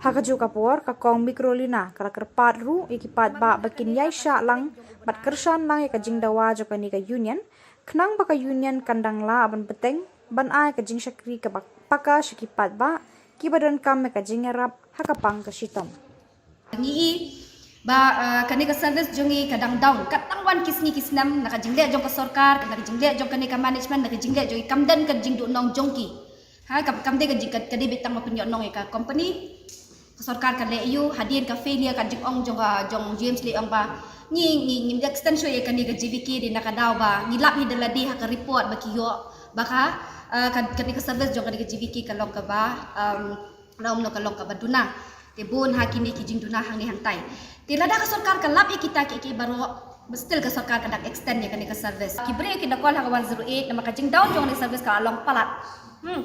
[SPEAKER 5] haka juga por ka kong mikrolina kala kerpat ru ikipat ba bakin yai sha lang bat kersan lang ya ka jingdawa jaka ni ka union kenang baka union kandang la aban beteng ban ai ka jing syakri ka paka syikipat ba ki badan kam ka jingerap hakapang ka sitom
[SPEAKER 7] Ngi ba kani ka service jongi kadang down katang wan kisni kisnam naka jingle jong ka sarkar naka jingle jong kani ka management naka jingle jong kamdan ka jing du nong jongki ha kamde ka jing ka di bitang mapinyo nong ka company sarkar ka le yu hadien ka failure ka jing ong jong James le ong ba ni extension ya kani ka GVK di nakadaw ba ngilap ni daladi ha ka report ba kiyo baka kani ka service jong kani ka GVK kalong ka ba laom no kalong ka ba duna te bon ha kini ki jing duna hang ni hantai te lada ka sarkar ka lap kita ki baro still ka sarkar ka dak extend ya kani ka service ki bre ki dakol ha 108 na maka jing down jong ni service ka long palat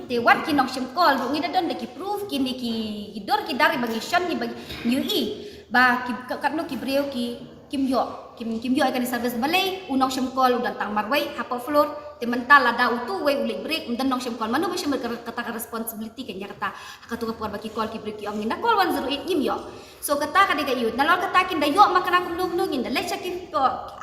[SPEAKER 7] te wat ki nong sim call ru ngida don de ki proof kini ki dor ki dari bagi shon ni bagi new ba ki katno ki breu ki kim yo akan service balai unong sim call udan tang marwai hapo floor te mental ada utu we ulik break undan nong sim call manu sim kata responsibility kenya kata hakatu ka por bagi call ki break ki ong na call 108 kim yo so kata ka diga yut nalor kata kin da yo makana kum nung nung in da le check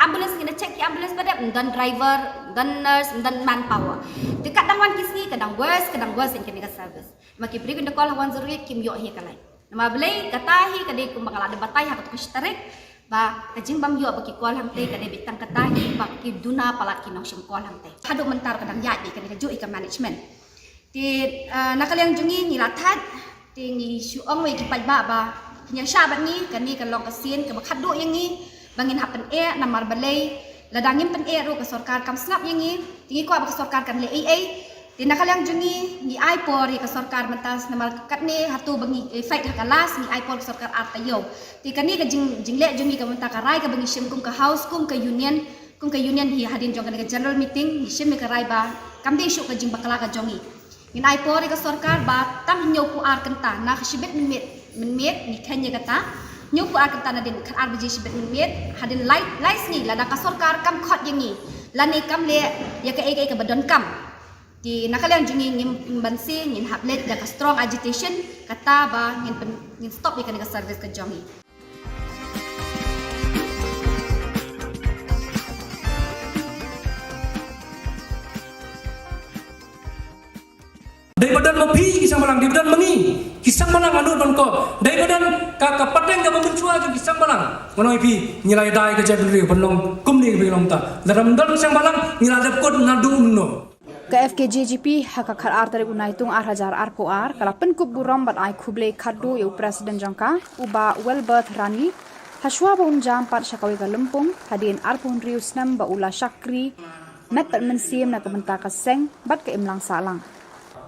[SPEAKER 7] ambulance ngina check ki ambulance pada undan driver undan nurse undan manpower te kadang wan kisni kadang worse in kenya service maki break da call 108 kim yo hi kalai nama balai kata hi kadai kum bakal ada batai hakatu ka shtarik ba kajing bam yo baki kol hang te kadai bitang kata hi baki duna palat kinong sim kol hang te hadu mentar kadang yai be kadai ju ika management ti nakaliang jungi ngilathat ti ngi shuong we ki pai ba nya sha bat ni kan ni kan long kasien ka bakhat do yang ni bangin hapen namar balai ladangin pen ru ka sarkar kam snap yang ni tingi ko ba ka sarkar kan le ti nakaliang jungi ni ai por ka sarkar mentas namar kat ni hatu bangi fight hakalas ni ai por sarkar artayo ti kan ni ka jingle jungi ka menta ka rai ka bangi sim kum ka house kum ka union hi hadin jong ka general meeting ni sim ka rai ba kam de shu ka jing bakala ka jongi ni ai por ka sarkar ba tam nyo ku ar kenta na ka shibet minit ni kanya kata nyo ku ar kenta na din kan ar biji shibet minit hadin light ni la da ka sarkar kam khot yang ni la ni kam le ya ka ka badon kam di nakaliang jungi ngim bansi ngin hablet da ka strong agitation kata ba ngin stop ikan ka service ka jongi
[SPEAKER 13] Dari badan mapi kisang malang, dari badan mengi kisang malang anu don ko, dari badan ka pateng ka mencua ju kisang malang. Ngono ipi nyilai dai ka jabel ri penlong kumni ka bilong ta. Dalam don kisang malang nyilai kod nadu no.
[SPEAKER 5] Ka FKJGP haka khar ar tari unai tung ar hajar ar ko ar kala pen kup buram bat ai khuble khaddu yu president jangka uba Welbert Rani hashwa ba unjam pat shakawi ka lempung hadin ar pun riu snam ba ula shakri met pat mensim na ka benta ka seng bat ka imlang salang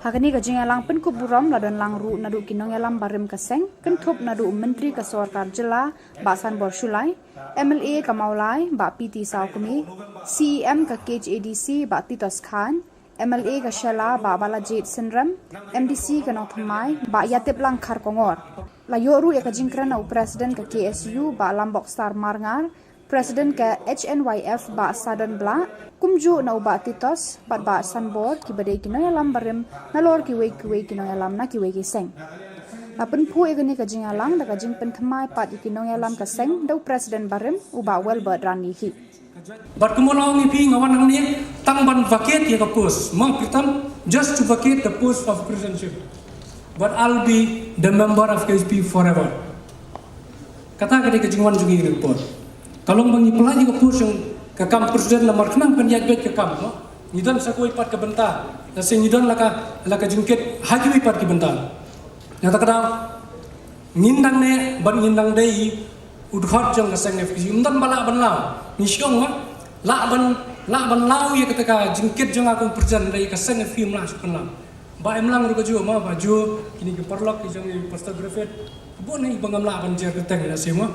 [SPEAKER 5] hakani ka jingalang pen kup buram ladon lang ru nadu kinong yalam barim ka seng kentup nadu menteri ka sarkar jilla ba san bor shulai MLA ka maulai ba PT saukumi CEM ka KHADC ba Titos Khan MLA ka Shela ba Balajit Sindram, MDC ka Nothamai ba Yatip lang khar kongor. Layo ru ya ka jingkran au president ka KSU ba Lambok Star Marngar, President ke HNYF ba Sadan Bla kumju na uba titos bat ba sanbor ki badai kinoyalam barim nalor ki wei kinoyalam na ki wei ki seng. Lapun pu egani ka jingalang da ka jing penthamai pat kinoyalam ka seng dau President barim uba welbert rani hi.
[SPEAKER 13] But kumulong ipi ngawan ang ni tang ban vacate ya ka post mang pritam just to vacate the post of presidentship. But I'll be the member of KSP forever. Kata kata kejingwan juga ini report. Kalau mengi pelagi ke post yang kekam presiden lamar kenang penjat bet kekam, no? Nidan sakoi pat ke bentar. Nasi nidan laka jingket haji pat ke bentar. Nyata kata ngindang ne ban ngindang dei udhot jang keseng FPC. Nidan bala ban lau. Ni Shillong la ban lau ya ketika jingket jang aku presiden dei keseng FPC lah sekenang. Ba emlang ru kaju ma baju kini ke perlok jang poster graduate. Bon ni bangam la ban jer keteng na semua.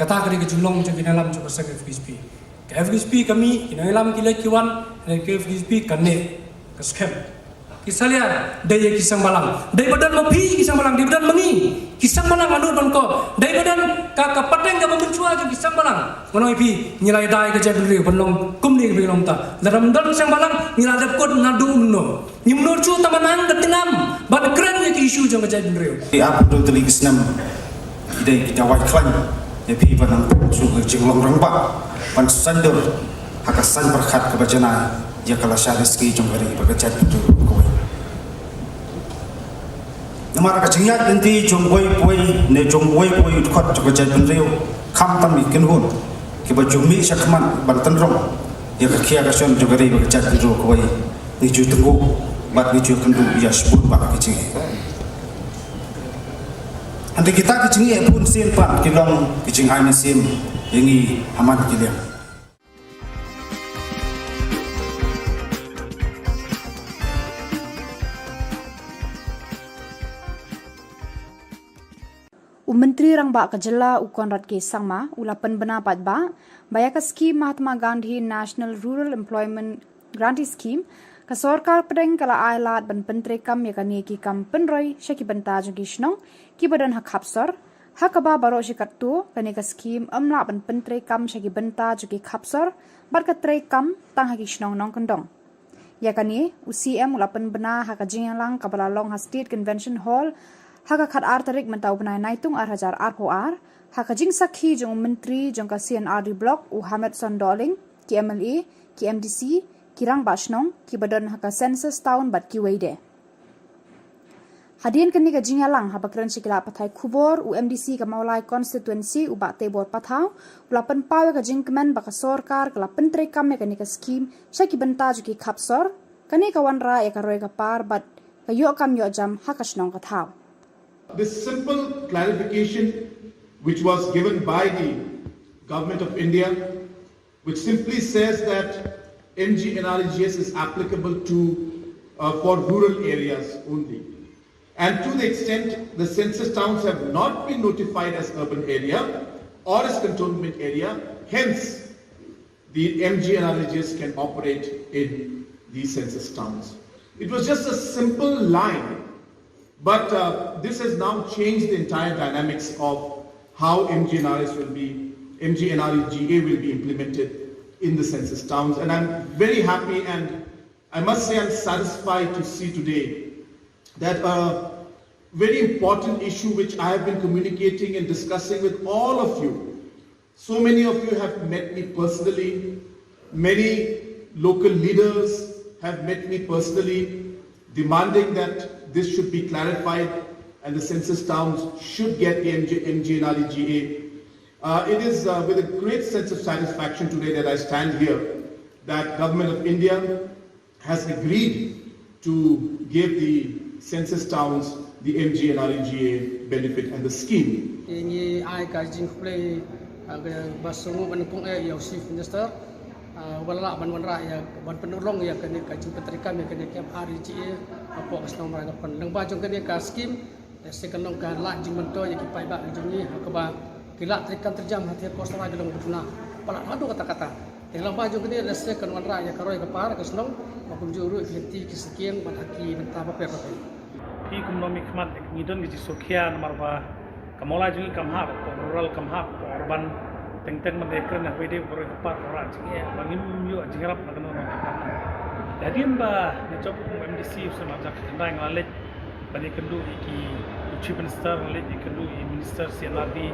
[SPEAKER 13] Kata kali ke Shillong jang dalam coba sang FPSP. Ke FPSP kami dalam kila kiwan dan ke FPSP kane ke scam. Kisalia daya kisang balang. Daya badan mapi kisang balang, daya badan mengi. Kisang balang anu ban ko. Daya badan ka pateng ka mencua jo kisang balang. Ngono ipi nilai dai ke jadul ban long kum ni ke long ta. Dalam dan kisang balang nilai dap kot nadu umno. Ni menur chu tamanang ketinam. Ban keren ya ki isu jang ke jadul reu.
[SPEAKER 16] Apa tu teli kisnam. Idai kita wai klan. Ya pi banang chu ke jinglong rangba. Pan sandur hakasan berkat kebajana. Ya kala syariski jong hari berkecat tu kowe. Namara kachingat nanti jong boy ne jong boy utkot berkecat penreu kam tam ikin hun. Kiba jumi syakman banten rong. Ya kakia kasion jong hari berkecat tu kowe. Ni ju tenggu bat ni ju kendu ya sebut bat kecing. Nanti kita kecing pun sin pan kilong kecing hai mesim yangi aman kiliang.
[SPEAKER 5] Menteri Rang Ba Ka Jylla ukon rat ke sangma ulapan bena pat ba bayaka skim Mahatma Gandhi National Rural Employment Grantee Scheme ka sarkar pedeng kala ailat ban pentre kam ya kani ki kam penroi shaki benta jogi shnong ki badan hak hapsar hakaba baro shikatu kani ka skim amla ban pentre kam shaki benta jogi khapsar bar ka tre kam tang haki shnong nong kandong ya kani UCM ulapan bena haka jinglang kabala long ha State Convention Hall haka khat artarik mentau benai naitung hajar ROR haka jing sakhi jong menteri jong ka CNRD block Muhammad Sondoling ki MLA ki MDC ki Rang Bashnong ki badan haka census town bat ki weide hadien kini ka jingalang ha bakran sikila pathai Khubor MDC ka maulai constituency uba tebor pathau ulapan pawe ka jingkmen baka sarkar kala pentre kam kani ka scheme shaki benta juki khapsor kani ka wanra ya ka roi ka par bat ka yo kam yo jam haka shnong ka thau.
[SPEAKER 6] This simple clarification which was given by the Government of India, which simply says that MGNREGS is applicable for rural areas only. And to the extent the census towns have not been notified as urban area or as cantonment area, hence the MGNREGS can operate in these census towns. It was just a simple line. But this has now changed the entire dynamics of how MGNREGA will be implemented in the census towns. And I'm very happy and I must say I'm satisfied to see today that a very important issue which I have been communicating and discussing with all of you. So many of you have met me personally. Many local leaders have met me personally, demanding that this should be clarified and the census towns should get the MGNREGA. It is with a great sense of satisfaction today that I stand here that Government of India has agreed to give the census towns the MGNREGA benefit and the scheme.
[SPEAKER 13] Wala ban raya ban penolong ya kene ka jing petrikam ya kene kem RGA apo asno marang pan nang ba jong kene ka scheme se kanong ka la jing mento ya ki pai ba jungi ka ba kila trikam terjam hati ko sara gelong betuna pala adu kata-kata dalam ba jong kene se kan wan raya ka roi ka par ka snong mapun juru henti ki sekian ban haki benta ba per
[SPEAKER 18] Ki kumnomi khmat ngidon gi sokhian marwa kamola jungi kamhap rural kamhap urban teng mendekren nak wedi bro kepat ora jinge bangim yo jingrap nak no dadin ba ne chop MDC sama jak kendai ngalet bani kendu iki chief minister ngalet kendu minister senadi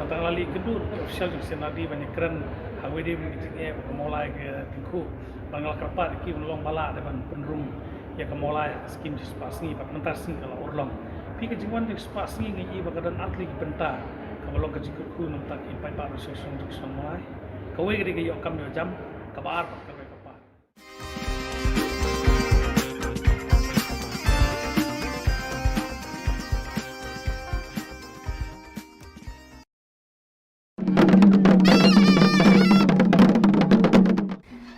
[SPEAKER 18] matang lali kendu official senadi bani keren hawedi jinge mulai ke tinku bangal kepat iki melong bala depan penrung ya kemulai skim spasni pak mentar sing kalau urlong pi ke jingwan di spasni ngi bagadan atli bentar kabalong ke jikku mentak impai pak sosong jikson mulai kawe gede ke yok kam yo jam kabar kawe kabar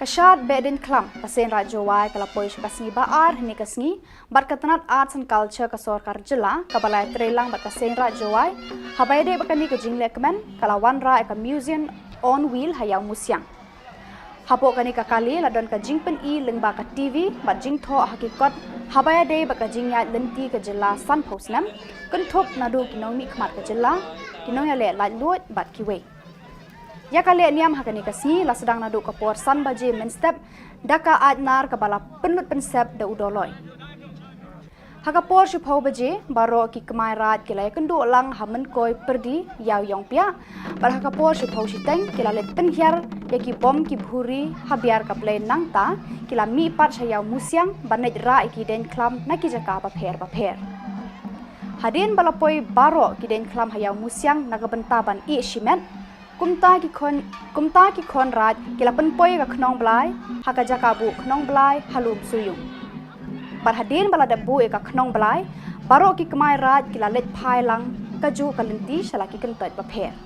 [SPEAKER 5] Kasyad Bedin Klam, Pasen Rajawai, Kalapoi Shukasni Baar, Nikasni, Barkatanat Arts and Culture Khubor Na Ka Jylla, Kabalai Trelang Pasen Rajawai, Habayde Bakani Ka Jing Lekmen, Kalawan Ra Eka Museum on Wheel Hayau Musyang. Hapo Kani Ka Kali, Ladon Ka Jing Pen I, Lengba Ka TV, Bat Jing Tho Hakikot, Habayde Baka Jing Yat Lenti Ka Jylla San Posnam, Kuntop Nadu Kinong Mikmat Ka Jylla, Kinong Yale Lait Luot Bat Kiwe. Ya kali niam hakani kasni la sedang nadu kapor san baje menstep daka adnar kabala penut pensep da udoloi. Hakapor shupau baje baro ki kemai rat kilai kendu lang hamen koi perdi yau yong pia bar hakapor shupau shiteng kila let penhiar yaki bom ki bhuri habiar kaple nangta kila mi pat shayau musyang banet ra iki den klam naki jaka bapher. Hadin balapoi baro ki den klam hayau musyang nagabentaban I shimen kumta ki kon rat kila penpoi ka knong blai haka jakabu knong blai halum suyung bar hadin bala dabu e ka knong blai baro ki kemai rat kila let phai lang kaju kalenti shalaki kentat bapher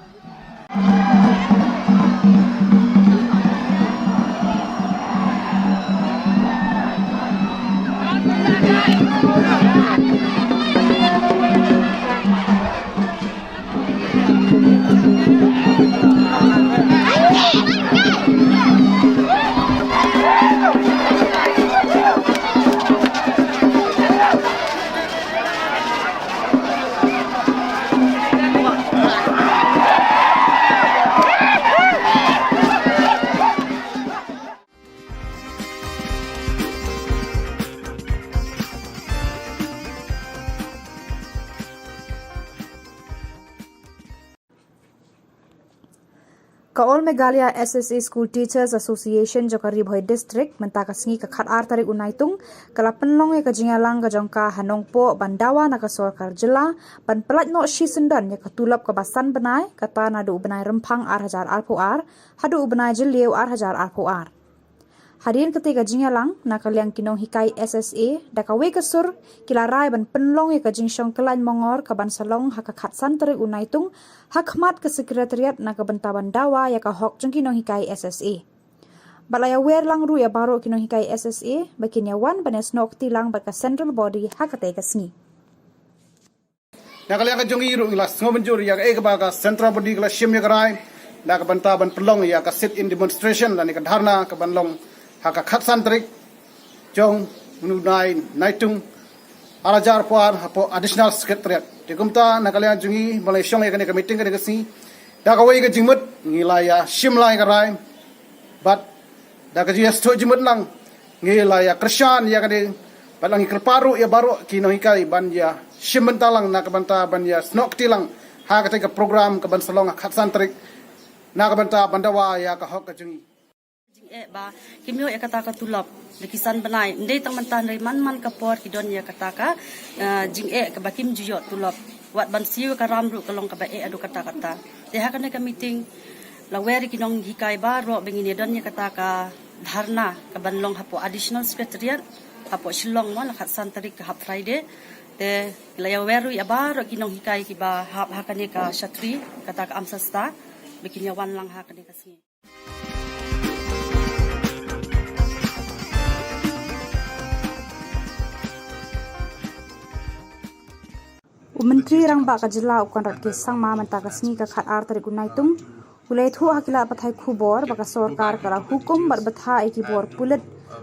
[SPEAKER 5] Kaol Meghalaya SSA School Teachers Association Jokari Bhoi District mentakasngi ka khat ar tarik unaitung kala penlong e ka jingalang ka jongka hanongpo bandawa na ka Khubor Na Ka Jylla ban pelat no shi sendan ya ka tulap ka basan benai kata nadu benai rempang ar hajar arpo ar hadu benai jeliu ar hajar arpo ar. Hadirin ketika jingalang na kaliang kinong hikai SSA da ka we kasur kila rai ban penlong e ka jingshong kelan mongor ka ban salong ha ka khat san tarik unaitung hakmat ke sekretariat na ka bentaban dawa ya ka hok jong kinong hikai SSA. Balaya wer lang ru ya baro kinong hikai SSA bakin ya wan banes nok tilang ba ka central body ha ka te kasni.
[SPEAKER 16] Na kaliang ka jong iru ilas ngobenjur ya ka ba ka central body kala shim ya rai na ka bentaban pelong ya ka sit in demonstration la ni ka dharna ka banlong haka khatsan trik jong nunai naitung arajar puar hapo additional secretariat tikumta nakalian jungi balai shong ekane ka meeting ka si da ka wei ka jingmut ngilaya shimlai ka rai but da ka jias to jingmut lang ngilaya krishan ya ka de balang ikrparu ya baro kino hikai ban ya shimentalang na ka banta ban ya snok tilang ha ka ka program ka ban salong khatsan trik na ka banta bandawa ya ka hok ka jungi
[SPEAKER 15] ba kimyo ya kata ka tulap likisan banai ndei tang mantan dari man kapor kidon ya kata ka jing ka bakim juyo tulap wat ban siu ka ramru kalong ka ba adu kata te ha kana ka meeting la weri kinong hikai ba ro bengini don ya kata ka dharna ka banlong hapo additional secretariat hapo Shillong mo la khatsan tarik ka Friday te la ya weru ya ba ro kinong hikai ki ba ha kana ka shatri kata ka amsasta bikinya wan lang ha kana ka singi
[SPEAKER 5] Menteri Rang Ba Ka Jylla ukon rat ke sangma mentakasni ka khat ar tarik unaitung ulai thu hakila pathai khubor ba ka sarkar kara hukum bar batha ki bor pulit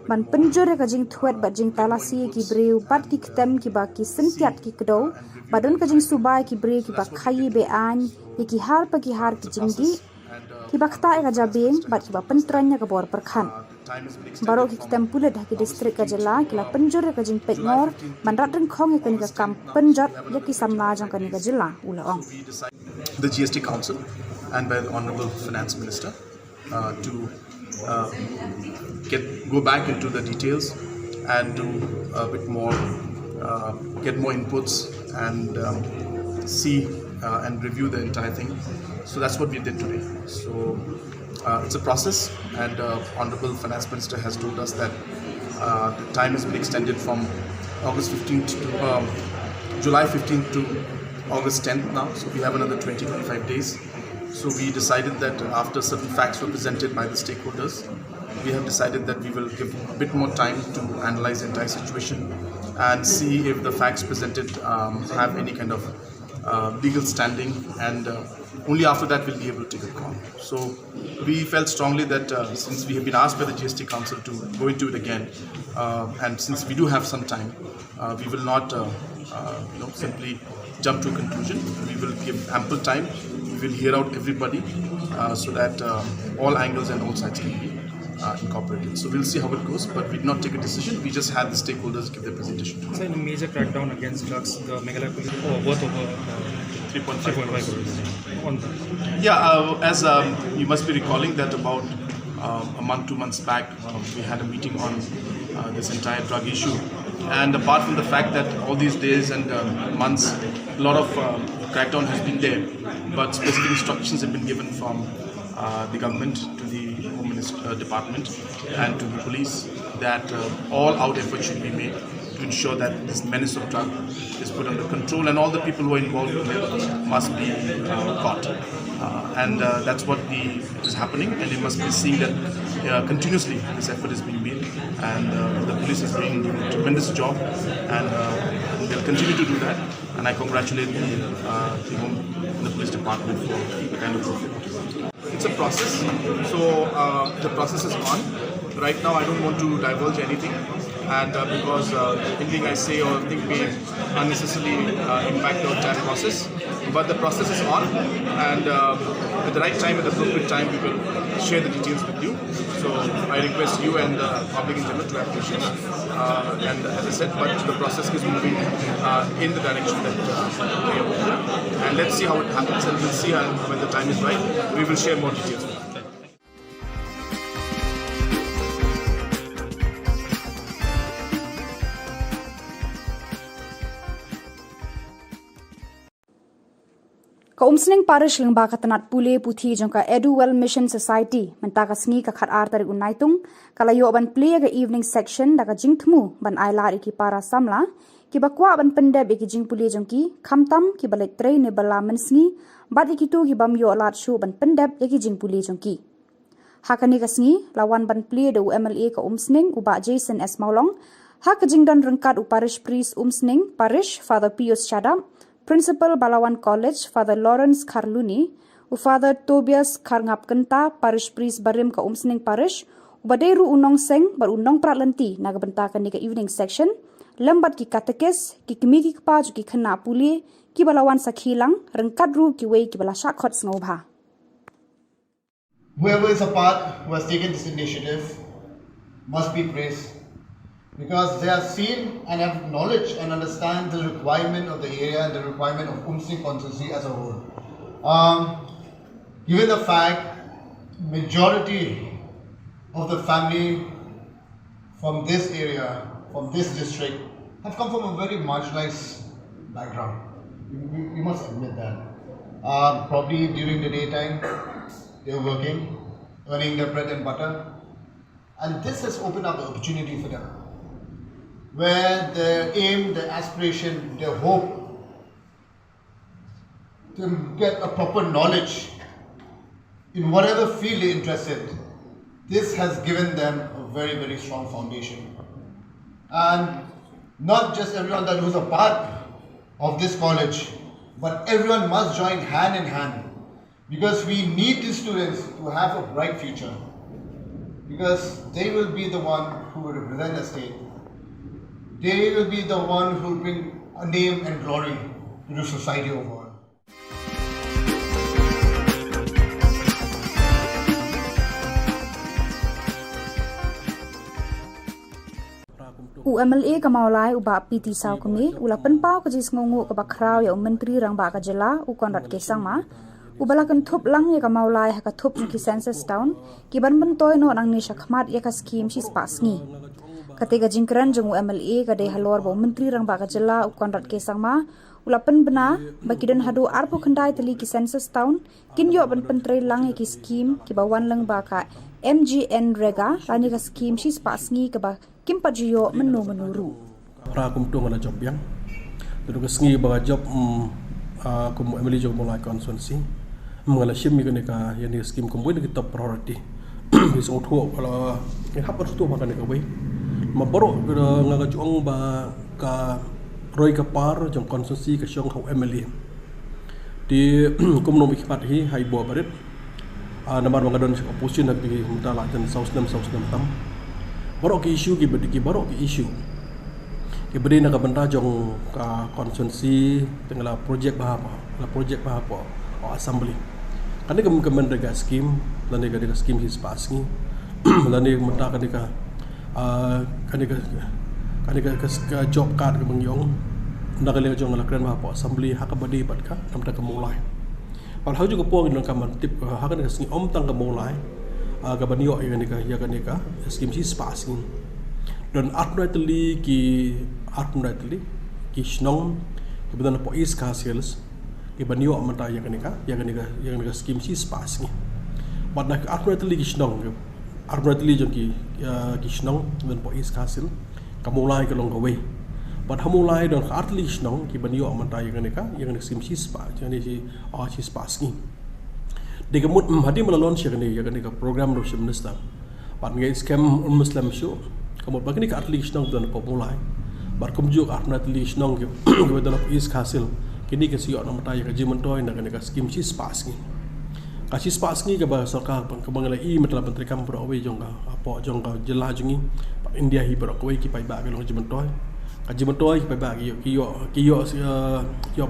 [SPEAKER 5] ban penjur ka jing thuat ba jing talasi ki breu bat ki ktem ki ba ki sentiat ki kdo badon ka jing subai ki bre ki ba khai be an ki har pa ki har ki jingdi Kiba kata ega jabing bat kiba pentranya ke bor perkhan. Baru ki tempulet ki distrik Ka Jylla kila penjur ka jing petngor manrat ring khong ka ni ka kam penjat ya ki samla jang ka ni Ka Jylla ulaong.
[SPEAKER 20] The GST Council and by the Honorable Finance Minister to go back into the details and do a bit more, get more inputs and see and review the entire thing. So that's what we did today. So it's a process, and Honorable Finance Minister has told us that the time has been extended from August 15th to July 15th to August 10th now. So we have another 20-25 days. So we decided that after certain facts were presented by the stakeholders, we have decided that we will give a bit more time to analyze the entire situation and see if the facts presented have any kind of legal standing, and only after that we'll be able to take a call. So we felt strongly that since we have been asked by the GST Council to go into it again, and since we do have some time, we will not simply jump to a conclusion. We will give ample time. We will hear out everybody so that all angles and all sides can be incorporated. So we'll see how it goes, but we did not take a decision. We just had the stakeholders give their presentation.
[SPEAKER 17] So in a major crackdown against drugs, the Meghalaya police worth over 3.5 crores.
[SPEAKER 20] Yeah, as you must be recalling that about a month, 2 months back, we had a meeting on this entire drug issue. And apart from the fact that all these days and months, a lot of crackdown has been there, but specific instructions have been given from the government to the Home Department and to the police that all out efforts should be made to ensure that this menace of drug is put under control, and all the people who are involved in it must be caught. And that's what is happening, and you must be seeing that continuously this effort is being made, and the police is doing a tremendous job, and they'll continue to do that. And I congratulate the Home and the Police Department for the kind of work. It's a process, so the process is on. Right now I don't want to divulge anything, and because anything I say or think may unnecessarily impact the entire process. But the process is on, and at the right time, at the appropriate time, we will share the details with you. So I request you and the public in general to have patience. And as I said, but the process is moving in the direction that we are moving. And let's see how it happens, and we'll see when the time is right. We will share more details.
[SPEAKER 5] Ka umsning parish lengba ka tanat pule puthi jongka Eduwell Mission Society mentaka sngi ka khat artar unaitung kalayo ban play ga evening section daga jingthmu ban aila iki para samla ki bakwa ban pendeb iki jing pule jongki khamtam ki balek tre ne bala mensngi bad iki tu ki bam yo lat shu ban pendeb iki jing pule jongki hakani ka sngi lawan ban play de UMLA ka umsning uba Jason S Maulong hak jingdan rengkat u parish priest umsning parish Father Pius Chadam, Principal Balawan College, Father Lawrence Karluni, Father Tobias Karngapkenta, Parish Priest Barim ka umsning parish, Baderu Unong Seng, bar unong pratlanti nagabentakan ni ka evening section, lambat ki katekes, ki kimiki kpaj ki khana puli, ki Balawan Sakhilang, rengkadru ki wei ki bala shakhot snobha.
[SPEAKER 22] Whoever is a part who has taken this initiative must be praised, because they have seen and have knowledge and understand the requirement of the area and the requirement of Umsning constituency as a whole. Given the fact majority of the family from this area, from this district, have come from a very marginalized background. We must admit that. Probably during the daytime, they are working, earning their bread and butter, and this has opened up the opportunity for them, where their aim, their aspiration, their hope to get a proper knowledge in whatever field they're interested, this has given them a very, very strong foundation. And not just everyone that was a part of this college, but everyone must join hand in hand, because we need these students to have a bright future, because they will be the one who will represent the state. They will be the one who will bring a name and glory to the society overall.
[SPEAKER 5] UMLA kamaulai uba PT sau kami ula penpau ke jis ngongu ke bakrau ya menteri rang ba ka jela u konrat ke sangma ubala kan thup lang ya kamaulai ha ka thup ki census town ki ban ban toy no nang ni shakhmat ya ka scheme si spas ngi katega jingkran jeng UMLA ka de halor ba menteri rang ba ka jela u konrat ke sangma ula pen bena bagi dan hadu arpo kendai teli ki census town kin yo ban pentre lang ya ki scheme ki bawan lang ba ka MGN rega rani ka scheme si spas ngi ka ba kim pajiyo menuru
[SPEAKER 19] pra kum tu ngala job yang tu ka sngi ba job kum emily job mulai consultancy mengala shim mi ka yani scheme kum boleh top priority bis utho kalau ni hap tu ma kan ka wei ma boro ngaga jong ba ka roi ka par jong consultancy ka shong hau emily di kum no ikpat hi hai bo barit namar bangadon opposition di mutala dan saus nam tam barok ki issue ki barok ki issue ki beri nak benda jong ka konsensi tengah projek bahapa o assembly kan ni kemen rega scheme lan rega scheme his pass ni lan ni menta kan ka job card ke mengyong nak le jong la kren bahapa assembly hak badi pat ka tam ta kemulai pal hau juga puang dengan kaman tip hak kan sini om tang kemulai ka banyo ya kan scheme si spas ni dan ultimately ki Shillong kebetulan po is kasils ki banyo mata ya kan scheme si spas ni but nak ultimately ki Shillong ultimately jong ki Shillong dan po is kasil kamulai ka long away but hamulai dan ultimately Shillong ki banyo mata ya kan scheme si spas jadi si spas ni Dekamut hadi melalui syakani ya kan program Rusia Minister. Pat ngai scam Muslim show. Kamu bagi ni atli Shillong dan populai. Bar kumjuk atli Shillong ke dalam is hasil. Kini ke siok nama tayar ke jimentoi nak kan skim si spas ni. Kasih spas ni ke bahasa sarkar kebangala i metala menteri kam pro away jongga apa jongga jela jungi India hi pro away ki pai ba ke long jimentoi. Ka jimentoi pai ba ki yo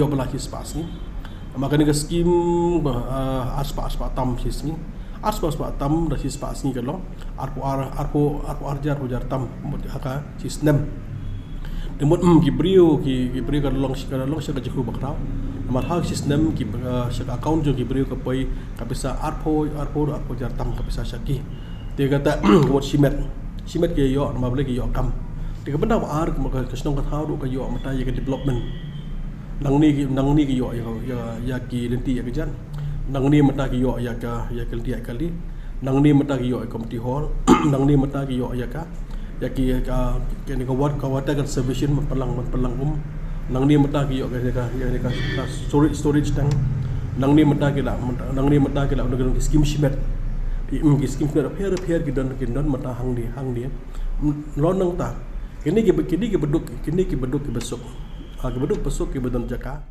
[SPEAKER 19] bela si spas ni. Maka ni skim aspa tam sis ni aspa tam dah sis pas ni kalau arpo arjar tam haka sis nem demot ki brio kan long syak jekhu bakrau namar hak sis nem ki syak account jo ki brio ka pai ka bisa arpo jar tam ka bisa syaki dia kata buat simet ke yo nama boleh ke yo kam dia benda ar ka senong ka thau ka yo mata ya development nang ni ki yo ya ki lenti ya kejan nang ni mata ki yo ya kelti kali nang ni mata ki yo community hall nang ni mata ki yo ya ki ni ka water conservation pelang nang ni mata ki yo ka storage tank nang ni mata ki la nang scheme shimet ki scheme repair ki don mata hang ni lo nang ta kini ki beduk ki besok Agak besok ke badan jaka.